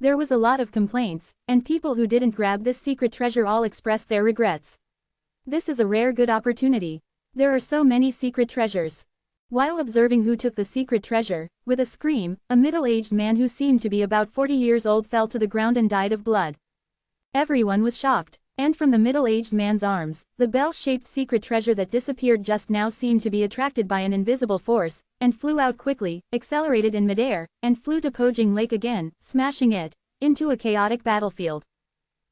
Speaker 1: There was a lot of complaints, and people who didn't grab this secret treasure all expressed their regrets. This is a rare good opportunity. There are so many secret treasures. While observing who took the secret treasure, with a scream, a middle-aged man who seemed to be about 40 years old fell to the ground and died of blood. Everyone was shocked, and from the middle-aged man's arms, the bell-shaped secret treasure that disappeared just now seemed to be attracted by an invisible force, and flew out quickly, accelerated in midair, and flew to Pojing Lake again, smashing it into a chaotic battlefield.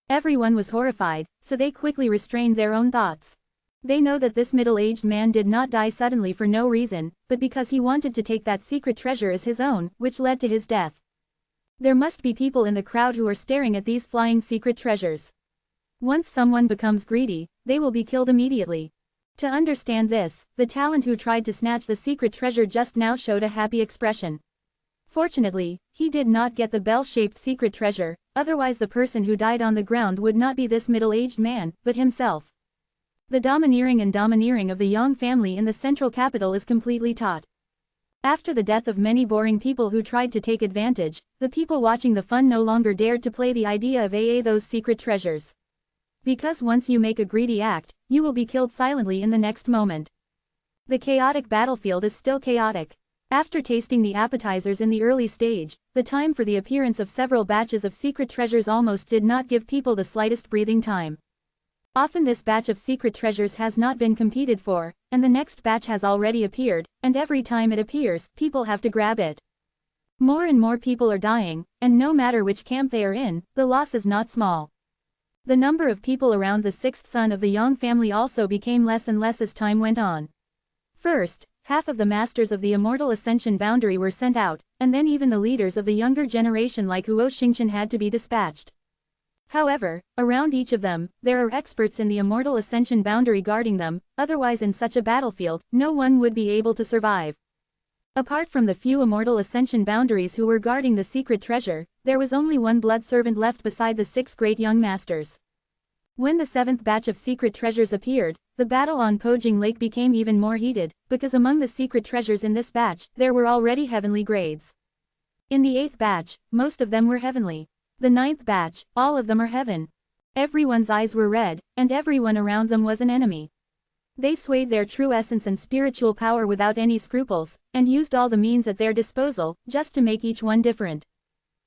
Speaker 1: Everyone was horrified, so they quickly restrained their own thoughts. They know that this middle-aged man did not die suddenly for no reason, but because he wanted to take that secret treasure as his own, which led to his death. There must be people in the crowd who are staring at these flying secret treasures. Once someone becomes greedy, they will be killed immediately. To understand this, the talent who tried to snatch the secret treasure just now showed a happy expression. Fortunately, he did not get the bell-shaped secret treasure, otherwise the person who died on the ground would not be this middle-aged man, but himself. The domineering of the Yang family in the central capital is completely taught. After the death of many boring people who tried to take advantage, the people watching the fun no longer dared to play the idea of those secret treasures. Because once you make a greedy act, you will be killed silently in the next moment. The chaotic battlefield is still chaotic. After tasting the appetizers in the early stage, the time for the appearance of several batches of secret treasures almost did not give people the slightest breathing time. Often this batch of secret treasures has not been competed for, and the next batch has already appeared, and every time it appears, people have to grab it. More and more people are dying, and no matter which camp they are in, the loss is not small. The number of people around the 6th son of the Yang family also became less and less as time went on. First, half of the masters of the Immortal Ascension boundary were sent out, and then even the leaders of the younger generation like Huo Xingchen had to be dispatched. However, around each of them, there are experts in the Immortal Ascension boundary guarding them, otherwise in such a battlefield, no one would be able to survive. Apart from the few Immortal Ascension boundaries who were guarding the secret treasure, there was only one blood servant left beside the 6 great young masters. When the 7th batch of secret treasures appeared, the battle on Pojing Lake became even more heated, because among the secret treasures in this batch, there were already heavenly grades. In the 8th batch, most of them were heavenly. The 9th batch, all of them are heaven. Everyone's eyes were red, and everyone around them was an enemy. They swayed their true essence and spiritual power without any scruples, and used all the means at their disposal, just to make each one different.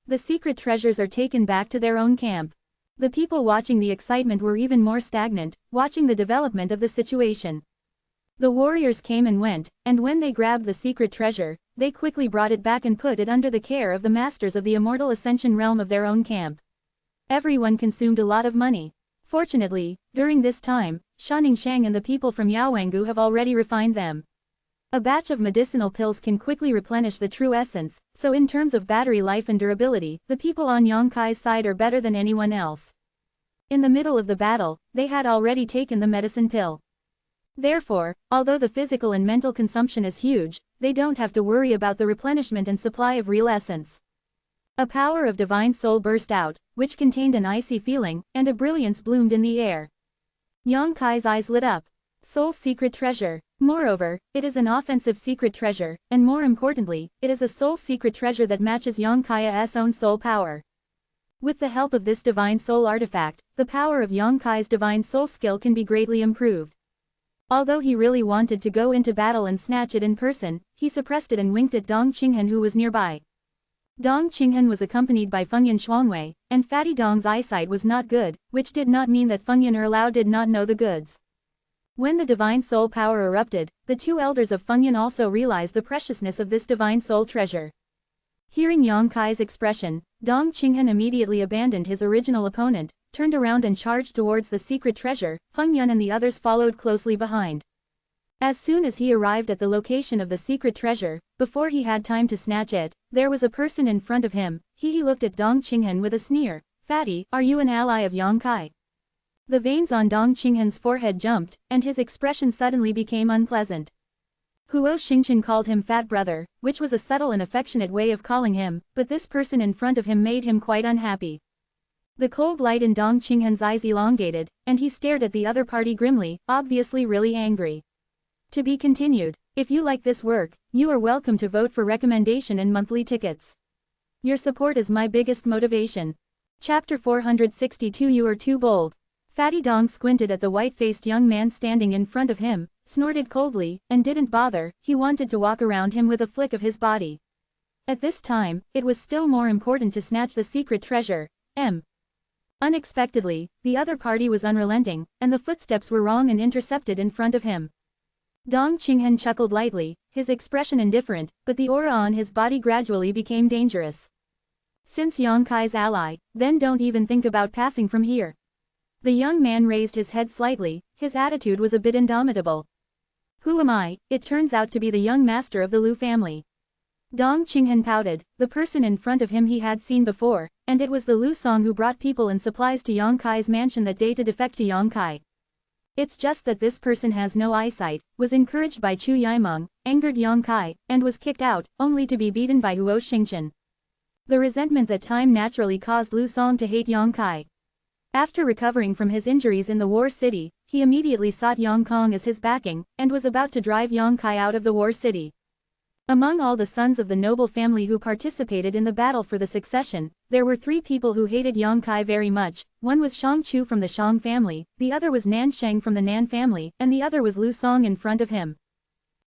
Speaker 1: The secret treasures are taken back to their own camp. The people watching the excitement were even more stagnant, watching the development of the situation. The warriors came and went, and when they grabbed the secret treasure, they quickly brought it back and put it under the care of the masters of the Immortal Ascension realm of their own camp. Everyone consumed a lot of money. Fortunately, during this time, Shaning Shang and the people from Yaowangu have already refined them. A batch of medicinal pills can quickly replenish the true essence, so in terms of battery life and durability, the people on Yang Kai's side are better than anyone else. In the middle of the battle, they had already taken the medicine pill. Therefore, although the physical and mental consumption is huge, they don't have to worry about the replenishment and supply of real essence. A power of divine soul burst out, which contained an icy feeling, and a brilliance bloomed in the air. Yang Kai's eyes lit up. Soul secret treasure. Moreover, it is an offensive secret treasure, and more importantly, it is a soul secret treasure that matches Yang Kai's own soul power. With the help of this divine soul artifact, the power of Yang Kai's divine soul skill can be greatly improved. Although he really wanted to go into battle and snatch it in person, he suppressed it and winked at Dong Qinghan who was nearby. Dong Qinghan was accompanied by Fengyan Shuangwei, and Fatty Dong's eyesight was not good, which did not mean that Fengyan Erlao did not know the goods. When the divine soul power erupted, the two elders of Fengyan also realized the preciousness of this divine soul treasure. Hearing Yang Kai's expression, Dong Qinghan immediately abandoned his original opponent, turned around and charged towards the secret treasure. Fengyan and the others followed closely behind. As soon as he arrived at the location of the secret treasure, before he had time to snatch it, there was a person in front of him. He looked at Dong Qinghan with a sneer. "Fatty, are you an ally of Yang Kai?" The veins on Dong Qinghan's forehead jumped, and his expression suddenly became unpleasant. Huo Xingchen called him fat brother, which was a subtle and affectionate way of calling him, but this person in front of him made him quite unhappy. The cold light in Dong Qinghan's eyes elongated, and he stared at the other party grimly, obviously really angry. To be continued. If you like this work, you are welcome to vote for recommendation and monthly tickets. Your support is my biggest motivation. Chapter 462. You are too bold. Fatty Dong squinted at the white-faced young man standing in front of him, snorted coldly, and didn't bother. He wanted to walk around him with a flick of his body. At this time, it was still more important to snatch the secret treasure. Unexpectedly, the other party was unrelenting, and the footsteps were wrong and intercepted in front of him. Dong Qinghan chuckled lightly, his expression indifferent, but the aura on his body gradually became dangerous. Since Yang Kai's ally, then don't even think about passing from here. The young man raised his head slightly, his attitude was a bit indomitable. Who am I? It turns out to be the young master of the Lu family. Dong Qinghan pouted. The person in front of him he had seen before, and it was the Lu Song who brought people and supplies to Yang Kai's mansion that day to defect to Yang Kai. It's just that this person has no eyesight, was encouraged by Chu Yimeng, angered Yang Kai, and was kicked out, only to be beaten by Huo Xingchen. The resentment that time naturally caused Lu Song to hate Yang Kai. After recovering from his injuries in the war city, he immediately sought Yang Kong as his backing, and was about to drive Yang Kai out of the war city. Among all the sons of the noble family who participated in the battle for the succession, there were three people who hated Yang Kai very much. One was Shang Chu from the Shang family, the other was Nan Sheng from the Nan family, and the other was Lu Song in front of him.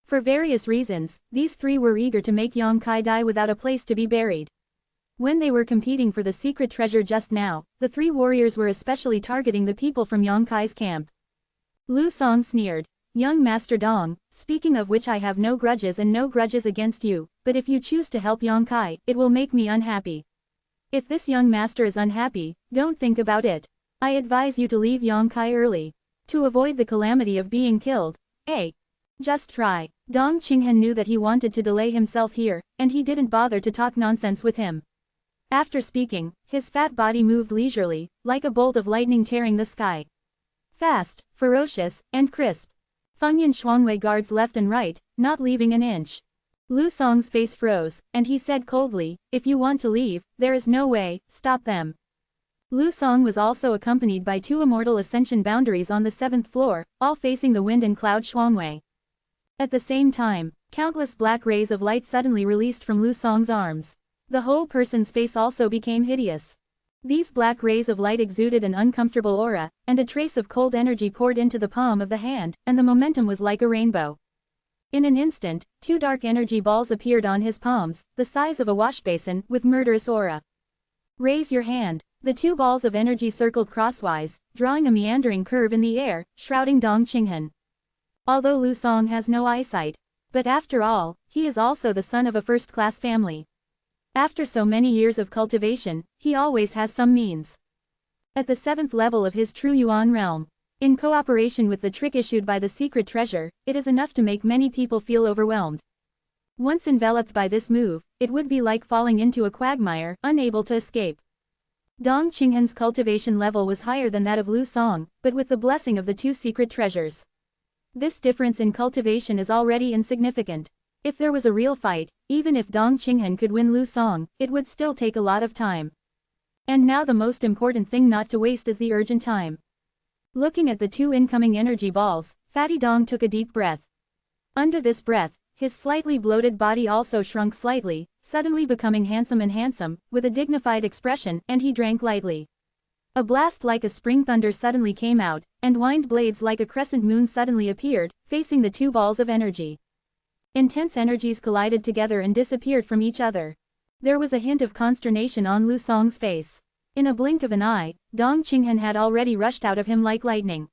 Speaker 1: For various reasons, these three were eager to make Yang Kai die without a place to be buried. When they were competing for the secret treasure just now, the three warriors were especially targeting the people from Yang Kai's camp. Lu Song sneered. Young Master Dong, speaking of which, I have no grudges and no grudges against you, but if you choose to help Yang Kai, it will make me unhappy. If this young master is unhappy, don't think about it. I advise you to leave Yang Kai early. To avoid the calamity of being killed. Just try. Dong Qinghan knew that he wanted to delay himself here, and he didn't bother to talk nonsense with him. After speaking, his fat body moved leisurely, like a bolt of lightning tearing the sky. Fast, ferocious, and crisp. Fengyan Shuangwei guards left and right, not leaving an inch. Lu Song's face froze, and he said coldly, "If you want to leave, there is no way, stop them." Lu Song was also accompanied by two immortal ascension boundaries on the 7th floor, all facing the wind and cloud Shuangwei. At the same time, countless black rays of light suddenly released from Lu Song's arms. The whole person's face also became hideous. These black rays of light exuded an uncomfortable aura, and a trace of cold energy poured into the palm of the hand, and the momentum was like a rainbow. In an instant, two dark energy balls appeared on his palms, the size of a washbasin, with murderous aura. Raise your hand. The two balls of energy circled crosswise, drawing a meandering curve in the air, shrouding Dong Qinghan. Although Lu Song has no eyesight, but after all, he is also the son of a first-class family. After so many years of cultivation, he always has some means. At the 7th level of his true Yuan realm, in cooperation with the trick issued by the secret treasure, it is enough to make many people feel overwhelmed. Once enveloped by this move, it would be like falling into a quagmire, unable to escape. Dong Qinghan's cultivation level was higher than that of Lu Song, but with the blessing of the two secret treasures. This difference in cultivation is already insignificant. If there was a real fight, even if Dong Qinghan could win Lu Song, it would still take a lot of time. And now the most important thing not to waste is the urgent time. Looking at the two incoming energy balls, Fatty Dong took a deep breath. Under this breath, his slightly bloated body also shrunk slightly, suddenly becoming handsome, with a dignified expression, and he drank lightly. A blast like a spring thunder suddenly came out, and wind blades like a crescent moon suddenly appeared, facing the two balls of energy. Intense energies collided together and disappeared from each other. There was a hint of consternation on Lu Song's face. In a blink of an eye, Dong Qinghen had already rushed out of him like lightning.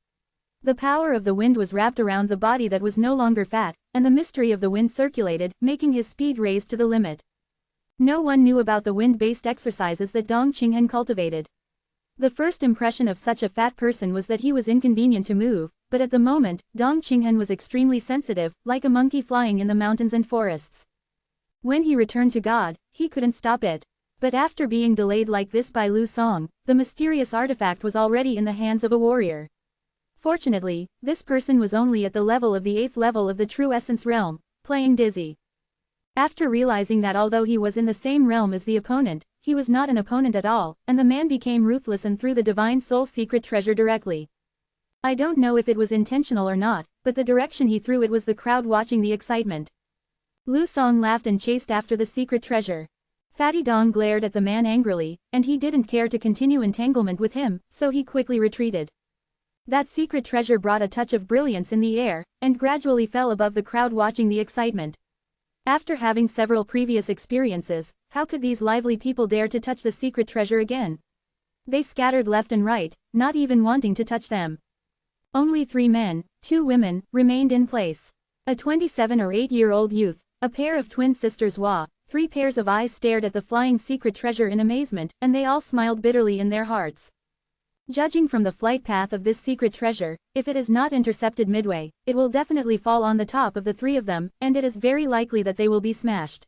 Speaker 1: The power of the wind was wrapped around the body that was no longer fat, and the mystery of the wind circulated, making his speed raised to the limit. No one knew about the wind-based exercises that Dong Qinghen cultivated. The first impression of such a fat person was that he was inconvenient to move, but at the moment, Dong Qinghen was extremely sensitive, like a monkey flying in the mountains and forests. When he returned to God, he couldn't stop it. But after being delayed like this by Lu Song, the mysterious artifact was already in the hands of a warrior. Fortunately, this person was only at the level of the 8th level of the true essence realm, playing dizzy. After realizing that although he was in the same realm as the opponent, he was not an opponent at all, and the man became ruthless and threw the divine soul secret treasure directly. I don't know if it was intentional or not, but the direction he threw it was the crowd watching the excitement. Lu Song laughed and chased after the secret treasure. Fatty Dong glared at the man angrily, and he didn't care to continue entanglement with him, so he quickly retreated. That secret treasure brought a touch of brilliance in the air, and gradually fell above the crowd watching the excitement. After having several previous experiences, how could these lively people dare to touch the secret treasure again? They scattered left and right, not even wanting to touch them. Only 3 men, 2 women, remained in place. A 27 or 8-year-old youth, a pair of twin sisters Hua, 3 pairs of eyes stared at the flying secret treasure in amazement, and they all smiled bitterly in their hearts. Judging from the flight path of this secret treasure, if it is not intercepted midway, it will definitely fall on the top of the 3 of them, and it is very likely that they will be smashed.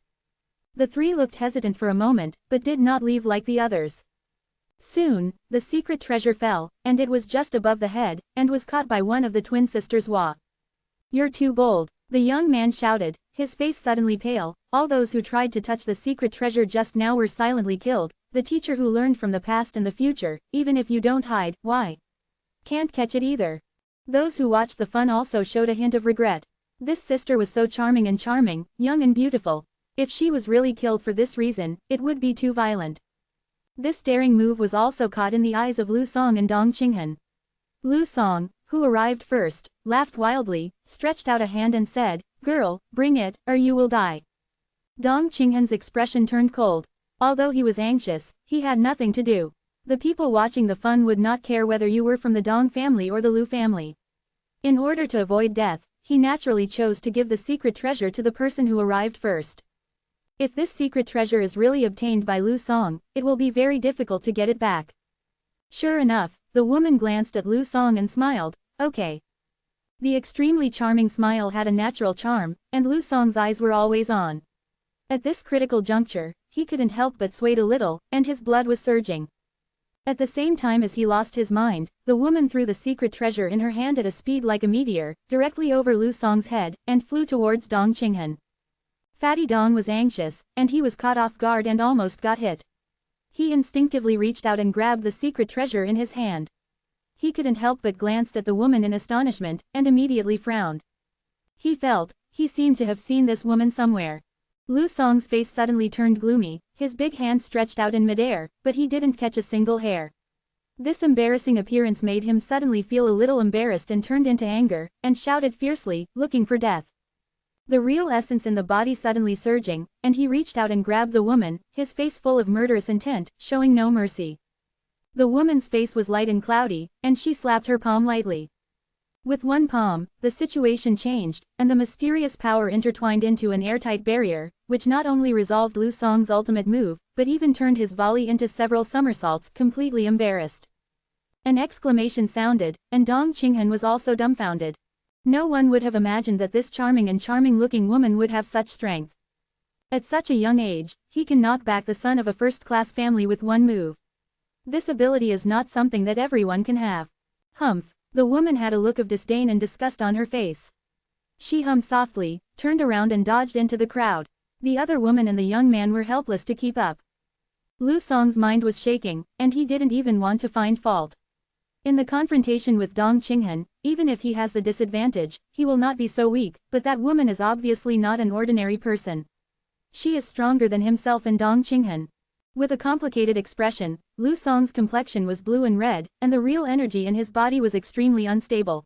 Speaker 1: The 3 looked hesitant for a moment, but did not leave like the others. Soon, the secret treasure fell, and it was just above the head, and was caught by one of the twin sisters Hua. "You're too bold," the young man shouted, his face suddenly pale. All those who tried to touch the secret treasure just now were silently killed. The teacher who learned from the past and the future, even if you don't hide, why? Can't catch it either. Those who watched the fun also showed a hint of regret. This sister was so charming, young and beautiful. If she was really killed for this reason, it would be too violent. This daring move was also caught in the eyes of Lu Song and Dong Qinghen. Lu Song, who arrived first, laughed wildly, stretched out a hand and said, "Girl, bring it, or you will die." Dong Qinghen's expression turned cold. Although he was anxious, he had nothing to do. The people watching the fun would not care whether you were from the Dong family or the Lu family. In order to avoid death, he naturally chose to give the secret treasure to the person who arrived first. If this secret treasure is really obtained by Lu Song, it will be very difficult to get it back. Sure enough, the woman glanced at Lu Song and smiled, "Okay." The extremely charming smile had a natural charm, and Lu Song's eyes were always on. At this critical juncture, he couldn't help but swayed a little, and his blood was surging. At the same time as he lost his mind, the woman threw the secret treasure in her hand at a speed like a meteor, directly over Lu Song's head, and flew towards Dong Qinghen. Fatty Dong was anxious, and he was caught off guard and almost got hit. He instinctively reached out and grabbed the secret treasure in his hand. He couldn't help but glanced at the woman in astonishment, and immediately frowned. He seemed to have seen this woman somewhere. Lu Song's face suddenly turned gloomy, his big hand stretched out in midair, but he didn't catch a single hair. This embarrassing appearance made him suddenly feel a little embarrassed and turned into anger, and shouted fiercely, looking for death. The real essence in the body suddenly surging, and he reached out and grabbed the woman, his face full of murderous intent, showing no mercy. The woman's face was light and cloudy, and she slapped her palm lightly. With one palm, the situation changed, and the mysterious power intertwined into an airtight barrier, which not only resolved Lu Song's ultimate move, but even turned his volley into several somersaults, completely embarrassed. An exclamation sounded, and Dong Qinghen was also dumbfounded. No one would have imagined that this charming-looking woman would have such strength. At such a young age, he can knock back the son of a first-class family with one move. This ability is not something that everyone can have. Humph. The woman had a look of disdain and disgust on her face. She hummed softly, turned around and dodged into the crowd. The other woman and the young man were helpless to keep up. Lu Song's mind was shaking, and he didn't even want to find fault. In the confrontation with Dong Qinghen, even if he has the disadvantage, he will not be so weak, but that woman is obviously not an ordinary person. She is stronger than himself and Dong Qinghen. With a complicated expression, Lu Song's complexion was blue and red, and the real energy in his body was extremely unstable.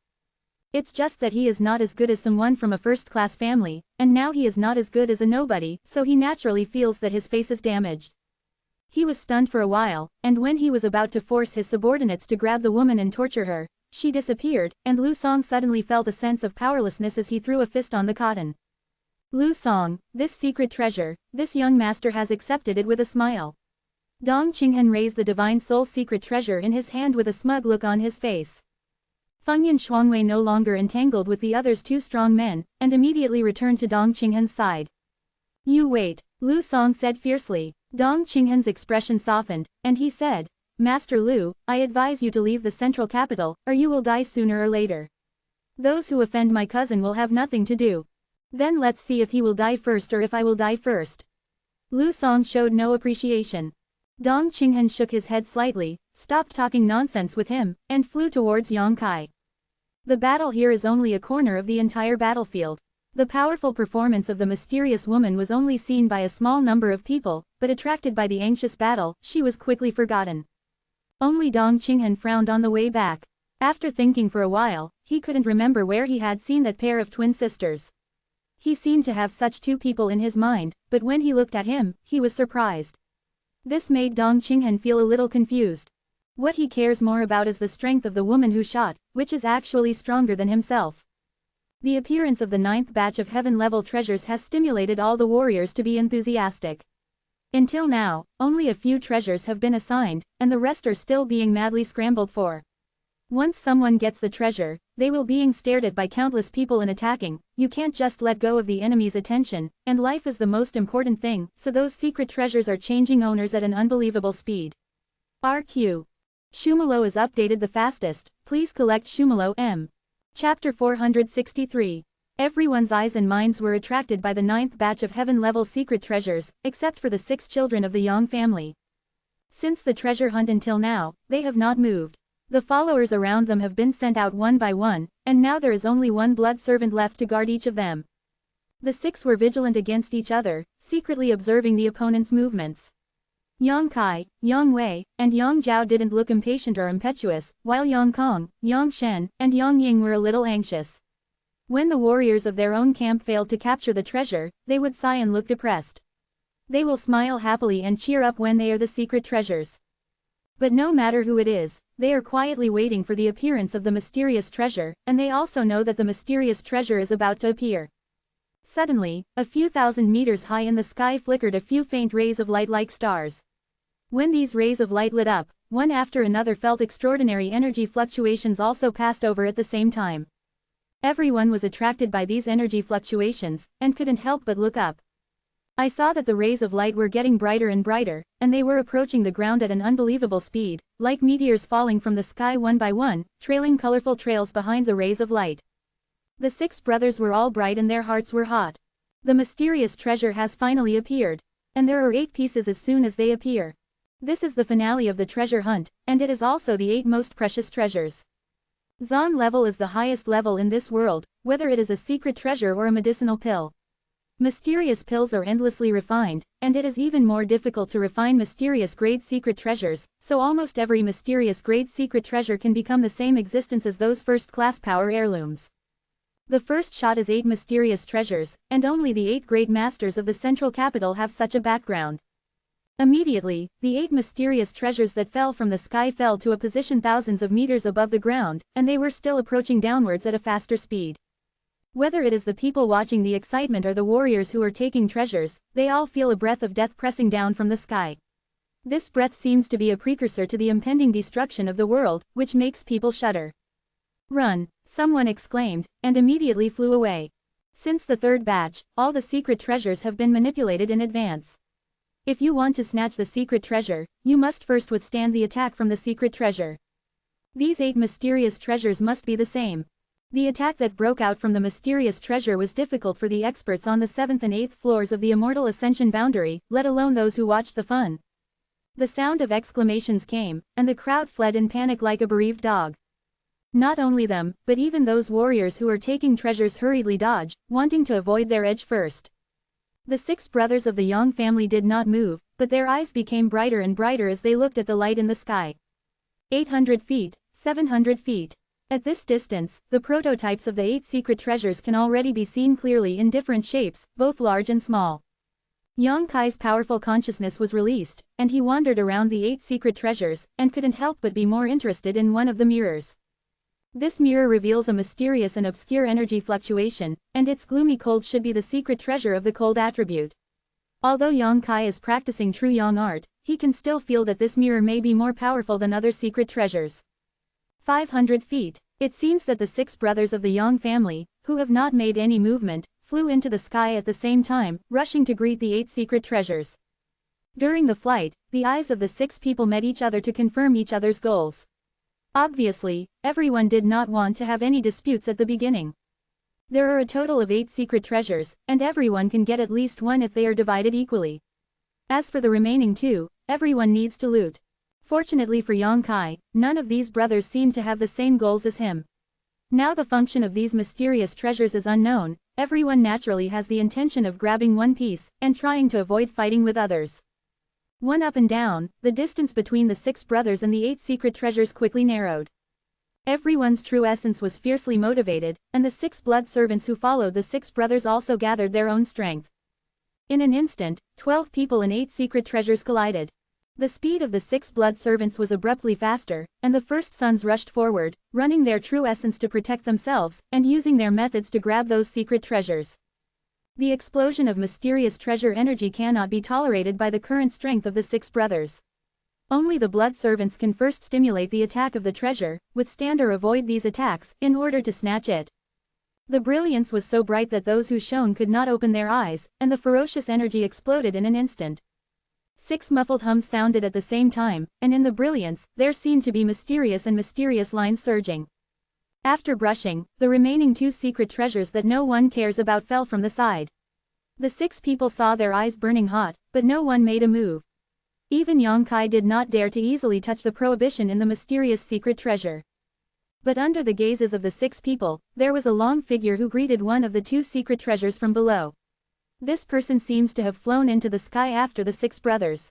Speaker 1: It's just that he is not as good as someone from a first-class family, and now he is not as good as a nobody, so he naturally feels that his face is damaged. He was stunned for a while, and when he was about to force his subordinates to grab the woman and torture her, she disappeared, and Lu Song suddenly felt a sense of powerlessness as he threw a fist on the cotton. Lu Song, this secret treasure, this young master has accepted it with a smile. Dong Qinghen raised the divine soul's secret treasure in his hand with a smug look on his face. Fengyan Shuangwei no longer entangled with the other's two strong men, and immediately returned to Dong Qinghen's side. You wait, Lu Song said fiercely. Dong Qinghen's expression softened, and he said, Master Lu, I advise you to leave the central capital, or you will die sooner or later. Those who offend my cousin will have nothing to do. Then let's see if he will die first or if I will die first. Lu Song showed no appreciation. Dong Qinghen shook his head slightly, stopped talking nonsense with him, and flew towards Yang Kai. The battle here is only a corner of the entire battlefield. The powerful performance of the mysterious woman was only seen by a small number of people, but attracted by the anxious battle, she was quickly forgotten. Only Dong Qinghen frowned on the way back. After thinking for a while, he couldn't remember where he had seen that pair of twin sisters. He seemed to have such two people in his mind, but when he looked at him, he was surprised. This made Dong Qinghen feel a little confused. What he cares more about is the strength of the woman who shot, which is actually stronger than himself. The appearance of the 9th batch of heaven-level treasures has stimulated all the warriors to be enthusiastic. Until now, only a few treasures have been assigned, and the rest are still being madly scrambled for. Once someone gets the treasure, they will being stared at by countless people and attacking. You can't just let go of the enemy's attention, and life is the most important thing, so those secret treasures are changing owners at an unbelievable speed. RQ. Shumalo is updated the fastest, please collect Shumalo M. Chapter 463. Everyone's eyes and minds were attracted by the 9th batch of heaven-level secret treasures, except for the 6 children of the Yang family. Since the treasure hunt until now, they have not moved. The followers around them have been sent out one by one, and now there is only one blood servant left to guard each of them. The 6 were vigilant against each other, secretly observing the opponent's movements. Yang Kai, Yang Wei, and Yang Zhao didn't look impatient or impetuous, while Yang Kong, Yang Shen, and Yang Ying were a little anxious. When the warriors of their own camp failed to capture the treasure, they would sigh and look depressed. They will smile happily and cheer up when they are the secret treasures. But no matter who it is, they are quietly waiting for the appearance of the mysterious treasure, and they also know that the mysterious treasure is about to appear. Suddenly, a few thousand meters high in the sky flickered a few faint rays of light like stars. When these rays of light lit up, one after another felt extraordinary energy fluctuations also passed over at the same time. Everyone was attracted by these energy fluctuations, and couldn't help but look up. I saw that the rays of light were getting brighter and brighter, and they were approaching the ground at an unbelievable speed, like meteors falling from the sky one by one, trailing colorful trails behind the rays of light. The 6 brothers were all bright and their hearts were hot. The mysterious treasure has finally appeared. And there are 8 pieces as soon as they appear. This is the finale of the treasure hunt, and it is also the 8 most precious treasures. Zon level is the highest level in this world, whether it is a secret treasure or a medicinal pill. Mysterious pills are endlessly refined, and it is even more difficult to refine mysterious grade secret treasures, so almost every mysterious grade secret treasure can become the same existence as those first-class power heirlooms. The first shot is 8 mysterious treasures, and only the 8 great masters of the central capital have such a background. Immediately, the 8 mysterious treasures that fell from the sky fell to a position thousands of meters above the ground, and they were still approaching downwards at a faster speed. Whether it is the people watching the excitement or the warriors who are taking treasures, they all feel a breath of death pressing down from the sky. This breath seems to be a precursor to the impending destruction of the world, which makes people shudder. Run, someone exclaimed, and immediately flew away. Since the 3rd batch, all the secret treasures have been manipulated in advance. If you want to snatch the secret treasure, you must first withstand the attack from the secret treasure. These 8 mysterious treasures must be the same. The attack that broke out from the mysterious treasure was difficult for the experts on the 7th and 8th floors of the Immortal Ascension boundary, let alone those who watched the fun. The sound of exclamations came, and the crowd fled in panic like a bereaved dog. Not only them, but even those warriors who are taking treasures hurriedly dodge, wanting to avoid their edge first. The 6 brothers of the Yang family did not move, but their eyes became brighter and brighter as they looked at the light in the sky. 800 feet, 700 feet. At this distance, the prototypes of the 8 secret treasures can already be seen clearly in different shapes, both large and small. Yang Kai's powerful consciousness was released, and he wandered around the 8 secret treasures, and couldn't help but be more interested in one of the mirrors. This mirror reveals a mysterious and obscure energy fluctuation, and its gloomy cold should be the secret treasure of the cold attribute. Although Yang Kai is practicing true Yang art, he can still feel that this mirror may be more powerful than other secret treasures. 500 feet. It seems that the 6 brothers of the Yang family, who have not made any movement, flew into the sky at the same time, rushing to greet the 8 secret treasures. During the flight, the eyes of the 6 people met each other to confirm each other's goals. Obviously, everyone did not want to have any disputes at the beginning. There are a total of 8 secret treasures, and everyone can get at least one if they are divided equally. As for the remaining 2, everyone needs to loot. Fortunately for Yang Kai, none of these brothers seem to have the same goals as him. Now the function of these mysterious treasures is unknown, everyone naturally has the intention of grabbing one piece, and trying to avoid fighting with others. One up and down, the distance between the 6 brothers and the 8 secret treasures quickly narrowed. Everyone's true essence was fiercely motivated, and the 6 blood servants who followed the 6 brothers also gathered their own strength. In an instant, 12 people and 8 secret treasures collided. The speed of the 6 blood servants was abruptly faster, and the first sons rushed forward, running their true essence to protect themselves, and using their methods to grab those secret treasures. The explosion of mysterious treasure energy cannot be tolerated by the current strength of the 6 brothers. Only the blood servants can first stimulate the attack of the treasure, withstand or avoid these attacks, in order to snatch it. The brilliance was so bright that those who shone could not open their eyes, and the ferocious energy exploded in an instant. 6 muffled hums sounded at the same time, and in the brilliance, there seemed to be mysterious lines surging. After brushing, the remaining 2 secret treasures that no one cares about fell from the side. The 6 people saw their eyes burning hot, but no one made a move. Even Yang Kai did not dare to easily touch the prohibition in the mysterious secret treasure. But under the gazes of the 6 people, there was a long figure who greeted one of the 2 secret treasures from below. This person seems to have flown into the sky after the 6 brothers.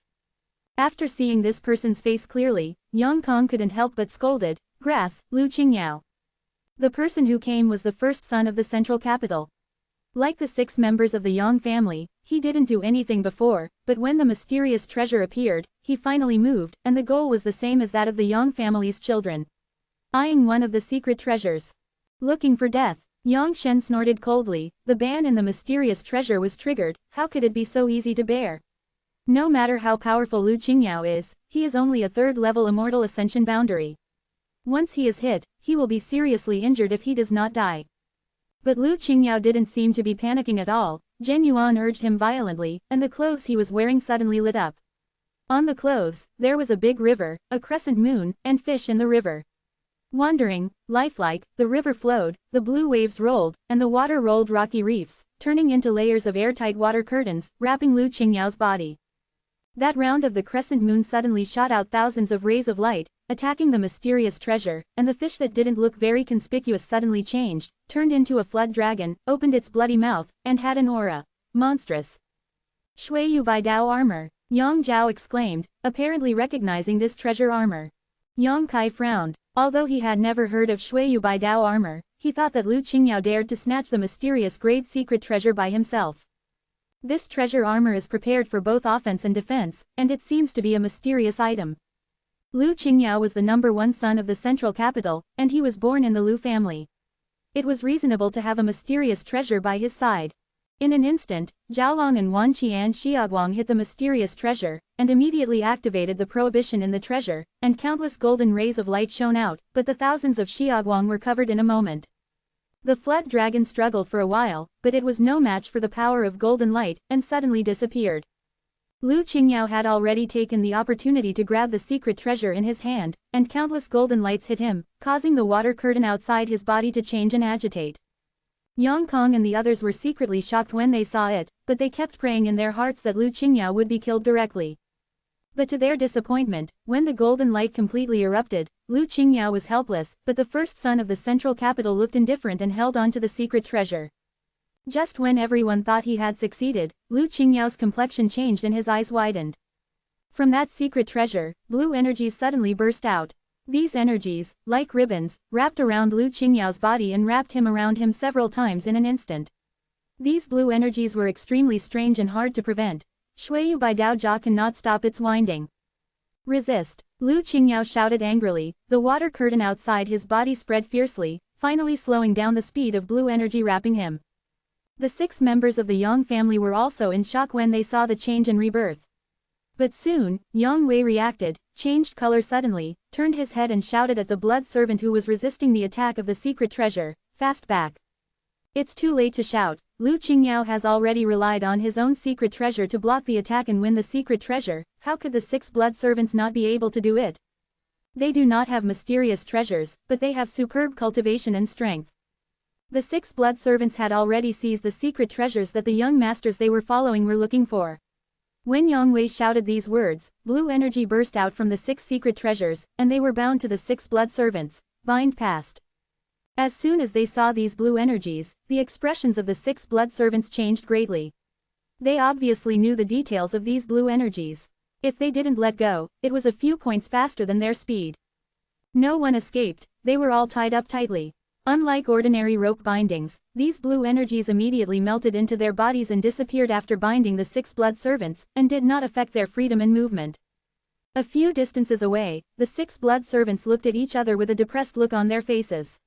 Speaker 1: After seeing this person's face clearly, Yang Kong couldn't help but scolded, "Grass, Lu Qingyao." The person who came was the first son of the central capital. Like the 6 members of the Yang family, he didn't do anything before, but when the mysterious treasure appeared, he finally moved, and the goal was the same as that of the Yang family's children. Eyeing one of the secret treasures. Looking for death. Yang Shen snorted coldly, the ban in the mysterious treasure was triggered, how could it be so easy to bear? No matter how powerful Lu Qingyao is, he is only a 3rd-level immortal ascension boundary. Once he is hit, he will be seriously injured if he does not die. But Lu Qingyao didn't seem to be panicking at all, Zhen Yuan urged him violently, and the clothes he was wearing suddenly lit up. On the clothes, there was a big river, a crescent moon, and fish in the river. Wandering, lifelike, the river flowed, the blue waves rolled, and the water rolled rocky reefs, turning into layers of airtight water curtains, wrapping Lu Qingyao's body. That round of the crescent moon suddenly shot out thousands of rays of light, attacking the mysterious treasure, and the fish that didn't look very conspicuous suddenly changed, turned into a flood dragon, opened its bloody mouth, and had an aura. Monstrous. Shuiyu Bai Dao armor. Yang Zhao exclaimed, apparently recognizing this treasure armor. Yang Kai frowned. Although he had never heard of Shuiyu Bai Dao armor, he thought that Lu Qingyao dared to snatch the mysterious great secret treasure by himself. This treasure armor is prepared for both offense and defense, and it seems to be a mysterious item. Lu Qingyao was the #1 son of the central capital, and he was born in the Lu family. It was reasonable to have a mysterious treasure by his side. In an instant, Zhaolong and Wan Qian Xiaoguang hit the mysterious treasure, and immediately activated the prohibition in the treasure, and countless golden rays of light shone out, but the thousands of Xiaoguang were covered in a moment. The flood dragon struggled for a while, but it was no match for the power of golden light, and suddenly disappeared. Lu Qingyao had already taken the opportunity to grab the secret treasure in his hand, and countless golden lights hit him, causing the water curtain outside his body to change and agitate. Yang Kong and the others were secretly shocked when they saw it, but they kept praying in their hearts that Lu Qingyao would be killed directly. But to their disappointment, when the golden light completely erupted, Lu Qingyao was helpless, but the first son of the central capital looked indifferent and held on to the secret treasure. Just when everyone thought he had succeeded, Lu Qingyao's complexion changed and his eyes widened. From that secret treasure, blue energies suddenly burst out. These energies, like ribbons, wrapped around Lu Qingyao's body and wrapped him around him several times in an instant. These blue energies were extremely strange and hard to prevent. Shuiyu Bai Dao Jia cannot stop its winding. Resist! Lu Qingyao shouted angrily, the water curtain outside his body spread fiercely, finally slowing down the speed of blue energy wrapping him. The 6 members of the Yang family were also in shock when they saw the change and rebirth. But soon, Yang Wei reacted, changed color suddenly, turned his head and shouted at the blood servant who was resisting the attack of the secret treasure, fast back. It's too late to shout. Lu Qingyao has already relied on his own secret treasure to block the attack and win the secret treasure. How could the 6 blood servants not be able to do it? They do not have mysterious treasures, but they have superb cultivation and strength. The 6 blood servants had already seized the secret treasures that the young masters they were following were looking for. When Yang Wei shouted these words, blue energy burst out from the 6 secret treasures, and they were bound to the 6 blood servants, bind past. As soon as they saw these blue energies, the expressions of the 6 blood servants changed greatly. They obviously knew the details of these blue energies. If they didn't let go, it was a few points faster than their speed. No one escaped, they were all tied up tightly. Unlike ordinary rope bindings, these blue energies immediately melted into their bodies and disappeared after binding the 6 blood servants, and did not affect their freedom and movement. A few distances away, the 6 blood servants looked at each other with a depressed look on their faces.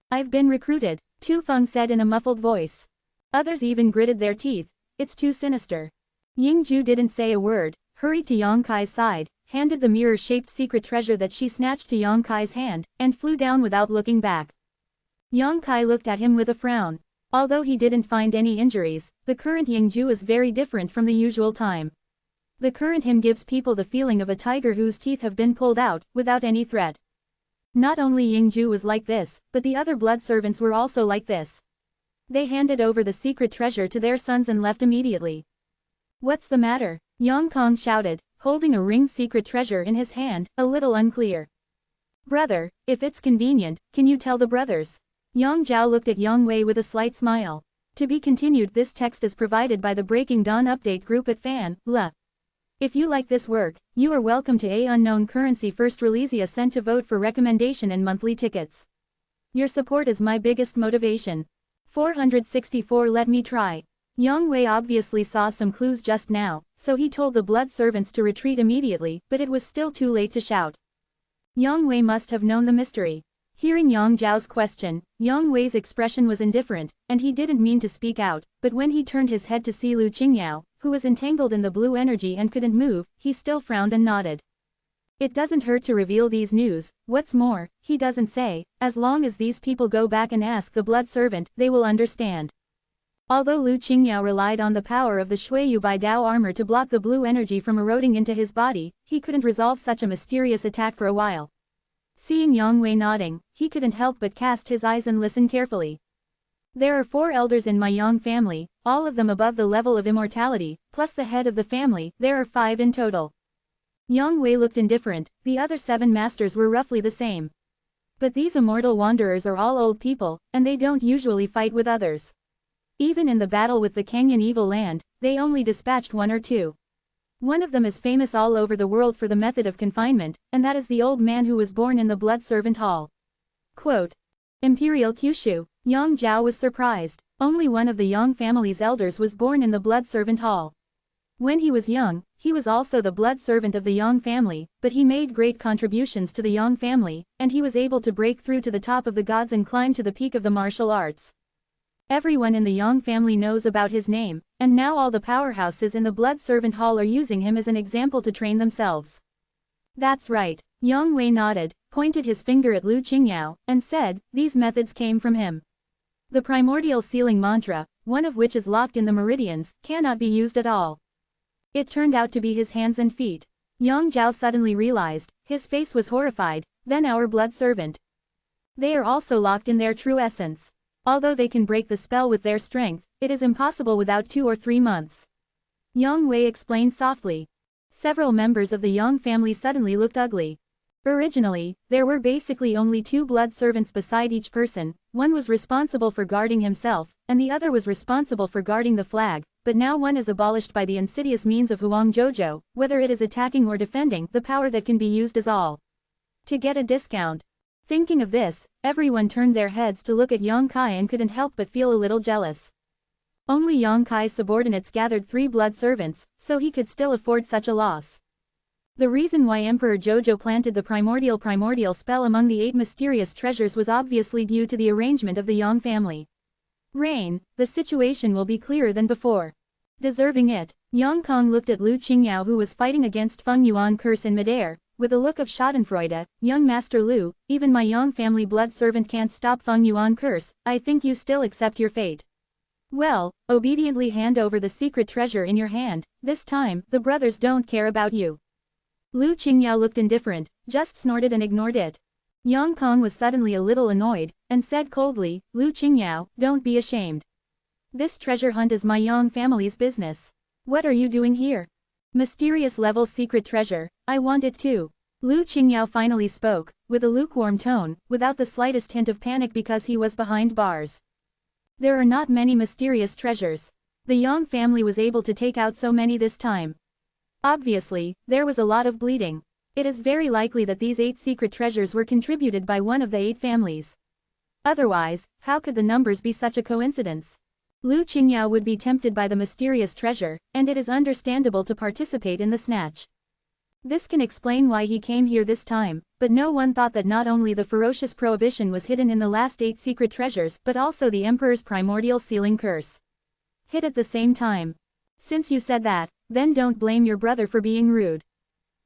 Speaker 1: I've been recruited, Tu Feng said in a muffled voice. Others even gritted their teeth, it's too sinister. Yingju didn't say a word, hurried to Yang Kai's side, handed the mirror-shaped secret treasure that she snatched to Yang Kai's hand, and flew down without looking back. Yang Kai looked at him with a frown. Although he didn't find any injuries, the current Yingju is very different from the usual time. The current him gives people the feeling of a tiger whose teeth have been pulled out, without any threat. Not only Yingju was like this, but the other blood servants were also like this. They handed over the secret treasure to their sons and left immediately. What's the matter? Yang Kong shouted, holding a ring secret treasure in his hand, a little unclear. Brother, if it's convenient, can you tell the brothers? Yang Zhao looked at Yang Wei with a slight smile. To be continued. This text is provided by the Breaking Dawn update group at fan.la. If you like this work, you are welcome to a unknown currency first release a cent to vote for recommendation and monthly tickets. Your support is my biggest motivation. 464 Let me try. Yang Wei obviously saw some clues just now, so he told the blood servants to retreat immediately, but it was still too late to shout. Yang Wei must have known the mystery. Hearing Yang Zhao's question, Yang Wei's expression was indifferent, and he didn't mean to speak out, but when he turned his head to see Lu Qingyao, who was entangled in the blue energy and couldn't move, he still frowned and nodded. It doesn't hurt to reveal these news, what's more, he doesn't say, as long as these people go back and ask the blood servant, they will understand. Although Lu Qingyao relied on the power of the Shuiyu Bai Dao armor to block the blue energy from eroding into his body, he couldn't resolve such a mysterious attack for a while. Seeing Yang Wei nodding, he couldn't help but cast his eyes and listen carefully. There are 4 elders in my Yang family, all of them above the level of immortality, plus the head of the family, there are 5 in total. Yang Wei looked indifferent, the other 7 masters were roughly the same. But these immortal wanderers are all old people, and they don't usually fight with others. Even in the battle with the Kang in Evil Land, they only dispatched 1 or 2. One of them is famous all over the world for the method of confinement, and that is the old man who was born in the Blood Servant Hall. Quote. Imperial Kyushu. Yang Zhao was surprised. Only one of the Yang family's elders was born in the Blood Servant Hall. When he was young, he was also the blood servant of the Yang family, but he made great contributions to the Yang family, and he was able to break through to the top of the gods and climb to the peak of the martial arts. Everyone in the Yang family knows about his name, and now all the powerhouses in the Blood Servant Hall are using him as an example to train themselves. That's right. Yang Wei nodded, pointed his finger at Lu Qingyao, and said, these methods came from him. The primordial sealing mantra, one of which is locked in the meridians, cannot be used at all. It turned out to be his hands and feet. Yang Zhao suddenly realized, his face was horrified, then our blood servant. They are also locked in their true essence. Although they can break the spell with their strength, it is impossible without 2 or 3 months. Yang Wei explained softly. Several members of the Yang family suddenly looked ugly. Originally, there were basically only 2 blood servants beside each person, one was responsible for guarding himself, and the other was responsible for guarding the flag, but now one is abolished by the insidious means of Huang Jojo, whether it is attacking or defending, the power that can be used is all. To get a discount. Thinking of this, everyone turned their heads to look at Yang Kai and couldn't help but feel a little jealous. Only Yang Kai's subordinates gathered 3 blood servants, so he could still afford such a loss. The reason why Emperor Jojo planted the primordial spell among the 8 mysterious treasures was obviously due to the arrangement of the Yang family. Rain, the situation will be clearer than before. Deserving it. Yang Kong looked at Lu Qingyao, who was fighting against Feng Yuan curse in midair, with a look of schadenfreude. Young Master Lu, even my Yang family blood servant can't stop Feng Yuan curse, I think you still accept your fate. Well, obediently hand over the secret treasure in your hand, this time, the brothers don't care about you. Lu Qingyao looked indifferent, just snorted and ignored it. Yang Kong was suddenly a little annoyed, and said coldly, Lu Qingyao, don't be ashamed. This treasure hunt is my Yang family's business. What are you doing here? Mysterious level secret treasure, I want it too. Lu Qingyao finally spoke, with a lukewarm tone, without the slightest hint of panic because he was behind bars. There are not many mysterious treasures. The Yang family was able to take out so many this time. Obviously, there was a lot of bleeding. It is very likely that these 8 secret treasures were contributed by one of the 8 families. Otherwise, how could the numbers be such a coincidence? Lu Qingyao would be tempted by the mysterious treasure, and it is understandable to participate in the snatch. This can explain why he came here this time, but no one thought that not only the ferocious prohibition was hidden in the last 8 secret treasures but also the Emperor's primordial sealing curse. Hid at the same time. Since you said that, then don't blame your brother for being rude.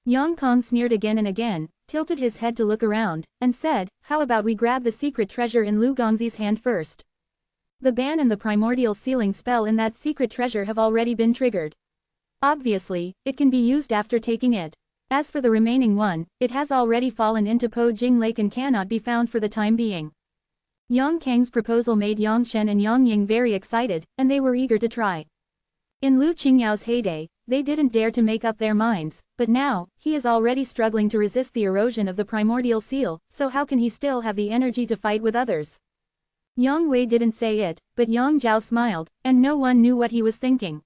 Speaker 1: Yang Kong sneered again and again, tilted his head to look around, and said, how about we grab the secret treasure in Lu Gongzi's hand first? The ban and the primordial sealing spell in that secret treasure have already been triggered. Obviously, it can be used after taking it. As for the remaining one, it has already fallen into Po Jing Lake and cannot be found for the time being. Yang Kang's proposal made Yang Shen and Yang Ying very excited, and they were eager to try. In Lu Qingyao's heyday, they didn't dare to make up their minds, but now, he is already struggling to resist the erosion of the primordial seal, so how can he still have the energy to fight with others? Yang Wei didn't say it, but Yang Zhao smiled, and no one knew what he was thinking.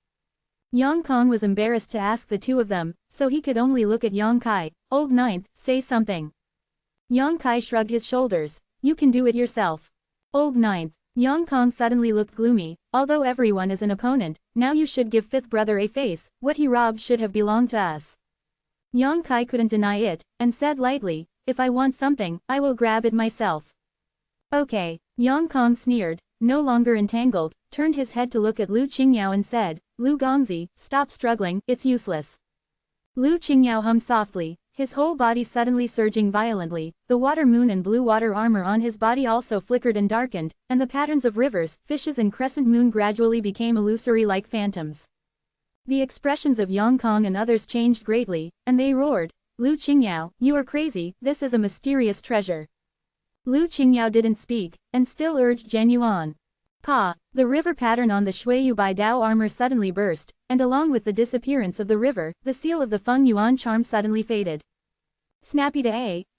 Speaker 1: Yang Kong was embarrassed to ask the 2 of them, so he could only look at Yang Kai. Old Ninth, say something. Yang Kai shrugged his shoulders, you can do it yourself. Old Ninth. Yang Kong suddenly looked gloomy, although everyone is an opponent, now you should give 5th brother a face, what he robbed should have belonged to us. Yang Kai couldn't deny it, and said lightly, if I want something, I will grab it myself. Okay. Yang Kong sneered, no longer entangled, turned his head to look at Lu Qingyao and said, Lu Gongzi, stop struggling, it's useless. Lu Qingyao hummed softly, his whole body suddenly surging violently, the water moon and blue water armor on his body also flickered and darkened, and the patterns of rivers, fishes and crescent moon gradually became illusory like phantoms. The expressions of Yang Kong and others changed greatly, and they roared, Lu Qingyao, you are crazy, this is a mysterious treasure. Lu Qingyao didn't speak, and still urged zhenwu on. Pa! The river pattern on the Shuiyu Bai Dao armor suddenly burst, and along with the disappearance of the river, the seal of the Feng Yuan charm suddenly faded. Snappy to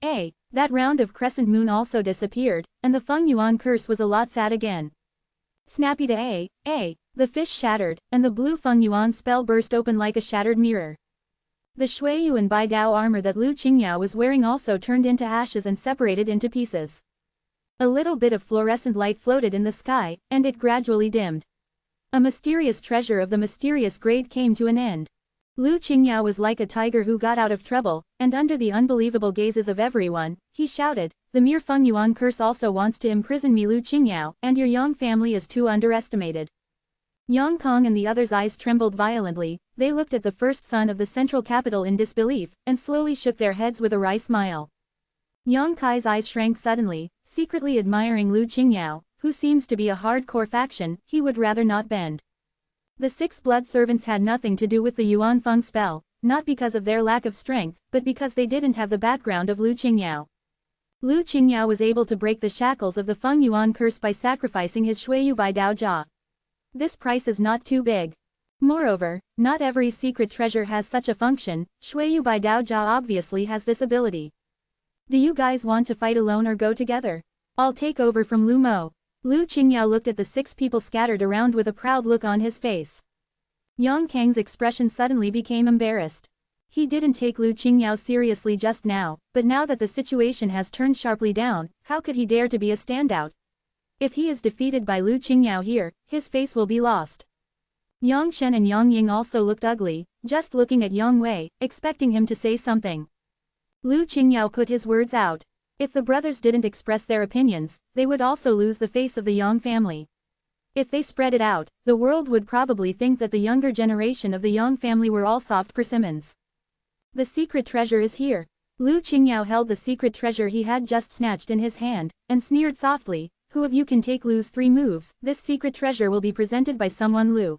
Speaker 1: A, that round of crescent moon also disappeared, and the Feng Yuan curse was a lot sad again. Snappy to A, the fish shattered, and the blue Feng Yuan spell burst open like a shattered mirror. The Shuiyu and Bai Dao armor that Lu Qingyao was wearing also turned into ashes and separated into pieces. A little bit of fluorescent light floated in the sky, and it gradually dimmed. A mysterious treasure of the mysterious grade came to an end. Lu Qingyao was like a tiger who got out of trouble, and under the unbelievable gazes of everyone, he shouted, the mere Feng Yuan curse also wants to imprison me Lu Qingyao, and your Yang family is too underestimated. Yang Kong and the others' eyes trembled violently, they looked at the first son of the central capital in disbelief, and slowly shook their heads with a wry smile. Yang Kai's eyes shrank suddenly, secretly admiring Lu Qingyao, who seems to be a hardcore faction, he would rather not bend. The 6 blood servants had nothing to do with the Yuan Feng spell, not because of their lack of strength, but because they didn't have the background of Lu Qingyao. Lu Qingyao was able to break the shackles of the Feng Yuan curse by sacrificing his Shuiyu Bai Dao Jia. This price is not too big. Moreover, not every secret treasure has such a function, Shuiyu Bai Dao Jia obviously has this ability. Do you guys want to fight alone or go together? I'll take over from Lu Mo. Lu Qingyao looked at the 6 people scattered around with a proud look on his face. Yang Kang's expression suddenly became embarrassed. He didn't take Lu Qingyao seriously just now, but now that the situation has turned sharply down, how could he dare to be a standout? If he is defeated by Lu Qingyao here, his face will be lost. Yang Shen and Yang Ying also looked ugly, just looking at Yang Wei, expecting him to say something. Lu Qingyao put his words out. If the brothers didn't express their opinions, they would also lose the face of the Yang family. If they spread it out, the world would probably think that the younger generation of the Yang family were all soft persimmons. The secret treasure is here. Lu Qingyao held the secret treasure he had just snatched in his hand, and sneered softly, "Who of you can take Lu's 3 moves, this secret treasure will be presented by someone Lu."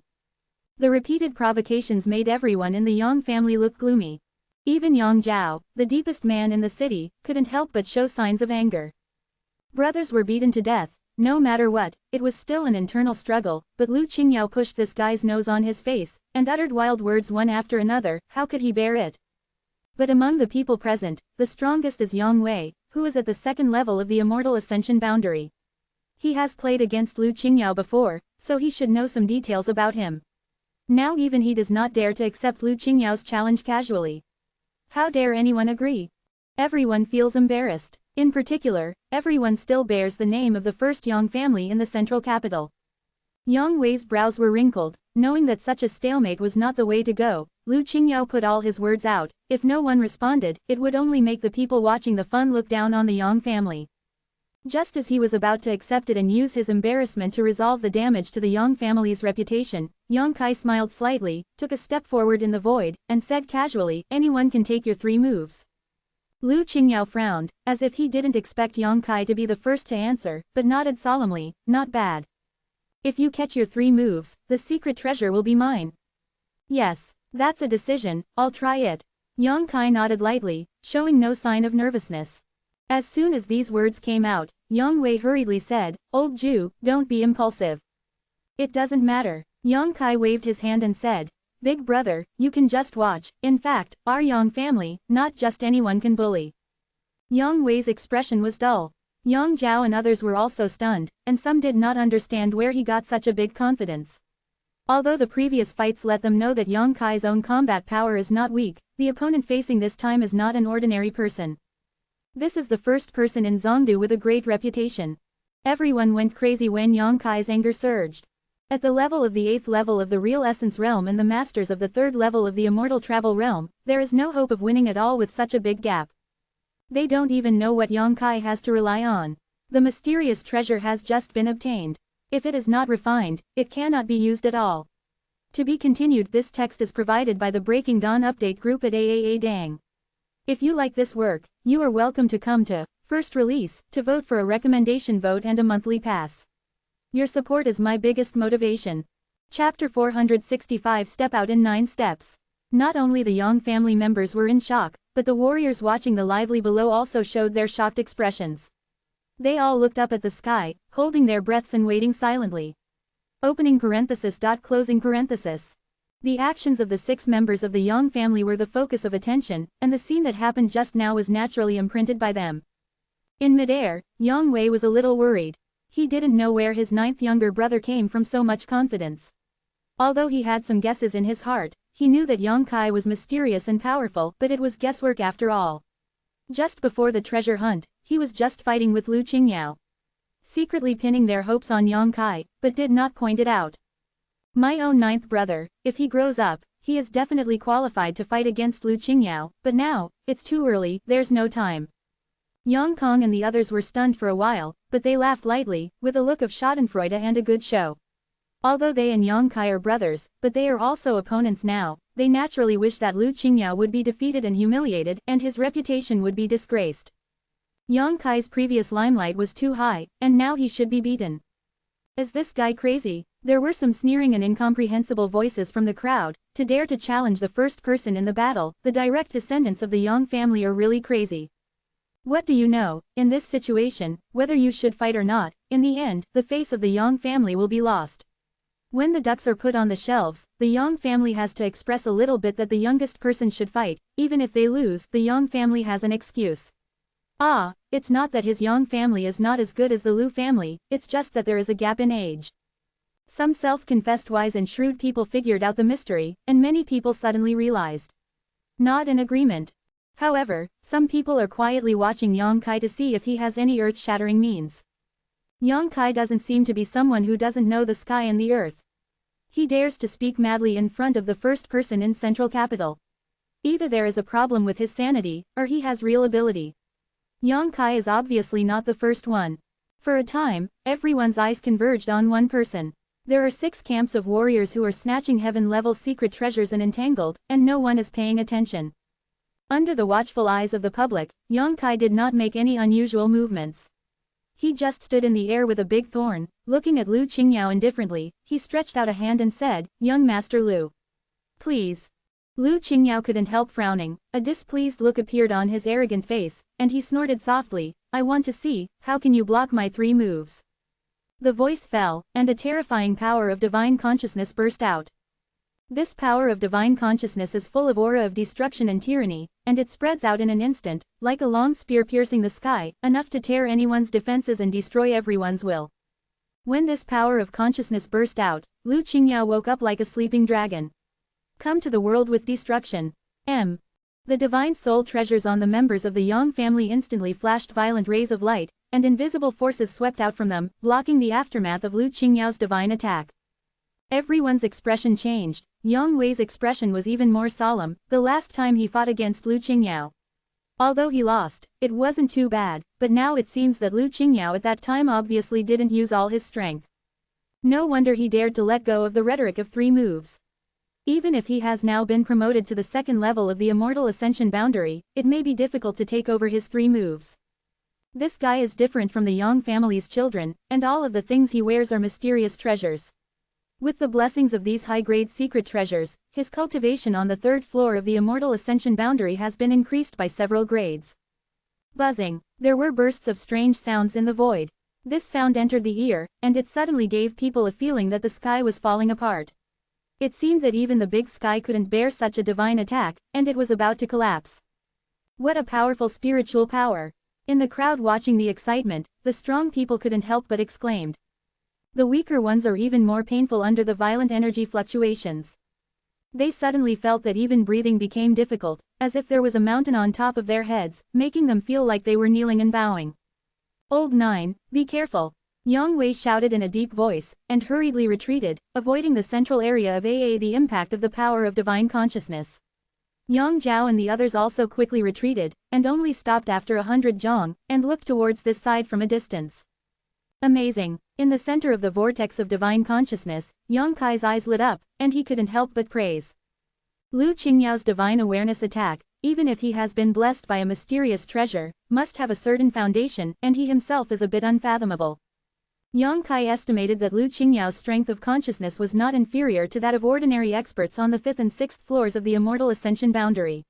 Speaker 1: The repeated provocations made everyone in the Yang family look gloomy. Even Yang Zhao, the deepest man in the city, couldn't help but show signs of anger. Brothers were beaten to death. No matter what, it was still an internal struggle, but Lu Qingyao pushed this guy's nose on his face, and uttered wild words one after another. How could he bear it? But among the people present, the strongest is Yang Wei, who is at the 2nd level of the Immortal Ascension boundary. He has played against Lu Qingyao before, so he should know some details about him. Now even he does not dare to accept Lu Qingyao's challenge casually. How dare anyone agree? Everyone feels embarrassed. In particular, everyone still bears the name of the first Yang family in the central capital. Yang Wei's brows were wrinkled, knowing that such a stalemate was not the way to go. Lu Qingyao put all his words out. If no one responded, it would only make the people watching the fun look down on the Yang family. Just as he was about to accept it and use his embarrassment to resolve the damage to the Yang family's reputation, Yang Kai smiled slightly, took a step forward in the void, and said casually, "Anyone can take your 3 moves." Lu Qingyao frowned, as if he didn't expect Yang Kai to be the first to answer, but nodded solemnly, "Not bad. If you catch your 3 moves, the secret treasure will be mine." "Yes, that's a decision, I'll try it." Yang Kai nodded lightly, showing no sign of nervousness. As soon as these words came out, Yang Wei hurriedly said, "Old Jew, don't be impulsive. It doesn't matter." Yang Kai waved his hand and said, "Big brother, you can just watch. In fact, our Yang family, not just anyone can bully." Yang Wei's expression was dull. Yang Zhao and others were also stunned, and some did not understand where he got such a big confidence. Although the previous fights let them know that Yang Kai's own combat power is not weak, the opponent facing this time is not an ordinary person. This is the first person in Zhongdu with a great reputation. Everyone went crazy when Yang Kai's anger surged. At the level of the 8th level of the Real Essence Realm and the Masters of the 3rd level of the Immortal Travel Realm, there is no hope of winning at all with such a big gap. They don't even know what Yang Kai has to rely on. The mysterious treasure has just been obtained. If it is not refined, it cannot be used at all. To be continued. This text is provided by the Breaking Dawn Update Group at AAA Dang. If you like this work, you are welcome to come to First Release to vote for a recommendation vote and a monthly pass. Your support is my biggest motivation. Chapter 465. Step out in 9 steps. Not only the Yang family members were in shock, but the warriors watching the lively below also showed their shocked expressions. They all looked up at the sky, holding their breaths and waiting silently. Opening parenthesis. Closing parenthesis. The actions of the 6 members of the Yang family were the focus of attention, and the scene that happened just now was naturally imprinted by them. In midair, Yang Wei was a little worried. He didn't know where his 9th younger brother came from so much confidence. Although he had some guesses in his heart, he knew that Yang Kai was mysterious and powerful, but it was guesswork after all. Just before the treasure hunt, he was just fighting with Lu Qingyao, secretly pinning their hopes on Yang Kai, but did not point it out. My own 9th brother, if he grows up, he is definitely qualified to fight against Lu Qingyao, but now, it's too early, there's no time. Yang Kong and the others were stunned for a while, but they laughed lightly, with a look of schadenfreude and a good show. Although they and Yang Kai are brothers, but they are also opponents now, they naturally wish that Lu Qingyao would be defeated and humiliated, and his reputation would be disgraced. Yang Kai's previous limelight was too high, and now he should be beaten. Is this guy crazy? There were some sneering and incomprehensible voices from the crowd. To dare to challenge the first person in the battle, the direct descendants of the Yang family are really crazy. What do you know? In this situation, whether you should fight or not, in the end, the face of the Yang family will be lost. When the ducks are put on the shelves, the Yang family has to express a little bit that the youngest person should fight. Even if they lose, the Yang family has an excuse. It's not that his Yang family is not as good as the Lu family, it's just that there is a gap in age. Some self-confessed wise and shrewd people figured out the mystery, and many people suddenly realized. Nod in agreement. However, some people are quietly watching Yang Kai to see if he has any earth-shattering means. Yang Kai doesn't seem to be someone who doesn't know the sky and the earth. He dares to speak madly in front of the first person in Central Capital. Either there is a problem with his sanity, or he has real ability. Yang Kai is obviously not the first one. For a time, everyone's eyes converged on one person. There are 6 camps of warriors who are snatching heaven-level secret treasures and entangled, and no one is paying attention. Under the watchful eyes of the public, Yang Kai did not make any unusual movements. He just stood in the air with a big thorn, looking at Lu Qingyao indifferently. He stretched out a hand and said, "Young Master Lu. Please." Lu Qingyao couldn't help frowning. A displeased look appeared on his arrogant face, and he snorted softly, "I want to see, how can you block my 3 moves?" The voice fell, and a terrifying power of divine consciousness burst out. This power of divine consciousness is full of aura of destruction and tyranny, and it spreads out in an instant, like a long spear piercing the sky, enough to tear anyone's defenses and destroy everyone's will. When this power of consciousness burst out, Lu Qingyao woke up like a sleeping dragon. Come to the world with destruction. The divine soul treasures on the members of the Yang family instantly flashed violent rays of light, and invisible forces swept out from them, blocking the aftermath of Lu Qingyao's divine attack. Everyone's expression changed. Yang Wei's expression was even more solemn, the last time he fought against Lu Qingyao. Although he lost, it wasn't too bad, but now it seems that Lu Qingyao at that time obviously didn't use all his strength. No wonder he dared to let go of the rhetoric of 3 moves. Even if he has now been promoted to the 2nd level of the Immortal Ascension boundary, it may be difficult to take over his 3 moves. This guy is different from the Yang family's children, and all of the things he wears are mysterious treasures. With the blessings of these high-grade secret treasures, his cultivation on the 3rd floor of the Immortal Ascension boundary has been increased by several grades. Buzzing. There were bursts of strange sounds in the void. This sound entered the ear, and it suddenly gave people a feeling that the sky was falling apart. It seemed that even the big sky couldn't bear such a divine attack, and it was about to collapse. What a powerful spiritual power! In the crowd watching the excitement, the strong people couldn't help but exclaimed. The weaker ones are even more painful under the violent energy fluctuations. They suddenly felt that even breathing became difficult, as if there was a mountain on top of their heads, making them feel like they were kneeling and bowing. "Old 9, be careful," Yang Wei shouted in a deep voice, and hurriedly retreated, avoiding the central area of the impact of the power of divine consciousness. Yang Zhao and the others also quickly retreated, and only stopped after 100 zhong, and looked towards this side from a distance. Amazing. In the center of the vortex of divine consciousness, Yang Kai's eyes lit up, and he couldn't help but praise. Lu Qingyao's divine awareness attack, even if he has been blessed by a mysterious treasure, must have a certain foundation, and he himself is a bit unfathomable. Yang Kai estimated that Lu Qingyao's strength of consciousness was not inferior to that of ordinary experts on the 5th and 6th floors of the Immortal Ascension boundary.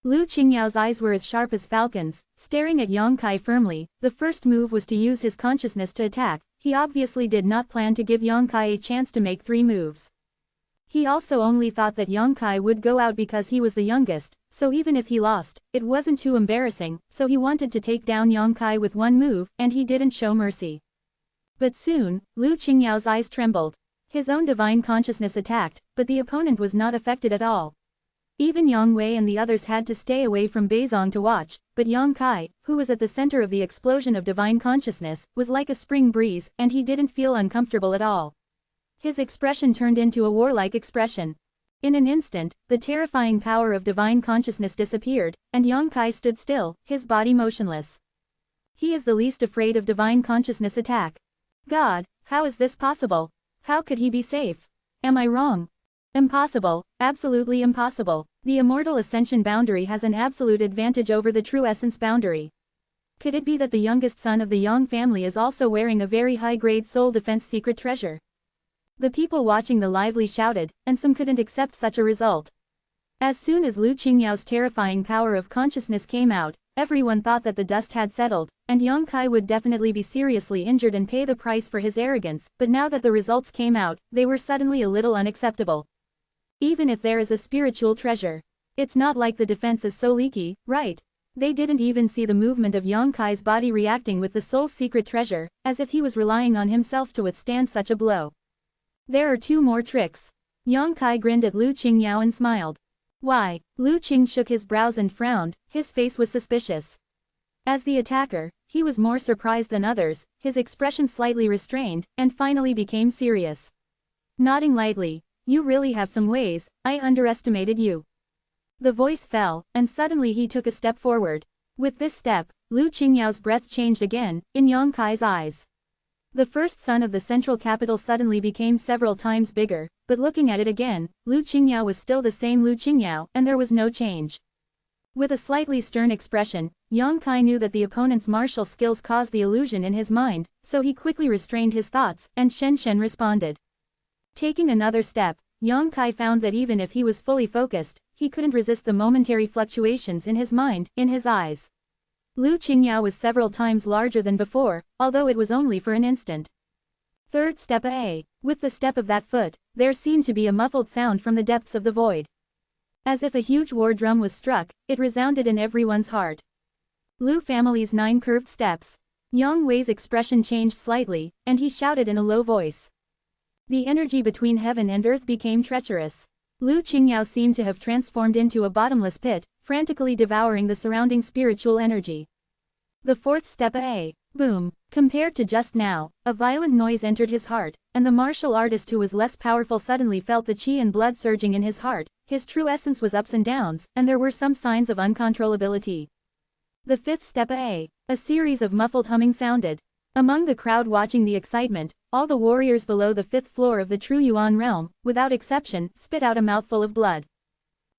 Speaker 1: Lu Qingyao's eyes were as sharp as falcons, staring at Yang Kai firmly. The first move was to use his consciousness to attack. He obviously did not plan to give Yang Kai a chance to make 3 moves. He also only thought that Yang Kai would go out because he was the youngest, so even if he lost, it wasn't too embarrassing, so he wanted to take down Yang Kai with 1 move, and he didn't show mercy. But soon, Lu Qingyao's eyes trembled. His own divine consciousness attacked, but the opponent was not affected at all. Even Yang Wei and the others had to stay away from Beizong to watch, but Yang Kai, who was at the center of the explosion of divine consciousness, was like a spring breeze, and he didn't feel uncomfortable at all. His expression turned into a warlike expression. In an instant, the terrifying power of divine consciousness disappeared, and Yang Kai stood still, his body motionless. He is the least afraid of divine consciousness attack. God, how is this possible? How could he be safe? Am I wrong? Impossible, absolutely impossible. The Immortal Ascension boundary has an absolute advantage over the True Essence boundary. Could it be that the youngest son of the Yang family is also wearing a very high-grade soul defense secret treasure? The people watching the lively shouted, and some couldn't accept such a result. As soon as Lu Qingyao's terrifying power of consciousness came out, everyone thought that the dust had settled, and Yang Kai would definitely be seriously injured and pay the price for his arrogance, but now that the results came out, they were suddenly a little unacceptable. Even if there is a spiritual treasure, it's not like the defense is so leaky, right? They didn't even see the movement of Yang Kai's body reacting with the soul's secret treasure, as if he was relying on himself to withstand such a blow. There are 2 more tricks. Yang Kai grinned at Lu Qingyao and smiled. Why? Lu Qing shook his brows and frowned, his face was suspicious. As the attacker, he was more surprised than others, his expression slightly restrained, and finally became serious. Nodding lightly, "You really have some ways, I underestimated you." The voice fell, and suddenly he took a step forward. With this step, Lu Qingyao's breath changed again, in Yang Kai's eyes. The first sun of the central capital suddenly became several times bigger, but looking at it again, Lu Qingyao was still the same Lu Qingyao, and there was no change. With a slightly stern expression, Yang Kai knew that the opponent's martial skills caused the illusion in his mind, so he quickly restrained his thoughts, and Shen Shen responded. Taking another step, Yang Kai found that even if he was fully focused, he couldn't resist the momentary fluctuations in his mind, in his eyes. Lu Qingyao was several times larger than before, although it was only for an instant. Third step A. With the step of that foot, there seemed to be a muffled sound from the depths of the void. As if a huge war drum was struck, it resounded in everyone's heart. Lu family's 9 curved steps. Yang Wei's expression changed slightly, and he shouted in a low voice. The energy between heaven and earth became treacherous. Lu Qingyao seemed to have transformed into a bottomless pit, frantically devouring the surrounding spiritual energy. The fourth step A. Boom. Compared to just now, a violent noise entered his heart, and the martial artist who was less powerful suddenly felt the qi and blood surging in his heart, his true essence was ups and downs, and there were some signs of uncontrollability. The fifth step A. A series of muffled humming sounded. Among the crowd watching the excitement, all the warriors below the 5th floor of the True Yuan realm, without exception, spit out a mouthful of blood.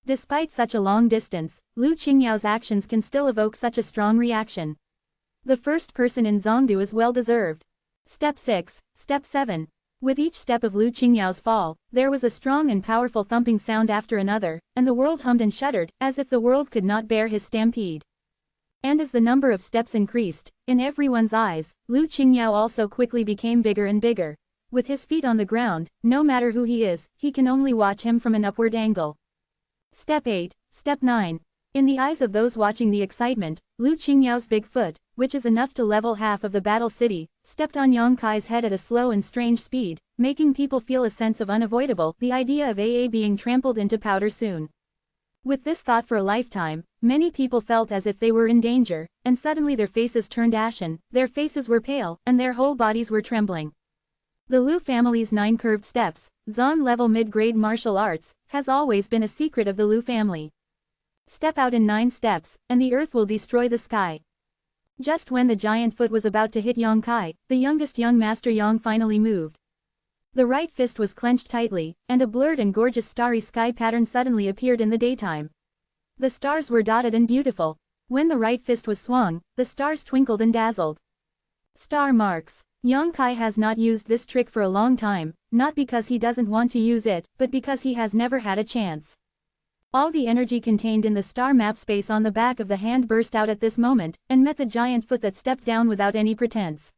Speaker 1: Despite such a long distance, Lu Qingyao's actions can still evoke such a strong reaction. The first person in Zhongdu is well deserved. Step 6, Step 7. With each step of Lu Qingyao's fall, there was a strong and powerful thumping sound after another, and the world hummed and shuddered, as if the world could not bear his stampede. And as the number of steps increased, in everyone's eyes, Lu Qingyao also quickly became bigger and bigger. With his feet on the ground, no matter who he is, he can only watch him from an upward angle. Step 8, Step 9. In the eyes of those watching the excitement, Lu Qingyao's big foot, which is enough to level half of the battle city, stepped on Yang Kai's head at a slow and strange speed, making people feel a sense of unavoidable, the idea of AA being trampled into powder soon. With this thought for a lifetime, many people felt as if they were in danger, and suddenly their faces turned ashen, their faces were pale, and their whole bodies were trembling. The Lu family's 9 curved steps, Zon level mid-grade martial arts, has always been a secret of the Lu family. Step out in 9 steps, and the earth will destroy the sky. Just when the giant foot was about to hit Yang Kai, the youngest young master Yang finally moved. The right fist was clenched tightly, and a blurred and gorgeous starry sky pattern suddenly appeared in the daytime. The stars were dotted and beautiful. When the right fist was swung, the stars twinkled and dazzled. Star marks. Yang Kai has not used this trick for a long time, not because he doesn't want to use it, but because he has never had a chance. All the energy contained in the star map space on the back of the hand burst out at this moment, and met the giant foot that stepped down without any pretense.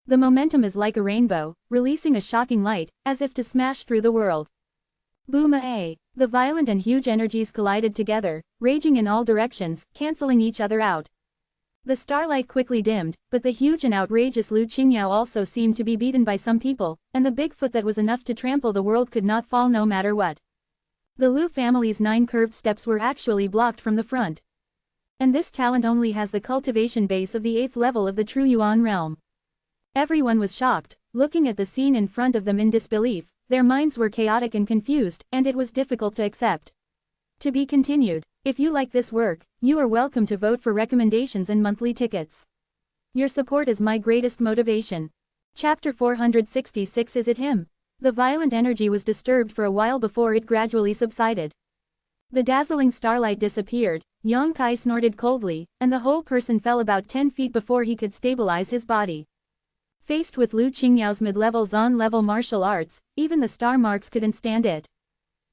Speaker 1: The momentum is like a rainbow, releasing a shocking light, as if to smash through the world. Boom A. The violent and huge energies collided together, raging in all directions, cancelling each other out. The starlight quickly dimmed, but the huge and outrageous Lu Qingyao also seemed to be beaten by some people, and the big foot that was enough to trample the world could not fall no matter what. The Lu family's 9 curved steps were actually blocked from the front. And this talent only has the cultivation base of the 8th level of the True Yuan realm. Everyone was shocked, looking at the scene in front of them in disbelief, their minds were chaotic and confused, and it was difficult to accept. To be continued. If you like this work, you are welcome to vote for recommendations and monthly tickets. Your support is my greatest motivation. Chapter 466. Is it him? The violent energy was disturbed for a while before it gradually subsided. The dazzling starlight disappeared, Yang Kai snorted coldly, and the whole person fell about 10 feet before he could stabilize his body. Faced with Lu Qingyao's mid-level Zon-level martial arts, even the star marks couldn't stand it.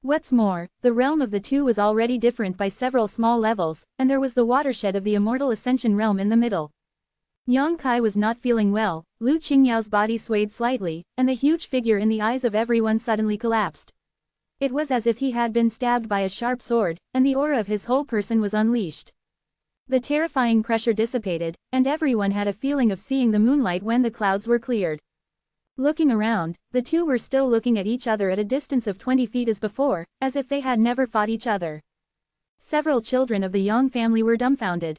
Speaker 1: What's more, the realm of the two was already different by several small levels, and there was the watershed of the Immortal Ascension realm in the middle. Yang Kai was not feeling well, Lu Qingyao's body swayed slightly, and the huge figure in the eyes of everyone suddenly collapsed. It was as if he had been stabbed by a sharp sword, and the aura of his whole person was unleashed. The terrifying pressure dissipated, and everyone had a feeling of seeing the moonlight when the clouds were cleared. Looking around, the two were still looking at each other at a distance of 20 feet as before, as if they had never fought each other. Several children of the Yang family were dumbfounded.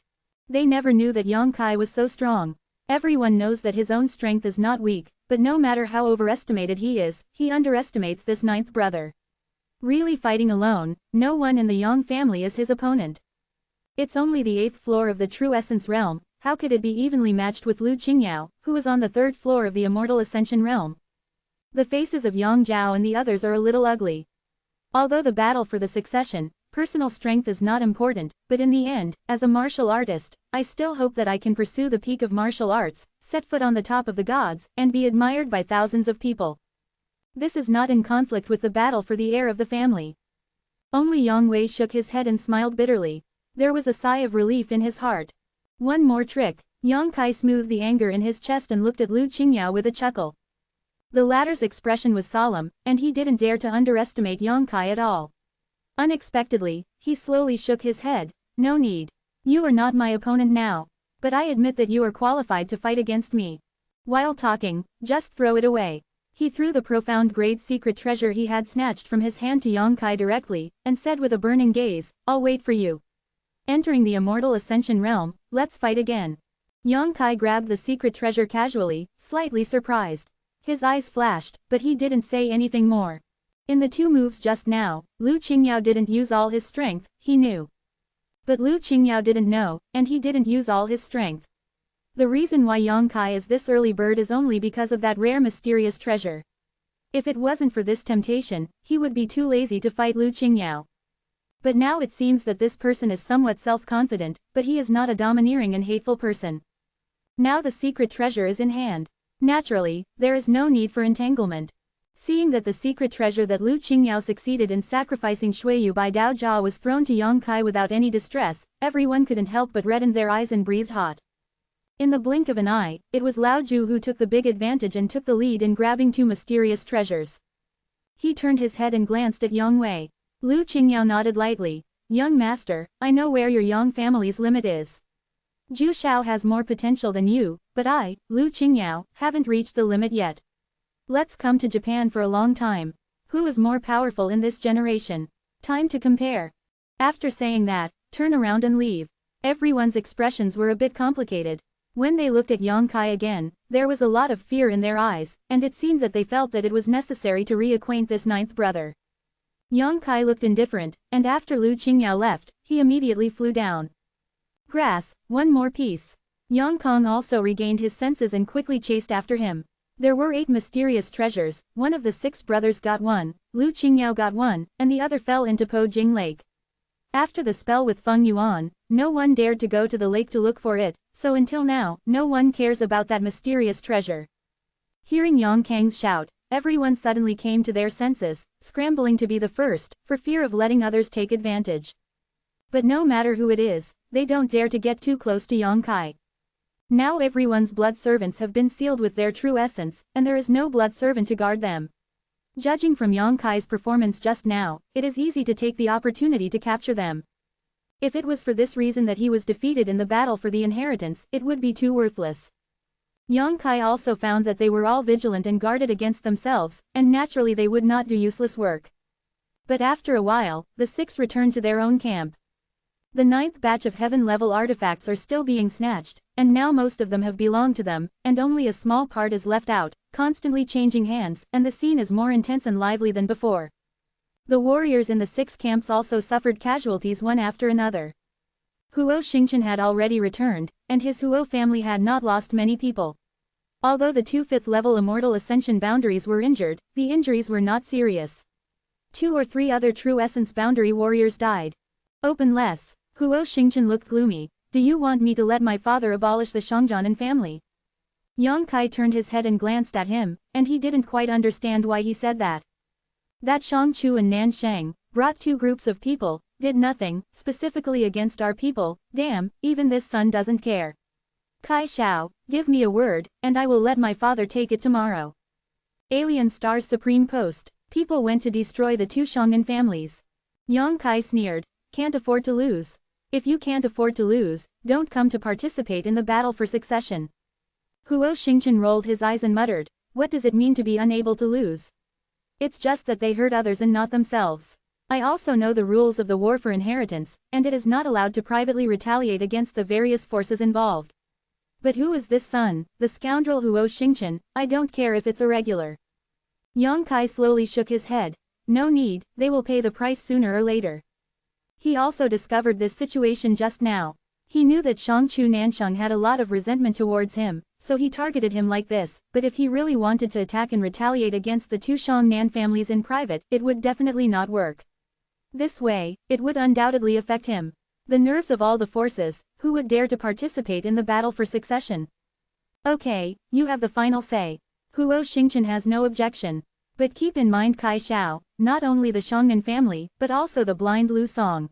Speaker 1: They never knew that Yang Kai was so strong. Everyone knows that his own strength is not weak, but no matter how overestimated he is, he underestimates this ninth brother. Really fighting alone, no one in the Yang family is his opponent. It's only the 8th floor of the True Essence realm, how could it be evenly matched with Lu Qingyao, who is on the 3rd floor of the Immortal Ascension realm? The faces of Yang Zhao and the others are a little ugly. Although the battle for the succession, personal strength is not important, but in the end, as a martial artist, I still hope that I can pursue the peak of martial arts, set foot on the top of the gods, and be admired by thousands of people. This is not in conflict with the battle for the heir of the family. Only Yang Wei shook his head and smiled bitterly. There was a sigh of relief in his heart. One more trick. Yang Kai smoothed the anger in his chest and looked at Lu Qingyao with a chuckle. The latter's expression was solemn, and he didn't dare to underestimate Yang Kai at all. Unexpectedly, he slowly shook his head. No need. You are not my opponent now. But I admit that you are qualified to fight against me. While talking, just throw it away. He threw the profound great secret treasure he had snatched from his hand to Yang Kai directly, and said with a burning gaze, I'll wait for you. Entering the Immortal Ascension realm, let's fight again. Yang Kai grabbed the secret treasure casually, slightly surprised. His eyes flashed, but he didn't say anything more. In the 2 moves just now, Lu Qingyao didn't use all his strength, he knew. But Lu Qingyao didn't know, and he didn't use all his strength. The reason why Yang Kai is this early bird is only because of that rare mysterious treasure. If it wasn't for this temptation, he would be too lazy to fight Lu Qingyao. But now it seems that this person is somewhat self-confident, but he is not a domineering and hateful person. Now the secret treasure is in hand. Naturally, there is no need for entanglement. Seeing that the secret treasure that Lu Qingyao succeeded in sacrificing Shuiyu by Dao Jia was thrown to Yang Kai without any distress, everyone couldn't help but redden their eyes and breathed hot. In the blink of an eye, it was Lao Ju who took the big advantage and took the lead in grabbing 2 mysterious treasures. He turned his head and glanced at Yang Wei. Lu Qingyao nodded lightly. Young master, I know where your Yang family's limit is. Zhu Xiao has more potential than you, but I, Lu Qingyao, haven't reached the limit yet. Let's come to Japan for a long time. Who is more powerful in this generation? Time to compare. After saying that, turn around and leave. Everyone's expressions were a bit complicated. When they looked at Yang Kai again, there was a lot of fear in their eyes, and it seemed that they felt that it was necessary to reacquaint this 9th brother. Yang Kai looked indifferent, and after Lu Qingyao left, he immediately flew down. Grass, one more piece. Yang Kong also regained his senses and quickly chased after him. There were 8 mysterious treasures, one of the 6 brothers got one, Lu Qingyao got one, and the other fell into Po Jing Lake. After the spell with Feng Yuan, no one dared to go to the lake to look for it, so until now, no one cares about that mysterious treasure. Hearing Yang Kang's shout, everyone suddenly came to their senses, scrambling to be the first, for fear of letting others take advantage. But no matter who it is, they don't dare to get too close to Yang Kai. Now everyone's blood servants have been sealed with their true essence, and there is no blood servant to guard them. Judging from Yang Kai's performance just now, it is easy to take the opportunity to capture them. If it was for this reason that he was defeated in the battle for the inheritance, it would be too worthless. Yang Kai also found that they were all vigilant and guarded against themselves, and naturally they would not do useless work. But after a while, the 6 returned to their own camp. The 9th batch of heaven-level artifacts are still being snatched, and now most of them have belonged to them, and only a small part is left out, constantly changing hands, and the scene is more intense and lively than before. The warriors in the 6 camps also suffered casualties one after another. Huo Xingchen had already returned, and his Huo family had not lost many people. Although the 2 5th-level Immortal Ascension boundaries were injured, the injuries were not serious. 2 or 3 other True Essence boundary warriors died. Open less. Huo Xingchen looked gloomy. Do you want me to let my father abolish the Shangjianan family? Yang Kai turned his head and glanced at him, and he didn't quite understand why he said that. That Shangchu and Nanshang brought 2 groups of people, did nothing, specifically against our people, damn, even this son doesn't care. Kai Xiao, give me a word, and I will let my father take it tomorrow. Alien Star's Supreme Post, people went to destroy the 2 Shangnan families. Yang Kai sneered, can't afford to lose. If you can't afford to lose, don't come to participate in the battle for succession. Huo Xingchen rolled his eyes and muttered, what does it mean to be unable to lose? It's just that they hurt others and not themselves. I also know the rules of the war for inheritance, and it is not allowed to privately retaliate against the various forces involved. But who is this son, the scoundrel Huo Xingchen? I don't care if it's irregular. Yang Kai slowly shook his head. No need, they will pay the price sooner or later. He also discovered this situation just now. He knew that Shangchu Nansheng had a lot of resentment towards him, so he targeted him like this, but if he really wanted to attack and retaliate against the two Shangnan families in private, it would definitely not work. This way, it would undoubtedly affect him. The nerves of all the forces, who would dare to participate in the battle for succession? Okay, you have the final say. Huo Xingchen has no objection. But keep in mind Kai Xiao, not only the Shangnan family, but also the blind Lu Song.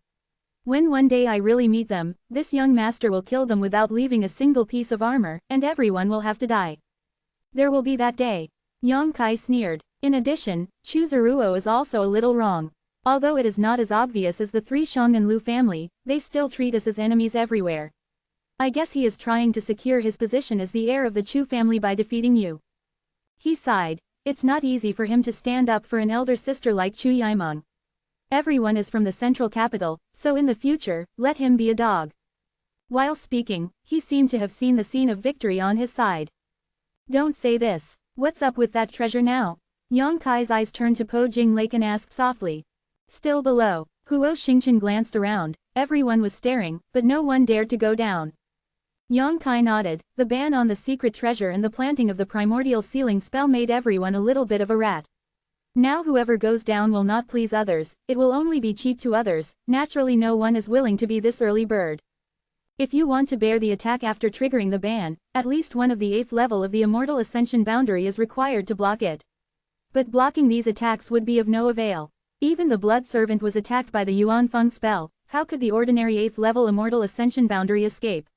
Speaker 1: When one day I really meet them, this young master will kill them without leaving a single piece of armor, and everyone will have to die. There will be that day. Yang Kai sneered. In addition, Chu Zeruo is also a little wrong. Although it is not as obvious as the three Shangnan Lu family, they still treat us as enemies everywhere. I guess he is trying to secure his position as the heir of the Chu family by defeating you. He sighed. It's not easy for him to stand up for an elder sister like Chu Yaimeng. Everyone is from the central capital, so in the future, let him be a dog. While speaking, he seemed to have seen the scene of victory on his side. Don't say this. What's up with that treasure now? Yang Kai's eyes turned to Po Jing Lake and asked softly. Still below, Huo Xingchen glanced around. Everyone was staring, but no one dared to go down. Yang Kai nodded. The ban on the secret treasure and the planting of the primordial sealing spell made everyone a little bit of a rat. Now whoever goes down will not please others, it will only be cheap to others, naturally no one is willing to be this early bird. If you want to bear the attack after triggering the ban, at least one of the 8th level of the Immortal Ascension boundary is required to block it. But blocking these attacks would be of no avail. Even the Blood Servant was attacked by the Yuanfeng spell, how could the ordinary 8th level Immortal Ascension boundary escape?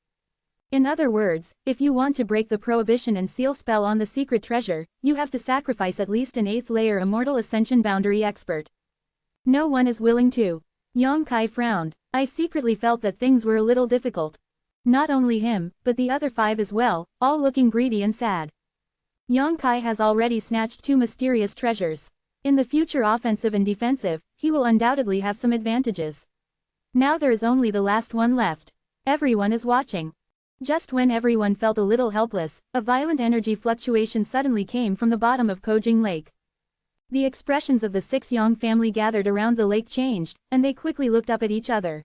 Speaker 1: In other words, if you want to break the prohibition and seal spell on the secret treasure, you have to sacrifice at least an 8th layer Immortal Ascension boundary expert. No one is willing to. Yang Kai frowned. I secretly felt that things were a little difficult. Not only him, but the other 5 as well, all looking greedy and sad. Yang Kai has already snatched 2 mysterious treasures. In the future offensive and defensive, he will undoubtedly have some advantages. Now there is only the last one left. Everyone is watching. Just when everyone felt a little helpless, a violent energy fluctuation suddenly came from the bottom of Pojing Lake. The expressions of the 6 Yang family gathered around the lake changed, and they quickly looked up at each other.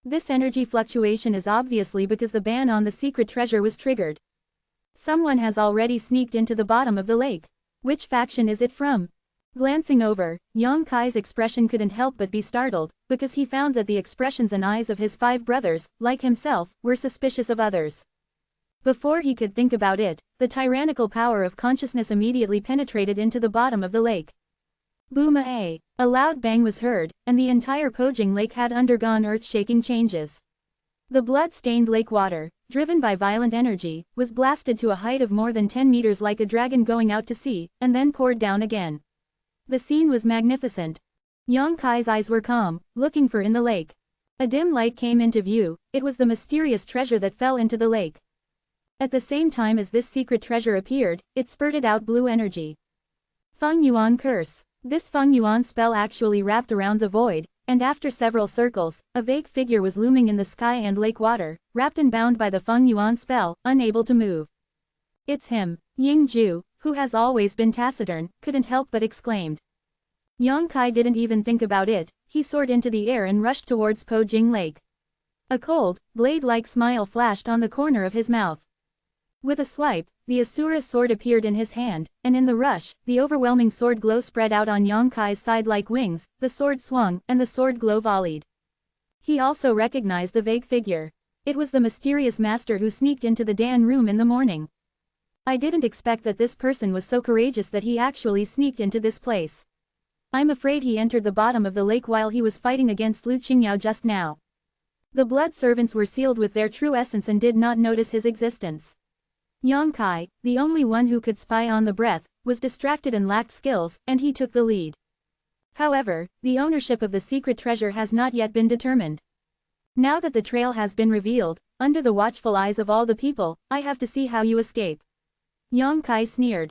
Speaker 1: This energy fluctuation is obviously because the ban on the secret treasure was triggered. Someone has already sneaked into the bottom of the lake. Which faction is it from? Glancing over, Yang Kai's expression couldn't help but be startled, because he found that the expressions and eyes of his 5 brothers, like himself, were suspicious of others. Before he could think about it, the tyrannical power of consciousness immediately penetrated into the bottom of the lake. Boom! A loud bang was heard, and the entire Pojing Lake had undergone earth-shaking changes. The blood-stained lake water, driven by violent energy, was blasted to a height of more than 10 meters like a dragon going out to sea, and then poured down again. The scene was magnificent. Yang Kai's eyes were calm, looking for in the lake. A dim light came into view. It was the mysterious treasure that fell into the lake. At the same time as this secret treasure appeared, it spurted out blue energy. Feng Yuan Curse. This Feng Yuan spell actually wrapped around the void, and after several circles, a vague figure was looming in the sky and lake water, wrapped and bound by the Feng Yuan spell, unable to move. It's him. Ying Ju, who has always been taciturn, couldn't help but exclaimed. Yang Kai didn't even think about it, he soared into the air and rushed towards Pojing Lake. A cold, blade-like smile flashed on the corner of his mouth. With a swipe, the Asura sword appeared in his hand, and in the rush, the overwhelming sword glow spread out on Yang Kai's side like wings, the sword swung, and the sword glow volleyed. He also recognized the vague figure. It was the mysterious master who sneaked into the Dan room in the morning. I didn't expect that this person was so courageous that he actually sneaked into this place. I'm afraid he entered the bottom of the lake while he was fighting against Lu Qingyao just now. The blood servants were sealed with their true essence and did not notice his existence. Yang Kai, the only one who could spy on the breath, was distracted and lacked skills, and he took the lead. However, the ownership of the secret treasure has not yet been determined. Now that the trail has been revealed, under the watchful eyes of all the people, I have to see how you escape. Yang Kai sneered.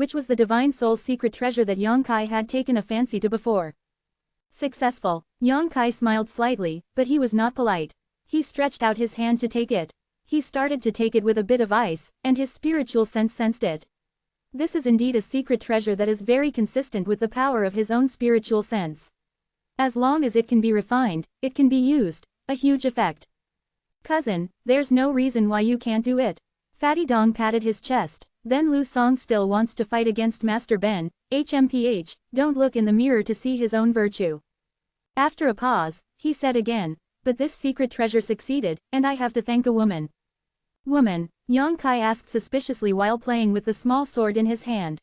Speaker 1: which was the Divine Soul's secret treasure that Yang Kai had taken a fancy to before. Successful, Yang Kai smiled slightly, but he was not polite. He stretched out his hand to take it. He started to take it with a bit of ice, and his spiritual sense sensed it. This is indeed a secret treasure that is very consistent with the power of his own spiritual sense. As long as it can be refined, it can be used, a huge effect. Cousin, there's no reason why you can't do it. Fatty Dong patted his chest. Then Lu Song still wants to fight against Master Ben, HMPH, don't look in the mirror to see his own virtue. After a pause, he said again, but this secret treasure succeeded, and I have to thank a woman. Woman? Yang Kai asked suspiciously while playing with the small sword in his hand.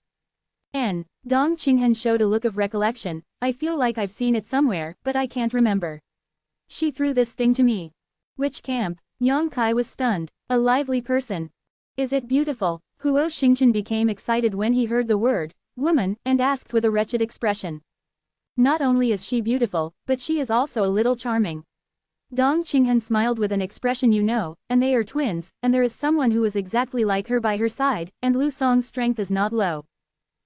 Speaker 1: Dong Qinghen showed a look of recollection, I feel like I've seen it somewhere, but I can't remember. She threw this thing to me. Which camp? Yang Kai was stunned. A lively person. Is it beautiful? Huo Xingchen became excited when he heard the word, woman, and asked with a wretched expression. Not only is she beautiful, but she is also a little charming. Dong Qinghen smiled with an expression and they are twins, and there is someone who is exactly like her by her side, and Lu Song's strength is not low.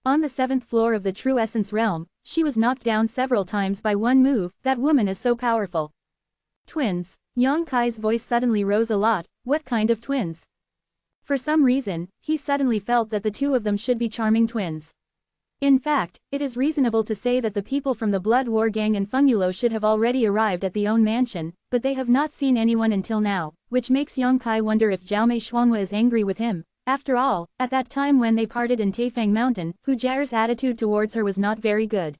Speaker 1: On the 7th floor of the True Essence realm, she was knocked down several times by one move, that woman is so powerful. Twins. Yang Kai's voice suddenly rose a lot, what kind of twins? For some reason, he suddenly felt that the two of them should be charming twins. In fact, it is reasonable to say that the people from the Blood War Gang and Fengyulo should have already arrived at the own mansion, but they have not seen anyone until now, which makes Yang Kai wonder if Jiaomei Xuanhua is angry with him. After all, at that time when they parted in Taifeng Mountain, Hu Jiaer's attitude towards her was not very good.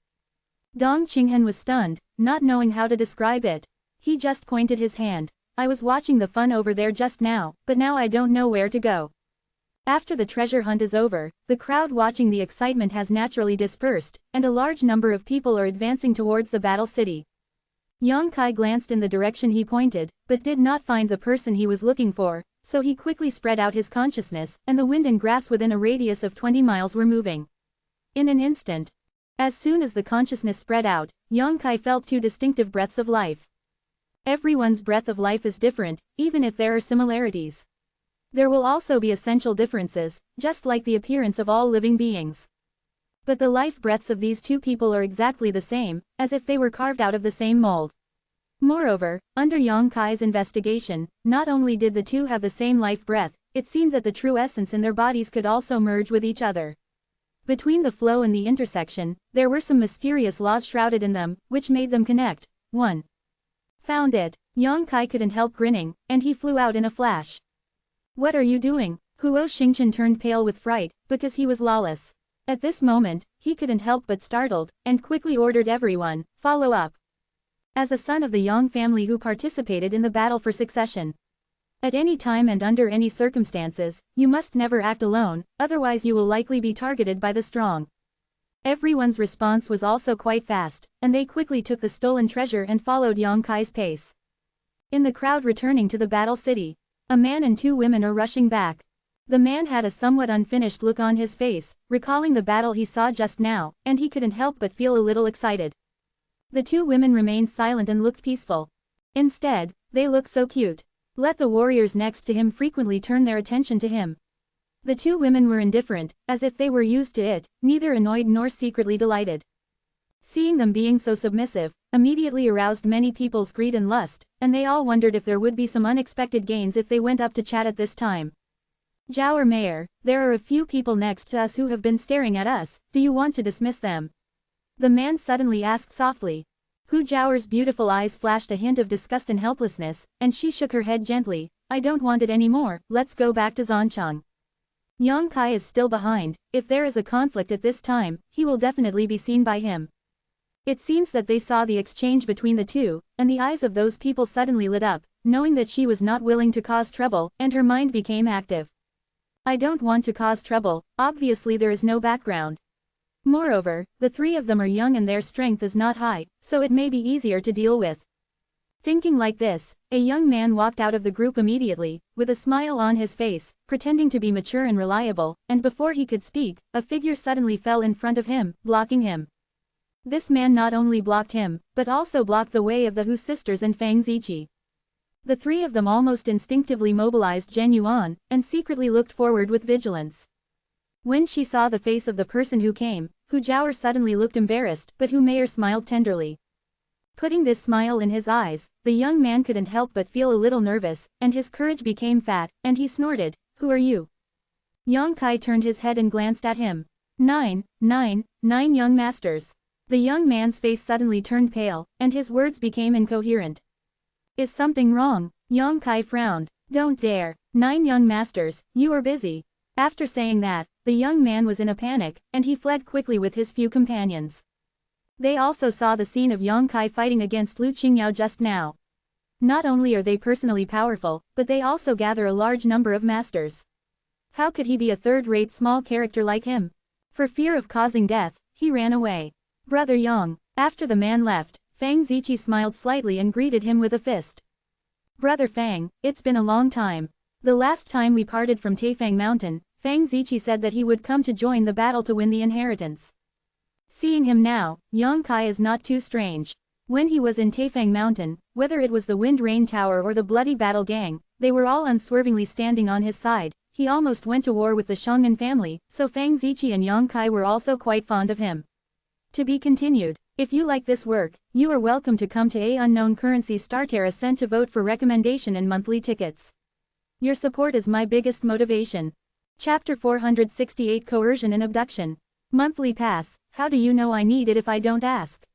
Speaker 1: Dong Qinghen was stunned, not knowing how to describe it. He just pointed his hand. I was watching the fun over there just now, but now I don't know where to go. After the treasure hunt is over, the crowd watching the excitement has naturally dispersed, and a large number of people are advancing towards the battle city. Yang Kai glanced in the direction he pointed, but did not find the person he was looking for, so he quickly spread out his consciousness, and the wind and grass within a radius of 20 miles were moving. In an instant. As soon as the consciousness spread out, Yang Kai felt two distinctive breaths of life. Everyone's breath of life is different, even if there are similarities. There will also be essential differences, just like the appearance of all living beings. But the life breaths of these two people are exactly the same, as if they were carved out of the same mold. Moreover, under Yang Kai's investigation, not only did the two have the same life breath, it seemed that the true essence in their bodies could also merge with each other. Between the flow and the intersection, there were some mysterious laws shrouded in them, which made them connect. 1. Found it. Yang Kai couldn't help grinning, and he flew out in a flash. What are you doing? Huo Xingchen turned pale with fright, because he was lawless. At this moment, he couldn't help but startled, and quickly ordered everyone, follow up. As a son of the Yang family who participated in the battle for succession. At any time and under any circumstances, you must never act alone, otherwise you will likely be targeted by the strong. Everyone's response was also quite fast, and they quickly took the stolen treasure and followed Yang Kai's pace. In the crowd returning to the battle city, a man and two women are rushing back. The man had a somewhat unfinished look on his face, recalling the battle he saw just now, and he couldn't help but feel a little excited. The two women remained silent and looked peaceful. Instead, they looked so cute. Let the warriors next to him frequently turn their attention to him. The two women were indifferent, as if they were used to it, neither annoyed nor secretly delighted. Seeing them being so submissive, immediately aroused many people's greed and lust, and they all wondered if there would be some unexpected gains if they went up to chat at this time. Zhao Mayor, there are a few people next to us who have been staring at us, do you want to dismiss them? The man suddenly asked softly. Hu Zhao's beautiful eyes flashed a hint of disgust and helplessness, and she shook her head gently, I don't want it anymore, let's go back to Zanchang. Yang Kai is still behind, if there is a conflict at this time, he will definitely be seen by him. It seems that they saw the exchange between the two, and the eyes of those people suddenly lit up, knowing that she was not willing to cause trouble, and her mind became active. I don't want to cause trouble, obviously there is no background. Moreover, the three of them are young and their strength is not high, so it may be easier to deal with. Thinking like this, a young man walked out of the group immediately, with a smile on his face, pretending to be mature and reliable, and before he could speak, a figure suddenly fell in front of him, blocking him. This man not only blocked him, but also blocked the way of the Hu sisters and Fang Ziqi. The three of them almost instinctively mobilized Zhen Yuan, and secretly looked forward with vigilance. When she saw the face of the person who came, Hu Jiaoer suddenly looked embarrassed, but Hu Meier smiled tenderly. Putting this smile in his eyes, the young man couldn't help but feel a little nervous, and his courage became fat, and he snorted, "Who are you?" Yang Kai turned his head and glanced at him. Nine young masters. The young man's face suddenly turned pale, and his words became incoherent. Is something wrong? Yang Kai frowned. Don't dare. 9 young masters, you are busy. After saying that, the young man was in a panic, and he fled quickly with his few companions. They also saw the scene of Yang Kai fighting against Lu Qingyao just now. Not only are they personally powerful, but they also gather a large number of masters. How could he be a third-rate small character like him? For fear of causing death, he ran away. Brother Yang. After the man left, Fang Ziqi smiled slightly and greeted him with a fist. Brother Fang, it's been a long time. The last time we parted from Taifang Mountain, Fang Ziqi said that he would come to join the battle to win the inheritance. Seeing him now, Yang Kai is not too strange. When he was in Taifang Mountain, whether it was the Wind Rain Tower or the Bloody Battle Gang, they were all unswervingly standing on his side. He almost went to war with the Shangnan family, so Fang Ziqi and Yang Kai were also quite fond of him. To be continued. If you like this work, you are welcome to come to A Unknown Currency Startera Cent to vote for recommendation and monthly tickets. Your support is my biggest motivation. Chapter 468 Coercion and Abduction. Monthly pass. How do you know I need it if I don't ask?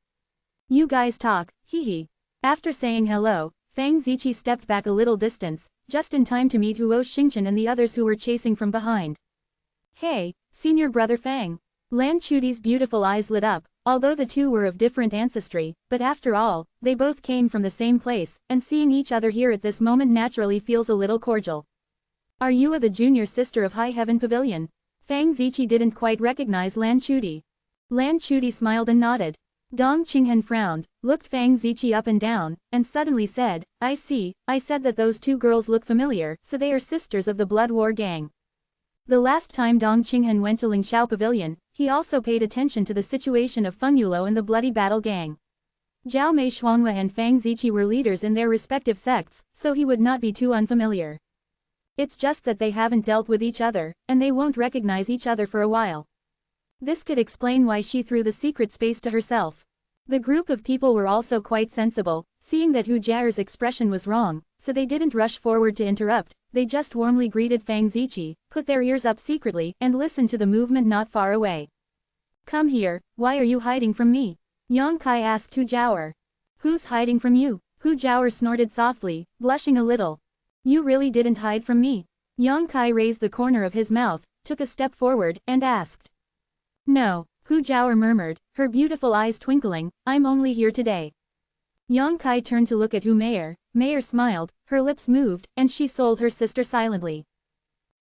Speaker 1: You guys talk, hee hee. After saying hello, Fang Ziqi stepped back a little distance, just in time to meet Huo Xingchen and the others who were chasing from behind. Hey, senior brother Fang. Lan Chudi's beautiful eyes lit up, although the two were of different ancestry, but after all, they both came from the same place, and seeing each other here at this moment naturally feels a little cordial. Are you the junior sister of High Heaven Pavilion? Fang Ziqi didn't quite recognize Lan Chudi. Lan Chudi smiled and nodded. Dong Qinghen frowned, looked Fang Ziqi up and down, and suddenly said, I see, I said that those two girls look familiar, so they are sisters of the Blood War Gang. The last time Dong Qinghen went to Lingxiao Pavilion, he also paid attention to the situation of Feng Yulo and the Bloody Battle Gang. Zhao Mei Shuanghua and Fang Ziqi were leaders in their respective sects, so he would not be too unfamiliar. It's just that they haven't dealt with each other, and they won't recognize each other for a while. This could explain why she threw the secret space to herself. The group of people were also quite sensible, seeing that Hu Jiaer's expression was wrong, so they didn't rush forward to interrupt, they just warmly greeted Fang Ziqi, put their ears up secretly, and listened to the movement not far away. Come here, why are you hiding from me? Yang Kai asked Hu Jiaer. Who's hiding from you? Hu Jiaer snorted softly, blushing a little. You really didn't hide from me? Yang Kai raised the corner of his mouth, took a step forward, and asked. No, Hu Jiaer murmured, her beautiful eyes twinkling, I'm only here today. Yang Kai turned to look at Hu Meier. Meier smiled, her lips moved, and she sold her sister silently.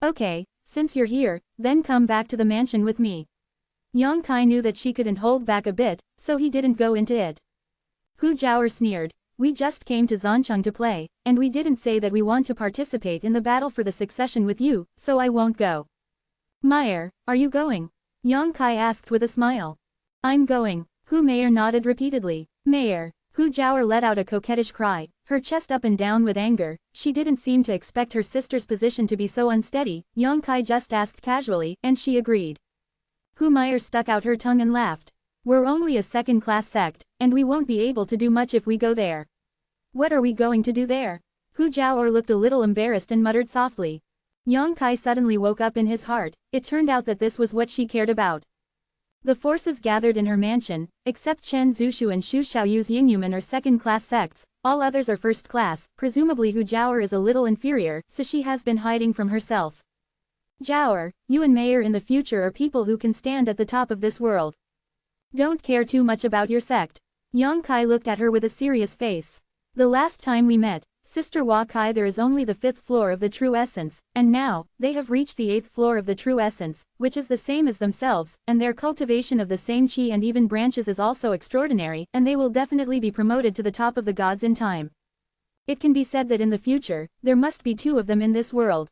Speaker 1: Okay, since you're here, then come back to the mansion with me. Yang Kai knew that she couldn't hold back a bit, so he didn't go into it. Hu Jiaer sneered. We just came to Zancheng to play, and we didn't say that we want to participate in the battle for the succession with you, so I won't go. Meier, are you going? Yang Kai asked with a smile. I'm going. Hu Meier nodded repeatedly. Meier. Hu Jiaer let out a coquettish cry, her chest up and down with anger. She didn't seem to expect her sister's position to be so unsteady. Yang Kai just asked casually, and she agreed. Hu Meier stuck out her tongue and laughed. We're only a second-class sect, and we won't be able to do much if we go there. What are we going to do there? Hu Jiaer looked a little embarrassed and muttered softly. Yang Kai suddenly woke up in his heart. It turned out that this was what she cared about. The forces gathered in her mansion, except Chen Zushu and Xu Xiaoyu's Yingyuman are second-class sects, all others are first-class, presumably Hu Jiaer is a little inferior, so she has been hiding from herself. Jiaer, you and Meier in the future are people who can stand at the top of this world. Don't care too much about your sect. Yang Kai looked at her with a serious face. The last time we met, Sister Hua Kai, there is only the 5th floor of the true essence, and now, they have reached the 8th floor of the true essence, which is the same as themselves, and their cultivation of the same chi and even branches is also extraordinary, and they will definitely be promoted to the top of the gods in time. It can be said that in the future, there must be 2 of them in this world.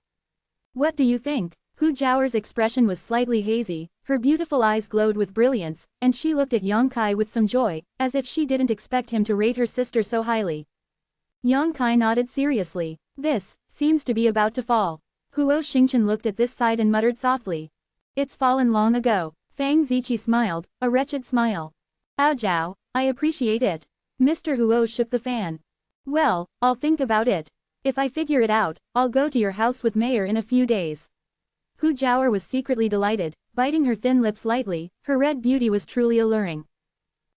Speaker 1: What do you think? Hu Jiaer's expression was slightly hazy, her beautiful eyes glowed with brilliance, and she looked at Yang Kai with some joy, as if she didn't expect him to rate her sister so highly. Yang Kai nodded seriously. This seems to be about to fall. Huo Xingchen looked at this side and muttered softly. It's fallen long ago. Fang Ziqi smiled, a wretched smile. Ao Zhao, I appreciate it. Mr. Huo shook the fan. Well, I'll think about it. If I figure it out, I'll go to your house with Mayor in a few days. Hu Jiaoer was secretly delighted, biting her thin lips lightly, her red beauty was truly alluring.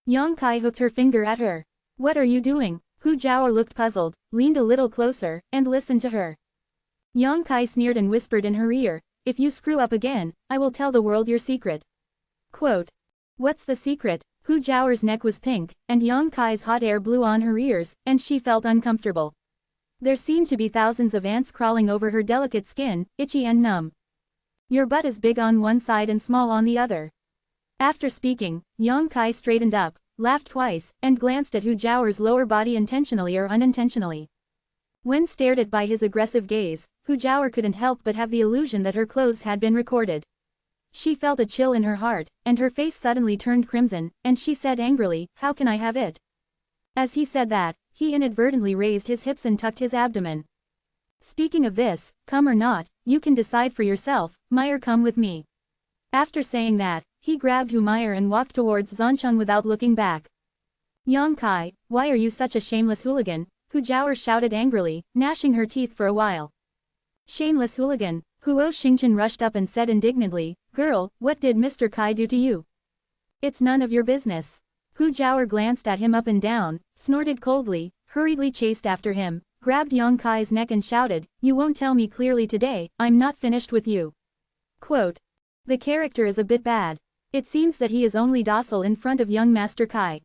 Speaker 1: Yang Kai hooked her finger at her. What are you doing? Hu Jiaoer looked puzzled, leaned a little closer, and listened to her. Yang Kai sneered and whispered in her ear, if you screw up again, I will tell the world your secret. Quote. What's the secret? Hu Jiaoer's neck was pink, and Yang Kai's hot air blew on her ears, and she felt uncomfortable. There seemed to be thousands of ants crawling over her delicate skin, itchy and numb. Your butt is big on one side and small on the other. After speaking, Yang Kai straightened up, laughed twice, and glanced at Hu Jiaoer's lower body intentionally or unintentionally. When stared at by his aggressive gaze, Hu Jiaoer couldn't help but have the illusion that her clothes had been recorded. She felt a chill in her heart, and her face suddenly turned crimson, and she said angrily, how can I have it? As he said that, he inadvertently raised his hips and tucked his abdomen. Speaking of this, come or not, you can decide for yourself, Meyer, come with me. After saying that, he grabbed Hu Meyer and walked towards Zhancheng without looking back. Yang Kai, why are you such a shameless hooligan? Hu Jiaoer shouted angrily, gnashing her teeth for a while. Shameless hooligan. Huo Xingchen rushed up and said indignantly, girl, what did Mr. Kai do to you? It's none of your business. Hu Jiaoer glanced at him up and down, snorted coldly, hurriedly chased after him, grabbed Yang Kai's neck and shouted, you won't tell me clearly today, I'm not finished with you. Quote. The character is a bit bad. It seems that he is only docile in front of young Master Kai.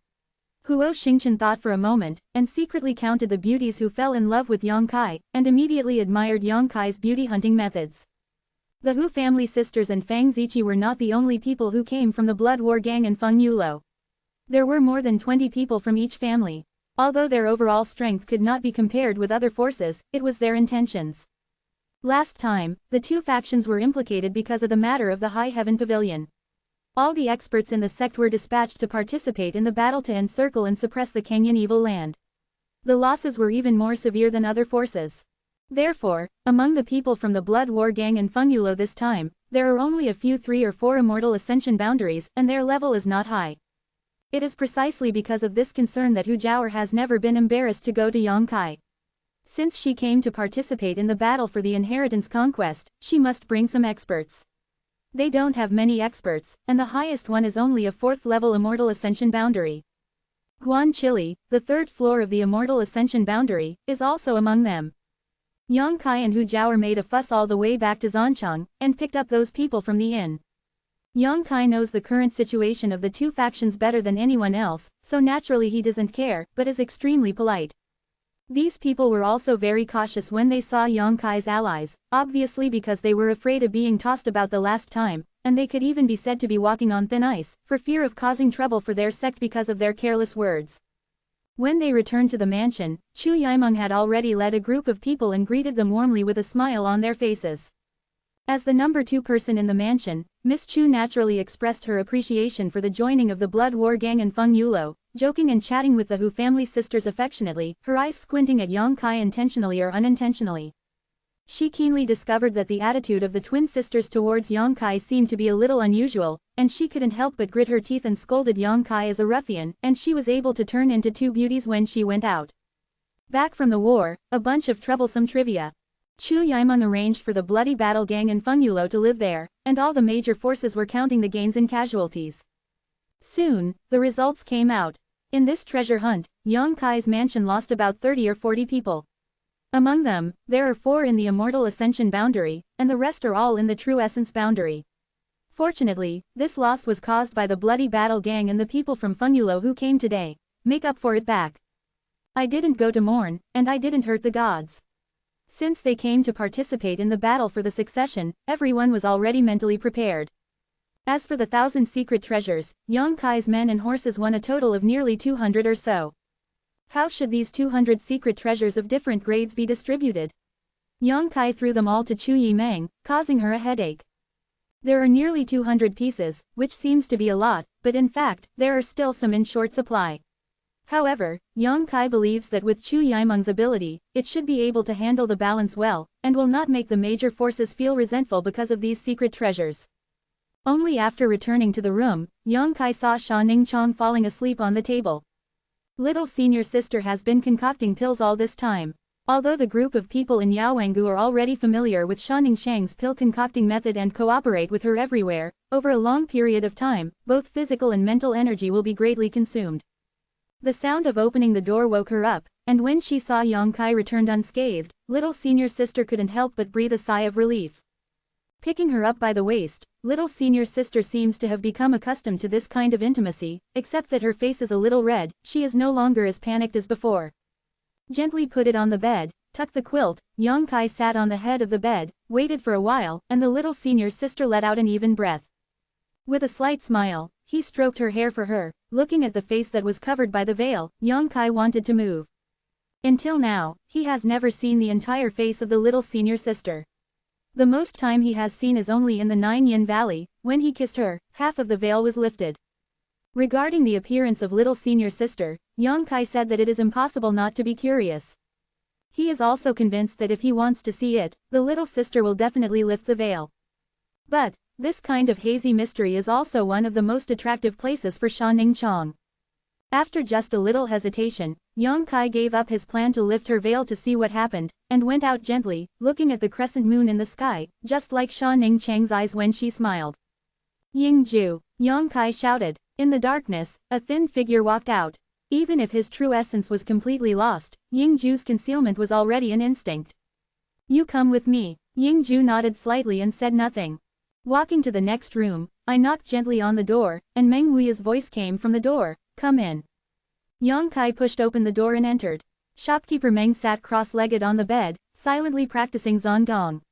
Speaker 1: Huo Xingchen thought for a moment, and secretly counted the beauties who fell in love with Yang Kai, and immediately admired Yang Kai's beauty hunting methods. The Hu family sisters and Fang Ziqi were not the only people who came from the blood war gang in Feng Yulo. There were more than 20 people from each family. Although their overall strength could not be compared with other forces, it was their intentions. Last time, the two factions were implicated because of the matter of the High Heaven Pavilion. All the experts in the sect were dispatched to participate in the battle to encircle and suppress the Kenyan evil land. The losses were even more severe than other forces. Therefore, among the people from the Blood War Gang in Feng Yulo this time, there are only a few 3 or 4 Immortal Ascension boundaries and their level is not high. It is precisely because of this concern that Hu Jiaoer has never been embarrassed to go to Yang Kai. Since she came to participate in the battle for the inheritance conquest, she must bring some experts. They don't have many experts, and the highest one is only a 4th level Immortal Ascension boundary. Guan Chili, the 3rd floor of the Immortal Ascension boundary, is also among them. Yang Kai and Hu Jiaoer made a fuss all the way back to Zhancheng, and picked up those people from the inn. Yang Kai knows the current situation of the two factions better than anyone else, so naturally he doesn't care, but is extremely polite. These people were also very cautious when they saw Yang Kai's allies, obviously because they were afraid of being tossed about the last time, and they could even be said to be walking on thin ice, for fear of causing trouble for their sect because of their careless words. When they returned to the mansion, Chu Yimeng had already led a group of people and greeted them warmly with a smile on their faces. As the number 2 person in the mansion, Miss Chu naturally expressed her appreciation for the joining of the Blood War Gang in Feng Yulo, joking and chatting with the Hu family sisters affectionately, her eyes squinting at Yang Kai intentionally or unintentionally. She keenly discovered that the attitude of the twin sisters towards Yang Kai seemed to be a little unusual, and she couldn't help but grit her teeth and scolded Yang Kai as a ruffian, and she was able to turn into 2 beauties when she went out. Back from the war, a bunch of troublesome trivia. Chu Yimeng arranged for the bloody battle gang in Feng Yulo to live there, and all the major forces were counting the gains and casualties. Soon, the results came out. In this treasure hunt, Yang Kai's mansion lost about 30 or 40 people. Among them, there are 4 in the Immortal Ascension boundary, and the rest are all in the True Essence boundary. Fortunately, this loss was caused by the bloody battle gang and the people from Feng Yulo who came today. Make up for it back. I didn't go to mourn, and I didn't hurt the gods. Since they came to participate in the battle for the succession, everyone was already mentally prepared. As for the 1,000 secret treasures, Yang Kai's men and horses won a total of nearly 200 or so. How should these 200 secret treasures of different grades be distributed? Yang Kai threw them all to Chu Yimeng, causing her a headache. There are nearly 200 pieces, which seems to be a lot, but in fact, there are still some in short supply. However, Yang Kai believes that with Chu Yimeng's ability, it should be able to handle the balance well, and will not make the major forces feel resentful because of these secret treasures. Only after returning to the room, Yang Kai saw Sha Ningqiang falling asleep on the table. Little senior sister has been concocting pills all this time. Although the group of people in Yaowengu are already familiar with Sha Ningqiang's pill concocting method and cooperate with her everywhere, over a long period of time, both physical and mental energy will be greatly consumed. The sound of opening the door woke her up, and when she saw Yang Kai returned unscathed, little senior sister couldn't help but breathe a sigh of relief. Picking her up by the waist, little senior sister seems to have become accustomed to this kind of intimacy, except that her face is a little red. She is no longer as panicked as before. Gently put it on the bed, tuck the quilt. Yang Kai sat on the head of the bed, waited for a while, and the little senior sister let out an even breath. With a slight smile, he stroked her hair for her. Looking at the face that was covered by the veil, Yang Kai wanted to move. Until now, he has never seen the entire face of the little senior sister. The most time he has seen is only in the Nine Yin Valley. When he kissed her, half of the veil was lifted. Regarding the appearance of little senior sister, Yang Kai said that it is impossible not to be curious. He is also convinced that if he wants to see it, the little sister will definitely lift the veil. But, this kind of hazy mystery is also one of the most attractive places for Sha Ningqiang. After just a little hesitation, Yang Kai gave up his plan to lift her veil to see what happened, and went out gently, looking at the crescent moon in the sky, just like Sha Ningqiang's eyes when she smiled. Yingju! Yang Kai shouted. In the darkness, a thin figure walked out. Even if his true essence was completely lost, Yingju's concealment was already an instinct. You come with me. Yingju nodded slightly and said nothing. Walking to the next room, I knocked gently on the door, and Meng Wuya's voice came from the door. Come in. Yang Kai pushed open the door and entered. Shopkeeper Meng sat cross-legged on the bed, silently practicing zongong.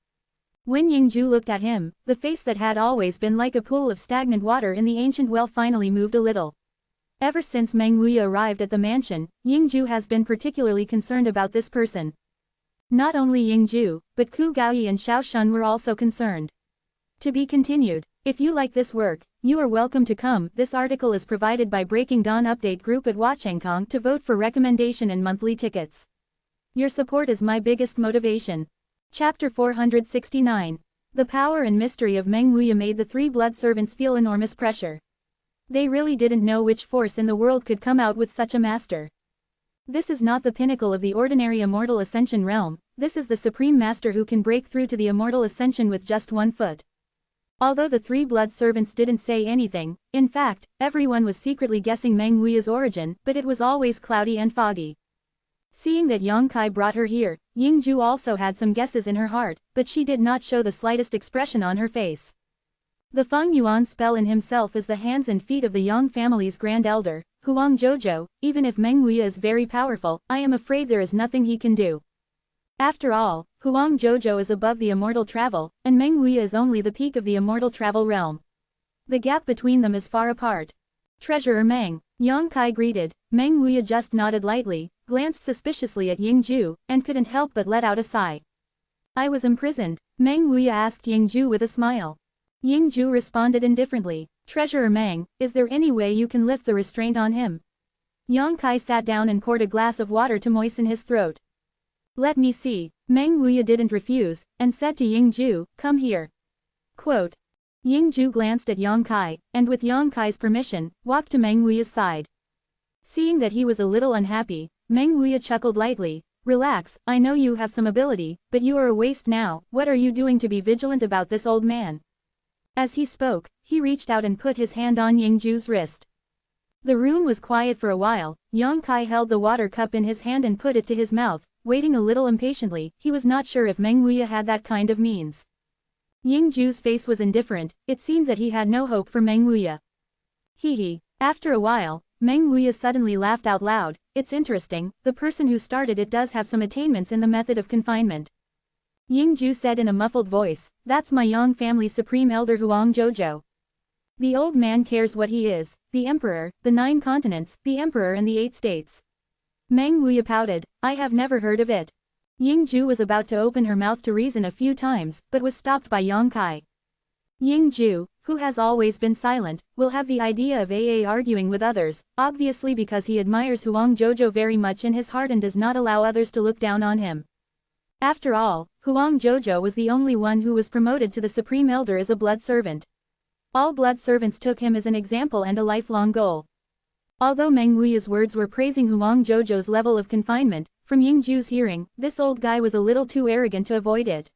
Speaker 1: When Yingju looked at him, the face that had always been like a pool of stagnant water in the ancient well finally moved a little. Ever since Meng Wuya arrived at the mansion, Yingju has been particularly concerned about this person. Not only Yingju, but Ku Gaoyi and Xiao Shun were also concerned. To be continued. If you like this work, you are welcome to come. This article is provided by Breaking Dawn Update Group at Watchengkong to vote for recommendation and monthly tickets. Your support is my biggest motivation. Chapter 469. The power and mystery of Meng Wuya made the three blood servants feel enormous pressure. They really didn't know which force in the world could come out with such a master. This is not the pinnacle of the ordinary immortal ascension realm, this is the supreme master who can break through to the immortal ascension with just 1 foot. Although the three blood servants didn't say anything, in fact, everyone was secretly guessing Meng Wuya's origin, but it was always cloudy and foggy. Seeing that Yang Kai brought her here, Yingju also had some guesses in her heart, but she did not show the slightest expression on her face. The Feng Yuan spell in himself is the hands and feet of the Yang family's grand elder, Huang Zhou. Even if Meng Wuya is very powerful, I am afraid there is nothing he can do. After all, Huang Zhou is above the immortal travel, and Meng Wuya is only the peak of the immortal travel realm. The gap between them is far apart. Treasurer Meng, Yang Kai greeted. Meng Wuya just nodded lightly, glanced suspiciously at Yingju, and couldn't help but let out a sigh. I was imprisoned, Meng Wuya asked Yingju with a smile. Yingju responded indifferently. Treasurer Meng, is there any way you can lift the restraint on him? Yang Kai sat down and poured a glass of water to moisten his throat. Let me see. Meng Wuya didn't refuse, and said to Yingju, come here. Quote. Yingju glanced at Yang Kai, and with Yang Kai's permission, walked to Meng Wuya's side. Seeing that he was a little unhappy, Meng Wuya chuckled lightly. Relax, I know you have some ability, but you are a waste now. What are you doing to be vigilant about this old man? As he spoke, he reached out and put his hand on Yingju's wrist. The room was quiet for a while. Yang Kai held the water cup in his hand and put it to his mouth, waiting a little impatiently. He was not sure if Meng Wuya had that kind of means. Yingju's face was indifferent, it seemed that he had no hope for Meng Wuya. Hee. After a while, Meng Wuya suddenly laughed out loud. It's interesting, the person who started it does have some attainments in the method of confinement. Yingju said in a muffled voice, that's my Yang family's supreme elder Huang Zhou. The old man cares what he is, the emperor, the 9 continents, the emperor and the 8 states. Meng Wuya pouted, I have never heard of it. Yingju was about to open her mouth to reason a few times, but was stopped by Yang Kai. Yingju, who has always been silent, will have the idea of arguing with others, obviously because he admires Huang Zhou very much in his heart and does not allow others to look down on him. After all, Huang Zhou was the only one who was promoted to the Supreme Elder as a blood servant. All blood servants took him as an example and a lifelong goal. Although Meng Wuya's words were praising Huang Zhou's level of confinement, from Yingju's hearing, this old guy was a little too arrogant to avoid it.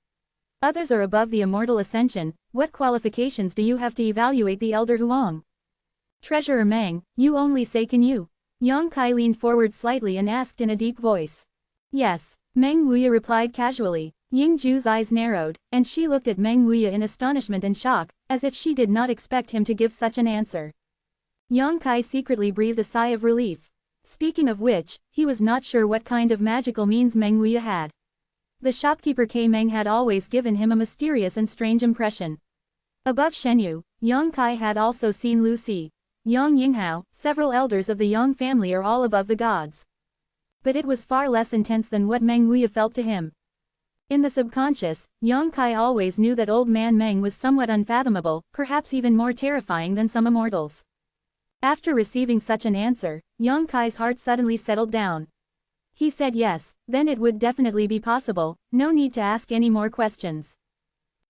Speaker 1: Others are above the immortal ascension, what qualifications do you have to evaluate the elder Huang? Treasurer Meng, you only say can you? Yang Kai leaned forward slightly and asked in a deep voice. Yes, Meng Wuya replied casually. Yingju's eyes narrowed, and she looked at Meng Wuya in astonishment and shock, as if she did not expect him to give such an answer. Yang Kai secretly breathed a sigh of relief. Speaking of which, he was not sure what kind of magical means Meng Wuya had. The shopkeeper K. Meng had always given him a mysterious and strange impression. Above Shenyu, Yang Kai had also seen Lu Si, Yang Yinghao, several elders of the Yang family are all above the gods. But it was far less intense than what Meng Wuya felt to him. In the subconscious, Yang Kai always knew that old man Meng was somewhat unfathomable, perhaps even more terrifying than some immortals. After receiving such an answer, Yang Kai's heart suddenly settled down. He said yes, then it would definitely be possible, no need to ask any more questions.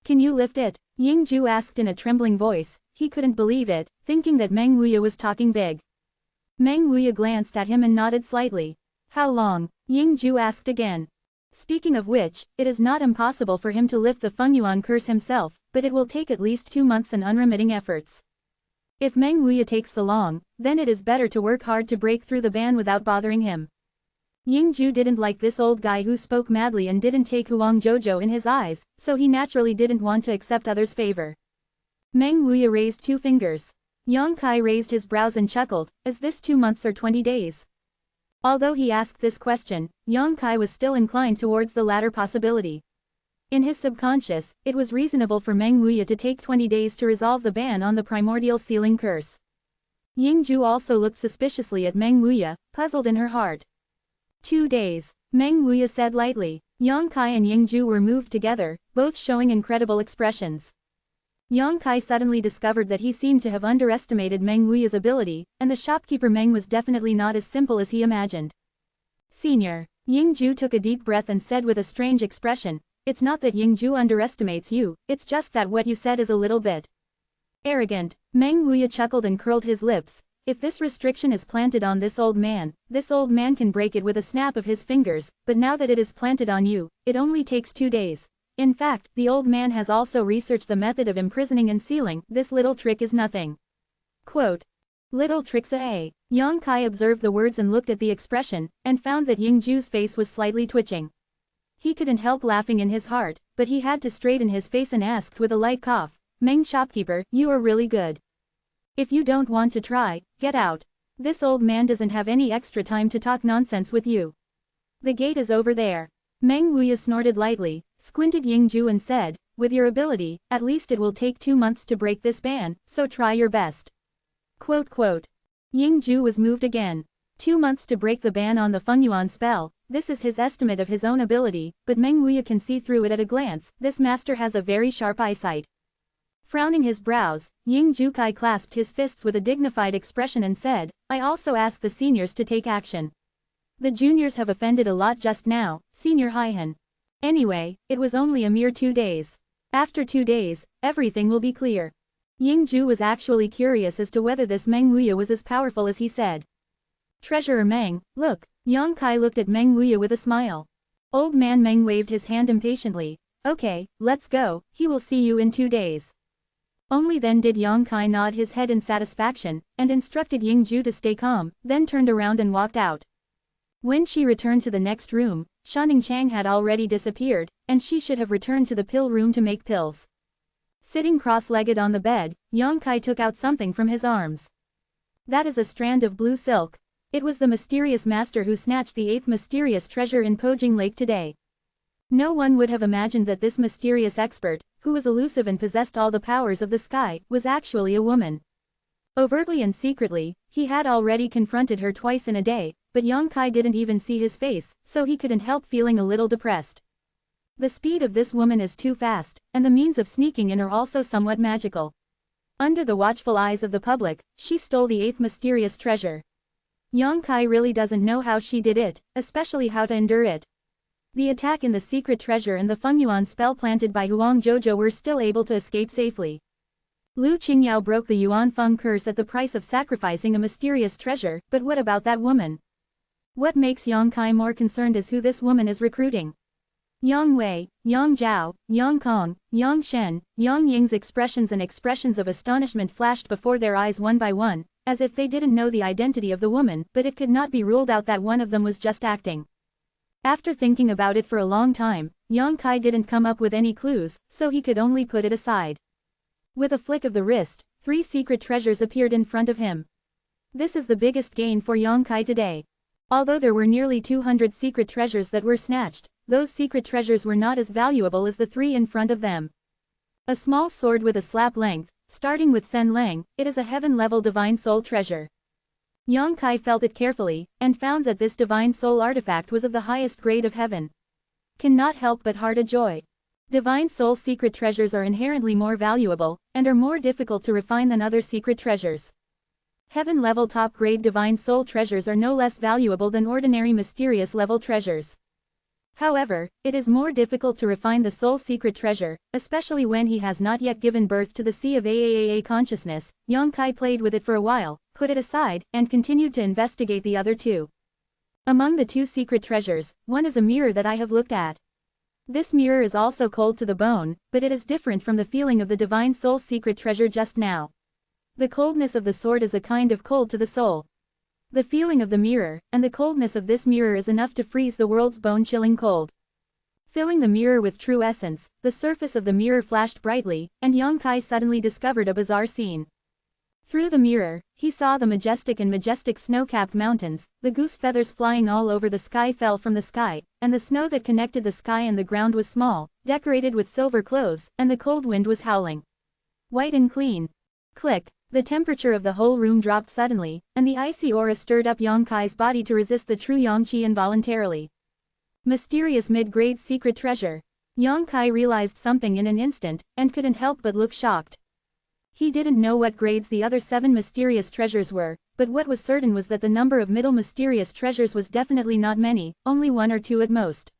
Speaker 1: Can you lift it? Yingju asked in a trembling voice, he couldn't believe it, thinking that Meng Wuya was talking big. Meng Wuya glanced at him and nodded slightly. How long? Yingju asked again. Speaking of which, it is not impossible for him to lift the Fengyuan curse himself, but it will take at least 2 months and unremitting efforts. If Meng Wuya takes so long, then it is better to work hard to break through the ban without bothering him. Yingju didn't like this old guy who spoke madly and didn't take Huang Zhou in his eyes, so he naturally didn't want to accept others' favor. Meng Wuya raised 2 fingers. Yang Kai raised his brows and chuckled, is this 2 months or 20 days? Although he asked this question, Yang Kai was still inclined towards the latter possibility. In his subconscious, it was reasonable for Meng Wuya to take 20 days to resolve the ban on the primordial sealing curse. Yingju also looked suspiciously at Meng Wuya, puzzled in her heart. 2 days, Meng Wuya said lightly. Yang Kai and Yingju were moved together, both showing incredible expressions. Yang Kai suddenly discovered that he seemed to have underestimated Meng Wuya's ability, and the shopkeeper Meng was definitely not as simple as he imagined. Senior. Yingju took a deep breath and said with a strange expression, it's not that Yingju underestimates you, it's just that what you said is a little bit arrogant. Meng Wuya chuckled and curled his lips. If this restriction is planted on this old man can break it with a snap of his fingers, but now that it is planted on you, it only takes 2 days. In fact, the old man has also researched the method of imprisoning and sealing, this little trick is nothing. Quote. Little tricks a. Yang Kai observed the words and looked at the expression, and found that Yingju's face was slightly twitching. He couldn't help laughing in his heart, but he had to straighten his face and asked with a light cough, Meng shopkeeper, you are really good. If you don't want to try, get out. This old man doesn't have any extra time to talk nonsense with you. The gate is over there. Meng Wuya snorted lightly, squinted Yingju and said, with your ability, at least it will take 2 months to break this ban, so try your best. Quote. Yingju was moved again. 2 months to break the ban on the Fengyuan spell, this is his estimate of his own ability, but Meng Wuya can see through it at a glance, this master has a very sharp eyesight. Frowning his brows, Yingju Kai clasped his fists with a dignified expression and said, I also ask the seniors to take action. The juniors have offended a lot just now, Senior Haihan. Anyway, it was only a mere 2 days. After 2 days, everything will be clear. Yingju was actually curious as to whether this Meng Wuya was as powerful as he said. Treasurer Meng, look. Yang Kai looked at Meng Wuya with a smile. Old man Meng waved his hand impatiently. Okay, let's go, he will see you in 2 days. Only then did Yang Kai nod his head in satisfaction, and instructed Yingju to stay calm, then turned around and walked out. When she returned to the next room, Shanning Chang had already disappeared, and she should have returned to the pill room to make pills. Sitting cross-legged on the bed, Yang Kai took out something from his arms. That is a strand of blue silk. It was the mysterious master who snatched the 8th mysterious treasure in Pojing Lake today. No one would have imagined that this mysterious expert, who was elusive and possessed all the powers of the sky, was actually a woman. Overtly and secretly, he had already confronted her twice in a day, but Yang Kai didn't even see his face, so he couldn't help feeling a little depressed. The speed of this woman is too fast, and the means of sneaking in are also somewhat magical. Under the watchful eyes of the public, she stole the 8th mysterious treasure. Yang Kai really doesn't know how she did it, especially how to endure it. The attack in the secret treasure and the Fengyuan spell planted by Huang Zhou were still able to escape safely. Lu Qingyao broke the Yuanfeng curse at the price of sacrificing a mysterious treasure, but what about that woman? What makes Yang Kai more concerned is who this woman is recruiting. Yang Wei, Yang Zhao, Yang Kong, Yang Shen, Yang Ying's expressions of astonishment flashed before their eyes one by one, as if they didn't know the identity of the woman, but it could not be ruled out that one of them was just acting. After thinking about it for a long time, Yang Kai didn't come up with any clues, so he could only put it aside. With a flick of the wrist, 3 secret treasures appeared in front of him. This is the biggest gain for Yang Kai today. Although there were nearly 200 secret treasures that were snatched, those secret treasures were not as valuable as the 3 in front of them. A small sword with a slap length, starting with Sen Lang, it is a heaven-level divine soul treasure. Yang Kai felt it carefully, and found that this divine soul artifact was of the highest grade of heaven. Cannot help but heart a joy. Divine soul secret treasures are inherently more valuable, and are more difficult to refine than other secret treasures. Heaven-level top-grade divine soul treasures are no less valuable than ordinary mysterious-level treasures. However, it is more difficult to refine the soul secret treasure, especially when he has not yet given birth to the sea of Aaa consciousness. Yang Kai played with it for a while, put it aside, and continued to investigate the other 2. Among the 2 secret treasures, one is a mirror that I have looked at. This mirror is also cold to the bone, but it is different from the feeling of the divine soul secret treasure just now. The coldness of the sword is a kind of cold to the soul. The feeling of the mirror, and the coldness of this mirror is enough to freeze the world's bone-chilling cold. Filling the mirror with true essence, the surface of the mirror flashed brightly, and Yang Kai suddenly discovered a bizarre scene. Through the mirror, he saw the majestic snow-capped mountains, the goose feathers flying all over the sky fell from the sky, and the snow that connected the sky and the ground was small, decorated with silver cloves, and the cold wind was howling. White and clean. Click. The temperature of the whole room dropped suddenly, and the icy aura stirred up Yang Kai's body to resist the true Yang Qi involuntarily. Mysterious mid-grade secret treasure. Yang Kai realized something in an instant, and couldn't help but look shocked. He didn't know what grades the other 7 mysterious treasures were, but what was certain was that the number of middle mysterious treasures was definitely not many, only 1 or 2 at most.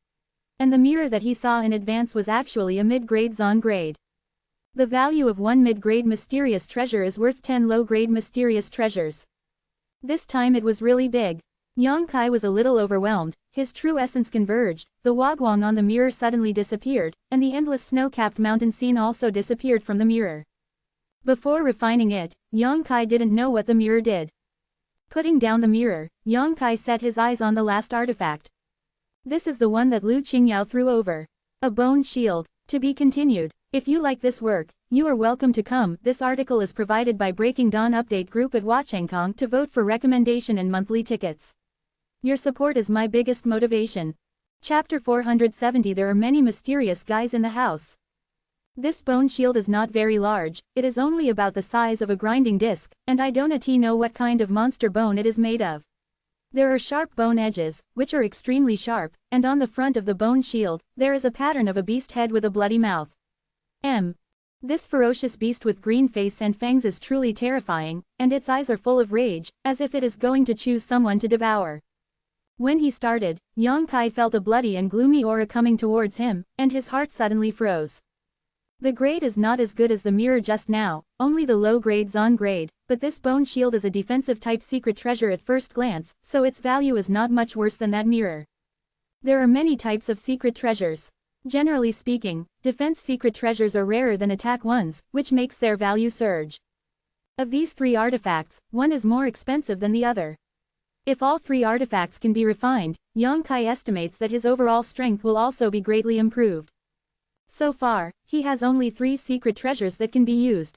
Speaker 1: And the mirror that he saw in advance was actually a mid-grade Zon grade. The value of 1 mid-grade mysterious treasure is worth 10 low-grade mysterious treasures. This time it was really big. Yang Kai was a little overwhelmed, his true essence converged, the wagwang on the mirror suddenly disappeared, and the endless snow-capped mountain scene also disappeared from the mirror. Before refining it, Yang Kai didn't know what the mirror did. Putting down the mirror, Yang Kai set his eyes on the last artifact. This is the one that Lu Qingyao threw over. A bone shield. To be continued. If you like this work, you are welcome to come. This article is provided by Breaking Dawn Update Group at Watchengkong to vote for recommendation and monthly tickets. Your support is my biggest motivation. Chapter 470. There are many mysterious guys in the house. This bone shield is not very large, it is only about the size of a grinding disc, and I don't know what kind of monster bone it is made of. There are sharp bone edges, which are extremely sharp, and on the front of the bone shield, there is a pattern of a beast head with a bloody mouth. This ferocious beast with green face and fangs is truly terrifying, and its eyes are full of rage, as if it is going to choose someone to devour. When he started, Yang Kai felt a bloody and gloomy aura coming towards him, and his heart suddenly froze. The grade is not as good as the mirror just now, only the low grade Zon grade, but this bone shield is a defensive type secret treasure at first glance, so its value is not much worse than that mirror. There are many types of secret treasures. Generally speaking, defense secret treasures are rarer than attack ones, which makes their value surge. Of these 3 artifacts, one is more expensive than the other. If all 3 artifacts can be refined, Yang Kai estimates that his overall strength will also be greatly improved. So far, he has only 3 secret treasures that can be used.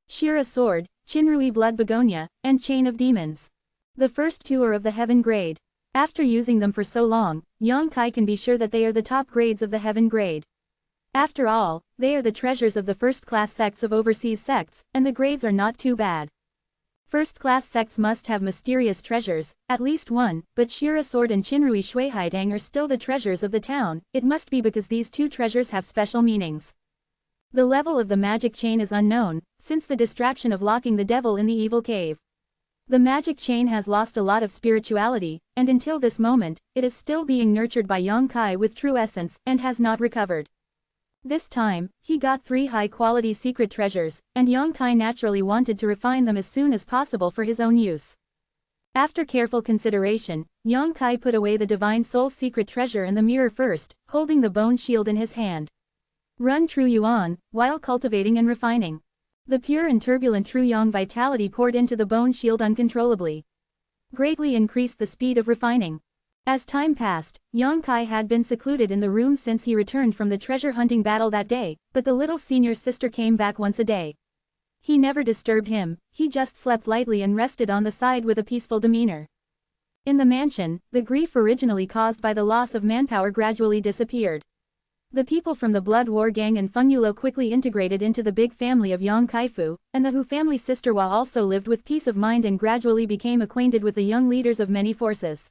Speaker 1: Shira Sword, Chinrui Blood Begonia, and Chain of Demons. The first 2 are of the heaven grade. After using them for so long, Yang Kai can be sure that they are the top grades of the heaven grade. After all, they are the treasures of the first-class sects of overseas sects, and the grades are not too bad. First-class sects must have mysterious treasures, at least one, but Shira Sword and Chinrui Shuihaidang are still the treasures of the town. It must be because these 2 treasures have special meanings. The level of the magic chain is unknown, since the distraction of locking the devil in the evil cave. The magic chain has lost a lot of spirituality, and until this moment, it is still being nurtured by Yang Kai with true essence, and has not recovered. This time, he got 3 high-quality secret treasures, and Yongkai naturally wanted to refine them as soon as possible for his own use. After careful consideration, Yongkai put away the Divine Soul's secret treasure and the mirror first, holding the bone shield in his hand. Run True Yuan, while cultivating and refining. The pure and turbulent True Yang vitality poured into the bone shield uncontrollably. Greatly increased the speed of refining. As time passed, Yongkai had been secluded in the room since he returned from the treasure hunting battle that day, but the little senior sister came back once a day. He never disturbed him, he just slept lightly and rested on the side with a peaceful demeanor. In the mansion, the grief originally caused by the loss of manpower gradually disappeared. The people from the Blood War Gang and Feng Yulo quickly integrated into the big family of Yang Kaifu, and the Hu family sister Hua also lived with peace of mind and gradually became acquainted with the young leaders of many forces.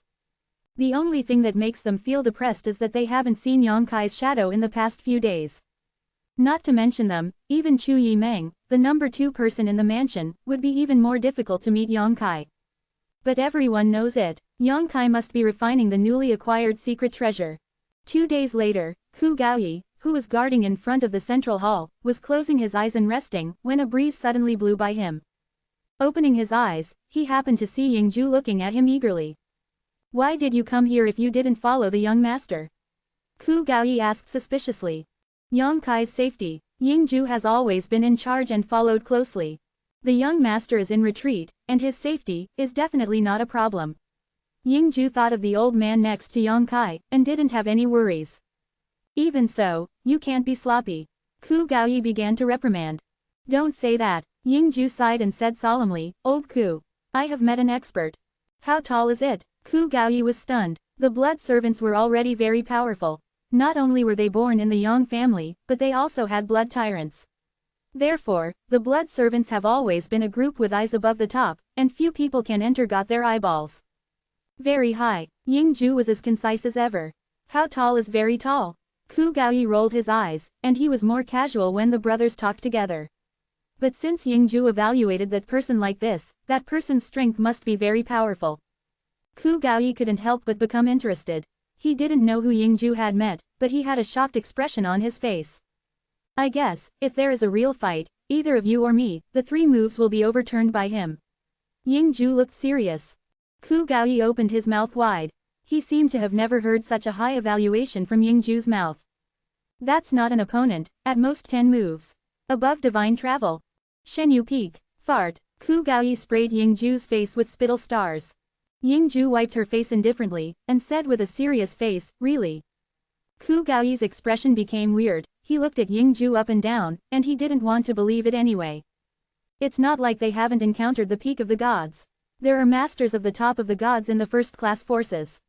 Speaker 1: The only thing that makes them feel depressed is that they haven't seen Yongkai's shadow in the past few days. Not to mention them, even Chu Yimeng, the number 2 person in the mansion, would be even more difficult to meet Yongkai. But everyone knows it, Yongkai must be refining the newly acquired secret treasure. 2 days later, Ku Gaoyi, who was guarding in front of the central hall, was closing his eyes and resting, when a breeze suddenly blew by him. Opening his eyes, he happened to see Yingju looking at him eagerly. "Why did you come here if you didn't follow the young master?" Ku Gaoyi asked suspiciously. Yongkai's safety. Yingju has always been in charge and followed closely. The young master is in retreat, and his safety is definitely not a problem. Yingju thought of the old man next to Yongkai, and didn't have any worries. Even so, you can't be sloppy. Ku Gaoyi began to reprimand. "Don't say that," Yingju sighed and said solemnly, "Old Ku, I have met an expert." "How tall is it?" Ku Gaoyi was stunned. The blood servants were already very powerful. Not only were they born in the Yang family, but they also had blood tyrants. Therefore, the blood servants have always been a group with eyes above the top, and few people can enter got their eyeballs. "Very high." Yingju was as concise as ever. "How tall is very tall?" Ku Gaoyi rolled his eyes, and he was more casual when the brothers talked together. But since Yingju evaluated that person like this, that person's strength must be very powerful. Ku Gaoyi couldn't help but become interested. He didn't know who Yingju had met, but he had a shocked expression on his face. "I guess, if there is a real fight, either of you or me, the 3 moves will be overturned by him." Yingju looked serious. Ku Gaoyi opened his mouth wide. He seemed to have never heard such a high evaluation from Yingju's mouth. "That's not an opponent, at most 10 moves. Above divine travel." "Shenyu peak." Fart. Ku Gaoyi sprayed Yingju's face with spittle stars. Yingju wiped her face indifferently, and said with a serious face, "Really?" Ku Gaoyi's expression became weird, he looked at Yingju up and down, and he didn't want to believe it anyway. It's not like they haven't encountered the peak of the gods. There are masters of the top of the gods in the first-class forces.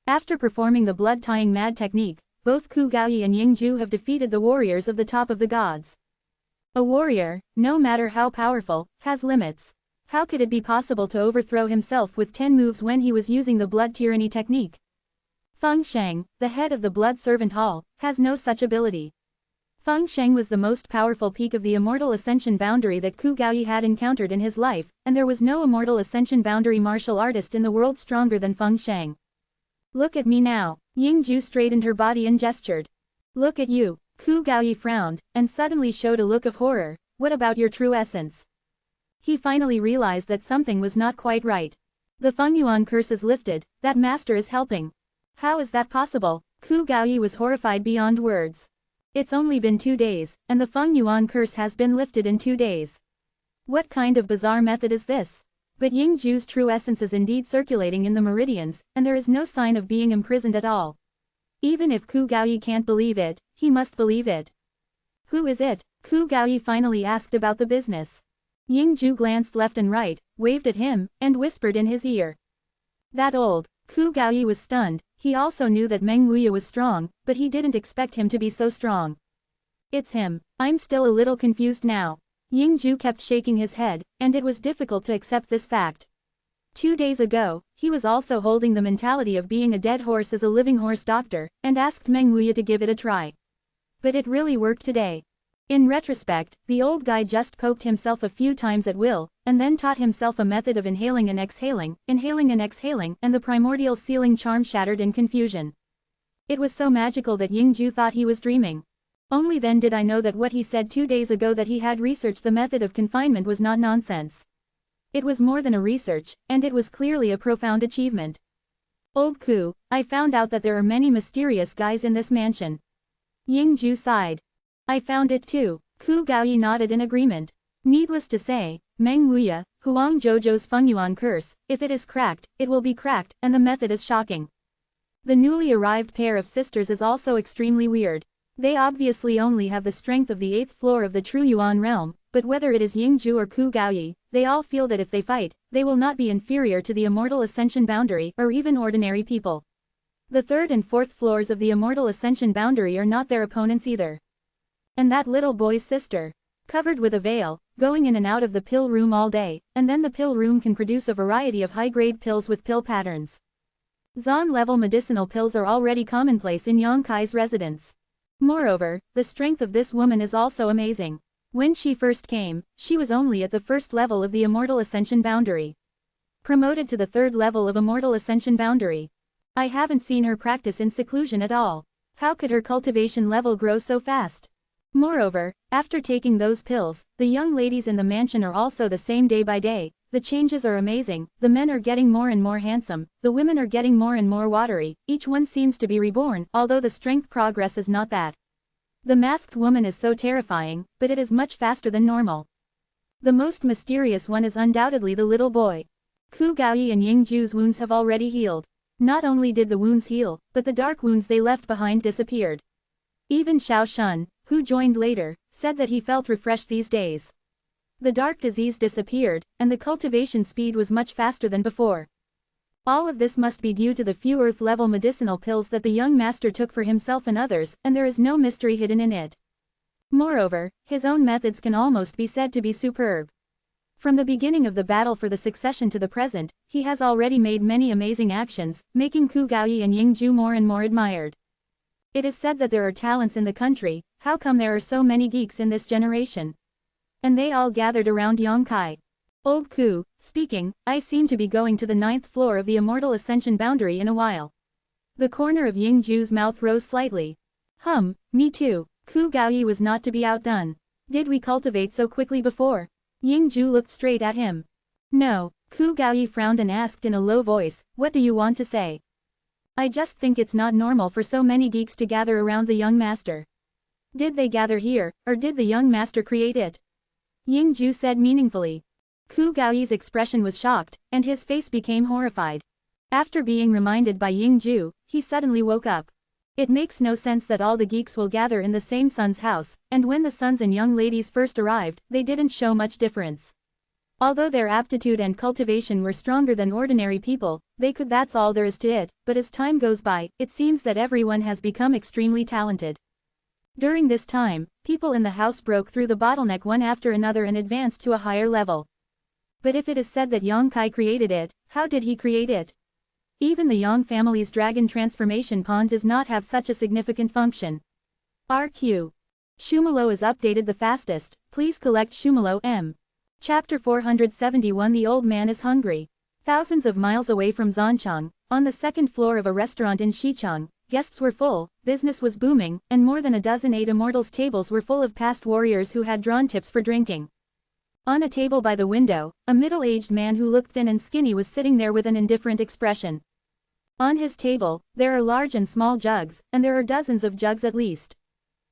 Speaker 1: After performing the blood-tying mad technique, both Ku Gaoyi and Yingju have defeated the warriors of the top of the gods. A warrior, no matter how powerful, has limits. How could it be possible to overthrow himself with 10 moves when he was using the blood tyranny technique? Feng Sheng, the head of the Blood Servant Hall, has no such ability. Feng Sheng was the most powerful peak of the Immortal Ascension boundary that Ku Gaoyi had encountered in his life, and there was no Immortal Ascension boundary martial artist in the world stronger than Feng Sheng. "Look at me now." Yingju straightened her body and gestured. "Look at you." Ku Gaoyi frowned, and suddenly showed a look of horror. "What about your true essence?" He finally realized that something was not quite right. The Feng Yuan curse is lifted, that master is helping. How is that possible? Ku Gaoyi was horrified beyond words. It's only been 2 days, and the Feng Yuan curse has been lifted in 2 days. What kind of bizarre method is this? But Yingju's true essence is indeed circulating in the meridians, and there is no sign of being imprisoned at all. Even if Ku Gaoyi can't believe it, he must believe it. "Who is it?" Ku Gaoyi finally asked about the business. Yingju glanced left and right, waved at him, and whispered in his ear. "That old." Ku Gaoyi was stunned. He also knew that Meng Wuya was strong, but he didn't expect him to be so strong. "It's him. I'm still a little confused now." Yingju kept shaking his head, and it was difficult to accept this fact. 2 days ago, he was also holding the mentality of being a dead horse as a living horse doctor, and asked Meng Wuya to give it a try. But it really worked today. In retrospect, the old guy just poked himself a few times at will, and then taught himself a method of inhaling and exhaling, and the primordial sealing charm shattered in confusion. It was so magical that Yingju thought he was dreaming. Only then did I know that what he said 2 days ago, that he had researched the method of confinement, was not nonsense. It was more than a research, and it was clearly a profound achievement. Old Ku, I found out that there are many mysterious guys in this mansion. Yingju sighed. I found it too. Ku Gaoyi nodded in agreement. Needless to say, Meng Wuya, Huang Zhou's Fengyuan curse, if it is cracked, it will be cracked, and the method is shocking. The newly arrived pair of sisters is also extremely weird. They obviously only have the strength of the 8th floor of the true Yuan realm, but whether it is Yingju or Ku Gaoyi, they all feel that if they fight, they will not be inferior to the Immortal Ascension boundary or even ordinary people. The 3rd and 4th floors of the Immortal Ascension boundary are not their opponents either. And that little boy's sister, covered with a veil, going in and out of the pill room all day, and then the pill room can produce a variety of high-grade pills with pill patterns. Zon-level medicinal pills are already commonplace in Yongkai's residence. Moreover, the strength of this woman is also amazing. When she first came, she was only at the 1st level of the Immortal Ascension boundary. Promoted to the 3rd level of Immortal Ascension boundary. I haven't seen her practice in seclusion at all. How could her cultivation level grow so fast? Moreover, after taking those pills, the young ladies in the mansion are also the same day by day. The changes are amazing, the men are getting more and more handsome, the women are getting more and more watery, each one seems to be reborn, although the strength progress is not that. The masked woman is so terrifying, but it is much faster than normal. The most mysterious one is undoubtedly the little boy. Ku Gaoyi and Yingju's wounds have already healed. Not only did the wounds heal, but the dark wounds they left behind disappeared. Even Xiao Shun, who joined later, said that he felt refreshed these days. The dark disease disappeared, and the cultivation speed was much faster than before. All of this must be due to the few earth-level medicinal pills that the young master took for himself and others, and there is no mystery hidden in it. Moreover, his own methods can almost be said to be superb. From the beginning of the battle for the succession to the present, he has already made many amazing actions, making Ku Gaoyi and Yingju more and more admired. It is said that there are talents in the country. How come there are so many geeks in this generation? And they all gathered around Yongkai. Old Ku, speaking, I seem to be going to the 9th floor of the Immortal Ascension boundary in a while. The corner of Yingju's mouth rose slightly. Me too. Ku Gaoyi was not to be outdone. Did we cultivate so quickly before? Yingju looked straight at him. No. Ku Gaoyi frowned and asked in a low voice, what do you want to say? I just think it's not normal for so many geeks to gather around the young master. Did they gather here, or did the young master create it? Yingju said meaningfully. Ku Gaoyi's expression was shocked, and his face became horrified. After being reminded by Yingju, he suddenly woke up. It makes no sense that all the geeks will gather in the same son's house, and when the sons and young ladies first arrived, they didn't show much difference. Although their aptitude and cultivation were stronger than ordinary people, they could, that's all there is to it, but as time goes by, it seems that everyone has become extremely talented. During this time, people in the house broke through the bottleneck one after another and advanced to a higher level. But if it is said that Yongkai created it, how did he create it? Even the Yang family's dragon transformation pond does not have such a significant function. RQ. Shumalo is updated the fastest, please collect Shumalo M. Chapter 471. The old man is hungry. Thousands of miles away from Zanchang, on the 2nd floor of a restaurant in Xichang, guests were full, business was booming, and more than a dozen 8 Immortals tables were full of past warriors who had drawn tips for drinking. On a table by the window, a middle-aged man who looked thin and skinny was sitting there with an indifferent expression. On his table, there are large and small jugs, and there are dozens of jugs at least.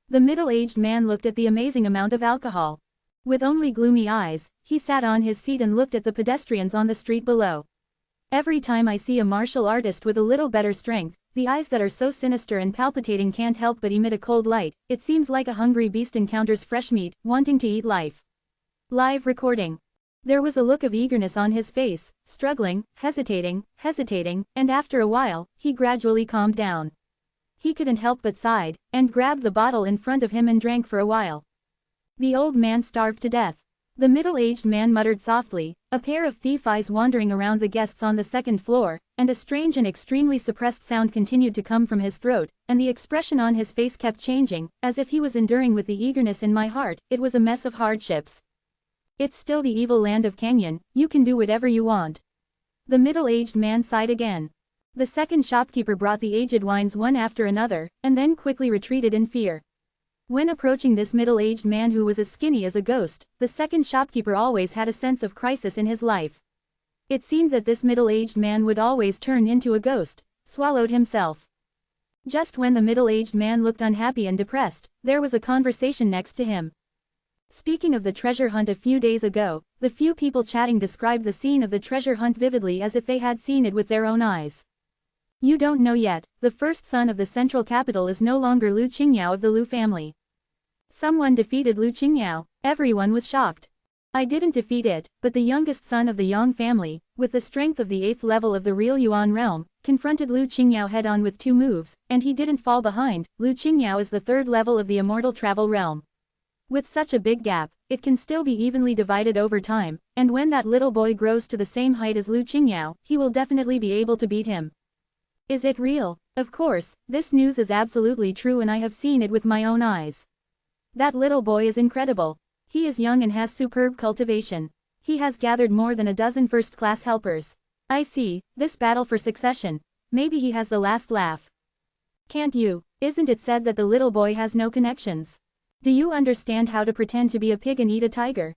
Speaker 1: The middle-aged man looked at the amazing amount of alcohol. With only gloomy eyes, he sat on his seat and looked at the pedestrians on the street below. Every time I see a martial artist with a little better strength, the eyes that are so sinister and palpitating can't help but emit a cold light. It seems like a hungry beast encounters fresh meat, wanting to eat life. Live recording. There was a look of eagerness on his face, struggling, hesitating, and after a while, he gradually calmed down. He couldn't help but sighed, and grabbed the bottle in front of him and drank for a while. The old man starved to death. The middle-aged man muttered softly, a pair of thief eyes wandering around the guests on the 2nd floor, and a strange and extremely suppressed sound continued to come from his throat, and the expression on his face kept changing, as if he was enduring with the eagerness in my heart. It was a mess of hardships. It's still the evil land of Canyon, you can do whatever you want. The middle-aged man sighed again. The second shopkeeper brought the aged wines one after another, and then quickly retreated in fear. When approaching this middle-aged man who was as skinny as a ghost, the second shopkeeper always had a sense of crisis in his life. It seemed that this middle-aged man would always turn into a ghost, swallowed himself. Just when the middle-aged man looked unhappy and depressed, there was a conversation next to him. Speaking of the treasure hunt a few days ago, the few people chatting described the scene of the treasure hunt vividly as if they had seen it with their own eyes. You don't know yet, the first son of the central capital is no longer Lu Qingyao of the Lu family. Someone defeated Lu Qingyao. Everyone was shocked. I didn't defeat it, but the youngest son of the Yang family, with the strength of the 8th level of the real Yuan realm, confronted Lu Qingyao head-on with 2 moves, and he didn't fall behind. Lu Qingyao is the 3rd level of the Immortal travel realm. With such a big gap, it can still be evenly divided over time, and when that little boy grows to the same height as Lu Qingyao, he will definitely be able to beat him. Is it real? Of course, this news is absolutely true and I have seen it with my own eyes. That little boy is incredible. He is young and has superb cultivation. He has gathered more than a dozen first-class helpers. I see, this battle for succession. Maybe he has the last laugh. Can't you? Isn't it said that the little boy has no connections? Do you understand how to pretend to be a pig and eat a tiger?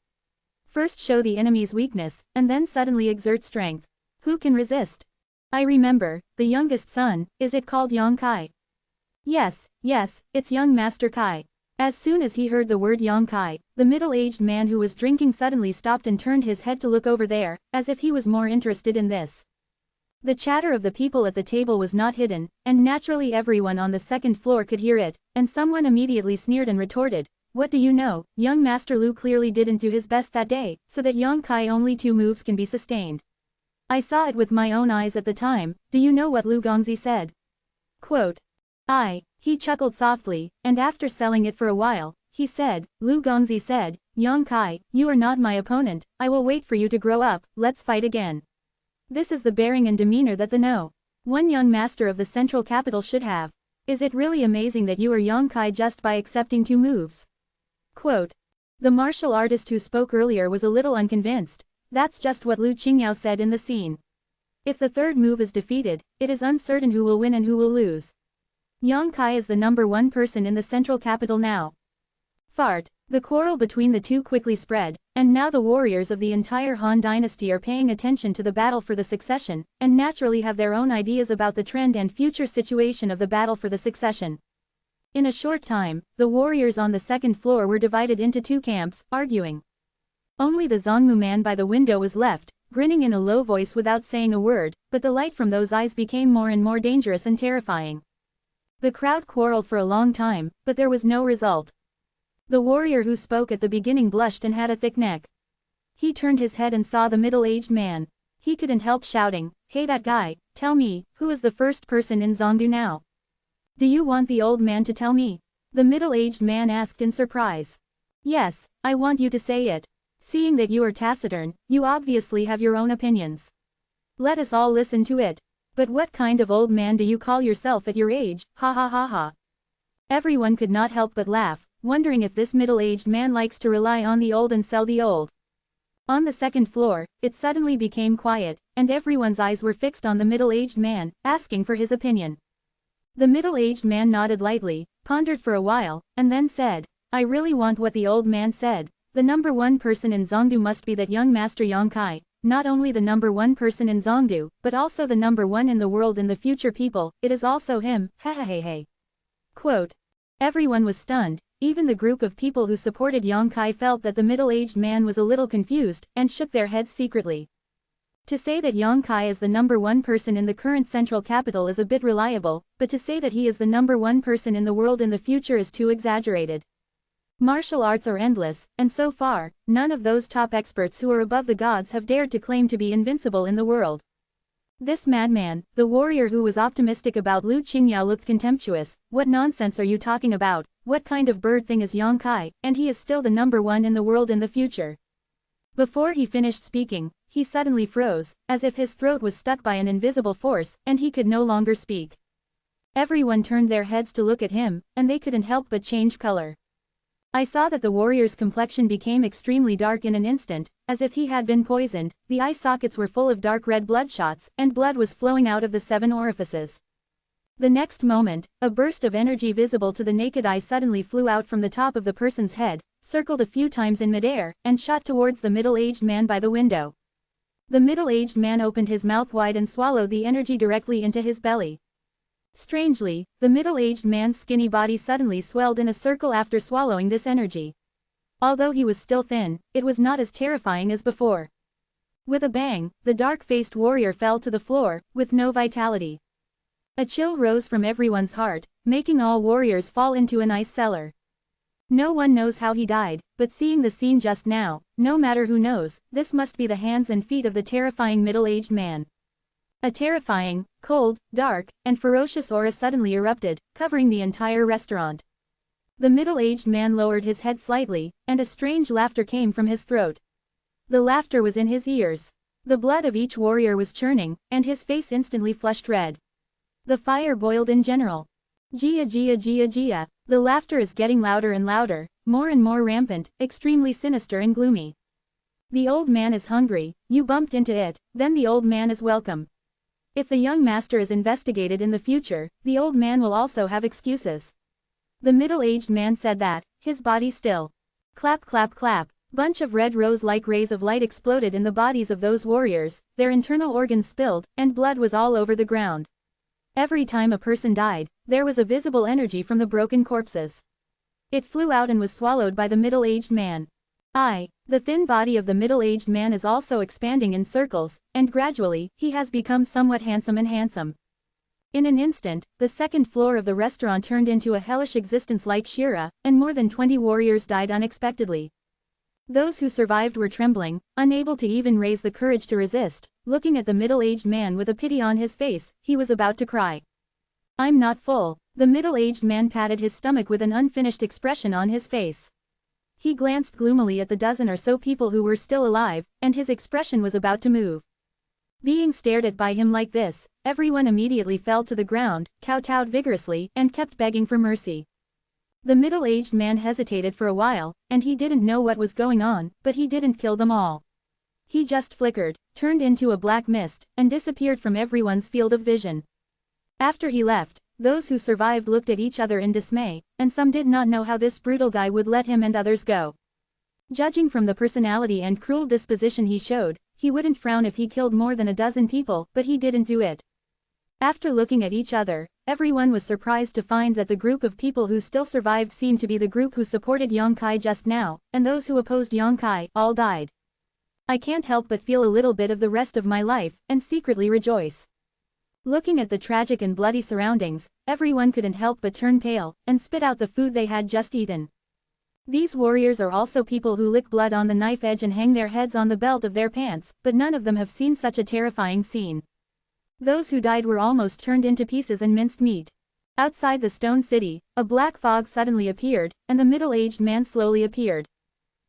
Speaker 1: First show the enemy's weakness, and then suddenly exert strength. Who can resist? I remember, the youngest son, is it called Yang Kai? Yes, it's young Master Kai. As soon as he heard the word Yang Kai, the middle-aged man who was drinking suddenly stopped and turned his head to look over there, as if he was more interested in this. The chatter of the people at the table was not hidden, and naturally everyone on the second floor could hear it, and someone immediately sneered and retorted, "What do you know, young Master Lu clearly didn't do his best that day, so that Yang Kai only 2 moves can be sustained. I saw it with my own eyes at the time. Do you know what Lu Gongzi said? Quote. He chuckled softly, and after selling it for a while, he said, Lu Gongzi said, Yang Kai, you are not my opponent, I will wait for you to grow up, let's fight again. This is the bearing and demeanor that the one young master of the central capital should have. Is it really amazing that you are Yang Kai just by accepting 2 moves? Quote. The martial artist who spoke earlier was a little unconvinced. That's just what Lu Qingyao said in the scene. If the 3rd move is defeated, it is uncertain who will win and who will lose. Yang Kai is the number 1 person in the central capital now. Fart. The quarrel between the 2 quickly spread, and now the warriors of the entire Han dynasty are paying attention to the battle for the succession, and naturally have their own ideas about the trend and future situation of the battle for the succession. In a short time, the warriors on the 2nd floor were divided into 2 camps, arguing. Only the zhenwu man by the window was left, grinning in a low voice without saying a word, but the light from those eyes became more and more dangerous and terrifying. The crowd quarreled for a long time, but there was no result. The warrior who spoke at the beginning blushed and had a thick neck. He turned his head and saw the middle-aged man. He couldn't help shouting, "Hey that guy, tell me, who is the first person in Zhongdu now?" "Do you want the old man to tell me?" the middle-aged man asked in surprise. "Yes, I want you to say it. Seeing that you are taciturn, you obviously have your own opinions. Let us all listen to it. But what kind of old man do you call yourself at your age, ha ha ha ha." Everyone could not help but laugh, wondering if this middle-aged man likes to rely on the old and sell the old. On the 2nd floor, it suddenly became quiet, and everyone's eyes were fixed on the middle-aged man, asking for his opinion. The middle-aged man nodded lightly, pondered for a while, and then said, "I really want what the old man said. The number 1 person in Zhongdu must be that young Master Yang Kai. Not only the number 1 person in Zhongdu, but also the number 1 in the world in the future people, it is also him, hey. Quote. Everyone was stunned, even the group of people who supported Yang Kai felt that the middle-aged man was a little confused, and shook their heads secretly. To say that Yang Kai is the number 1 person in the current central capital is a bit reliable, but to say that he is the number 1 person in the world in the future is too exaggerated. Martial arts are endless, and so far, none of those top experts who are above the gods have dared to claim to be invincible in the world. This madman, the warrior who was optimistic about Lu Qingyao, looked contemptuous. What nonsense are you talking about? What kind of bird thing is Yang Kai, and he is still the number 1 in the world in the future? Before he finished speaking, he suddenly froze, as if his throat was stuck by an invisible force, and he could no longer speak. Everyone turned their heads to look at him, and they couldn't help but change color. I saw that the warrior's complexion became extremely dark in an instant, as if he had been poisoned. The eye sockets were full of dark red bloodshots, and blood was flowing out of the 7 orifices. The next moment, a burst of energy visible to the naked eye suddenly flew out from the top of the person's head, circled a few times in midair, and shot towards the middle-aged man by the window. The middle-aged man opened his mouth wide and swallowed the energy directly into his belly. Strangely, the middle-aged man's skinny body suddenly swelled in a circle after swallowing this energy. Although he was still thin, it was not as terrifying as before. With a bang, the dark-faced warrior fell to the floor, with no vitality. A chill rose from everyone's heart, making all warriors fall into an ice cellar. No one knows how he died, but seeing the scene just now, no matter who knows, this must be the hands and feet of the terrifying middle-aged man. A terrifying, cold, dark, and ferocious aura suddenly erupted, covering the entire restaurant. The middle-aged man lowered his head slightly, and a strange laughter came from his throat. The laughter was in his ears. The blood of each warrior was churning, and his face instantly flushed red. The fire boiled in general. Jia jia jia jia. The laughter is getting louder and louder, more and more rampant, extremely sinister and gloomy. The old man is hungry, you bumped into it, then the old man is welcome. If the young master is investigated in the future, the old man will also have excuses. The middle-aged man said that, his body still. Clap clap clap. Bunch of red rose-like rays of light exploded in the bodies of those warriors, their internal organs spilled, and blood was all over the ground. Every time a person died, there was a visible energy from the broken corpses. It flew out and was swallowed by the middle-aged man. The thin body of the middle-aged man is also expanding in circles, and gradually, he has become somewhat handsome and handsome. In an instant, the second floor of the restaurant turned into a hellish existence like Shira, and more than 20 warriors died unexpectedly. Those who survived were trembling, unable to even raise the courage to resist, looking at the middle-aged man with a pity on his face. He was about to cry. I'm not full. The middle-aged man patted his stomach with an unfinished expression on his face. He glanced gloomily at the dozen or so people who were still alive, and his expression was about to move. Being stared at by him like this, everyone immediately fell to the ground, kowtowed vigorously, and kept begging for mercy. The middle-aged man hesitated for a while, and he didn't know what was going on, but he didn't kill them all. He just flickered, turned into a black mist, and disappeared from everyone's field of vision. After he left, those who survived looked at each other in dismay, and some did not know how this brutal guy would let him and others go. Judging from the personality and cruel disposition he showed, he wouldn't frown if he killed more than a dozen people, but he didn't do it. After looking at each other, everyone was surprised to find that the group of people who still survived seemed to be the group who supported Yongkai just now, and those who opposed Yongkai all died. I can't help but feel a little bit of the rest of my life, and secretly rejoice. Looking at the tragic and bloody surroundings, everyone couldn't help but turn pale, and spit out the food they had just eaten. These warriors are also people who lick blood on the knife edge and hang their heads on the belt of their pants, but none of them have seen such a terrifying scene. Those who died were almost turned into pieces and minced meat. Outside the stone city, a black fog suddenly appeared, and the middle-aged man slowly appeared.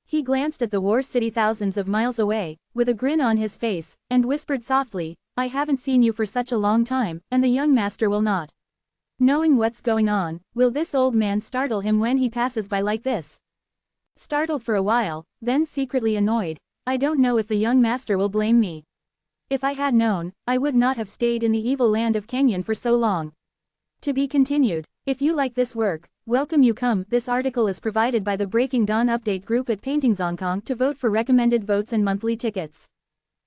Speaker 1: He glanced at the war city thousands of miles away, with a grin on his face, and whispered softly, I haven't seen you for such a long time, and the young master will not. Knowing what's going on, will this old man startle him when he passes by like this? Startled for a while, then secretly annoyed, I don't know if the young master will blame me. If I had known, I would not have stayed in the evil land of Kenyan for so long. To be continued. If you like this work, welcome you come. This article is provided by the Breaking Dawn Update Group at Paintings Hong Kong to vote for recommended votes and monthly tickets.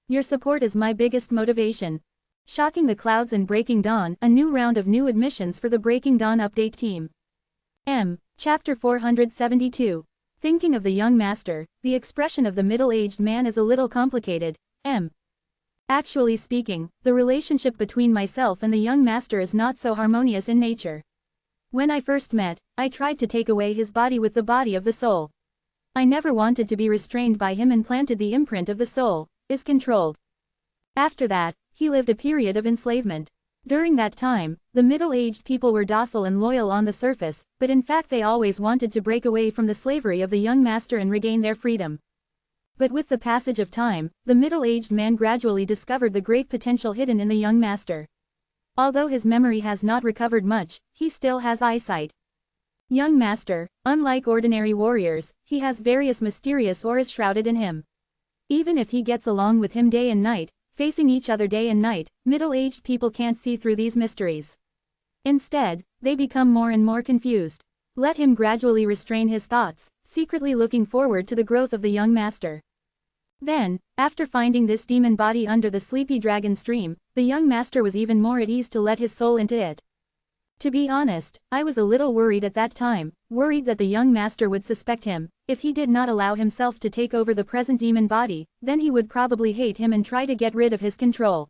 Speaker 1: Your support is my biggest motivation. Shocking the Clouds and Breaking Dawn, a new round of new admissions for the Breaking Dawn Update team. Chapter 472. Thinking of the young master, the expression of the middle-aged man is a little complicated. Actually speaking, the relationship between myself and the young master is not so harmonious in nature. When I first met, I tried to take away his body with the body of the soul. I never wanted to be restrained by him and planted the imprint of the soul, is controlled. After that, he lived a period of enslavement. During that time, the middle-aged people were docile and loyal on the surface, but in fact they always wanted to break away from the slavery of the young master and regain their freedom. But with the passage of time, the middle-aged man gradually discovered the great potential hidden in the young master. Although his memory has not recovered much, he still has eyesight. Young master, unlike ordinary warriors, he has various mysterious auras shrouded in him. Even if he gets along with him day and night, facing each other day and night, middle-aged people can't see through these mysteries. Instead, they become more and more confused. Let him gradually restrain his thoughts, secretly looking forward to the growth of the young master. Then, after finding this demon body under the sleepy dragon stream, the young master was even more at ease to let his soul into it. To be honest, I was a little worried at that time, worried that the young master would suspect him. If he did not allow himself to take over the present demon body, then he would probably hate him and try to get rid of his control.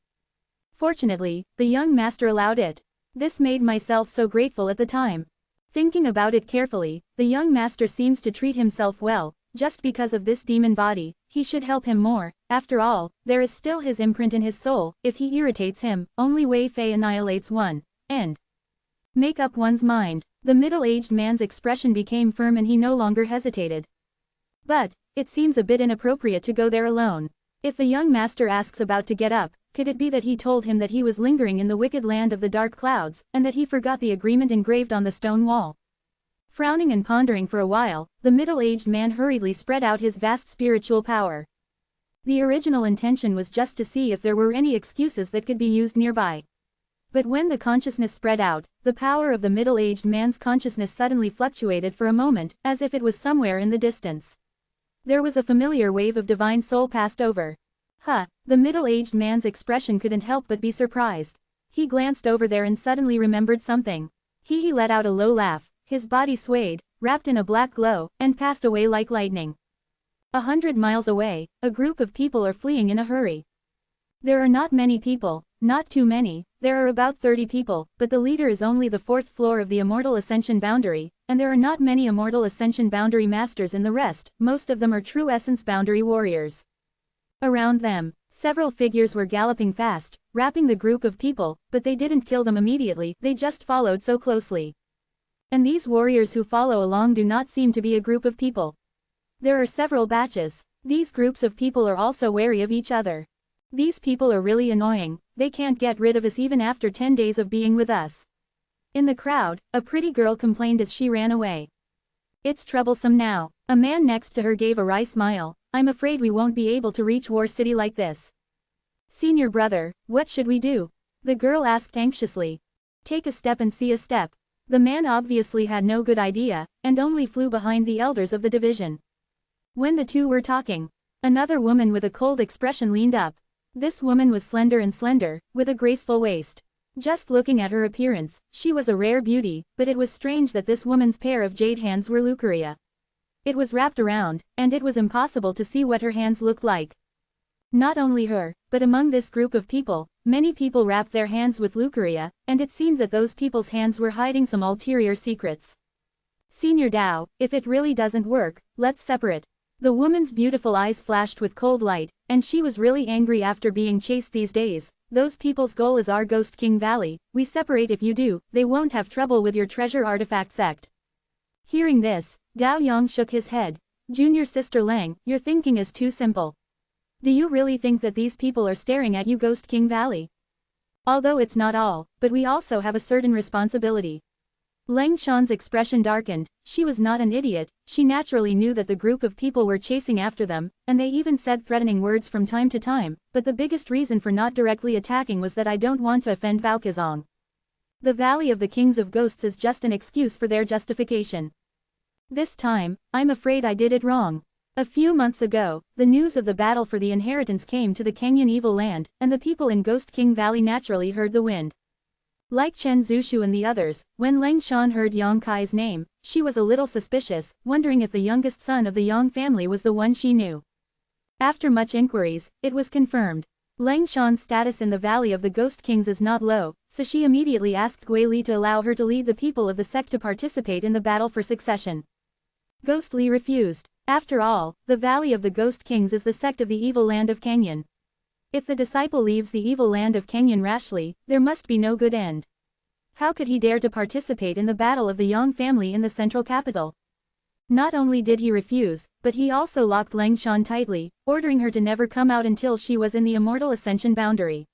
Speaker 1: Fortunately, the young master allowed it. This made myself so grateful at the time. Thinking about it carefully, the young master seems to treat himself well. Just because of this demon body, he should help him more. After all, there is still his imprint in his soul. If he irritates him, only Wei Fei annihilates one. And make up one's mind. The middle-aged man's expression became firm and he no longer hesitated. But, it seems a bit inappropriate to go there alone. If the young master asks about to get up, could it be that he told him that he was lingering in the wicked land of the dark clouds, and that he forgot the agreement engraved on the stone wall? Frowning and pondering for a while, the middle-aged man hurriedly spread out his vast spiritual power. The original intention was just to see if there were any excuses that could be used nearby. But when the consciousness spread out, the power of the middle-aged man's consciousness suddenly fluctuated for a moment, as if it was somewhere in the distance. There was a familiar wave of divine soul passed over. The middle-aged man's expression couldn't help but be surprised. He glanced over there and suddenly remembered something. He let out a low laugh, his body swayed, wrapped in a black glow, and passed away like lightning. 100 miles away, a group of people are fleeing in a hurry. There are not many people, not too many, there are about 30 people, but the leader is only the 4th floor of the Immortal Ascension boundary, and there are not many Immortal Ascension boundary masters in the rest, most of them are true essence boundary warriors. Around them, several figures were galloping fast, wrapping the group of people, but they didn't kill them immediately, they just followed so closely. And these warriors who follow along do not seem to be a group of people. There are several batches. These groups of people are also wary of each other. These people are really annoying, they can't get rid of us even after 10 days of being with us. In the crowd, a pretty girl complained as she ran away. It's troublesome now. A man next to her gave a wry smile. I'm afraid we won't be able to reach War City like this. Senior brother, what should we do? The girl asked anxiously. Take a step and see a step. The man obviously had no good idea, and only flew behind the elders of the division. When the two were talking, another woman with a cold expression leaned up. This woman was slender, with a graceful waist. Just looking at her appearance, she was a rare beauty, but it was strange that this woman's pair of jade hands were leucaria. It was wrapped around, and it was impossible to see what her hands looked like. Not only her, but among this group of people, many people wrapped their hands with leucaria, and it seemed that those people's hands were hiding some ulterior secrets. Senior Dao, if it really doesn't work, let's separate. The woman's beautiful eyes flashed with cold light, and she was really angry after being chased these days. Those people's goal is our Ghost King Valley. We separate if you do, they won't have trouble with your treasure artifact sect. Hearing this, Dao Yang shook his head. Junior Sister Lang, your thinking is too simple. Do you really think that these people are staring at you, Ghost King Valley? Although it's not all, but we also have a certain responsibility. Lang Shan's expression darkened. She was not an idiot, she naturally knew that the group of people were chasing after them, and they even said threatening words from time to time, but the biggest reason for not directly attacking was that I don't want to offend Baokazong. The Valley of the Kings of Ghosts is just an excuse for their justification. This time, I'm afraid I did it wrong. A few months ago, the news of the battle for the inheritance came to the Kenyan evil land, and the people in Ghost King Valley naturally heard the wind. Like Chen Zushu and the others, when Lang Shan heard Yang Kai's name, she was a little suspicious, wondering if the youngest son of the Yang family was the one she knew. After much inquiries, it was confirmed. Lang Shan's status in the Valley of the Ghost Kings is not low, so she immediately asked Gui Li to allow her to lead the people of the sect to participate in the battle for succession. Ghost Li refused. After all, the Valley of the Ghost Kings is the sect of the evil land of Kenyan. If the disciple leaves the evil land of Kenyan rashly, there must be no good end. How could he dare to participate in the battle of the Yang family in the central capital? Not only did he refuse, but he also locked Lang Shan tightly, ordering her to never come out until she was in the Immortal Ascension boundary.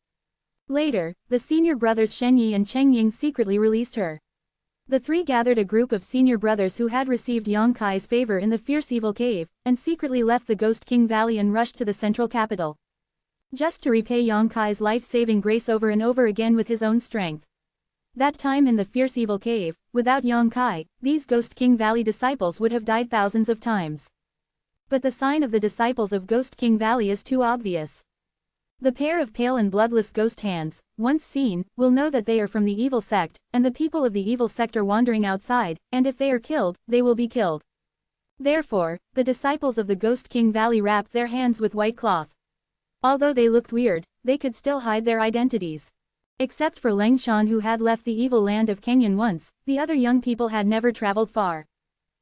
Speaker 1: Later, the senior brothers Shen Yi and Cheng Ying secretly released her. The three gathered a group of senior brothers who had received Yang Kai's favor in the Fierce Evil Cave, and secretly left the Ghost King Valley and rushed to the central capital. Just to repay Yang Kai's life-saving grace over and over again with his own strength. That time in the fierce evil cave, without Yang Kai, these Ghost King Valley disciples would have died thousands of times. But the sign of the disciples of Ghost King Valley is too obvious. The pair of pale and bloodless ghost hands, once seen, will know that they are from the evil sect, and the people of the evil sect are wandering outside, and if they are killed, they will be killed. Therefore, the disciples of the Ghost King Valley wrapped their hands with white cloth. Although they looked weird, they could still hide their identities. Except for Leng Shan, who had left the evil land of Canyon once, the other young people had never traveled far.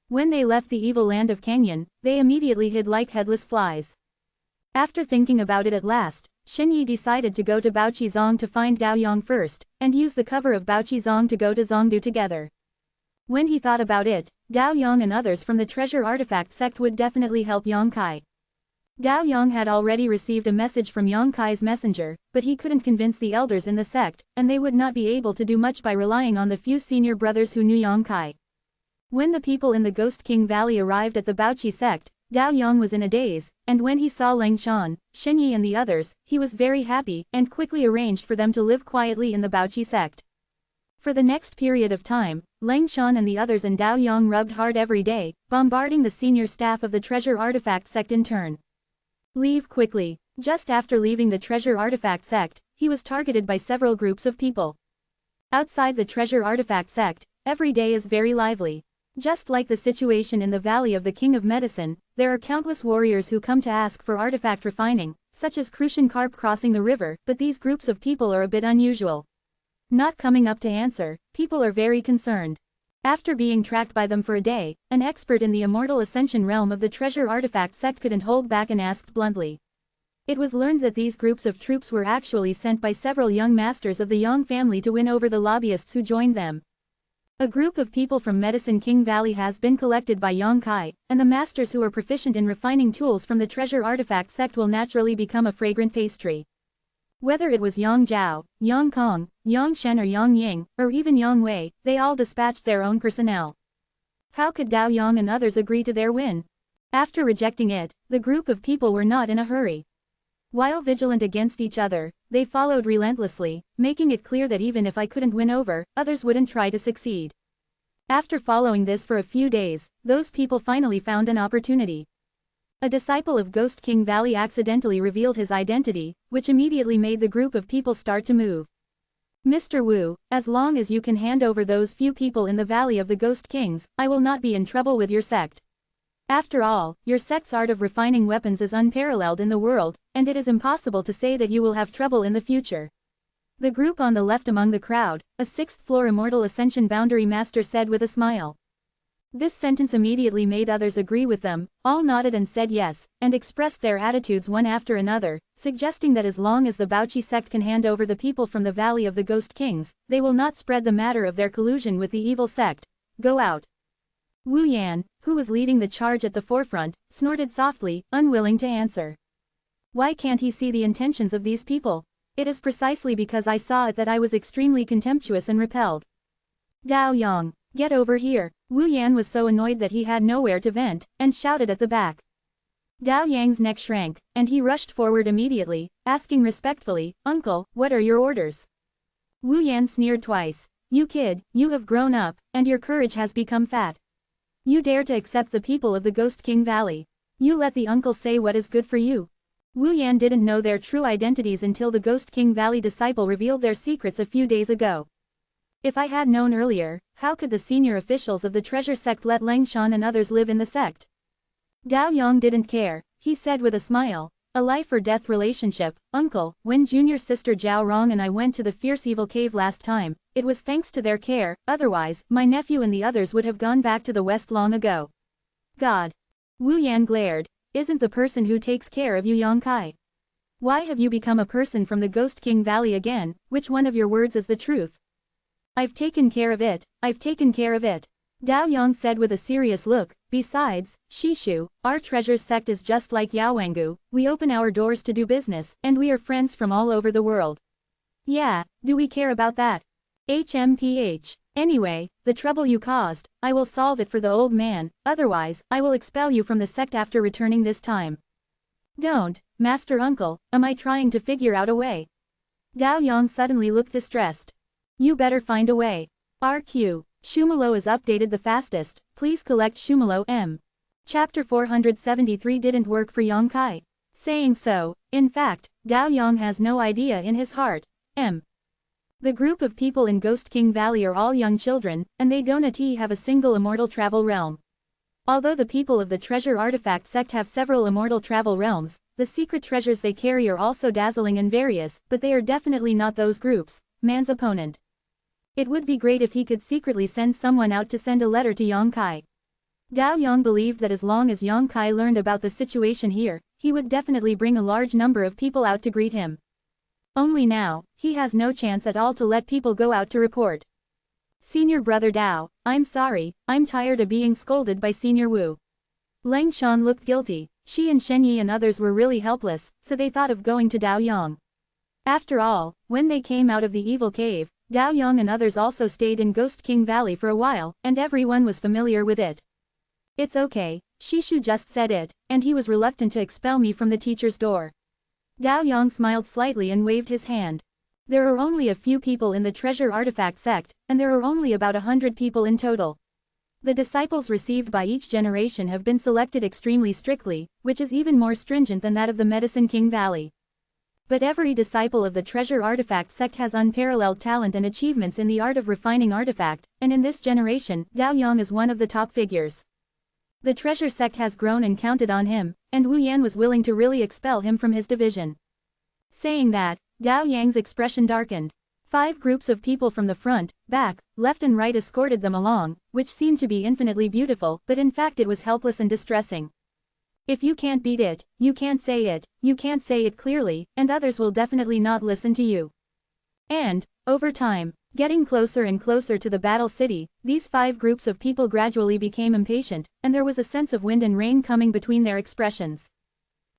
Speaker 1: When they left the evil land of Canyon, they immediately hid like headless flies. After thinking about it at last, Shen Yi decided to go to Baoqizong to find Dao Yang first, and use the cover of Baoqizong to go to Zongdu together. When he thought about it, Dao Yang and others from the treasure artifact sect would definitely help Yang Kai. Dao Yang had already received a message from Yang Kai's messenger, but he couldn't convince the elders in the sect, and they would not be able to do much by relying on the few senior brothers who knew Yang Kai. When the people in the Ghost King Valley arrived at the Baoqi sect, Dao Yang was in a daze, and when he saw Leng Shan, Shen Yi and the others, he was very happy, and quickly arranged for them to live quietly in the Baoqi sect. For the next period of time, Leng Shan and the others and Dao Yang rubbed hard every day, bombarding the senior staff of the treasure artifact sect in turn. Leave quickly. Just after leaving the treasure artifact sect, he was targeted by several groups of people. Outside the treasure artifact sect, every day is very lively. Just like the situation in the Valley of the King of Medicine, there are countless warriors who come to ask for artifact refining, such as Crucian Carp crossing the river, but these groups of people are a bit unusual. Not coming up to answer, people are very concerned. After being tracked by them for a day, an expert in the Immortal Ascension realm of the treasure artifact sect couldn't hold back and asked bluntly. It was learned that these groups of troops were actually sent by several young masters of the Yang family to win over the lobbyists who joined them. A group of people from Medicine King Valley has been collected by Yang Kai, and the masters who are proficient in refining tools from the treasure artifact sect will naturally become a fragrant pastry. Whether it was Yang Zhao, Yang Kong, Yang Shen or Yang Ying, or even Yang Wei, they all dispatched their own personnel. How could Dao Yang and others agree to their win? After rejecting it, the group of people were not in a hurry. While vigilant against each other, they followed relentlessly, making it clear that even if I couldn't win over, others wouldn't try to succeed. After following this for a few days, those people finally found an opportunity. A disciple of Ghost King Valley accidentally revealed his identity, which immediately made the group of people start to move. Mr. Wu, as long as you can hand over those few people in the Valley of the Ghost Kings, I will not be in trouble with your sect. After all, your sect's art of refining weapons is unparalleled in the world, and it is impossible to say that you will have trouble in the future. The group on the left among the crowd, a 6th-floor Immortal Ascension Boundary Master said with a smile. This sentence immediately made others agree with them, all nodded and said yes, and expressed their attitudes one after another, suggesting that as long as the Baoqi sect can hand over the people from the Valley of the Ghost Kings, they will not spread the matter of their collusion with the evil sect. Go out. Wu Yan, who was leading the charge at the forefront, snorted softly, unwilling to answer. Why can't he see the intentions of these people? It is precisely because I saw it that I was extremely contemptuous and repelled. Dao Yang, get over here. Wu Yan was so annoyed that he had nowhere to vent, and shouted at the back. Dao Yang's neck shrank, and he rushed forward immediately, asking respectfully, Uncle, what are your orders? Wu Yan sneered twice. You kid, you have grown up, and your courage has become fat. You dare to accept the people of the Ghost King Valley. You let the uncle say what is good for you. Wu Yan didn't know their true identities until the Ghost King Valley disciple revealed their secrets a few days ago. If I had known earlier, how could the senior officials of the treasure sect let Leng Shan and others live in the sect? Dao Yang didn't care, he said with a smile. A life or death relationship, uncle. When junior sister Zhao Rong and I went to the fierce evil cave last time, it was thanks to their care, otherwise, my nephew and the others would have gone back to the west long ago. God. Wu Yan glared. Isn't the person who takes care of you Yang Kai? Why have you become a person from the Ghost King Valley again? Which one of your words is the truth? I've taken care of it, I've taken care of it. Dao Yang said with a serious look. Besides, Shishu, our treasures sect is just like Yaowangu, we open our doors to do business, and we are friends from all over the world. Yeah, do we care about that? HMPH. Anyway, the trouble you caused, I will solve it for the old man, otherwise, I will expel you from the sect after returning this time. Don't, Master Uncle, am I trying to figure out a way? Dao Yang suddenly looked distressed. You better find a way. RQ. Shumalo is updated the fastest, please collect Shumalo M. Chapter 473 didn't work for Yong Kai. Saying so, in fact, Dao Yang has no idea in his heart. M. The group of people in Ghost King Valley are all young children, and they don't have a single immortal travel realm. Although the people of the treasure artifact sect have several immortal travel realms, the secret treasures they carry are also dazzling and various, but they are definitely not those groups, man's opponent. It would be great if he could secretly send someone out to send a letter to Yong Kai. Dao Yang believed that as long as Yong Kai learned about the situation here, he would definitely bring a large number of people out to greet him. Only now, he has no chance at all to let people go out to report. Senior brother Dao, I'm sorry, I'm tired of being scolded by Senior Wu. Leng Shan looked guilty, she and Shen Yi and others were really helpless, so they thought of going to Dao Yang. After all, when they came out of the evil cave, Dao Yang and others also stayed in Ghost King Valley for a while, and everyone was familiar with it. It's okay, Shishu just said it, and he was reluctant to expel me from the teacher's door. Dao Yang smiled slightly and waved his hand. There are only a few people in the treasure artifact sect, and there are only about 100 people in total. The disciples received by each generation have been selected extremely strictly, which is even more stringent than that of the Medicine King Valley. But every disciple of the treasure artifact sect has unparalleled talent and achievements in the art of refining artifact, and in this generation, Dao Yang is one of the top figures. The treasure sect has grown and counted on him, and Wu Yan was willing to really expel him from his division. Saying that, Dao Yang's expression darkened. 5 groups of people from the front, back, left and right escorted them along, which seemed to be infinitely beautiful, but in fact it was helpless and distressing. If you can't beat it, you can't say it clearly, and others will definitely not listen to you. And, over time, getting closer and closer to the battle city, these 5 groups of people gradually became impatient, and there was a sense of wind and rain coming between their expressions.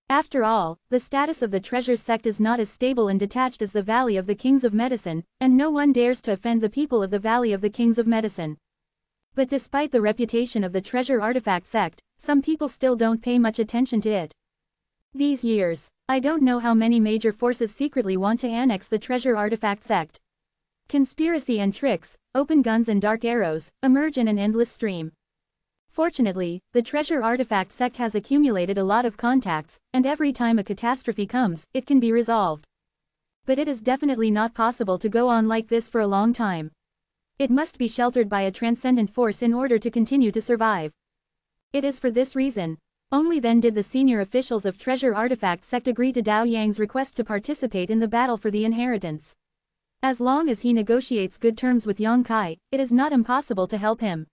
Speaker 1: After all, the status of the treasure sect is not as stable and detached as the Valley of the Kings of Medicine, and no one dares to offend the people of the Valley of the Kings of Medicine. But despite the reputation of the treasure artifact sect, some people still don't pay much attention to it. These years, I don't know how many major forces secretly want to annex the treasure artifact sect. Conspiracy and tricks, open guns and dark arrows, emerge in an endless stream. Fortunately, the treasure artifact sect has accumulated a lot of contacts, and every time a catastrophe comes, it can be resolved. But it is definitely not possible to go on like this for a long time. It must be sheltered by a transcendent force in order to continue to survive. It is for this reason. Only then did the senior officials of treasure artifact sect agree to Dao Yang's request to participate in the battle for the inheritance. As long as he negotiates good terms with Yong Kai, it is not impossible to help him.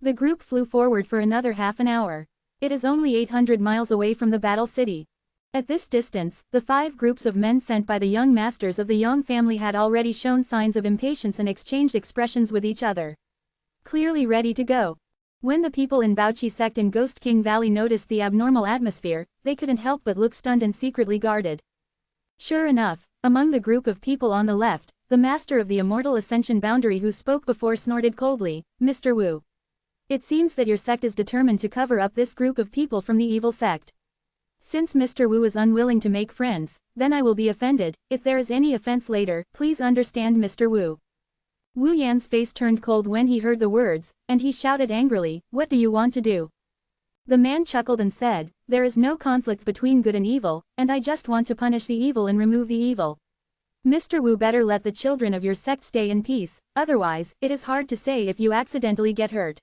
Speaker 1: The group flew forward for another half an hour. It is only 800 miles away from the battle city. At this distance, the 5 groups of men sent by the young masters of the Yang family had already shown signs of impatience and exchanged expressions with each other. Clearly ready to go. When the people in Baochi sect in Ghost King Valley noticed the abnormal atmosphere, they couldn't help but look stunned and secretly guarded. Sure enough, among the group of people on the left, the master of the Immortal Ascension boundary who spoke before snorted coldly, Mr. Wu. It seems that your sect is determined to cover up this group of people from the evil sect. Since Mr. Wu is unwilling to make friends, then I will be offended. If there is any offense later, please understand Mr. Wu. Wu Yan's face turned cold when he heard the words, and he shouted angrily, what do you want to do? The man chuckled and said, there is no conflict between good and evil, and I just want to punish the evil and remove the evil. Mr. Wu better let the children of your sect stay in peace, otherwise, it is hard to say if you accidentally get hurt.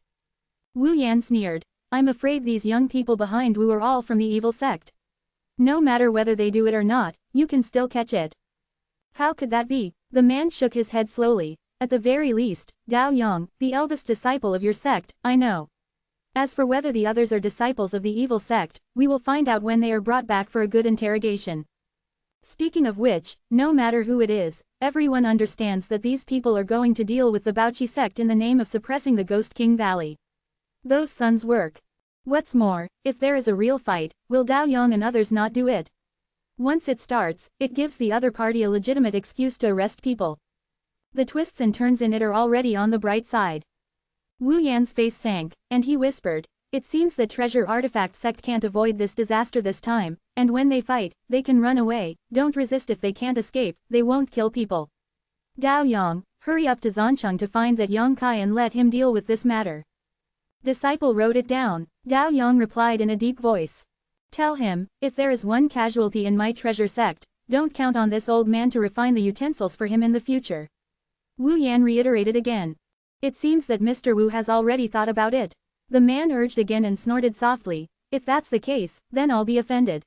Speaker 1: Wu Yan sneered, I'm afraid these young people behind Wu are all from the evil sect. No matter whether they do it or not, you can still catch it. How could that be? The man shook his head slowly. At the very least, Dao Yang, the eldest disciple of your sect, I know. As for whether the others are disciples of the evil sect, we will find out when they are brought back for a good interrogation. Speaking of which, no matter who it is, everyone understands that these people are going to deal with the Baochi sect in the name of suppressing the Ghost King Valley. Those sons work. What's more, if there is a real fight, will Dao Yang and others not do it? Once it starts, it gives the other party a legitimate excuse to arrest people. The twists and turns in it are already on the bright side. Wu Yan's face sank, and he whispered, it seems that treasure artifact sect can't avoid this disaster this time, and when they fight, they can run away, don't resist if they can't escape, they won't kill people. Dao Yang, hurry up to Zhancheng to find that Yang Kai and let him deal with this matter. Disciple wrote it down. Dao Yang replied in a deep voice. Tell him, if there is one casualty in my treasure sect, don't count on this old man to refine the utensils for him in the future. Wu Yan reiterated again. It seems that Mr. Wu has already thought about it. The man urged again and snorted softly. If that's the case, then I'll be offended.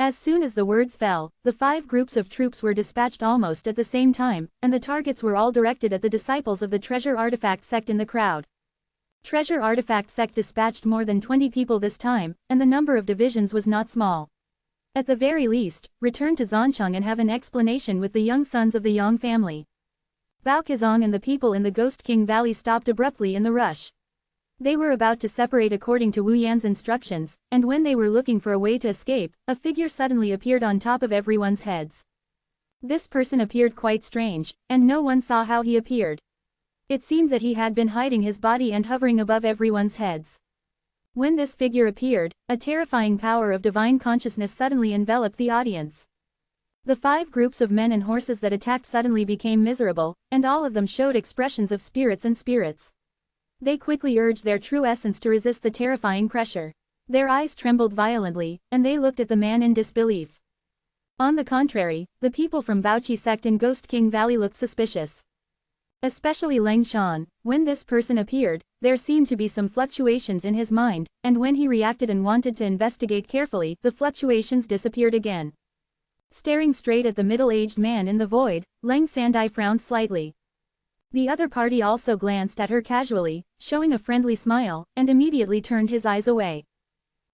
Speaker 1: As soon as the words fell, the 5 groups of troops were dispatched almost at the same time, and the targets were all directed at the disciples of the treasure artifact sect in the crowd. Treasure artifact sect dispatched more than 20 people this time, and the number of divisions was not small. At the very least, return to Zhancheng and have an explanation with the young sons of the Yang family. Bao Kazong and the people in the Ghost King Valley stopped abruptly in the rush. They were about to separate according to Wu Yan's instructions, and when they were looking for a way to escape, a figure suddenly appeared on top of everyone's heads. This person appeared quite strange, and no one saw how he appeared. It seemed that he had been hiding his body and hovering above everyone's heads. When this figure appeared, a terrifying power of divine consciousness suddenly enveloped the audience. The 5 groups of men and horses that attacked suddenly became miserable, and all of them showed expressions of spirits and spirits. They quickly urged their true essence to resist the terrifying pressure. Their eyes trembled violently, and they looked at the man in disbelief. On the contrary, the people from Baoqi sect in Ghost King Valley looked suspicious. Especially Leng Shan. When this person appeared, there seemed to be some fluctuations in his mind, and when he reacted and wanted to investigate carefully, the fluctuations disappeared again. Staring straight at the middle-aged man in the void, Leng Sandai frowned slightly. The other party also glanced at her casually, showing a friendly smile, and immediately turned his eyes away.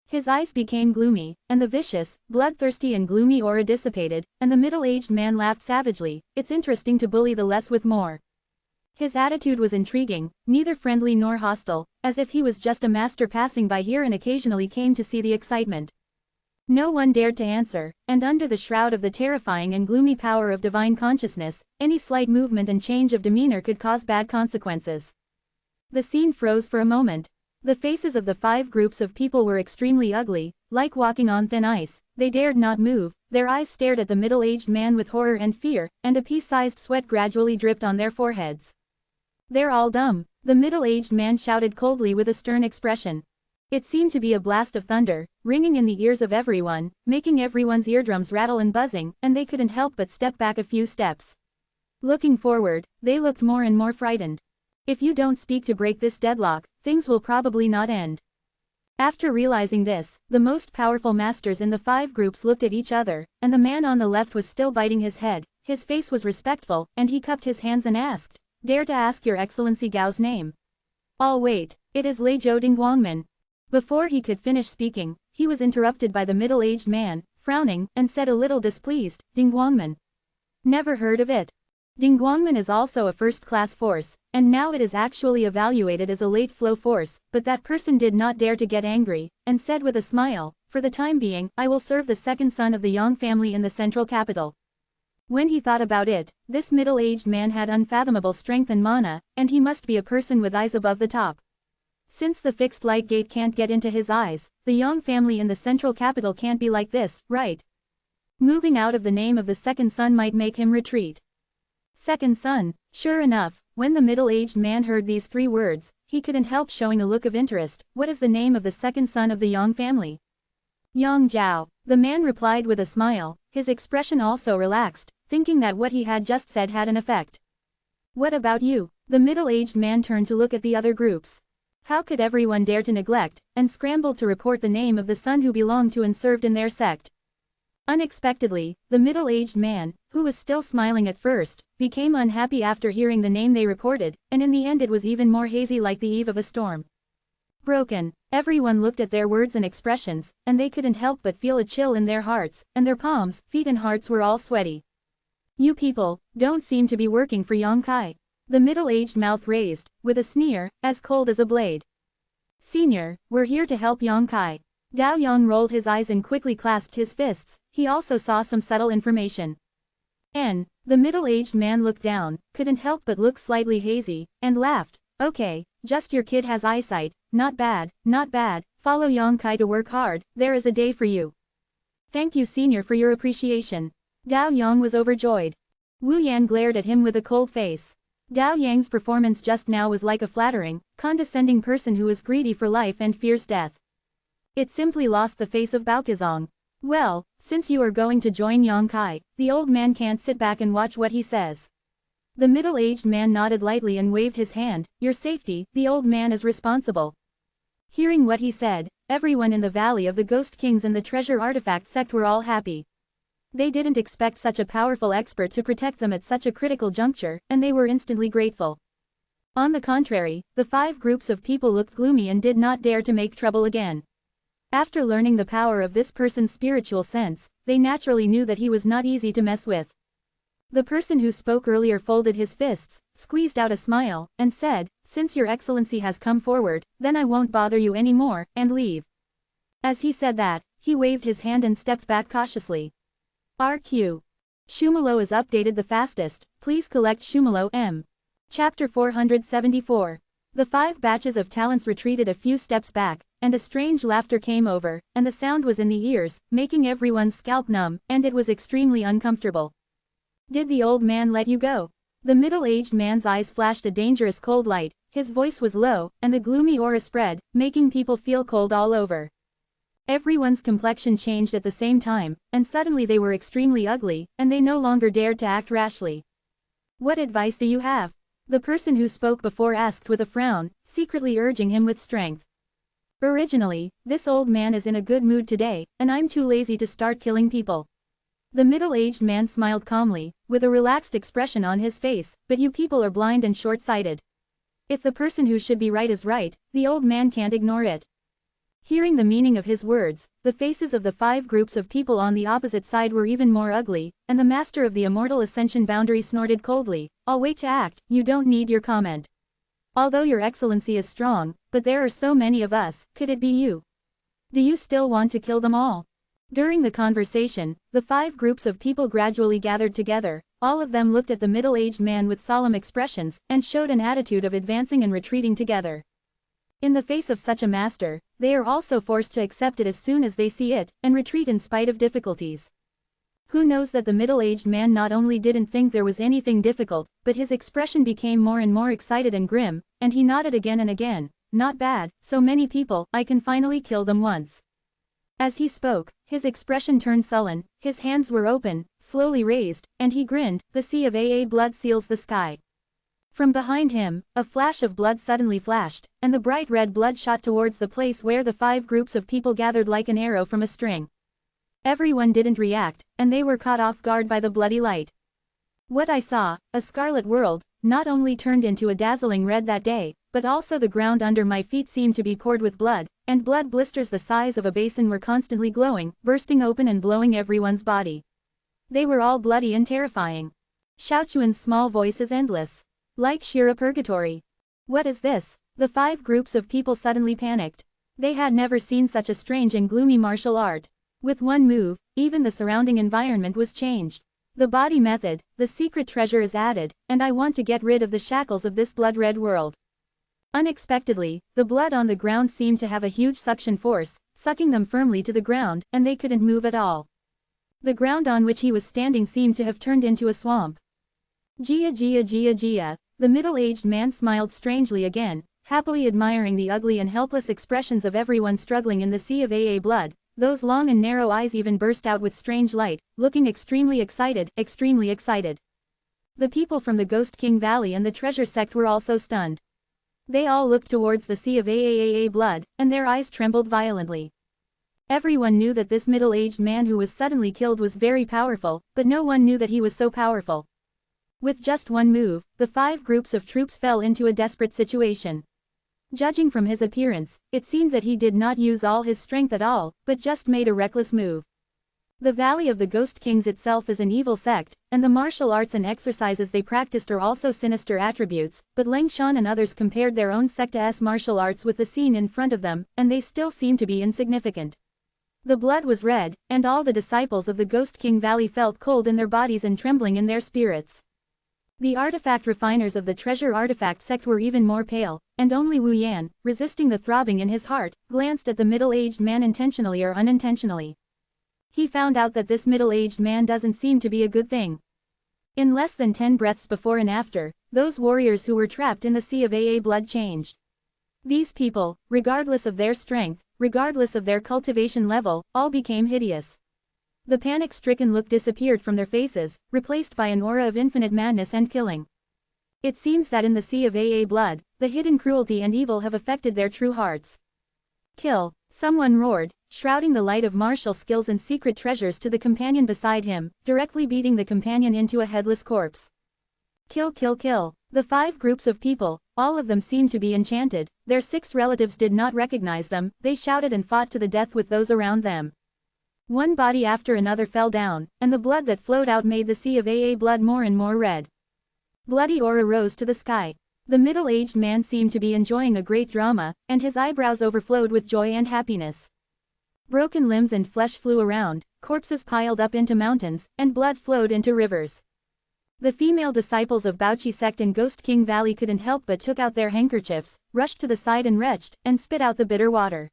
Speaker 1: His eyes became gloomy, and the vicious, bloodthirsty and gloomy aura dissipated, and the middle-aged man laughed savagely. It's interesting to bully the less with more. His attitude was intriguing, neither friendly nor hostile, as if he was just a master passing by here and occasionally came to see the excitement. No one dared to answer, and under the shroud of the terrifying and gloomy power of divine consciousness, any slight movement and change of demeanor could cause bad consequences. The scene froze for a moment. The faces of the 5 groups of people were extremely ugly, like walking on thin ice. They dared not move, their eyes stared at the middle-aged man with horror and fear, and a pea-sized sweat gradually dripped on their foreheads. They're all dumb, the middle-aged man shouted coldly with a stern expression. It seemed to be a blast of thunder, ringing in the ears of everyone, making everyone's eardrums rattle and buzzing, and they couldn't help but step back a few steps. Looking forward, they looked more and more frightened. If you don't speak to break this deadlock, things will probably not end. After realizing this, the most powerful masters in the 5 groups looked at each other, and the man on the left was still biting his head. His face was respectful, and he cupped his hands and asked, "Dare to ask your excellency Gao's name?" "I'll wait, it is Lei Zhou Dingguangmen." Before he could finish speaking, he was interrupted by the middle-aged man, frowning, and said a little displeased, "Dingguangmen? Never heard of it. Dingguangmen is also a first-class force, and now it is actually evaluated as a late-flow force," but that person did not dare to get angry, and said with a smile, "For the time being, I will serve the second son of the Yang family in the central capital." When he thought about it, this middle-aged man had unfathomable strength and mana, and he must be a person with eyes above the top. Since the fixed light gate can't get into his eyes, the Yang family in the central capital can't be like this, right? Moving out of the name of the second son might make him retreat. Second son, sure enough, when the middle-aged man heard these 3 words, he couldn't help showing a look of interest. What is the name of the second son of the Yang family? Yang Zhao, the man replied with a smile, his expression also relaxed, thinking that what he had just said had an effect. What about you? The middle-aged man turned to look at the other groups. How could everyone dare to neglect, and scrambled to report the name of the son who belonged to and served in their sect? Unexpectedly, the middle-aged man, who was still smiling at first, became unhappy after hearing the name they reported, and in the end it was even more hazy like the eve of a storm. Broken. Everyone looked at their words and expressions, and they couldn't help but feel a chill in their hearts, and their palms, feet and hearts were all sweaty. You people, don't seem to be working for Yang Kai. The middle-aged mouth raised, with a sneer, as cold as a blade. Senior, we're here to help Yang Kai. Dao Yang rolled his eyes and quickly clasped his fists. He also saw some subtle information. The middle-aged man looked down, couldn't help but look slightly hazy, and laughed. Okay, just your kid has eyesight, not bad, not bad, follow Yang Kai to work hard, there is a day for you. Thank you senior for your appreciation. Dao Yang was overjoyed. Wu Yan glared at him with a cold face. Dao Yang's performance just now was like a flattering, condescending person who is greedy for life and fears death. It simply lost the face of Baokazong. Well, since you are going to join Yang Kai, the old man can't sit back and watch what he says. The middle-aged man nodded lightly and waved his hand. Your safety, the old man is responsible. Hearing what he said, everyone in the Valley of the Ghost Kings and the Treasure Artifact sect were all happy. They didn't expect such a powerful expert to protect them at such a critical juncture, and they were instantly grateful. On the contrary, the 5 groups of people looked gloomy and did not dare to make trouble again. After learning the power of this person's spiritual sense, they naturally knew that he was not easy to mess with. The person who spoke earlier folded his fists, squeezed out a smile, and said, "Since your excellency has come forward, then I won't bother you anymore, and leave." As he said that, he waved his hand and stepped back cautiously. RQ. Shumalo is updated the fastest, please collect Shumalo M. Chapter 474. The 5 batches of talents retreated a few steps back, and a strange laughter came over, and the sound was in the ears, making everyone's scalp numb, and it was extremely uncomfortable. Did the old man let you go? The middle-aged man's eyes flashed a dangerous cold light, his voice was low, and the gloomy aura spread, making people feel cold all over. Everyone's complexion changed at the same time, and suddenly they were extremely ugly, and they no longer dared to act rashly. What advice do you have? The person who spoke before asked with a frown, secretly urging him with strength. Originally, this old man is in a good mood today, and I'm too lazy to start killing people. The middle-aged man smiled calmly, with a relaxed expression on his face, but you people are blind and short-sighted. If the person who should be right is right, the old man can't ignore it. Hearing the meaning of his words, the faces of the 5 groups of people on the opposite side were even more ugly, and the master of the Immortal Ascension boundary snorted coldly, "I'll wait to act, you don't need your comment. Although your excellency is strong, but there are so many of us, could it be you? Do you still want to kill them all?" During the conversation, the 5 groups of people gradually gathered together, all of them looked at the middle-aged man with solemn expressions, and showed an attitude of advancing and retreating together. In the face of such a master, they are also forced to accept it as soon as they see it, and retreat in spite of difficulties. Who knows that the middle-aged man not only didn't think there was anything difficult, but his expression became more and more excited and grim, and he nodded again and again. "Not bad, so many people, I can finally kill them once." As he spoke, his expression turned sullen, his hands were open, slowly raised, and he grinned, "The sea of AA blood seals the sky." From behind him, a flash of blood suddenly flashed, and the bright red blood shot towards the place where the 5 groups of people gathered like an arrow from a string. Everyone didn't react, and they were caught off guard by the bloody light. What I saw, a scarlet world, not only turned into a dazzling red that day, but also the ground under my feet seemed to be poured with blood, and blood blisters the size of a basin were constantly glowing, bursting open and blowing everyone's body. They were all bloody and terrifying. Xiaochuan's small voice is endless. Like Shira Purgatory. What is this? The 5 groups of people suddenly panicked. They had never seen such a strange and gloomy martial art. With one move, even the surrounding environment was changed. The body method, the secret treasure is added, and I want to get rid of the shackles of this blood-red world. Unexpectedly, the blood on the ground seemed to have a huge suction force, sucking them firmly to the ground, and they couldn't move at all. The ground on which he was standing seemed to have turned into a swamp. Jia Jia Jia Jia. The middle-aged man smiled strangely again, happily admiring the ugly and helpless expressions of everyone struggling in the sea of AA blood. Those long and narrow eyes even burst out with strange light, looking extremely excited, extremely excited. The people from the Ghost King Valley and the Treasure Sect were also stunned. They all looked towards the sea of AA blood, and their eyes trembled violently. Everyone knew that this middle-aged man who was suddenly killed was very powerful, but no one knew that he was so powerful. With just one move, the 5 groups of troops fell into a desperate situation. Judging from his appearance, it seemed that he did not use all his strength at all, but just made a reckless move. The Valley of the Ghost Kings itself is an evil sect, and the martial arts and exercises they practiced are also sinister attributes, but Leng Shan and others compared their own secta's martial arts with the scene in front of them, and they still seemed to be insignificant. The blood was red, and all the disciples of the Ghost King Valley felt cold in their bodies and trembling in their spirits. The artifact refiners of the Treasure Artifact sect were even more pale, and only Wu Yan, resisting the throbbing in his heart, glanced at the middle-aged man intentionally or unintentionally. He found out that this middle-aged man doesn't seem to be a good thing. In less than 10 breaths before and after, those warriors who were trapped in the sea of AA blood changed. These people, regardless of their strength, regardless of their cultivation level, all became hideous. The panic-stricken look disappeared from their faces, replaced by an aura of infinite madness and killing. It seems that in the sea of AA blood, the hidden cruelty and evil have affected their true hearts. Kill, someone roared, shrouding the light of martial skills and secret treasures to the companion beside him, directly beating the companion into a headless corpse. Kill, kill, kill. The 5 groups of people, all of them seemed to be enchanted. Their 6 relatives did not recognize them. They shouted and fought to the death with those around them. One body after another fell down, and the blood that flowed out made the sea of AA blood more and more red. Bloody aura rose to the sky. The middle-aged man seemed to be enjoying a great drama, and his eyebrows overflowed with joy and happiness. Broken limbs and flesh flew around, corpses piled up into mountains, and blood flowed into rivers. The female disciples of Baochi sect in Ghost King Valley couldn't help but took out their handkerchiefs, rushed to the side and retched, and spit out the bitter water.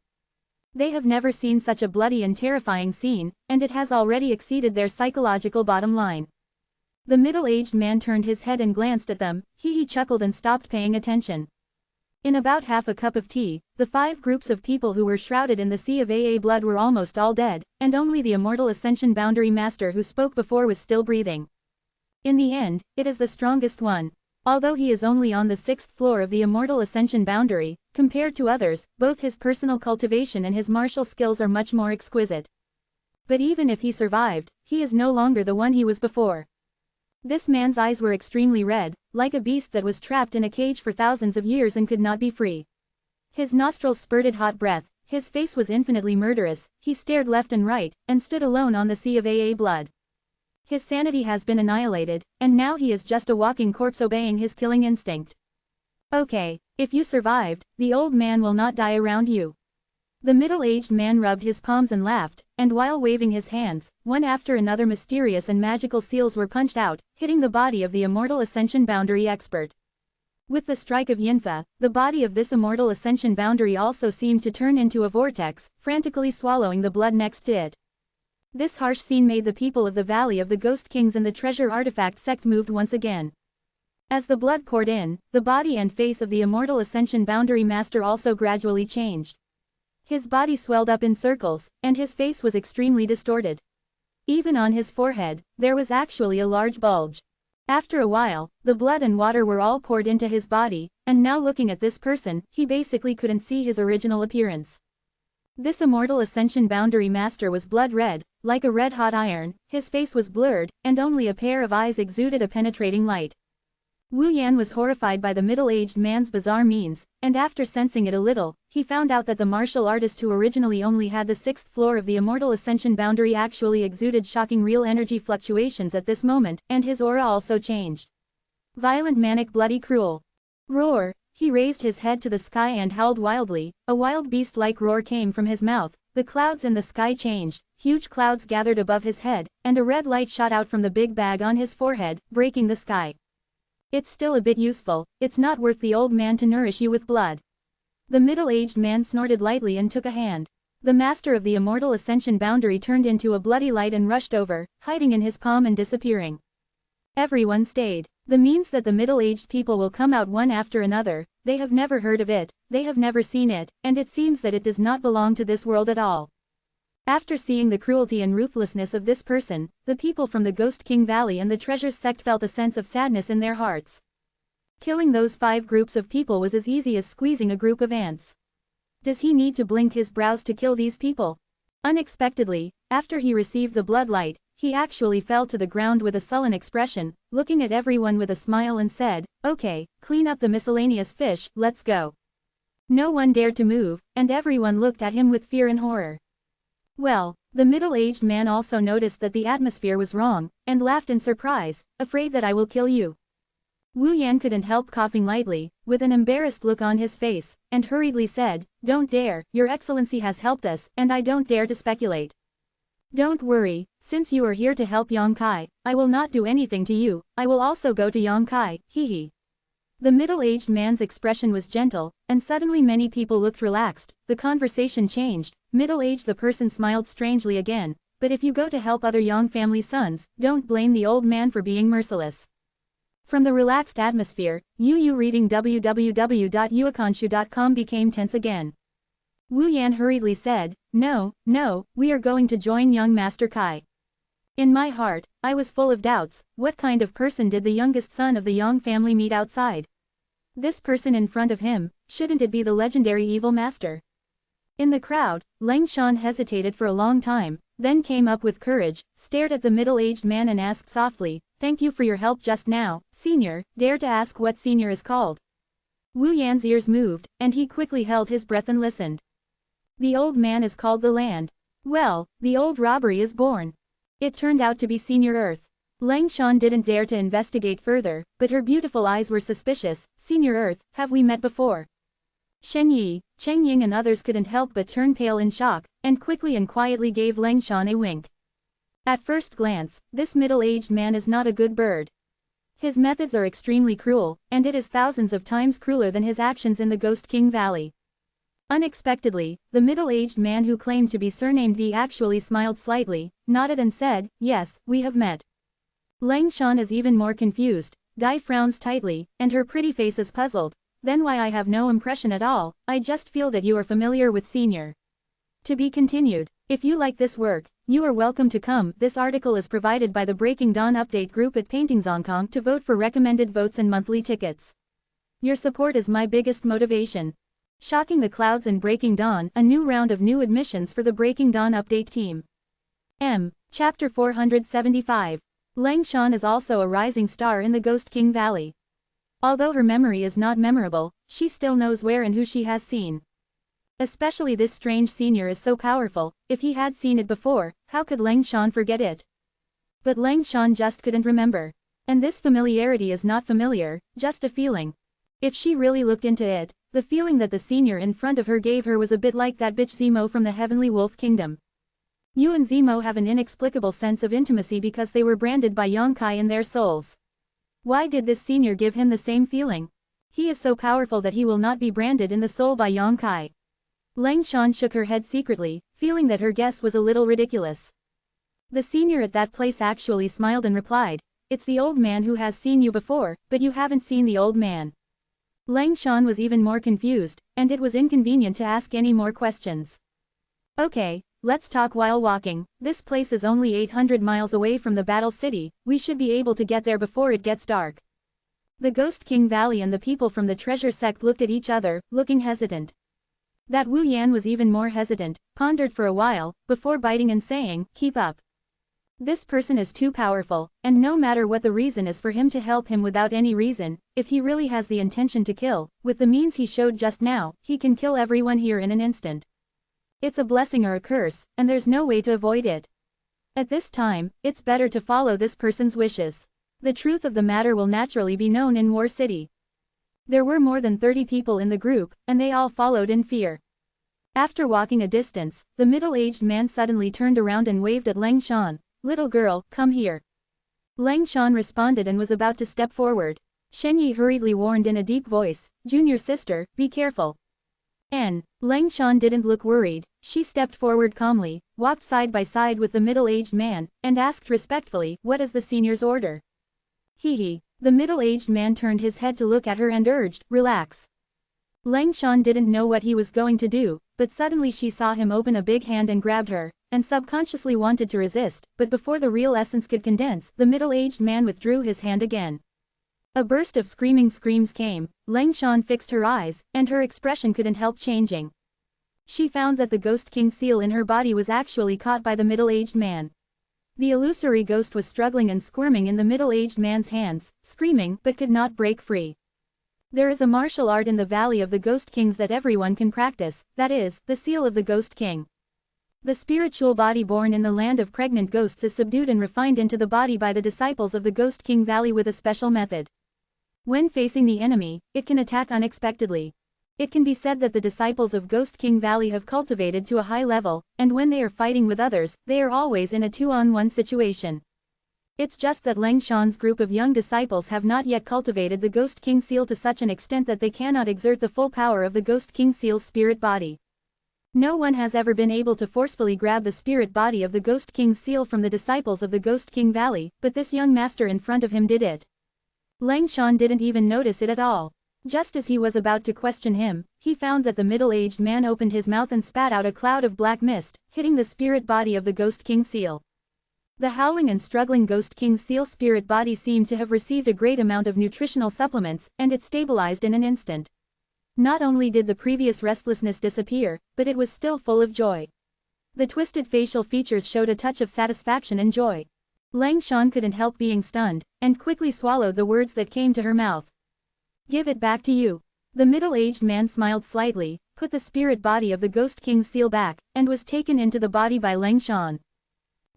Speaker 1: They have never seen such a bloody and terrifying scene, and it has already exceeded their psychological bottom line. The middle-aged man turned his head and glanced at them. He chuckled and stopped paying attention. In about half a cup of tea, the 5 groups of people who were shrouded in the sea of AA blood were almost all dead, and only the Immortal Ascension Boundary Master who spoke before was still breathing. In the end, it is the strongest one. Although he is only on the 6th floor of the Immortal Ascension Boundary, compared to others, both his personal cultivation and his martial skills are much more exquisite. But even if he survived, he is no longer the one he was before. This man's eyes were extremely red, like a beast that was trapped in a cage for thousands of years and could not be free. His nostrils spurted hot breath, his face was infinitely murderous, he stared left and right, and stood alone on the sea of AA blood. His sanity has been annihilated, and now he is just a walking corpse obeying his killing instinct. Okay, if you survived, the old man will not die around you. The middle-aged man rubbed his palms and laughed, and while waving his hands, one after another mysterious and magical seals were punched out, hitting the body of the Immortal Ascension Boundary expert. With the strike of Yinfa, the body of this Immortal Ascension Boundary also seemed to turn into a vortex, frantically swallowing the blood next to it. This harsh scene made the people of the Valley of the Ghost Kings and the Treasure Artifact sect moved once again. As the blood poured in, the body and face of the Immortal Ascension Boundary Master also gradually changed. His body swelled up in circles, and his face was extremely distorted. Even on his forehead, there was actually a large bulge. After a while, the blood and water were all poured into his body, and now looking at this person, he basically couldn't see his original appearance. This Immortal Ascension Boundary Master was blood red, like a red-hot iron, his face was blurred, and only a pair of eyes exuded a penetrating light. Wu Yan was horrified by the middle-aged man's bizarre means, and after sensing it a little, he found out that the martial artist who originally only had the 6th floor of the Immortal Ascension Boundary actually exuded shocking real energy fluctuations at this moment, and his aura also changed. Violent, manic, bloody, cruel. Roar! He raised his head to the sky and howled wildly. A wild beast-like roar came from his mouth. The clouds in the sky changed, huge clouds gathered above his head, and a red light shot out from the big bag on his forehead, breaking the sky. It's still a bit useful, it's not worth the old man to nourish you with blood. The middle-aged man snorted lightly and took a hand. The master of the Immortal Ascension Boundary turned into a bloody light and rushed over, hiding in his palm and disappearing. Everyone stayed. The means that the middle-aged people will come out one after another, they have never heard of it, they have never seen it, and it seems that it does not belong to this world at all. After seeing the cruelty and ruthlessness of this person, the people from the Ghost King Valley and the Treasures sect felt a sense of sadness in their hearts. Killing those 5 groups of people was as easy as squeezing a group of ants. Does he need to blink his brows to kill these people? Unexpectedly, after he received the blood light, he actually fell to the ground with a sullen expression, looking at everyone with a smile and said, "Okay, clean up the miscellaneous fish, let's go." No one dared to move, and everyone looked at him with fear and horror. Well, the middle-aged man also noticed that the atmosphere was wrong, and laughed in surprise, "Afraid that I will kill you?" Wu Yan couldn't help coughing lightly, with an embarrassed look on his face, and hurriedly said, "Don't dare, Your Excellency has helped us, and I don't dare to speculate." "Don't worry, since you are here to help Yongkai, I will not do anything to you, I will also go to Yongkai, hee." The middle-aged man's expression was gentle, and suddenly many people looked relaxed. The conversation changed. Middle-aged the person smiled strangely again, "But if you go to help other Yang family sons, don't blame the old man for being merciless." From the relaxed atmosphere, Yu reading www.yuakanshu.com became tense again. Wu Yan hurriedly said, "No, we are going to join young Master Kai." In my heart, I was full of doubts. What kind of person did the youngest son of the Yang family meet outside? This person in front of him, shouldn't it be the legendary evil master? In the crowd, Lang Shan hesitated for a long time, then came up with courage, stared at the middle-aged man and asked softly, "Thank you for your help just now, senior. Dare to ask what senior is called?" Wu Yan's ears moved, and he quickly held his breath and listened. The old man is called the land. Well, the old robbery is born. It turned out to be Senior Earth. Lang Shan didn't dare to investigate further, but her beautiful eyes were suspicious. "Senior Earth, have we met before?" Shen Yi, Cheng Ying and others couldn't help but turn pale in shock, and quickly and quietly gave Lang Shan a wink. At first glance, this middle-aged man is not a good bird. His methods are extremely cruel, and it is thousands of times crueler than his actions in the Ghost King Valley. Unexpectedly, the middle-aged man who claimed to be surnamed Di actually smiled slightly, nodded and said, "Yes, we have met." Lang Shan is even more confused. Dai frowns tightly, and her pretty face is puzzled. "Then why I have no impression at all, I just feel that you are familiar with Senior." To be continued. If you like this work, you are welcome to come. This article is provided by the Breaking Dawn Update group at Paintings Hong Kong to vote for recommended votes and monthly tickets. Your support is my biggest motivation. Shocking the Clouds and Breaking Dawn, a new round of new admissions for the Breaking Dawn Update team. Chapter 475. Lang Shan is also a rising star in the Ghost King Valley. Although her memory is not memorable, she still knows where and who she has seen. Especially this strange senior is so powerful. If he had seen it before, how could Lang Shan forget it? But Lang Shan just couldn't remember. And this familiarity is not familiar, just a feeling. If she really looked into it, the feeling that the senior in front of her gave her was a bit like that bitch Zemo from the Heavenly Wolf Kingdom. Yu and Zemo have an inexplicable sense of intimacy because they were branded by Yongkai in their souls. Why did this senior give him the same feeling? He is so powerful that he will not be branded in the soul by Yongkai. Lang Shan shook her head secretly, feeling that her guess was a little ridiculous. The senior at that place actually smiled and replied, "It's the old man who has seen you before, but you haven't seen the old man." Lang Shan was even more confused, and it was inconvenient to ask any more questions. "Okay, let's talk while walking. This place is only 800 miles away from the Battle City. We should be able to get there before it gets dark." The Ghost King Valley and the people from the treasure sect looked at each other, looking hesitant. That Wu Yan was even more hesitant, pondered for a while, before biting and saying, "Keep up. This person is too powerful, and no matter what the reason is for him to help him without any reason, if he really has the intention to kill, with the means he showed just now, he can kill everyone here in an instant. It's a blessing or a curse, and there's no way to avoid it. At this time, it's better to follow this person's wishes. The truth of the matter will naturally be known in War City." There were more than 30 people in the group, and they all followed in fear. After walking a distance, the middle-aged man suddenly turned around and waved at Lang Shan. "Little girl, come here." Lang Shan responded and was about to step forward. Shen Yi hurriedly warned in a deep voice, "Junior sister, be careful." Lang Shan didn't look worried. She stepped forward calmly, walked side by side with the middle-aged man, and asked respectfully, "What is the senior's order?" The middle-aged man turned his head to look at her and urged, "Relax." Lang Shan didn't know what he was going to do, but suddenly she saw him open a big hand and grabbed her, and subconsciously wanted to resist, but before the real essence could condense, the middle-aged man withdrew his hand again. A burst of screaming screams came. Lang Shan fixed her eyes, and her expression couldn't help changing. She found that the Ghost King seal in her body was actually caught by the middle-aged man. The illusory ghost was struggling and squirming in the middle-aged man's hands, screaming, but could not break free. There is a martial art in the Valley of the Ghost Kings that everyone can practice, that is, the seal of the Ghost King. The spiritual body born in the land of pregnant ghosts is subdued and refined into the body by the disciples of the Ghost King Valley with a special method. When facing the enemy, it can attack unexpectedly. It can be said that the disciples of Ghost King Valley have cultivated to a high level, and when they are fighting with others, they are always in a 2-on-1 situation. It's just that Lang Shan's group of young disciples have not yet cultivated the Ghost King seal to such an extent that they cannot exert the full power of the Ghost King seal's spirit body. No one has ever been able to forcefully grab the spirit body of the Ghost King's seal from the disciples of the Ghost King Valley, but this young master in front of him did it. Lang Shan didn't even notice it at all. Just as he was about to question him, he found that the middle-aged man opened his mouth and spat out a cloud of black mist, hitting the spirit body of the Ghost King seal. The howling and struggling Ghost King seal spirit body seemed to have received a great amount of nutritional supplements, and it stabilized in an instant. Not only did the previous restlessness disappear, but it was still full of joy. The twisted facial features showed a touch of satisfaction and joy. Lang Shan couldn't help being stunned, and quickly swallowed the words that came to her mouth. Give it back to you. The middle-aged man smiled slightly, put the spirit body of the Ghost King's seal back, and was taken into the body by Lang Shan.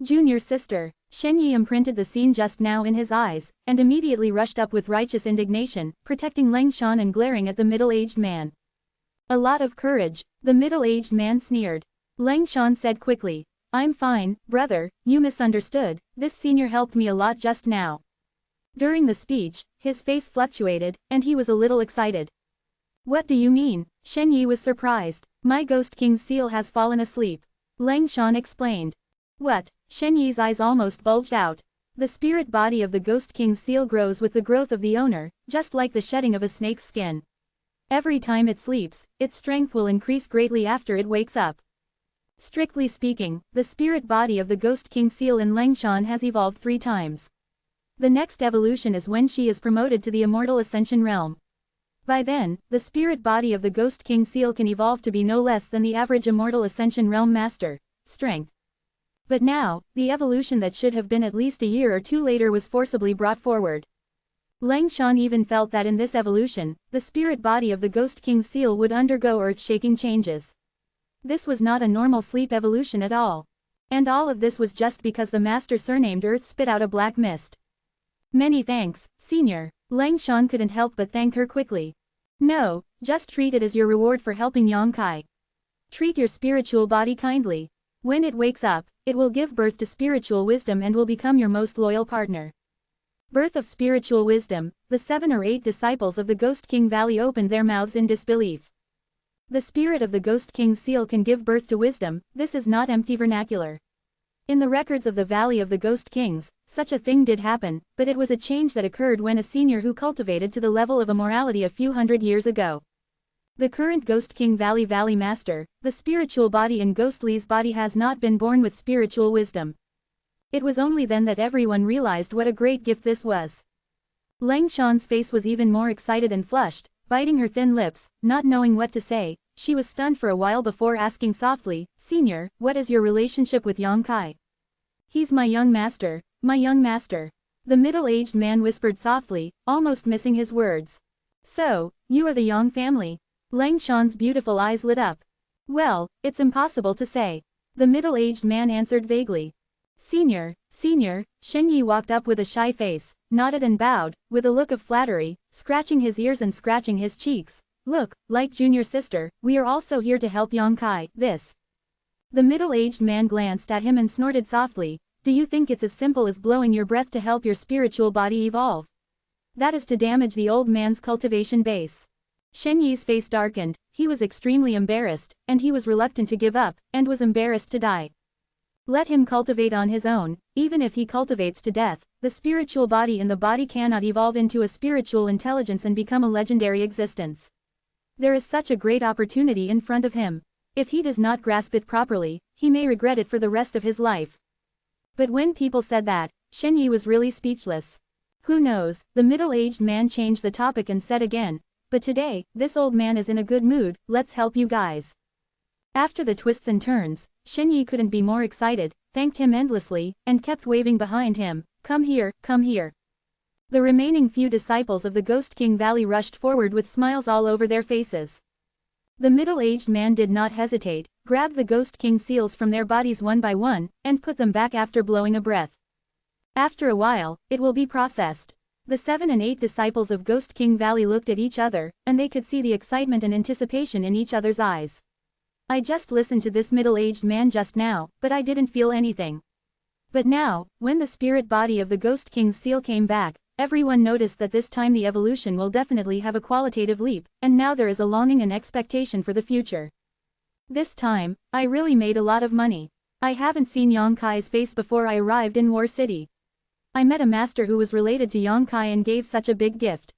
Speaker 1: Junior sister, Shen Yi imprinted the scene just now in his eyes, and immediately rushed up with righteous indignation, protecting Lang Shan and glaring at the middle-aged man. A lot of courage, the middle-aged man sneered. Lang Shan said quickly, I'm fine, brother, you misunderstood, this senior helped me a lot just now. During the speech, his face fluctuated, and he was a little excited. What do you mean? Shen Yi was surprised. My Ghost King's seal has fallen asleep. Lang Shan explained. What? Shen Yi's eyes almost bulged out. The spirit body of the Ghost King's seal grows with the growth of the owner, just like the shedding of a snake's skin. Every time it sleeps, its strength will increase greatly after it wakes up. Strictly speaking, the spirit body of the Ghost King seal in Lang Shan has evolved 3 times. The next evolution is when she is promoted to the Immortal Ascension realm. By then, the spirit body of the Ghost King seal can evolve to be no less than the average Immortal Ascension realm master, strength. But now, the evolution that should have been at least a year or 2 later was forcibly brought forward. Lang Shan even felt that in this evolution, the spirit body of the Ghost King's seal would undergo earth-shaking changes. This was not a normal sleep evolution at all. And all of this was just because the master surnamed Earth spit out a black mist. Many thanks, senior. Lang Shan couldn't help but thank her quickly. No, just treat it as your reward for helping Yang Kai. Treat your spiritual body kindly. When it wakes up, it will give birth to spiritual wisdom and will become your most loyal partner. Birth of spiritual wisdom, the 7 or 8 disciples of the Ghost King Valley opened their mouths in disbelief. The spirit of the Ghost King's seal can give birth to wisdom, this is not empty vernacular. In the records of the Valley of the Ghost Kings, such a thing did happen, but it was a change that occurred when a senior who cultivated to the level of immortality a few hundred years ago. The current Ghost King Valley Master, the spiritual body in Ghost Li's body has not been born with spiritual wisdom. It was only then that everyone realized what a great gift this was. Lang Shan's face was even more excited and flushed, biting her thin lips, not knowing what to say. She was stunned for a while before asking softly, Senior, what is your relationship with Yang Kai? He's my young master, my young master. The middle-aged man whispered softly, almost missing his words. So, you are the Yang family. Lang Shan's beautiful eyes lit up. Well, it's impossible to say. The middle-aged man answered vaguely. Senior, Shen Yi walked up with a shy face, nodded and bowed, with a look of flattery, scratching his ears and scratching his cheeks. Look, like junior sister, we are also here to help Yang Kai, this. The middle-aged man glanced at him and snorted softly, do you think it's as simple as blowing your breath to help your spiritual body evolve? That is to damage the old man's cultivation base. Shen Yi's face darkened, he was extremely embarrassed, and he was reluctant to give up, and was embarrassed to die. Let him cultivate on his own, even if he cultivates to death, the spiritual body in the body cannot evolve into a spiritual intelligence and become a legendary existence. There is such a great opportunity in front of him. If he does not grasp it properly, he may regret it for the rest of his life. But when people said that, Shen Yi was really speechless. Who knows, the middle-aged man changed the topic and said again, but today, this old man is in a good mood, let's help you guys. After the twists and turns, Shen Yi couldn't be more excited, thanked him endlessly, and kept waving behind him, come here, come here. The remaining few disciples of the Ghost King Valley rushed forward with smiles all over their faces. The middle-aged man did not hesitate, grabbed the Ghost King seals from their bodies one by one, and put them back after blowing a breath. After a while, it will be processed. The 7 and 8 disciples of Ghost King Valley looked at each other, and they could see the excitement and anticipation in each other's eyes. I just listened to this middle-aged man just now, but I didn't feel anything. But now, when the spirit body of the Ghost King's seal came back, everyone noticed that this time the evolution will definitely have a qualitative leap, and now there is a longing and expectation for the future. This time, I really made a lot of money. I haven't seen Yang Kai's face before I arrived in War City. I met a master who was related to Yang Kai and gave such a big gift.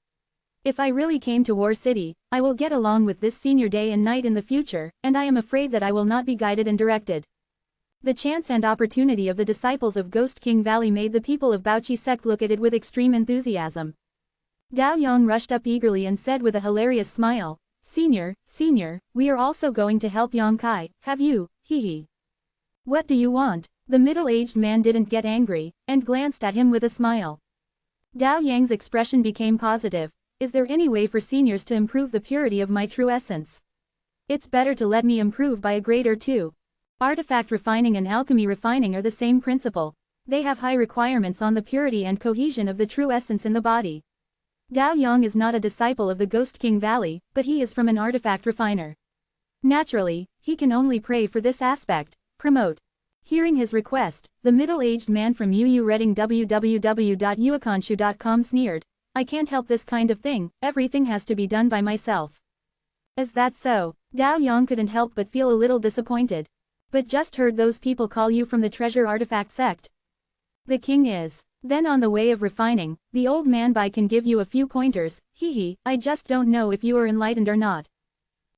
Speaker 1: If I really came to War City, I will get along with this senior day and night in the future, and I am afraid that I will not be guided and directed. The chance and opportunity of the disciples of Ghost King Valley made the people of Baochi sect look at it with extreme enthusiasm. Dao Yang rushed up eagerly and said with a hilarious smile, Senior, we are also going to help Yang Kai, have you, hee. What do you want? The middle-aged man didn't get angry, and glanced at him with a smile. Dao Yang's expression became positive. Is there any way for seniors to improve the purity of my true essence? It's better to let me improve by a grade or two. Artifact refining and alchemy refining are the same principle. They have high requirements on the purity and cohesion of the true essence in the body. Dao Yang is not a disciple of the Ghost King Valley, but he is from an artifact refiner. Naturally, he can only pray for this aspect, promote. Hearing his request, the middle-aged man from UU Reading www.uakanshu.com sneered, I can't help this kind of thing, everything has to be done by myself. Is that so? Dao Yang couldn't help but feel a little disappointed. But just heard those people call you from the treasure artifact sect. The king is. Then on the way of refining, the old man Bai can give you a few pointers, I just don't know if you are enlightened or not.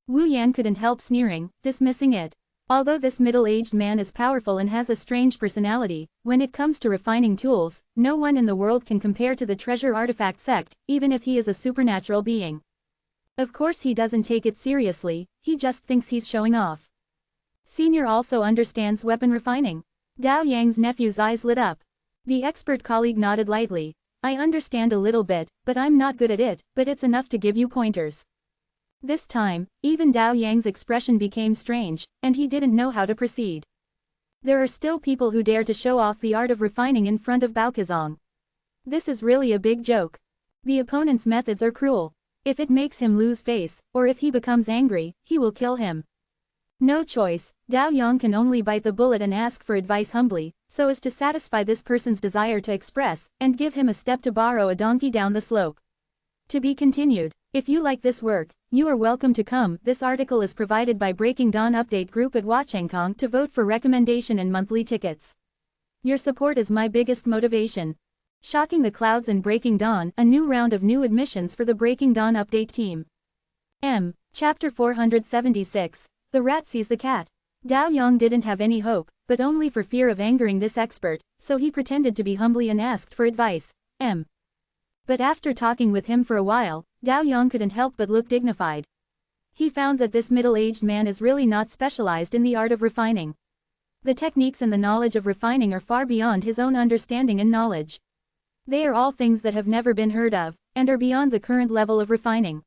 Speaker 1: Wu Yan couldn't help sneering, dismissing it. Although this middle-aged man is powerful and has a strange personality, when it comes to refining tools, no one in the world can compare to the treasure artifact sect, even if he is a supernatural being. Of course he doesn't take it seriously, he just thinks he's showing off. Senior also understands weapon refining. Dao Yang's nephew's eyes lit up. The expert colleague nodded lightly. I understand a little bit, but I'm not good at it, but it's enough to give you pointers. This time, even Dao Yang's expression became strange, and he didn't know how to proceed. There are still people who dare to show off the art of refining in front of Baokazong. This is really a big joke. The opponent's methods are cruel. If it makes him lose face, or if he becomes angry, he will kill him. No choice, Dao Yang can only bite the bullet and ask for advice humbly, so as to satisfy this person's desire to express, and give him a step to borrow a donkey down the slope. To be continued. If you like this work, you are welcome to come. This article is provided by Breaking Dawn Update Group at Watchengkong to vote for recommendation and monthly tickets. Your support is my biggest motivation. Shocking the Clouds and Breaking Dawn, a new round of new admissions for the Breaking Dawn Update team. Chapter 476, The Rat Sees the Cat. Dao Yang didn't have any hope, but only for fear of angering this expert, so he pretended to be humbly and asked for advice. But after talking with him for a while, Dao Yang couldn't help but look dignified. He found that this middle-aged man is really not specialized in the art of refining. The techniques and the knowledge of refining are far beyond his own understanding and knowledge. They are all things that have never been heard of, and are beyond the current level of refining.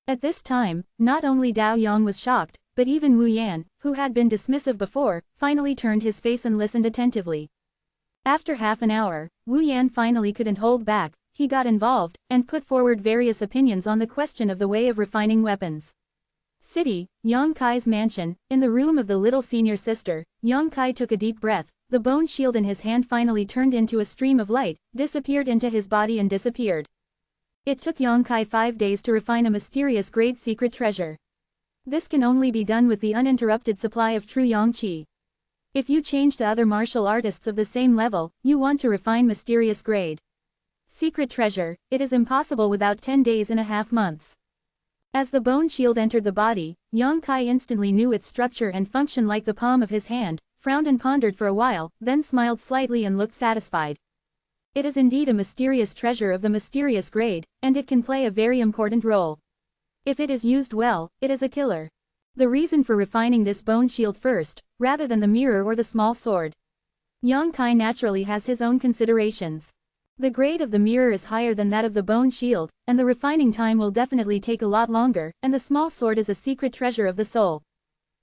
Speaker 1: At this time, not only Dao Yang was shocked, but even Wu Yan, who had been dismissive before, finally turned his face and listened attentively. After half an hour, Wu Yan finally couldn't hold back. He got involved, and put forward various opinions on the question of the way of refining weapons. City, Yang Kai's mansion, in the room of the little senior sister, Yang Kai took a deep breath, the bone shield in his hand finally turned into a stream of light, disappeared into his body and disappeared. It took Yang Kai 5 days to refine a mysterious grade secret treasure. This can only be done with the uninterrupted supply of true Yang Qi. If you change to other martial artists of the same level, you want to refine mysterious grade secret treasure, it is impossible without 10 days and a half months. As the bone shield entered the body, Yang Kai instantly knew its structure and function like the palm of his hand, frowned and pondered for a while, then smiled slightly and looked satisfied. It is indeed a mysterious treasure of the mysterious grade, and it can play a very important role. If it is used well, it is a killer. The reason for refining this bone shield first, rather than the mirror or the small sword. Yang Kai naturally has his own considerations. The grade of the mirror is higher than that of the bone shield, and the refining time will definitely take a lot longer, and the small sword is a secret treasure of the soul.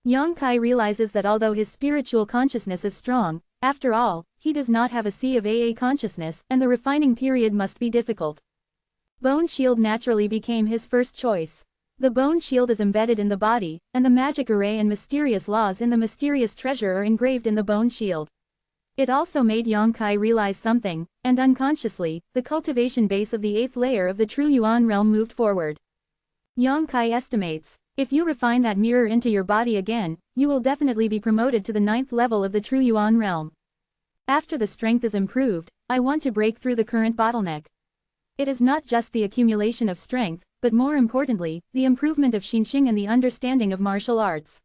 Speaker 1: Yang Kai realizes that although his spiritual consciousness is strong, after all, he does not have a sea of AA consciousness, and the refining period must be difficult. Bone shield naturally became his first choice. The bone shield is embedded in the body, and the magic array and mysterious laws in the mysterious treasure are engraved in the bone shield. It also made Yang Kai realize something, and unconsciously, the cultivation base of the 8th layer of the true Yuan realm moved forward. Yang Kai estimates, if you refine that mirror into your body again, you will definitely be promoted to the 9th level of the true Yuan realm. After the strength is improved, I want to break through the current bottleneck. It is not just the accumulation of strength, but more importantly, the improvement of Xinxing and the understanding of martial arts.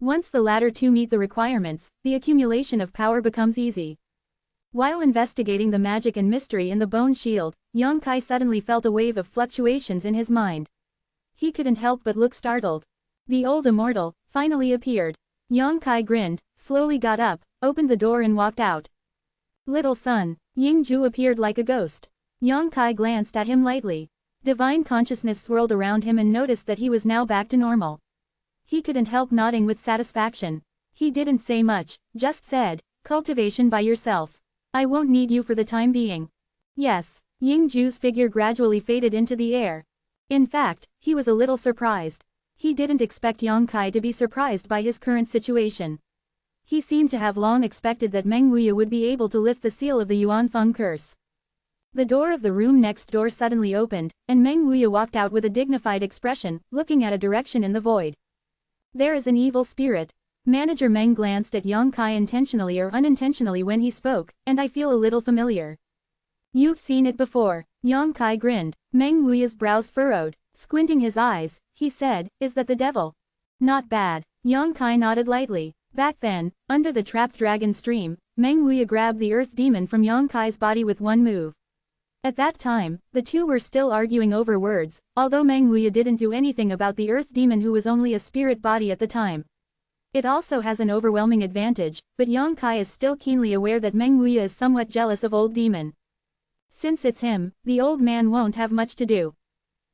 Speaker 1: Once the latter two meet the requirements, the accumulation of power becomes easy. While investigating the magic and mystery in the bone shield, Yang Kai suddenly felt a wave of fluctuations in his mind. He couldn't help but look startled. The old immortal finally appeared. Yang Kai grinned, slowly got up, opened the door and walked out. Little son, Ying Ju appeared like a ghost. Yang Kai glanced at him lightly. Divine consciousness swirled around him and noticed that he was now back to normal. He couldn't help nodding with satisfaction. He didn't say much, just said, "Cultivation by yourself. I won't need you for the time being." Yes, Ying Ju's figure gradually faded into the air. In fact, he was a little surprised. He didn't expect Yang Kai to be surprised by his current situation. He seemed to have long expected that Meng Wuya would be able to lift the seal of the Yuanfeng curse. The door of the room next door suddenly opened, and Meng Wuya walked out with a dignified expression, looking at a direction in the void. There is an evil spirit. Manager Meng glanced at Yang Kai intentionally or unintentionally when he spoke, and I feel a little familiar. You've seen it before. Yang Kai grinned. Meng Wuya's brows furrowed. Squinting his eyes, he said, "Is that the devil?" "Not bad." Yang Kai nodded lightly. Back then, under the trapped dragon stream, Meng Wuya grabbed the earth demon from Yang Kai's body with one move. At that time, the two were still arguing over words, although Meng Wuya didn't do anything about the earth demon who was only a spirit body at the time. It also has an overwhelming advantage, but Yang Kai is still keenly aware that Meng Wuya is somewhat jealous of old demon. Since it's him, the old man won't have much to do.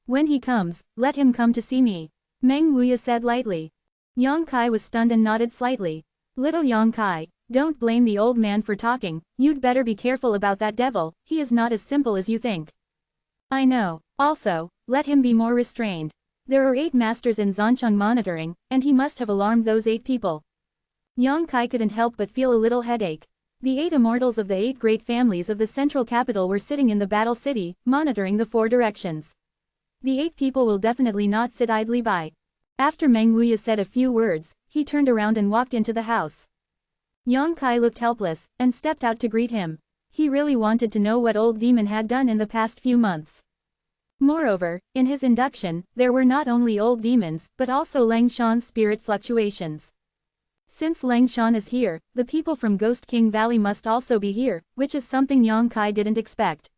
Speaker 1: When he comes, let him come to see me, Meng Wuya said lightly. Yang Kai was stunned and nodded slightly. Little Yang Kai, don't blame the old man for talking, you'd better be careful about that devil, he is not as simple as you think. I know. Also, let him be more restrained. There are 8 masters in Zhancheng monitoring, and he must have alarmed those 8 people. Yang Kai couldn't help but feel a little headache. The 8 immortals of the 8 great families of the central capital were sitting in the battle city, monitoring the 4 directions. The 8 people will definitely not sit idly by. After Meng Wuya said a few words, he turned around and walked into the house. Yang Kai looked helpless, and stepped out to greet him. He really wanted to know what old demon had done in the past few months. Moreover, in his induction, there were not only old demons, but also Lang Shan's spirit fluctuations. Since Lang Shan is here, the people from Ghost King Valley must also be here, which is something Yang Kai didn't expect.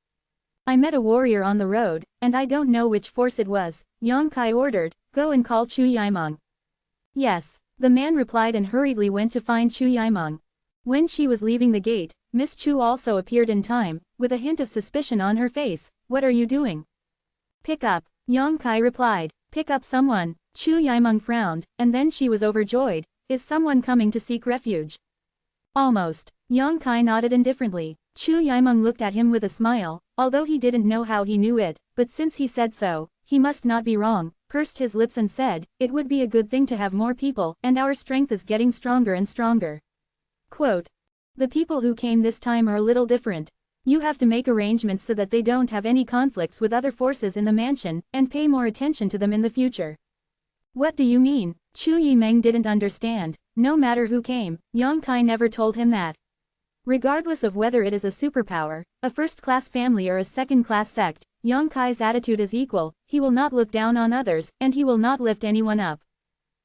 Speaker 1: I met a warrior on the road, and I don't know which force it was. Yang Kai ordered, "Go and call Chu Yimeng." Yes, the man replied and hurriedly went to find Chu Yimeng. When she was leaving the gate, Miss Chu also appeared in time, with a hint of suspicion on her face. "What are you doing?" "Pick up," Yang Kai replied. "Pick up someone." Chu Yimeng frowned, and then she was overjoyed. "Is someone coming to seek refuge?" "Almost." Yang Kai nodded indifferently. Chu Yimeng looked at him with a smile, although he didn't know how he knew it, but since he said so, he must not be wrong, pursed his lips and said, "It would be a good thing to have more people, and our strength is getting stronger and stronger." Quote, "The people who came this time are a little different. You have to make arrangements so that they don't have any conflicts with other forces in the mansion, and pay more attention to them in the future." "What do you mean?" Chu Yimeng didn't understand. No matter who came, Yang Kai never told him that. Regardless of whether it is a superpower, a first-class family or a second-class sect, Yang Kai's attitude is equal. He will not look down on others, and he will not lift anyone up.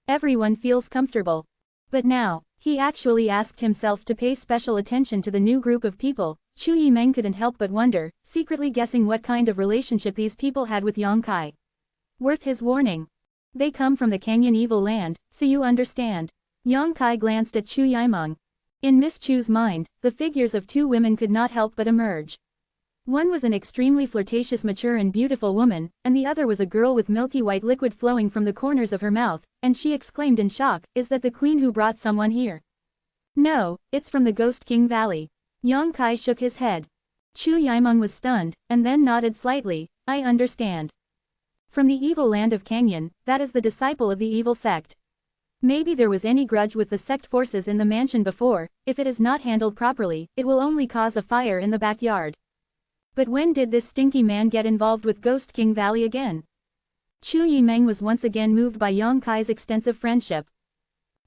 Speaker 1: Everyone feels comfortable. But now, he actually asked himself to pay special attention to the new group of people. Chu Yimeng couldn't help but wonder, secretly guessing what kind of relationship these people had with Yang Kai. Worth his warning. They come from the Kangyang evil land, so you understand. Yang Kai glanced at Chu Yimeng. In Miss Chu's mind, the figures of 2 women could not help but emerge. One was an extremely flirtatious, mature and beautiful woman, and the other was a girl with milky white liquid flowing from the corners of her mouth, and she exclaimed in shock, "Is that the queen who brought someone here?" "No, it's from the Ghost King Valley." Yang Kai shook his head. Chu Yimeng was stunned, and then nodded slightly. "I understand. From the evil land of Kangyang, that is the disciple of the evil sect. Maybe there was any grudge with the sect forces in the mansion before. If it is not handled properly, it will only cause a fire in the backyard. But when did this stinky man get involved with Ghost King Valley again?" Chu Yimeng was once again moved by Yang Kai's extensive friendship.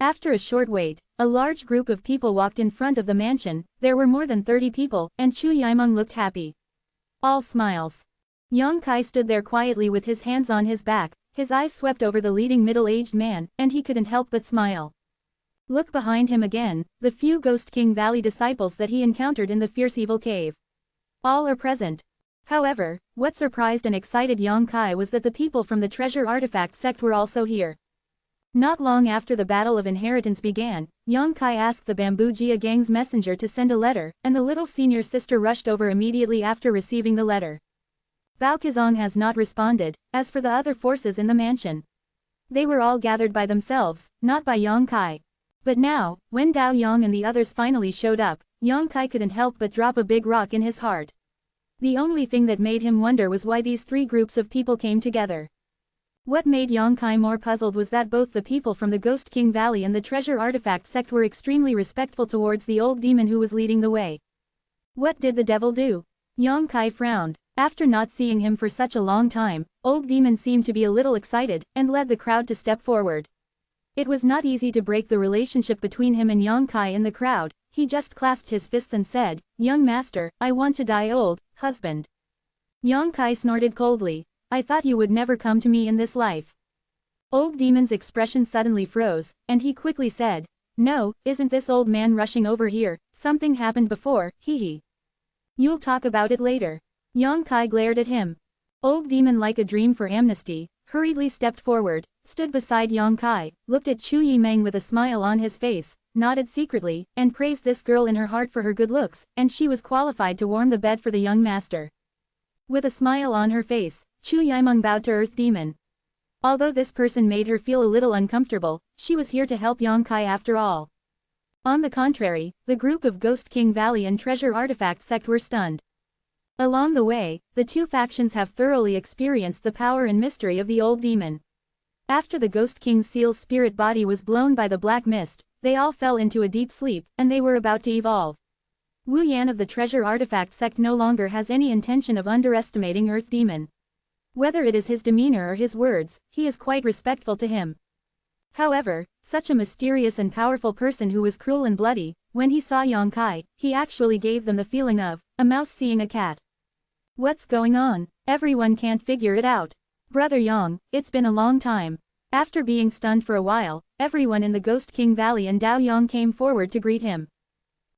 Speaker 1: After a short wait, a large group of people walked in front of the mansion. There were more than 30 people, and Chu Yimeng looked happy. All smiles. Yang Kai stood there quietly with his hands on his back, his eyes swept over the leading middle-aged man, and he couldn't help but smile. Look behind him again, the few Ghost King Valley disciples that he encountered in the fierce evil cave. All are present. However, what surprised and excited Yang Kai was that the people from the treasure artifact sect were also here. Not long after the Battle of Inheritance began, Yang Kai asked the Bamboo Jia gang's messenger to send a letter, and the little senior sister rushed over immediately after receiving the letter. Bao Kizong has not responded. As for the other forces in the mansion, they were all gathered by themselves, not by Yang Kai. But now, when Dao Yang and the others finally showed up, Yang Kai couldn't help but drop a big rock in his heart. The only thing that made him wonder was why these three groups of people came together. What made Yang Kai more puzzled was that both the people from the Ghost King Valley and the treasure artifact sect were extremely respectful towards the old demon who was leading the way. What did the devil do? Yang Kai frowned. After not seeing him for such a long time, old demon seemed to be a little excited, and led the crowd to step forward. It was not easy to break the relationship between him and Yang Kai in the crowd. He just clasped his fists and said, "Young master, I want to die old, husband." Yang Kai snorted coldly. "I thought you would never come to me in this life." Old demon's expression suddenly froze, and he quickly said, "No, isn't this old man rushing over here? Something happened before, hee. You'll talk about it later." Yang Kai glared at him. Old demon, like a dream for amnesty, hurriedly stepped forward, stood beside Yang Kai, looked at Chu Yimeng with a smile on his face, nodded secretly, and praised this girl in her heart for her good looks, and she was qualified to warm the bed for the young master. With a smile on her face, Chu Yimeng bowed to Earth Demon. Although this person made her feel a little uncomfortable, she was here to help Yang Kai after all. On the contrary, the group of Ghost King Valley and Treasure Artifact sect were stunned. Along the way, the two factions have thoroughly experienced the power and mystery of the old demon. After the Ghost King's seal's spirit body was blown by the black mist, they all fell into a deep sleep, and they were about to evolve. Wu Yan of the Treasure Artifact sect no longer has any intention of underestimating Earth Demon. Whether it is his demeanor or his words, he is quite respectful to him. However, such a mysterious and powerful person who was cruel and bloody, when he saw Yang Kai, he actually gave them the feeling of a mouse seeing a cat. What's going on? Everyone can't figure it out. Brother Yang, it's been a long time. After being stunned for a while, everyone in the Ghost King Valley and Dao Yang came forward to greet him.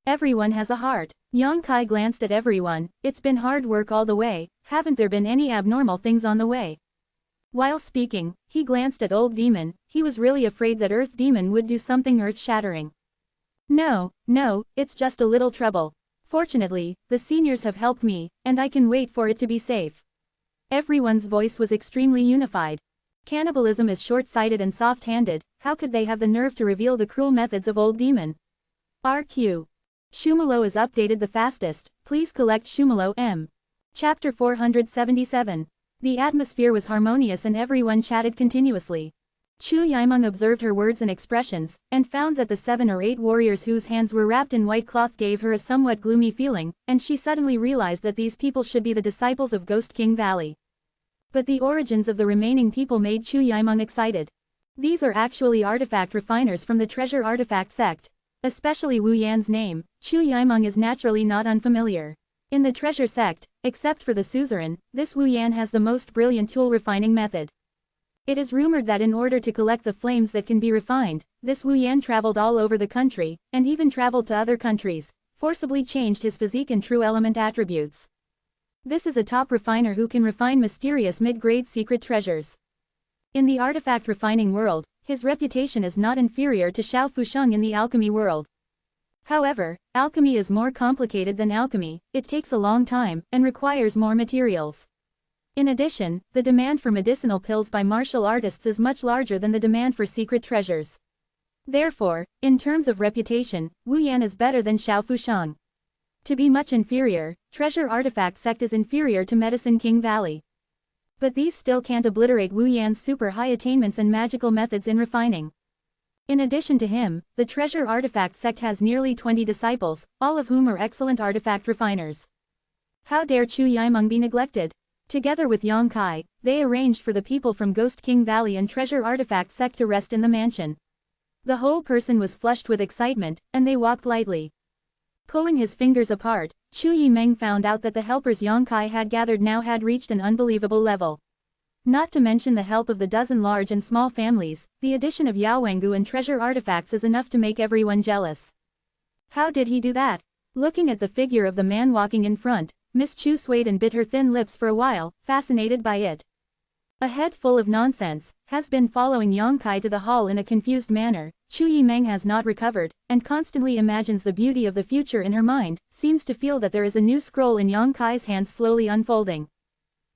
Speaker 1: Everyone has a heart. Yang Kai glanced at everyone. It's been hard work all the way. Haven't there been any abnormal things on the way? While speaking, he glanced at Old Demon. He was really afraid that Earth Demon would do something earth-shattering. No, it's just a little trouble. Fortunately, the seniors have helped me, and I can wait for it to be safe. Everyone's voice was extremely unified. Cannibalism is short-sighted and soft-handed. How could they have the nerve to reveal the cruel methods of Old Demon? RQ. Shumalo is updated the fastest. Please collect Shumalo M. Chapter 477. The atmosphere was harmonious and everyone chatted continuously. Chu Yimeng observed her words and expressions, and found that the 7 or 8 warriors whose hands were wrapped in white cloth gave her a somewhat gloomy feeling, and she suddenly realized that these people should be the disciples of Ghost King Valley. But the origins of the remaining people made Chu Yimeng excited. These are actually artifact refiners from the Treasure Artifact sect. Especially Wu Yan's name, Chu Yimeng is naturally not unfamiliar. In the Treasure sect, except for the suzerain, this Wu Yan has the most brilliant tool refining method. It is rumored that in order to collect the flames that can be refined, this Wu Yan traveled all over the country, and even traveled to other countries, forcibly changed his physique and true element attributes. This is a top refiner who can refine mysterious mid-grade secret treasures. In the artifact refining world, his reputation is not inferior to Xiao Fusheng in the alchemy world. However, alchemy is more complicated than alchemy, it takes a long time, and requires more materials. In addition, the demand for medicinal pills by martial artists is much larger than the demand for secret treasures. Therefore, in terms of reputation, Wu Yan is better than Xiao Fusheng. To be much inferior, Treasure Artifact sect is inferior to Medicine King Valley. But these still can't obliterate Wu Yan's super high attainments and magical methods in refining. In addition to him, the Treasure Artifact sect has nearly 20 disciples, all of whom are excellent artifact refiners. How dare Chu Yimeng be neglected? Together with Yang Kai, they arranged for the people from Ghost King Valley and Treasure Artifact sect to rest in the mansion. The whole person was flushed with excitement, and they walked lightly. Pulling his fingers apart, Chu Yimeng found out that the helpers Yang Kai had gathered now had reached an unbelievable level. Not to mention the help of the dozen large and small families, the addition of Yaowengu and treasure artifacts is enough to make everyone jealous. How did he do that? Looking at the figure of the man walking in front, Miss Chu swayed and bit her thin lips for a while, fascinated by it. A head full of nonsense, has been following Yang Kai to the hall in a confused manner. Chu Yimeng has not recovered, and constantly imagines the beauty of the future in her mind, seems to feel that there is a new scroll in Yang Kai's hands slowly unfolding.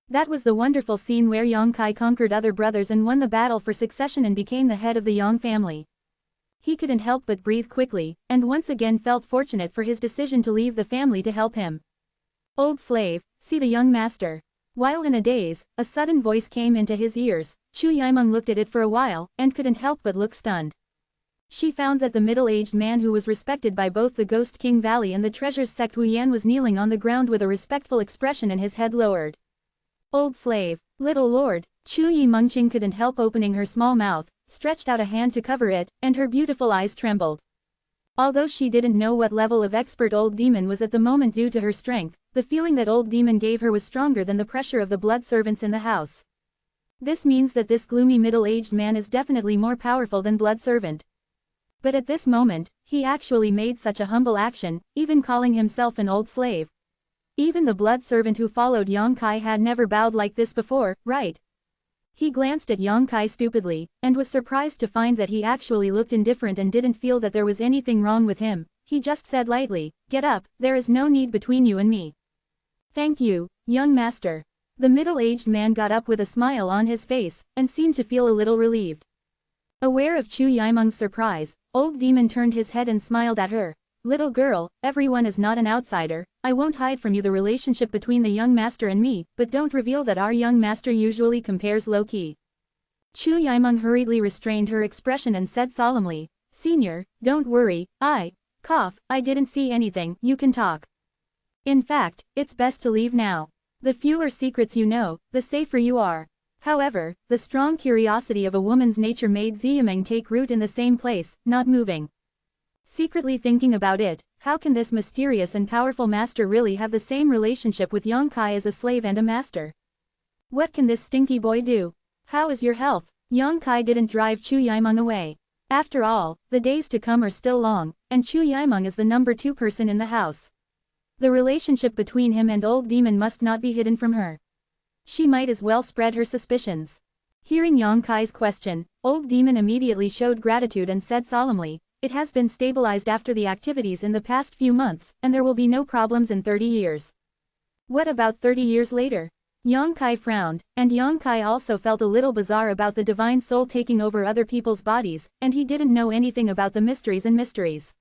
Speaker 1: That was the wonderful scene where Yang Kai conquered other brothers and won the battle for succession and became the head of the Yang family. He couldn't help but breathe quickly, and once again felt fortunate for his decision to leave the family to help him. Old slave, see the young master. While in a daze, a sudden voice came into his ears. Chu Yimeng looked at it for a while, and couldn't help but look stunned. She found that the middle-aged man who was respected by both the Ghost King Valley and the Treasures sect Wu Yan was kneeling on the ground with a respectful expression and his head lowered. Old slave, little lord. Chu Yimeng couldn't help opening her small mouth, stretched out a hand to cover it, and her beautiful eyes trembled. Although she didn't know what level of expert Old Demon was at the moment due to her strength, the feeling that Old Demon gave her was stronger than the pressure of the blood servants in the house. This means that this gloomy middle-aged man is definitely more powerful than blood servant. But at this moment, he actually made such a humble action, even calling himself an old slave. Even the blood servant who followed Yang Kai had never bowed like this before, right? He glanced at Yang Kai stupidly, and was surprised to find that he actually looked indifferent and didn't feel that there was anything wrong with him. He just said lightly, "Get up, there is no need between you and me." "Thank you, young master." The middle-aged man got up with a smile on his face, and seemed to feel a little relieved. Aware of Chu Yimeng's surprise, Old Demon turned his head and smiled at her. "Little girl, everyone is not an outsider. I won't hide from you the relationship between the young master and me, but don't reveal that our young master usually compares low-key." Chu Yimeng hurriedly restrained her expression and said solemnly, "Senior, don't worry, I didn't see anything, you can talk. In fact, it's best to leave now. The fewer secrets you know, the safer you are." However, the strong curiosity of a woman's nature made Ziyimeng take root in the same place, not moving. Secretly thinking about it, how can this mysterious and powerful master really have the same relationship with Yang Kai as a slave and a master? What can this stinky boy do? How is your health? Yang Kai didn't drive Chu Yimeng away. After all, the days to come are still long, and Chu Yimeng is the number 2 person in the house. The relationship between him and Old Demon must not be hidden from her. She might as well spread her suspicions. Hearing Yang Kai's question, Old Demon immediately showed gratitude and said solemnly, "It has been stabilized after the activities in the past few months, and there will be no problems in 30 years. What about 30 years later? Yang Kai frowned, and Yang Kai also felt a little bizarre about the divine soul taking over other people's bodies, and he didn't know anything about the mysteries and mysteries.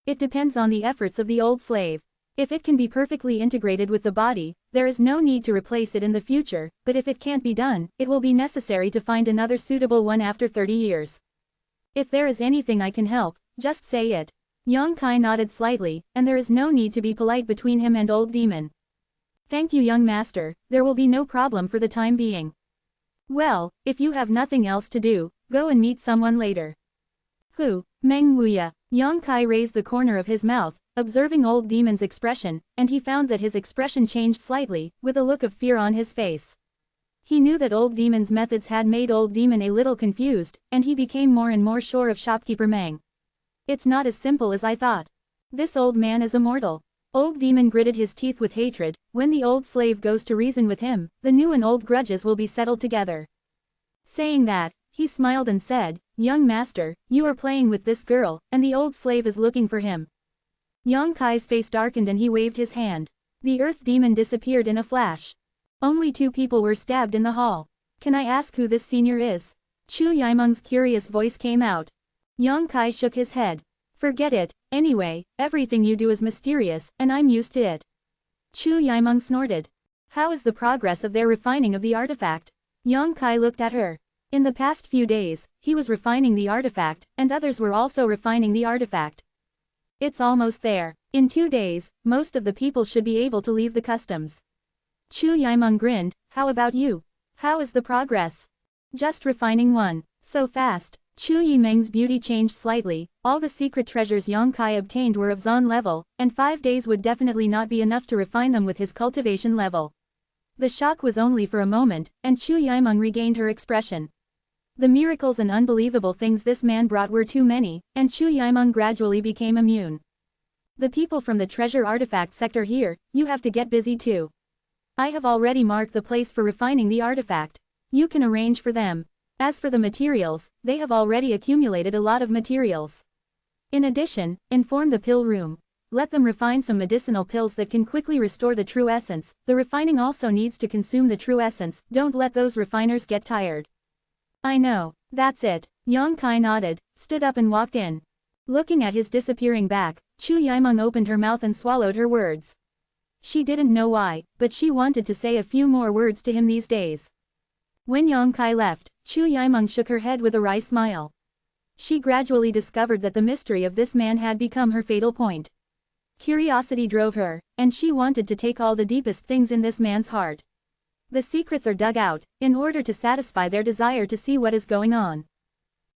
Speaker 1: It depends on the efforts of the old slave. If it can be perfectly integrated with the body, there is no need to replace it in the future, but if it can't be done, it will be necessary to find another suitable one after 30 years. If there is anything I can help, just say it." Yang Kai nodded slightly, and there is no need to be polite between him and Old Demon. "Thank you, young master, there will be no problem for the time being. Well, if you have nothing else to do, go and meet someone later." "Who, Meng Wuya?" Yang Kai raised the corner of his mouth, observing Old Demon's expression, and he found that his expression changed slightly, with a look of fear on his face. He knew that Old Demon's methods had made Old Demon a little confused, and he became more and more sure of shopkeeper Meng. "It's not as simple as I thought. This old man is immortal." Old Demon gritted his teeth with hatred. "When the old slave goes to reason with him, the new and old grudges will be settled together." Saying that, he smiled and said, "Young master, you are playing with this girl, and the old slave is looking for him." Yang Kai's face darkened and he waved his hand. The Earth Demon disappeared in a flash. Only 2 people were stabbed in the hall. "Can I ask who this senior is?" Chu Yimeng's curious voice came out. Yang Kai shook his head. "Forget it, anyway, everything you do is mysterious, and I'm used to it." Chu Yimeng snorted. "How is the progress of their refining of the artifact?" Yang Kai looked at her. In the past few days, he was refining the artifact, and others were also refining the artifact. "It's almost there. In 2 days, most of the people should be able to leave the customs." Chu Yimeng grinned. "How about you? How is the progress?" "Just refining one. So fast." Chu Yimeng's beauty changed slightly. All the secret treasures Yang Kai obtained were of Zan level, and 5 days would definitely not be enough to refine them with his cultivation level. The shock was only for a moment, and Chu Yimeng regained her expression. The miracles and unbelievable things this man brought were too many, and Chu Yimeng gradually became immune. The people from the treasure artifact sector here, you have to get busy too. I have already marked the place for refining the artifact. You can arrange for them. As for the materials, they have already accumulated a lot of materials. In addition, inform the pill room. Let them refine some medicinal pills that can quickly restore the true essence. The refining also needs to consume the true essence. Don't let those refiners get tired. I know. That's it. Yang Kai nodded, stood up and walked in. Looking at his disappearing back, Chu Yimeng opened her mouth and swallowed her words. She didn't know why, but she wanted to say a few more words to him these days. When Yang Kai left, Chu Yimeng shook her head with a wry smile. She gradually discovered that the mystery of this man had become her fatal point. Curiosity drove her, and she wanted to take all the deepest things in this man's heart. The secrets are dug out, in order to satisfy their desire to see what is going on.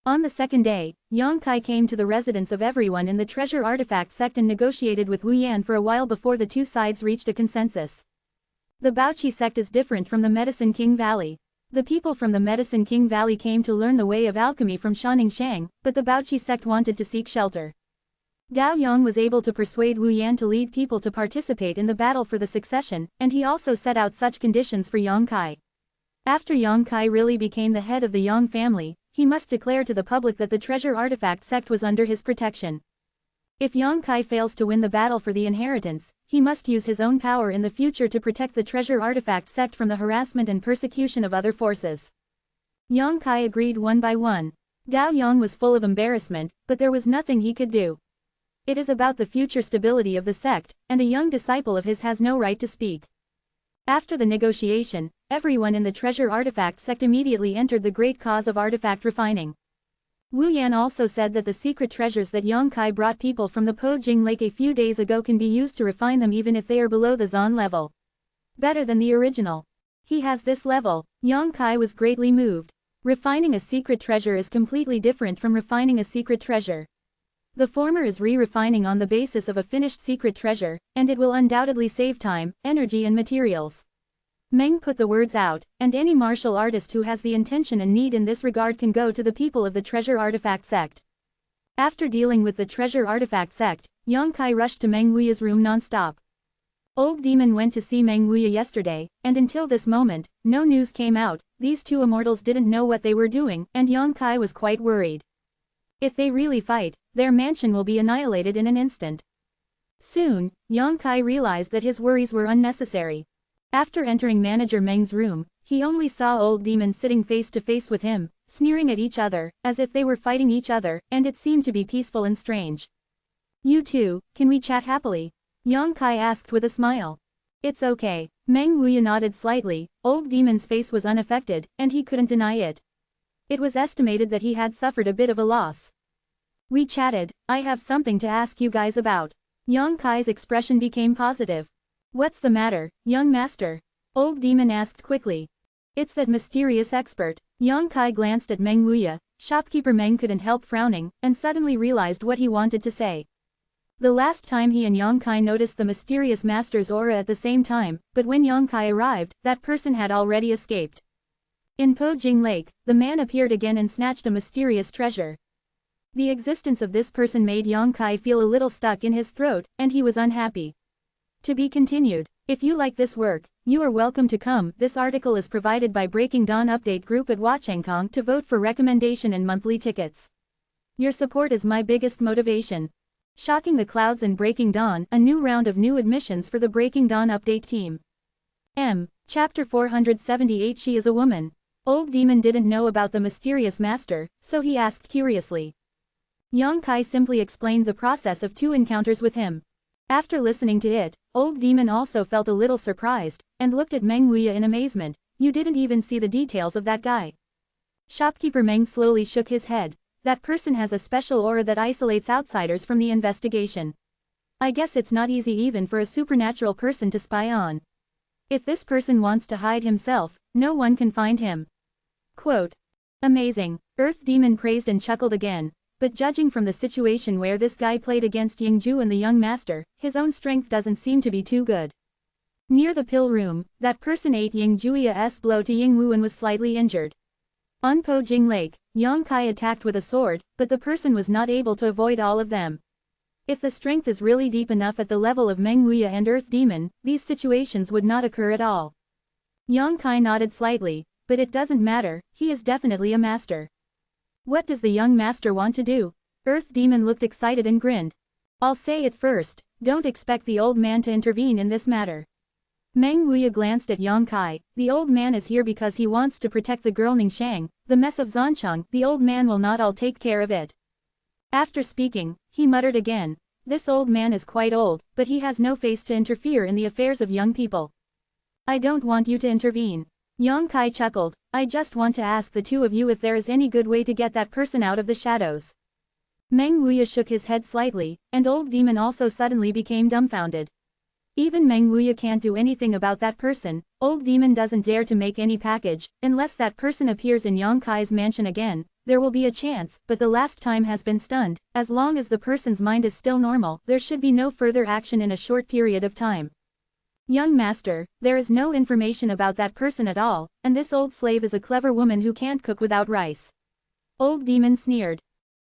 Speaker 1: On the second day, Yang Kai came to the residence of everyone in the treasure artifact sect and negotiated with Wu Yan for a while before the two sides reached a consensus. The Baoqi sect is different from the Medicine King Valley. The people from the Medicine King Valley came to learn the way of alchemy from Shaningshang, but the Baoqi sect wanted to seek shelter. Dao Yang was able to persuade Wu Yan to lead people to participate in the battle for the succession, and he also set out such conditions for Yang Kai. After Yang Kai really became the head of the Yang family, he must declare to the public that the treasure artifact sect was under his protection. If Yang Kai fails to win the battle for the inheritance, he must use his own power in the future to protect the treasure artifact sect from the harassment and persecution of other forces. Yang Kai agreed one by one. Dao Yang was full of embarrassment, but there was nothing he could do. It is about the future stability of the sect, and a young disciple of his has no right to speak. After the negotiation, everyone in the treasure artifact sect immediately entered the great cause of artifact refining. Wu Yan also said that the secret treasures that Yang Kai brought people from the Pojing Lake a few days ago can be used to refine them even if they are below the Zan level. Better than the original. He has this level. Yang Kai was greatly moved. Refining a secret treasure is completely different from refining a secret treasure. The former is re-refining on the basis of a finished secret treasure, and it will undoubtedly save time, energy and materials. Meng put the words out, and any martial artist who has the intention and need in this regard can go to the people of the treasure artifact sect. After dealing with the treasure artifact sect, Yang Kai rushed to Meng Wuya's room non-stop. Old Demon went to see Meng Wuya yesterday, and until this moment, no news came out. These two immortals didn't know what they were doing, and Yang Kai was quite worried. If they really fight, their mansion will be annihilated in an instant. Soon, Yang Kai realized that his worries were unnecessary. After entering Manager Meng's room, he only saw Old Demon sitting face to face with him, sneering at each other, as if they were fighting each other, and it seemed to be peaceful and strange. You two, can we chat happily? Yang Kai asked with a smile. It's okay. Meng Wuya nodded slightly. Old Demon's face was unaffected, and he couldn't deny it. It was estimated that he had suffered a bit of a loss. We chatted. I have something to ask you guys about. Yang Kai's expression became positive. What's the matter, young master? Old Demon asked quickly. It's that mysterious expert. Yang Kai glanced at Meng Wuya. Shopkeeper Meng couldn't help frowning, and suddenly realized what he wanted to say. The last time he and Yang Kai noticed the mysterious master's aura at the same time, but when Yang Kai arrived, that person had already escaped. In Pojing Lake, the man appeared again and snatched a mysterious treasure. The existence of this person made Yang Kai feel a little stuck in his throat, and he was unhappy. To be continued. If you like this work, you are welcome to come. This article is provided by Breaking Dawn Update Group at Watchengkong to vote for recommendation and monthly tickets. Your support is my biggest motivation. Shocking the Clouds and Breaking Dawn, a new round of new admissions for the Breaking Dawn Update team. Chapter 478. She is a woman. Old Demon didn't know about the mysterious master, so he asked curiously. Yang Kai simply explained the process of 2 encounters with him. After listening to it, Old Demon also felt a little surprised, and looked at Meng Wuya in amazement. You didn't even see the details of that guy. Shopkeeper Meng slowly shook his head. That person has a special aura that isolates outsiders from the investigation. I guess it's not easy even for a supernatural person to spy on. If this person wants to hide himself, no one can find him. Quote. Amazing, Earth Demon praised and chuckled again. But judging from the situation where this guy played against Yingju and the young master, his own strength doesn't seem to be too good. Near the pill room, that person ate Yingjui's blow to Yingwu and was slightly injured. On Po Jing Lake, Yang Kai attacked with a sword, but the person was not able to avoid all of them. If the strength is really deep enough at the level of Meng Wuya and Earth Demon, these situations would not occur at all. Yang Kai nodded slightly, but it doesn't matter, he is definitely a master. What does the young master want to do? Earth Demon looked excited and grinned. I'll say it first, don't expect the old man to intervene in this matter. Meng Wuya glanced at Yang Kai. The old man is here because he wants to protect the girl Ningxiang, the mess of Zancheng. The old man will not all take care of it. After speaking, he muttered again. This old man is quite old, but he has no face to interfere in the affairs of young people. I don't want you to intervene. Yang Kai chuckled. I just want to ask the two of you if there is any good way to get that person out of the shadows. Meng Wuya shook his head slightly, and old demon also suddenly became dumbfounded. Even Meng Wuya can't do anything about that person. Old demon doesn't dare to make any package, unless that person appears in Yang Kai's mansion again. There will be a chance, but the last time has been stunned. As long as the person's mind is still normal, there should be no further action in a short period of time. Young master, there is no information about that person at all, and this old slave is a clever woman who can't cook without rice. Old demon sneered.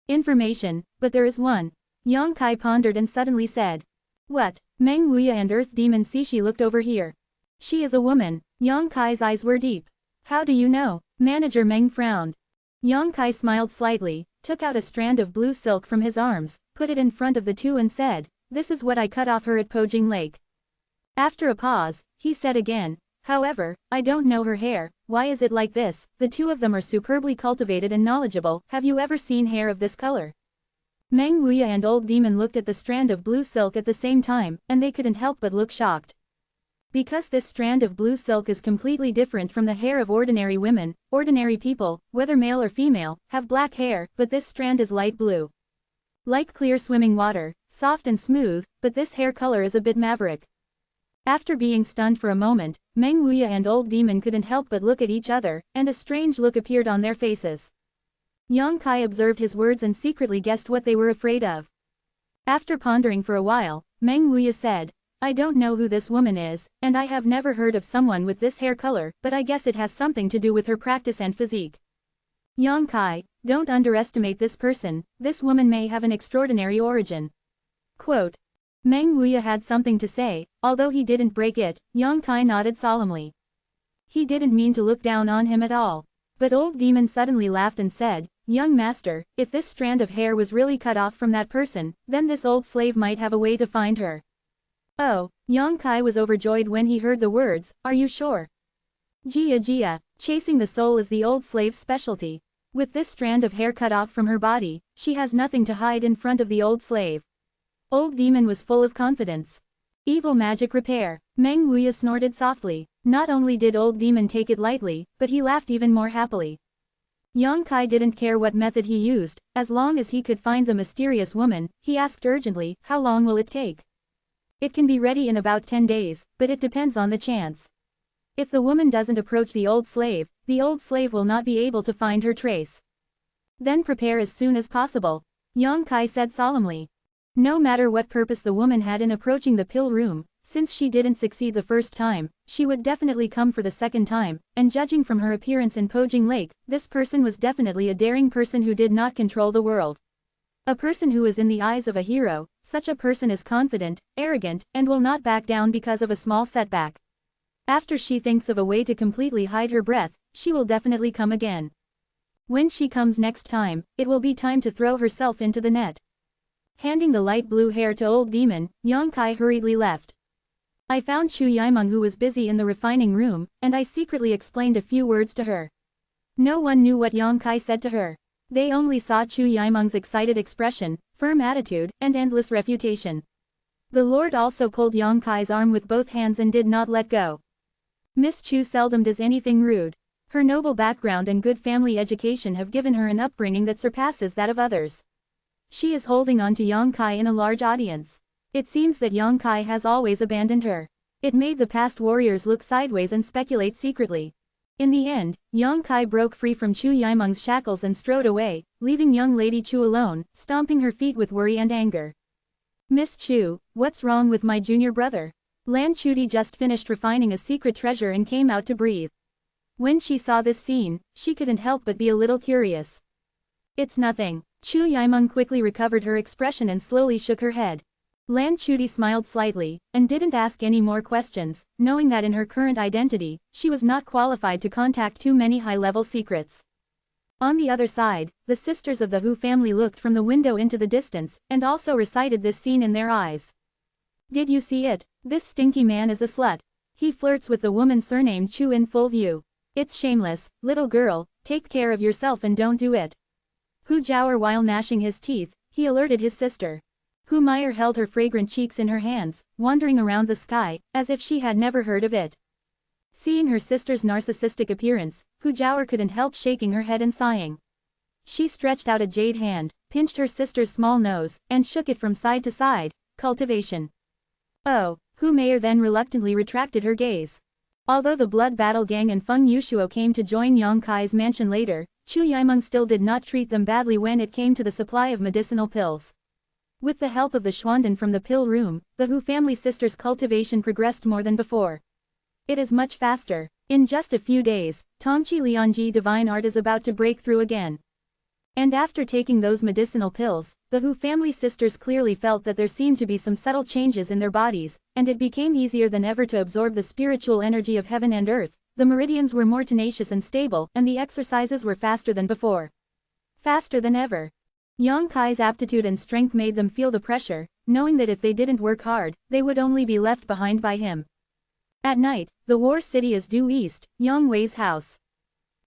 Speaker 1: Information, but there is one. Yang Kai pondered and suddenly said. What? Meng Wuya and Earth Demon Sishi looked over here. She is a woman. Yang Kai's eyes were deep. How do you know? Manager Meng frowned. Yang Kai smiled slightly, took out a strand of blue silk from his arms, put it in front of the two and said, this is what I cut off her at Pojing Lake. After a pause, he said again, however, I don't know her hair. Why is it like this? The two of them are superbly cultivated and knowledgeable. Have you ever seen hair of this color? Meng Wuya and Old Demon looked at the strand of blue silk at the same time, and they couldn't help but look shocked. Because this strand of blue silk is completely different from the hair of ordinary women, ordinary people, whether male or female, have black hair, but this strand is light blue. Like clear swimming water, soft and smooth, but this hair color is a bit maverick. After being stunned for a moment, Meng Wuya and Old Demon couldn't help but look at each other, and a strange look appeared on their faces. Yang Kai observed his words and secretly guessed what they were afraid of. After pondering for a while, Meng Wuya said, I don't know who this woman is, and I have never heard of someone with this hair color, but I guess it has something to do with her practice and physique. Yang Kai, don't underestimate this person, this woman may have an extraordinary origin. Quote. Meng Wuya had something to say, although he didn't break it. Yang Kai nodded solemnly. He didn't mean to look down on him at all. But Old Demon suddenly laughed and said, Young master, if this strand of hair was really cut off from that person, then this old slave might have a way to find her. Oh, Yang Kai was overjoyed when he heard the words, are you sure? Jia Jia, chasing the soul is the old slave's specialty. With this strand of hair cut off from her body, she has nothing to hide in front of the old slave. Old Demon was full of confidence. Evil magic repair. Meng Wuya snorted softly. Not only did Old Demon take it lightly, but he laughed even more happily. Yang Kai didn't care what method he used, as long as he could find the mysterious woman. He asked urgently, how long will it take? It can be ready in about 10 days, but it depends on the chance. If the woman doesn't approach the old slave will not be able to find her trace. Then prepare as soon as possible, Yang Kai said solemnly. No matter what purpose the woman had in approaching the pill room, since she didn't succeed the first time, she would definitely come for the second time, and judging from her appearance in Pojing Lake, this person was definitely a daring person who did not control the world. A person who is in the eyes of a hero, such a person is confident, arrogant, and will not back down because of a small setback. After she thinks of a way to completely hide her breath, she will definitely come again. When she comes next time, it will be time to throw herself into the net. Handing the light blue hair to Old Demon, Yang Kai hurriedly left. I found Chu Yimeng who was busy in the refining room, and I secretly explained a few words to her. No one knew what Yang Kai said to her. They only saw Chu Yimeng's excited expression, firm attitude, and endless refutation. The Lord also pulled Yang Kai's arm with both hands and did not let go. Miss Chu seldom does anything rude. Her noble background and good family education have given her an upbringing that surpasses that of others. She is holding on to Yang Kai in a large audience. It seems that Yang Kai has always abandoned her. It made the past warriors look sideways and speculate secretly. In the end, Yang Kai broke free from Chu Yimeng's shackles and strode away, leaving young lady Chu alone, stomping her feet with worry and anger. Miss Chu, what's wrong with my junior brother? Lan Chuti just finished refining a secret treasure and came out to breathe. When she saw this scene, she couldn't help but be a little curious. It's nothing. Chu Yimeng quickly recovered her expression and slowly shook her head. Lan Chuti smiled slightly, and didn't ask any more questions, knowing that in her current identity, she was not qualified to contact too many high-level secrets. On the other side, the sisters of the Hu family looked from the window into the distance, and also recited this scene in their eyes. Did you see it? This stinky man is a slut. He flirts with the woman surnamed Chu in full view. It's shameless, little girl, take care of yourself and don't do it. Hu Jiaoer, while gnashing his teeth, he alerted his sister. Hu Meier held her fragrant cheeks in her hands, wandering around the sky, as if she had never heard of it. Seeing her sister's narcissistic appearance, Hu Jiaoer couldn't help shaking her head and sighing. She stretched out a jade hand, pinched her sister's small nose, and shook it from side to side. Cultivation. Oh, Hu Meier then reluctantly retracted her gaze. Although the Blood Battle Gang and Feng Yushuo came to join Yang Kai's mansion later, Chu Yimeng still did not treat them badly when it came to the supply of medicinal pills. With the help of the Xuandan from the pill room, the Hu family sisters' cultivation progressed more than before. It is much faster. In just a few days, Tongqi Lianji divine art is about to break through again. And after taking those medicinal pills, the Hu family sisters clearly felt that there seemed to be some subtle changes in their bodies, and it became easier than ever to absorb the spiritual energy of heaven and earth. The meridians were more tenacious and stable, and the exercises were faster than before. Faster than ever. Yang Kai's aptitude and strength made them feel the pressure, knowing that if they didn't work hard, they would only be left behind by him. At night, the war city is due east, Yang Wei's house.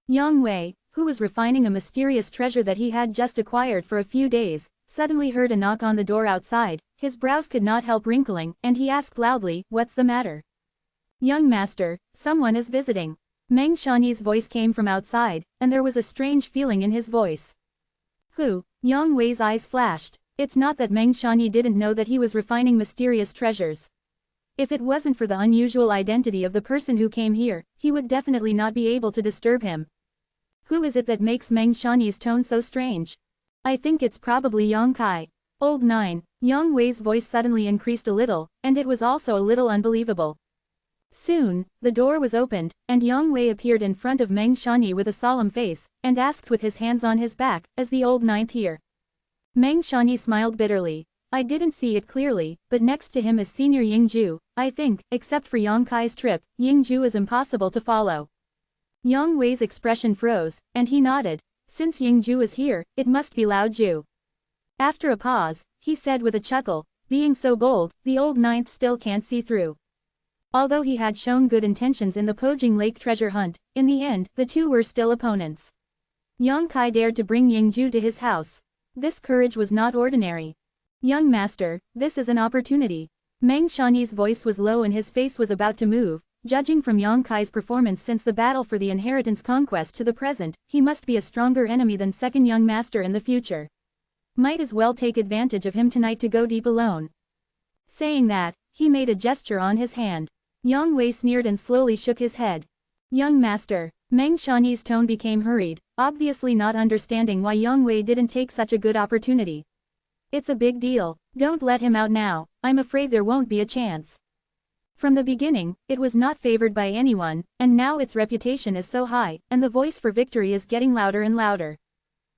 Speaker 1: Yang Wei, who was refining a mysterious treasure that he had just acquired for a few days, suddenly heard a knock on the door outside. His brows could not help wrinkling, and he asked loudly, "What's the matter?" "Young master, someone is visiting." Meng Shani's voice came from outside, and there was a strange feeling in his voice. "Who?" Yang Wei's eyes flashed. It's not that Meng Shani didn't know that he was refining mysterious treasures. If it wasn't for the unusual identity of the person who came here, he would definitely not be able to disturb him. Who is it that makes Meng Shani's tone so strange? I think it's probably Yang Kai. Old 9, Yang Wei's voice suddenly increased a little, and it was also a little unbelievable. Soon, the door was opened, and Yang Wei appeared in front of Meng Shani with a solemn face, and asked with his hands on his back, "Is the old ninth here?" Meng Shani smiled bitterly. "I didn't see it clearly, but next to him is senior Yingju. I think, except for Yang Kai's trip, Yingju is impossible to follow." Yang Wei's expression froze, and he nodded. "Since Yingju is here, it must be Lao Ju." After a pause, he said with a chuckle, "Being so bold, the old ninth still can't see through." Although he had shown good intentions in the Pojing Lake treasure hunt, in the end, the two were still opponents. Yang Kai dared to bring Yingju to his house. This courage was not ordinary. "Young master, this is an opportunity." Meng Shani's voice was low and his face was about to move. Judging from Yang Kai's performance since the battle for the inheritance conquest to the present, he must be a stronger enemy than second young master in the future. Might as well take advantage of him tonight to go deep alone. Saying that, he made a gesture on his hand. Yang Wei sneered and slowly shook his head. "Young master." Meng Shani's tone became hurried, obviously not understanding why Yang Wei didn't take such a good opportunity. "It's a big deal. Don't let him out now. I'm afraid there won't be a chance." From the beginning, it was not favored by anyone, and now its reputation is so high, and the voice for victory is getting louder and louder.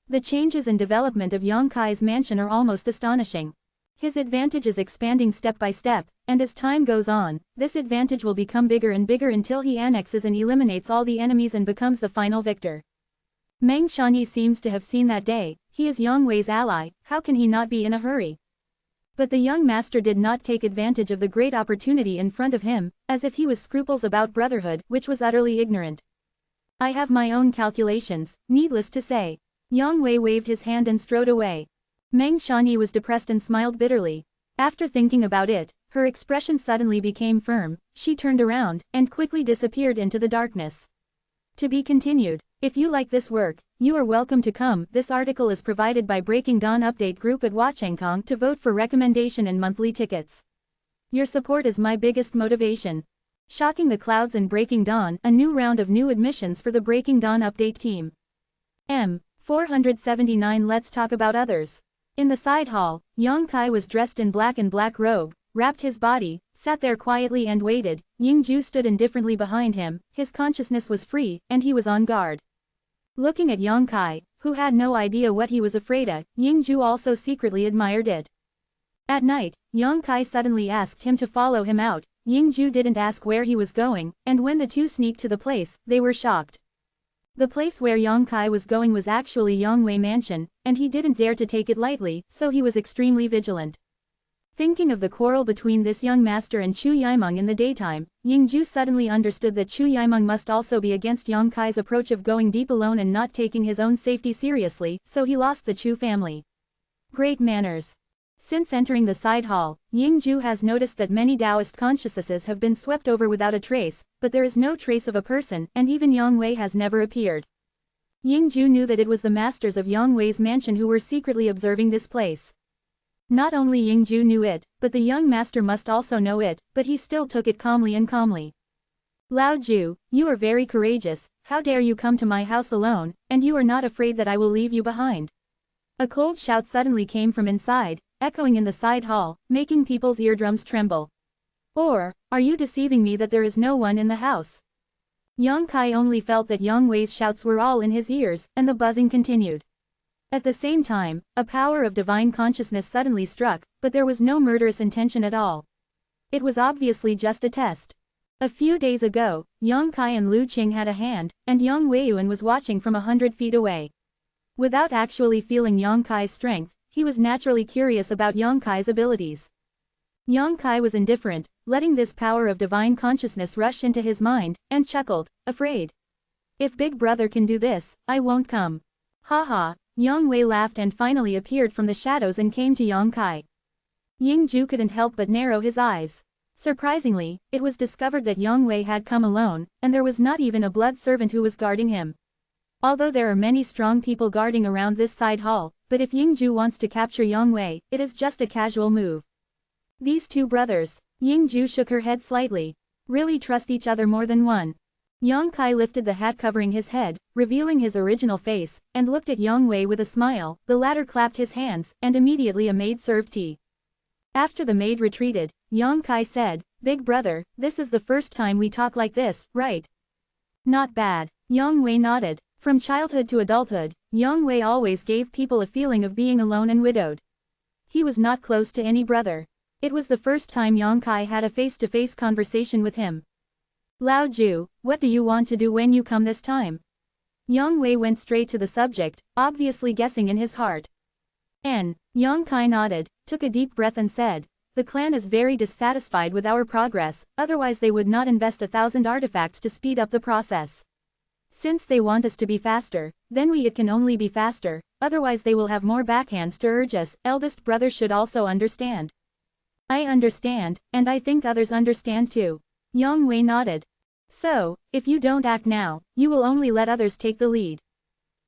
Speaker 1: The changes and development of Yang Kai's mansion are almost astonishing. His advantage is expanding step by step, and as time goes on, this advantage will become bigger and bigger until he annexes and eliminates all the enemies and becomes the final victor. Meng Shani seems to have seen that day. He is Yang Wei's ally, how can he not be in a hurry? But the young master did not take advantage of the great opportunity in front of him, as if he was scruples about brotherhood, which was utterly ignorant. "I have my own calculations, needless to say." Yang Wei waved his hand and strode away. Meng Shani was depressed and smiled bitterly. After thinking about it, her expression suddenly became firm. She turned around, and quickly disappeared into the darkness. To be continued. If you like this work, you are welcome to come. This article is provided by Breaking Dawn Update Group at Watchengkong to vote for recommendation and monthly tickets. Your support is my biggest motivation. Shocking the clouds and breaking dawn, a new round of new admissions for the Breaking Dawn update team. 479. Let's talk about others. In the side hall, Yang Kai was dressed in black and black robe, wrapped his body, sat there quietly and waited. Yingju stood indifferently behind him, his consciousness was free, and he was on guard. Looking at Yang Kai, who had no idea what he was afraid of, Yingju also secretly admired it. At night, Yang Kai suddenly asked him to follow him out. Yingju didn't ask where he was going, and when the two sneaked to the place, they were shocked. The place where Yang Kai was going was actually Yangwei Mansion, and he didn't dare to take it lightly, so he was extremely vigilant. Thinking of the quarrel between this young master and Chu Yimeng in the daytime, Yingju suddenly understood that Chu Yimeng must also be against Yang Kai's approach of going deep alone and not taking his own safety seriously, so he lost the Chu family. Great manners. Since entering the side hall, Yingju has noticed that many Taoist consciousnesses have been swept over without a trace, but there is no trace of a person, and even Yangwei has never appeared. Yingju knew that it was the masters of Yangwei's mansion who were secretly observing this place. Not only Yingju knew it, but the young master must also know it, but he still took it calmly and calmly. Lao Ju, you are very courageous, how dare you come to my house alone, and you are not afraid that I will leave you behind? A cold shout suddenly came from inside, echoing in the side hall, making people's eardrums tremble. Or, are you deceiving me that there is no one in the house? Yang Kai only felt that Yang Wei's shouts were all in his ears, and the buzzing continued. At the same time, a power of divine consciousness suddenly struck, but there was no murderous intention at all. It was obviously just a test. A few days ago, Yang Kai and Lu Qing had a hand, and Yang Weiyuan was watching from 100 feet away. Without actually feeling Yang Kai's strength, he was naturally curious about Yang Kai's abilities. Yang Kai was indifferent, letting this power of divine consciousness rush into his mind, and chuckled, afraid. If Big Brother can do this, I won't come. Haha, Yang Wei laughed and finally appeared from the shadows and came to Yang Kai. Yingju couldn't help but narrow his eyes. Surprisingly, it was discovered that Yang Wei had come alone, and there was not even a blood servant who was guarding him. Although there are many strong people guarding around this side hall, but if Yingju wants to capture Yang Wei, it is just a casual move. These two brothers, Yingju shook her head slightly, really trust each other more than one. Yang Kai lifted the hat covering his head, revealing his original face, and looked at Yang Wei with a smile. The latter clapped his hands, and immediately a maid served tea. After the maid retreated, Yang Kai said, Big Brother, this is the first time we talk like this, right? Not bad. Yang Wei nodded. From childhood to adulthood, Yang Wei always gave people a feeling of being alone and widowed. He was not close to any brother. It was the first time Yang Kai had a face-to-face conversation with him. Lao Ju, what do you want to do when you come this time? Yang Wei went straight to the subject, obviously guessing in his heart. Yang Kai nodded, took a deep breath and said, the clan is very dissatisfied with our progress, otherwise they would not invest 1,000 artifacts to speed up the process. Since they want us to be faster, then it can only be faster, otherwise they will have more backhands to urge us. Eldest brother should also understand. I understand, and I think others understand too. Yang Wei nodded. So, if you don't act now, you will only let others take the lead.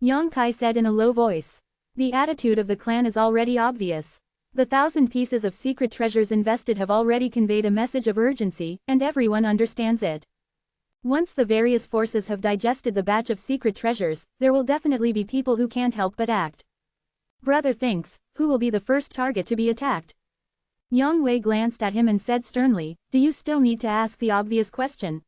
Speaker 1: Yang Kai said in a low voice. The attitude of the clan is already obvious. The 1,000 pieces of secret treasures invested have already conveyed a message of urgency, and everyone understands it. Once the various forces have digested the batch of secret treasures, there will definitely be people who can't help but act. Brother thinks, who will be the first target to be attacked? Yang Wei glanced at him and said sternly, do you still need to ask the obvious question?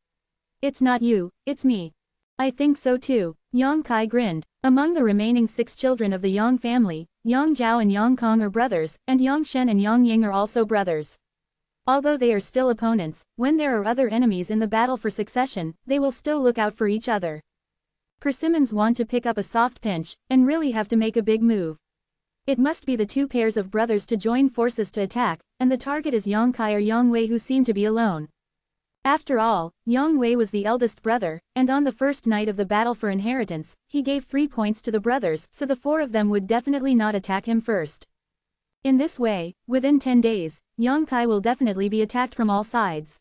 Speaker 1: It's not you, it's me. I think so too. Yang Kai grinned. Among the remaining 6 children of the Yang family, Yang Zhao and Yang Kong are brothers, and Yang Shen and Yang Ying are also brothers. Although they are still opponents, when there are other enemies in the battle for succession, they will still look out for each other. Persimmons want to pick up a soft pinch, and really have to make a big move. It must be the 2 pairs of brothers to join forces to attack, and the target is Yang Kai or Yang Wei who seem to be alone. After all, Yang Wei was the eldest brother, and on the first night of the battle for inheritance, he gave 3 points to the brothers, so the 4 of them would definitely not attack him first. In this way, within 10 days, Yang Kai will definitely be attacked from all sides.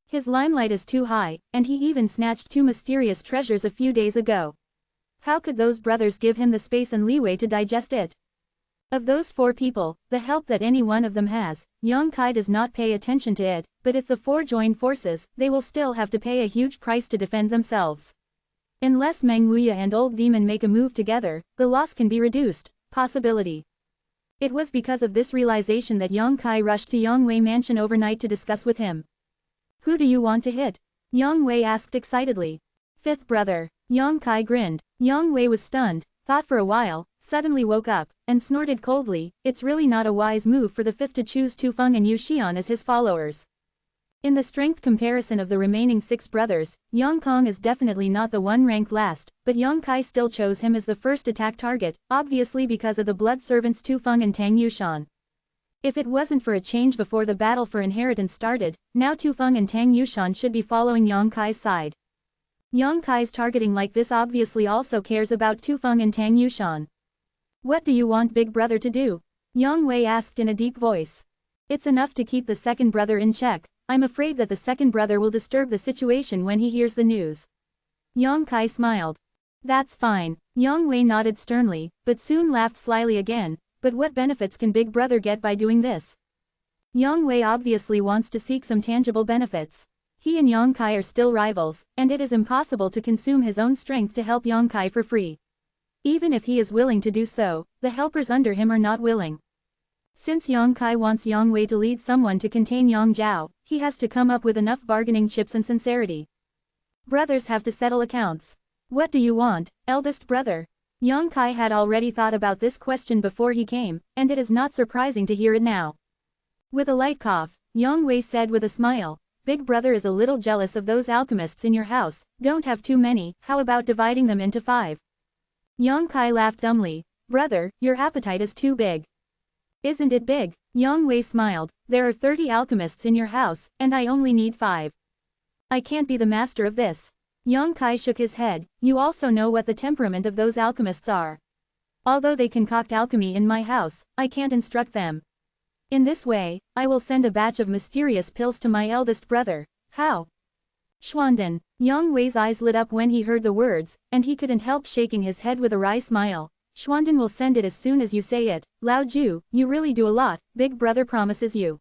Speaker 1: His limelight is too high, and he even snatched 2 mysterious treasures a few days ago. How could those brothers give him the space and leeway to digest it? Of those 4 people, the help that any one of them has, Yang Kai does not pay attention to it, but if the 4 join forces, they will still have to pay a huge price to defend themselves. Unless Meng Wuya and Old Demon make a move together, the loss can be reduced. Possibility. It was because of this realization that Yang Kai rushed to Yang Wei mansion overnight to discuss with him. Who do you want to hit? Yang Wei asked excitedly. 5th brother. Yang Kai grinned. Yang Wei was stunned, thought for a while, suddenly woke up, and snorted coldly. It's really not a wise move for the 5th to choose Tu Feng and Yu Xian as his followers. In the strength comparison of the remaining 6 brothers, Yang Kong is definitely not the one ranked last, but Yang Kai still chose him as the first attack target, obviously because of the blood servants Tu Feng and Tang Yushan. If it wasn't for a change before the battle for inheritance started, now Tu Feng and Tang Yushan should be following Yang Kai's side. Yang Kai's targeting like this obviously also cares about Tu Feng and Tang Yushan. What do you want big brother to do? Yang Wei asked in a deep voice. It's enough to keep the 2nd brother in check. I'm afraid that the 2nd brother will disturb the situation when he hears the news. Yang Kai smiled. That's fine. Yang Wei nodded sternly, but soon laughed slyly again. But what benefits can big brother get by doing this? Yang Wei obviously wants to seek some tangible benefits. He and Yang Kai are still rivals, and it is impossible to consume his own strength to help Yang Kai for free. Even if he is willing to do so, the helpers under him are not willing. Since Yang Kai wants Yang Wei to lead someone to contain Yang Zhao, he has to come up with enough bargaining chips and sincerity. Brothers have to settle accounts. What do you want, eldest brother? Yang Kai had already thought about this question before he came, and it is not surprising to hear it now. With a light cough, Yang Wei said with a smile, Big brother is a little jealous of those alchemists in your house, don't have too many, how about dividing them into 5? Yang Kai laughed dumbly, brother, your appetite is too big. Isn't it big? Yang Wei smiled, there are 30 alchemists in your house, and I only need 5. I can't be the master of this. Yang Kai shook his head, you also know what the temperament of those alchemists are. Although they concoct alchemy in my house, I can't instruct them. In this way, I will send a batch of mysterious pills to my eldest brother. How? Schwanden. Yang Wei's eyes lit up when he heard the words, and he couldn't help shaking his head with a wry smile. Schwanden will send it as soon as you say it. Lao Ju, you really do a lot, big brother promises you.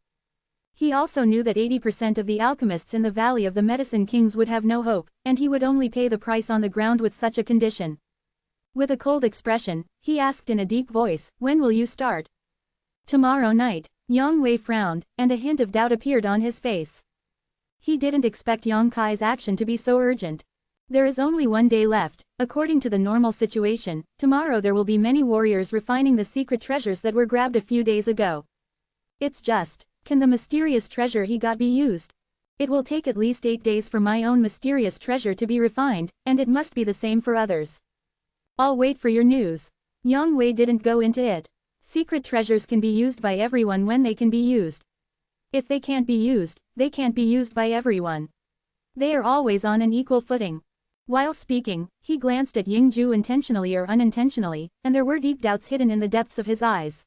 Speaker 1: He also knew that 80% of the alchemists in the Valley of the Medicine Kings would have no hope, and he would only pay the price on the ground with such a condition. With a cold expression, he asked in a deep voice, when will you start? Tomorrow night. Yang Wei frowned, and a hint of doubt appeared on his face. He didn't expect Yang Kai's action to be so urgent. There is only 1 day left. According to the normal situation, tomorrow there will be many warriors refining the secret treasures that were grabbed a few days ago. It's just, can the mysterious treasure he got be used? It will take at least 8 days for my own mysterious treasure to be refined, and it must be the same for others. I'll wait for your news. Yang Wei didn't go into it. Secret treasures can be used by everyone when they can be used. If they can't be used, they can't be used by everyone. They are always on an equal footing. While speaking, he glanced at Yingju intentionally or unintentionally, and there were deep doubts hidden in the depths of his eyes.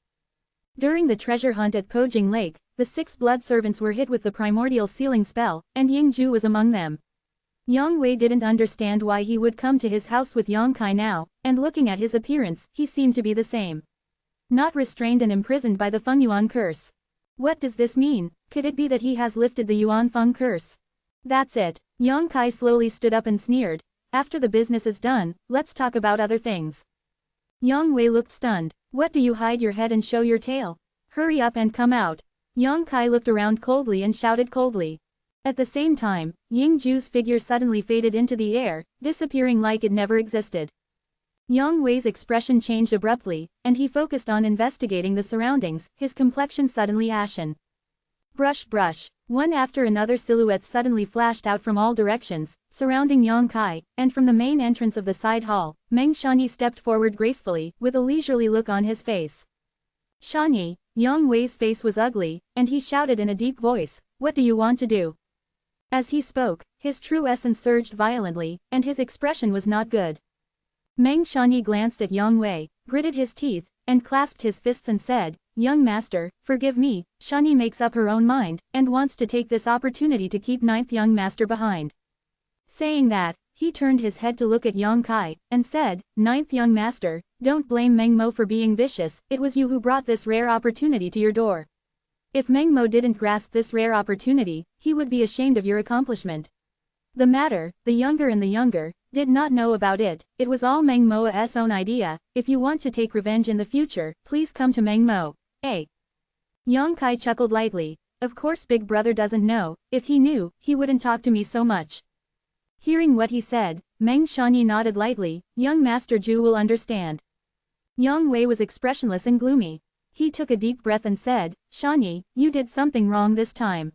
Speaker 1: During the treasure hunt at Pojing Lake, the 6 blood servants were hit with the primordial sealing spell, and Yingju was among them. Yang Wei didn't understand why he would come to his house with Yang Kai now, and looking at his appearance, he seemed to be the same. Not restrained and imprisoned by the Feng Yuan curse. What does this mean? Could it be that he has lifted the Yuan Feng curse? That's it. Yang Kai slowly stood up and sneered. After the business is done, let's talk about other things. Yang Wei looked stunned. What do you hide your head and show your tail? Hurry up and come out. Yang Kai looked around coldly and shouted coldly. At the same time, Yingju's figure suddenly faded into the air, disappearing like it never existed. Yang Wei's expression changed abruptly, and he focused on investigating the surroundings, his complexion suddenly ashen. Brush brush. One after another silhouettes suddenly flashed out from all directions, surrounding Yang Kai, and from the main entrance of the side hall, Meng Shanyi stepped forward gracefully, with a leisurely look on his face. Shanyi, Yang Wei's face was ugly, and he shouted in a deep voice, what do you want to do? As he spoke, his true essence surged violently, and his expression was not good. Meng Shanyi glanced at Yang Wei, gritted his teeth, and clasped his fists and said, young master, forgive me, Shanyi makes up her own mind, and wants to take this opportunity to keep 9th young master behind. Saying that, he turned his head to look at Yang Kai, and said, 9th young master, Don't blame Meng Mo for being vicious, it was you who brought this rare opportunity to your door. If Meng Mo didn't grasp this rare opportunity, he would be ashamed of your accomplishment. The matter, the younger, did not know about it, it was all Meng Mo's own idea. If you want to take revenge in the future, please come to Meng Mo. Yang Kai chuckled lightly. Of course Big Brother doesn't know, if he knew, he wouldn't talk to me so much. Hearing what he said, Meng Shanyi nodded lightly, young Master Zhu will understand. Yang Wei was expressionless and gloomy. He took a deep breath and said, Shanyi, you did something wrong this time.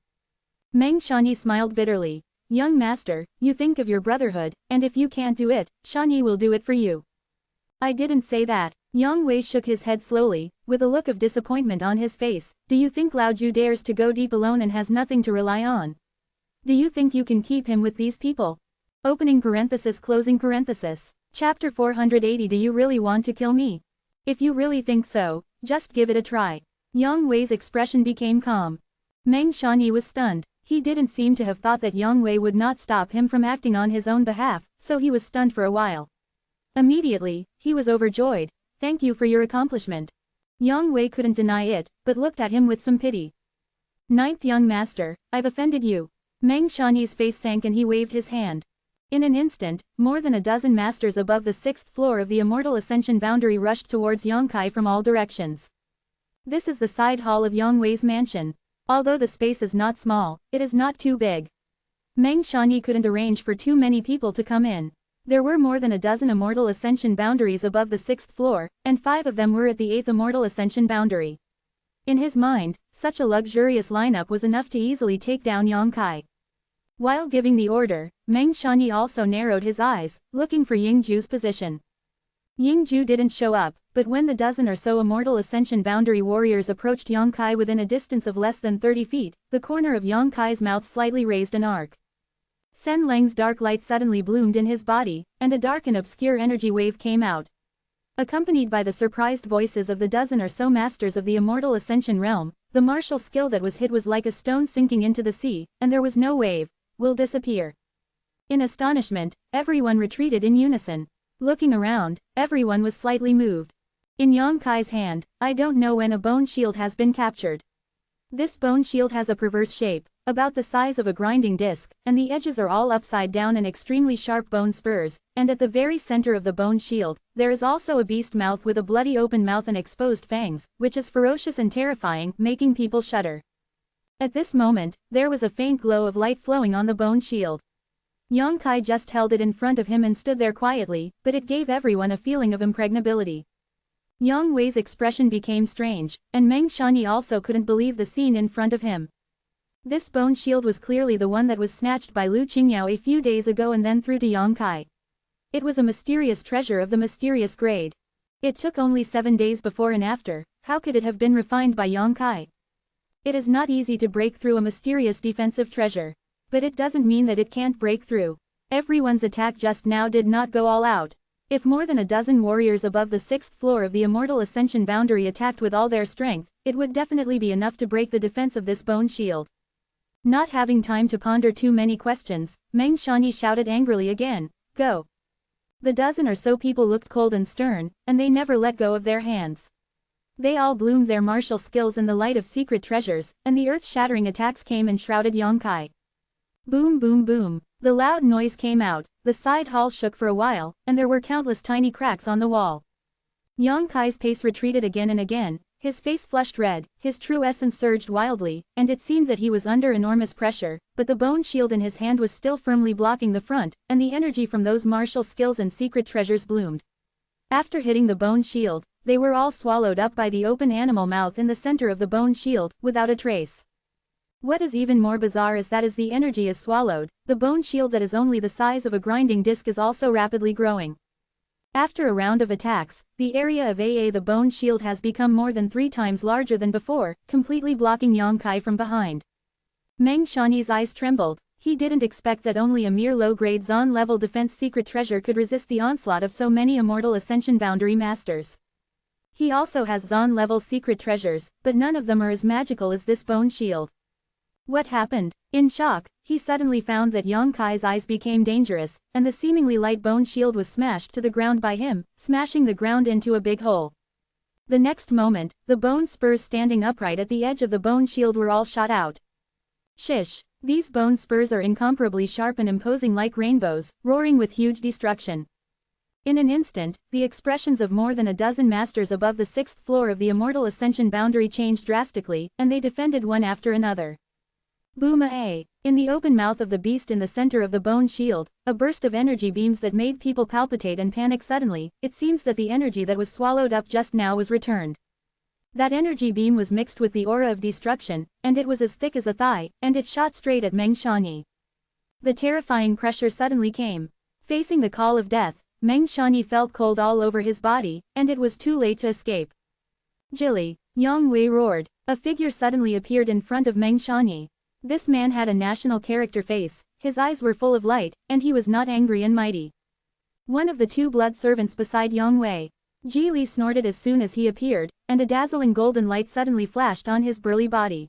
Speaker 1: Meng Shanyi smiled bitterly. Young Master, you think of your brotherhood, and if you can't do it, Shanyi will do it for you. I didn't say that. Yang Wei shook his head slowly, with a look of disappointment on his face. Do you think Lao Ju dares to go deep alone and has nothing to rely on? Do you think you can keep him with these people? Opening parenthesis closing parenthesis. Chapter 480. Do you really want to kill me? If you really think so, just give it a try. Yang Wei's expression became calm. Meng Shanyi was stunned. He didn't seem to have thought that Yang Wei would not stop him from acting on his own behalf, so he was stunned for a while. Immediately, he was overjoyed. Thank you for your accomplishment. Yang Wei couldn't deny it, but looked at him with some pity. Ninth young master, I've offended you. Meng Shanyi's face sank and he waved his hand. In an instant, more than a dozen masters above the 6th floor of the Immortal Ascension boundary rushed towards Yang Kai from all directions. This is the side hall of Yang Wei's mansion. Although the space is not small, it is not too big. Meng Shanyi couldn't arrange for too many people to come in. There were more than a dozen Immortal Ascension boundaries above the 6th floor, and 5 of them were at the 8th Immortal Ascension boundary. In his mind, such a luxurious lineup was enough to easily take down Yang Kai. While giving the order, Meng Shanyi also narrowed his eyes, looking for Yingju's position. Yingju didn't show up, but when the dozen or so Immortal Ascension boundary warriors approached Yang Kai within a distance of less than 30 feet, the corner of Yang Kai's mouth slightly raised an arc. Sen Leng's dark light suddenly bloomed in his body, and a dark and obscure energy wave came out. Accompanied by the surprised voices of the dozen or so masters of the Immortal Ascension realm, the martial skill that was hit was like a stone sinking into the sea, and there was no wave, will disappear. In astonishment, everyone retreated in unison. Looking around, everyone was slightly moved. In Yang Kai's hand, I don't know when a bone shield has been captured. This bone shield has a perverse shape, about the size of a grinding disc, and the edges are all upside down and extremely sharp bone spurs, and at the very center of the bone shield, there is also a beast mouth with a bloody open mouth and exposed fangs, which is ferocious and terrifying, making people shudder. At this moment, there was a faint glow of light flowing on the bone shield. Yang Kai just held it in front of him and stood there quietly, but it gave everyone a feeling of impregnability. Yang Wei's expression became strange, and Meng Shanyi also couldn't believe the scene in front of him. This bone shield was clearly the one that was snatched by Lu Qingyao a few days ago and then threw to Yang Kai. It was a mysterious treasure of the mysterious grade. It took only 7 days before and after, how could it have been refined by Yang Kai? It is not easy to break through a mysterious defensive treasure. But it doesn't mean that it can't break through. Everyone's attack just now did not go all out. If more than a dozen warriors above the 6th floor of the Immortal Ascension boundary attacked with all their strength, it would definitely be enough to break the defense of this bone shield. Not having time to ponder too many questions, Meng Shanyi shouted angrily again, go. The dozen or so people looked cold and stern, and they never let go of their hands. They all bloomed their martial skills in the light of secret treasures, and the earth-shattering attacks came and shrouded Yang Kai. Boom boom boom. The loud noise came out, the side hall shook for a while, and there were countless tiny cracks on the wall. Yang Kai's pace retreated again and again, his face flushed red, his true essence surged wildly, and it seemed that he was under enormous pressure, but the bone shield in his hand was still firmly blocking the front, and the energy from those martial skills and secret treasures bloomed. After hitting the bone shield, they were all swallowed up by the open animal mouth in the center of the bone shield, without a trace. What is even more bizarre is that as the energy is swallowed, the bone shield that is only the size of a grinding disc is also rapidly growing. After a round of attacks, the area of the bone shield has become more than 3 times larger than before, completely blocking Yang Kai from behind. Meng Shanyi's eyes trembled. He didn't expect that only a mere low-grade Zon-level defense secret treasure could resist the onslaught of so many Immortal Ascension boundary masters. He also has Zon-level secret treasures, but none of them are as magical as this bone shield. What happened? In shock, he suddenly found that Yang Kai's eyes became dangerous, and the seemingly light bone shield was smashed to the ground by him, smashing the ground into a big hole. The next moment, the bone spurs standing upright at the edge of the bone shield were all shot out. Shish! These bone spurs are incomparably sharp and imposing like rainbows, roaring with huge destruction. In an instant, the expressions of more than a dozen masters above the 6th floor of the Immortal Ascension boundary changed drastically, and they defended one after another. Boom-a-a! In the open mouth of the beast in the center of the bone shield, a burst of energy beams that made people palpitate and panic suddenly. It seems that the energy that was swallowed up just now was returned. That energy beam was mixed with the aura of destruction, and it was as thick as a thigh, and it shot straight at Meng Xiaoyi. The terrifying pressure suddenly came. Facing the call of death, Meng Xiaoyi felt cold all over his body, and it was too late to escape. Jilly! Yang Wei roared. A figure suddenly appeared in front of Meng Xiaoyi. This man had a national character face, his eyes were full of light, and he was not angry and mighty. One of the two blood servants beside Yang Wei. Ji Li snorted as soon as he appeared, and a dazzling golden light suddenly flashed on his burly body.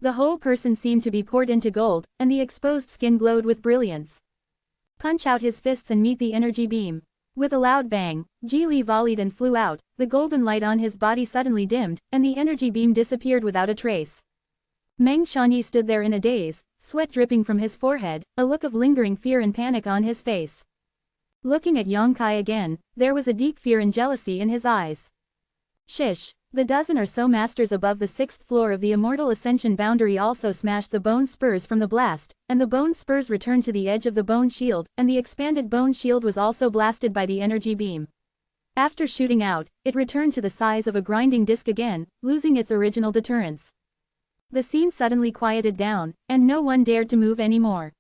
Speaker 1: The whole person seemed to be poured into gold, and the exposed skin glowed with brilliance. Punch out his fists and meet the energy beam. With a loud bang, Ji Li volleyed and flew out, the golden light on his body suddenly dimmed, and the energy beam disappeared without a trace. Meng Xiaoyi stood there in a daze, sweat dripping from his forehead, a look of lingering fear and panic on his face. Looking at Yang Kai again, there was a deep fear and jealousy in his eyes. Shish! The dozen or so masters above the 6th floor of the Immortal Ascension boundary also smashed the bone spurs from the blast, and the bone spurs returned to the edge of the bone shield, and the expanded bone shield was also blasted by the energy beam. After shooting out, it returned to the size of a grinding disc again, losing its original deterrence. The scene suddenly quieted down, and no one dared to move anymore.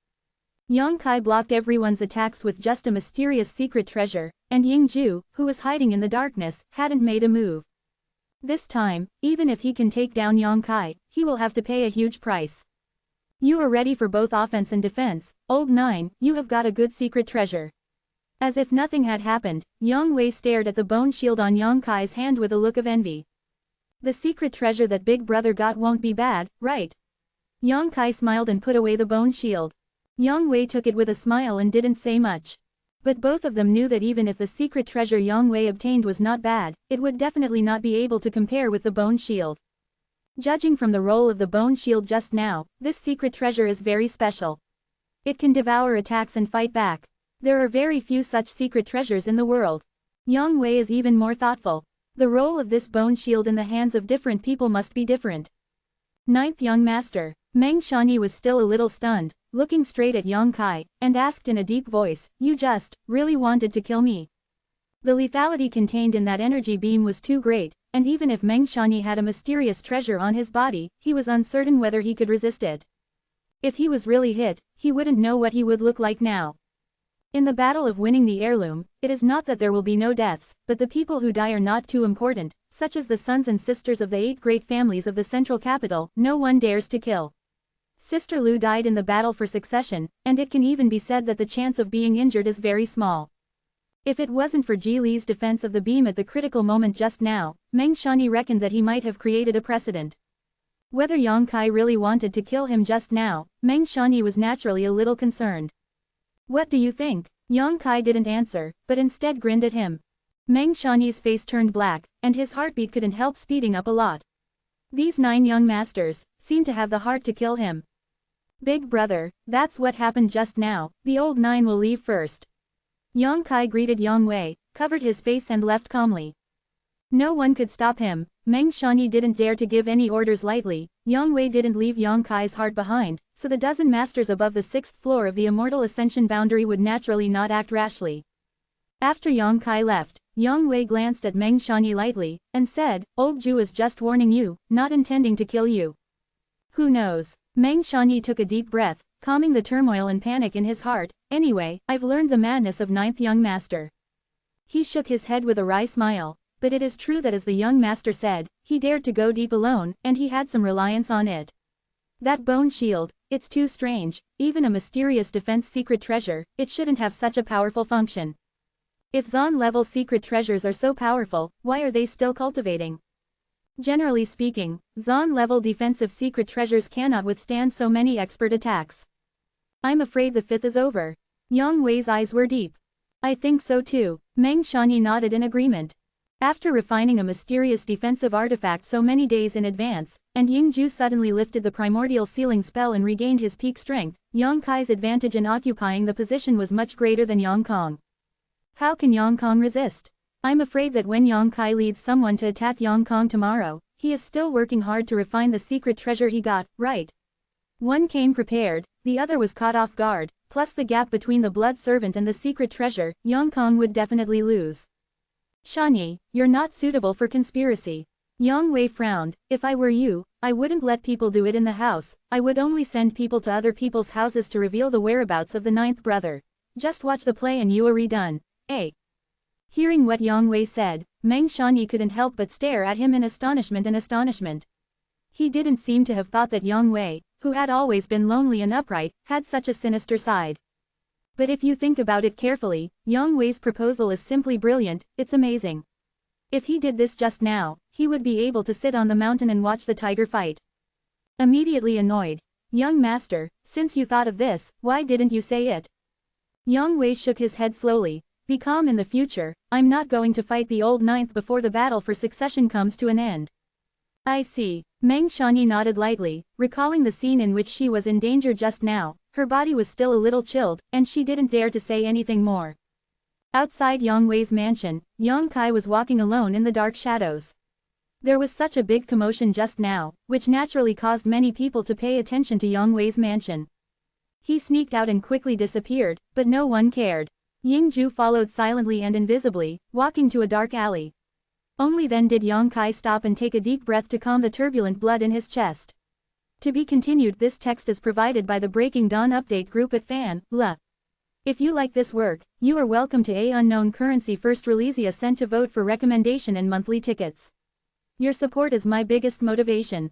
Speaker 1: Yang Kai blocked everyone's attacks with just a mysterious secret treasure, and Ying Ju, who was hiding in the darkness, hadn't made a move. This time, even if he can take down Yang Kai, he will have to pay a huge price. You are ready for both offense and defense, Old Nine, you have got a good secret treasure. As if nothing had happened, Yang Wei stared at the bone shield on Yang Kai's hand with a look of envy. The secret treasure that Big Brother got won't be bad, right? Yang Kai smiled and put away the bone shield. Yang Wei took it with a smile and didn't say much. But both of them knew that even if the secret treasure Yang Wei obtained was not bad, it would definitely not be able to compare with the bone shield. Judging from the roll of the bone shield just now, this secret treasure is very special. It can devour attacks and fight back. There are very few such secret treasures in the world. Yang Wei is even more thoughtful. The role of this bone shield in the hands of different people must be different. Ninth young master, Meng Xiaoyi was still a little stunned, looking straight at Yang Kai, and asked in a deep voice, "You just, really wanted to kill me?" The lethality contained in that energy beam was too great, and even if Meng Xiaoyi had a mysterious treasure on his body, he was uncertain whether he could resist it. If he was really hit, he wouldn't know what he would look like now. In the battle of winning the heirloom, it is not that there will be no deaths, but the people who die are not too important, such as the sons and sisters of the 8 great families of the central capital, no one dares to kill. Sister Lu died in the battle for succession, and it can even be said that the chance of being injured is very small. If it wasn't for Ji Li's defense of the beam at the critical moment just now, Meng Xiaoyi reckoned that he might have created a precedent. Whether Yang Kai really wanted to kill him just now, Meng Xiaoyi was naturally a little concerned. "What do you think?" Yang Kai didn't answer, but instead grinned at him. Meng Xiaoyi's face turned black, and his heartbeat couldn't help speeding up a lot. These 9 young masters seemed to have the heart to kill him. "Big brother, that's what happened just now, the old 9 will leave first." Yang Kai greeted Yang Wei, covered his face and left calmly. No one could stop him. Meng Xiaoyi didn't dare to give any orders lightly. Yang Wei didn't leave Yang Kai's heart behind, so the dozen masters above the 6th floor of the Immortal Ascension boundary would naturally not act rashly. After Yang Kai left, Yang Wei glanced at Meng Xiaoyi lightly, and said, "Old Ju is just warning you, not intending to kill you." "Who knows?" Meng Xiaoyi took a deep breath, calming the turmoil and panic in his heart. "Anyway, I've learned the madness of 9th young master." He shook his head with a wry smile. But it is true that as the young master said, he dared to go deep alone, and he had some reliance on it. That bone shield, it's too strange, even a mysterious defense secret treasure, it shouldn't have such a powerful function. If Zon-level secret treasures are so powerful, why are they still cultivating? Generally speaking, Zon-level defensive secret treasures cannot withstand so many expert attacks. I'm afraid the fifth is over. Yang Wei's eyes were deep. I think so too, Meng Shanyi nodded in agreement. After refining a mysterious defensive artifact so many days in advance, and Yingju suddenly lifted the primordial sealing spell and regained his peak strength, Yang Kai's advantage in occupying the position was much greater than Yang Kong. How can Yang Kong resist? I'm afraid that when Yang Kai leads someone to attack Yang Kong tomorrow, he is still working hard to refine the secret treasure he got, right? One came prepared, the other was caught off guard, plus the gap between the blood servant and the secret treasure, Yang Kong would definitely lose. Shanyi, you're not suitable for conspiracy. Yang Wei frowned. If I were you, I wouldn't let people do it in the house, I would only send people to other people's houses to reveal the whereabouts of the ninth brother. Just watch the play and you are redone. Eh? Hearing what Yang Wei said, Meng Shanyi couldn't help but stare at him in astonishment. He didn't seem to have thought that Yang Wei, who had always been lonely and upright, had such a sinister side. But if you think about it carefully, Yang Wei's proposal is simply brilliant, it's amazing. If he did this just now, he would be able to sit on the mountain and watch the tiger fight. Immediately annoyed. Young master, since you thought of this, why didn't you say it? Yang Wei shook his head slowly. Be calm in the future, I'm not going to fight the old ninth before the battle for succession comes to an end. I see. Meng Shanyi nodded lightly, recalling the scene in which she was in danger just now. Her body was still a little chilled, and she didn't dare to say anything more. Outside Yang Wei's mansion, Yang Kai was walking alone in the dark shadows. There was such a big commotion just now, which naturally caused many people to pay attention to Yang Wei's mansion. He sneaked out and quickly disappeared, but no one cared. Yingju followed silently and invisibly, walking to a dark alley. Only then did Yang Kai stop and take a deep breath to calm the turbulent blood in his chest. To be continued. This text is provided by the Breaking Dawn update group at fan.la. If you like this work, you are welcome to a unknown currency first release a cent to vote for recommendation and monthly tickets. Your support is my biggest motivation.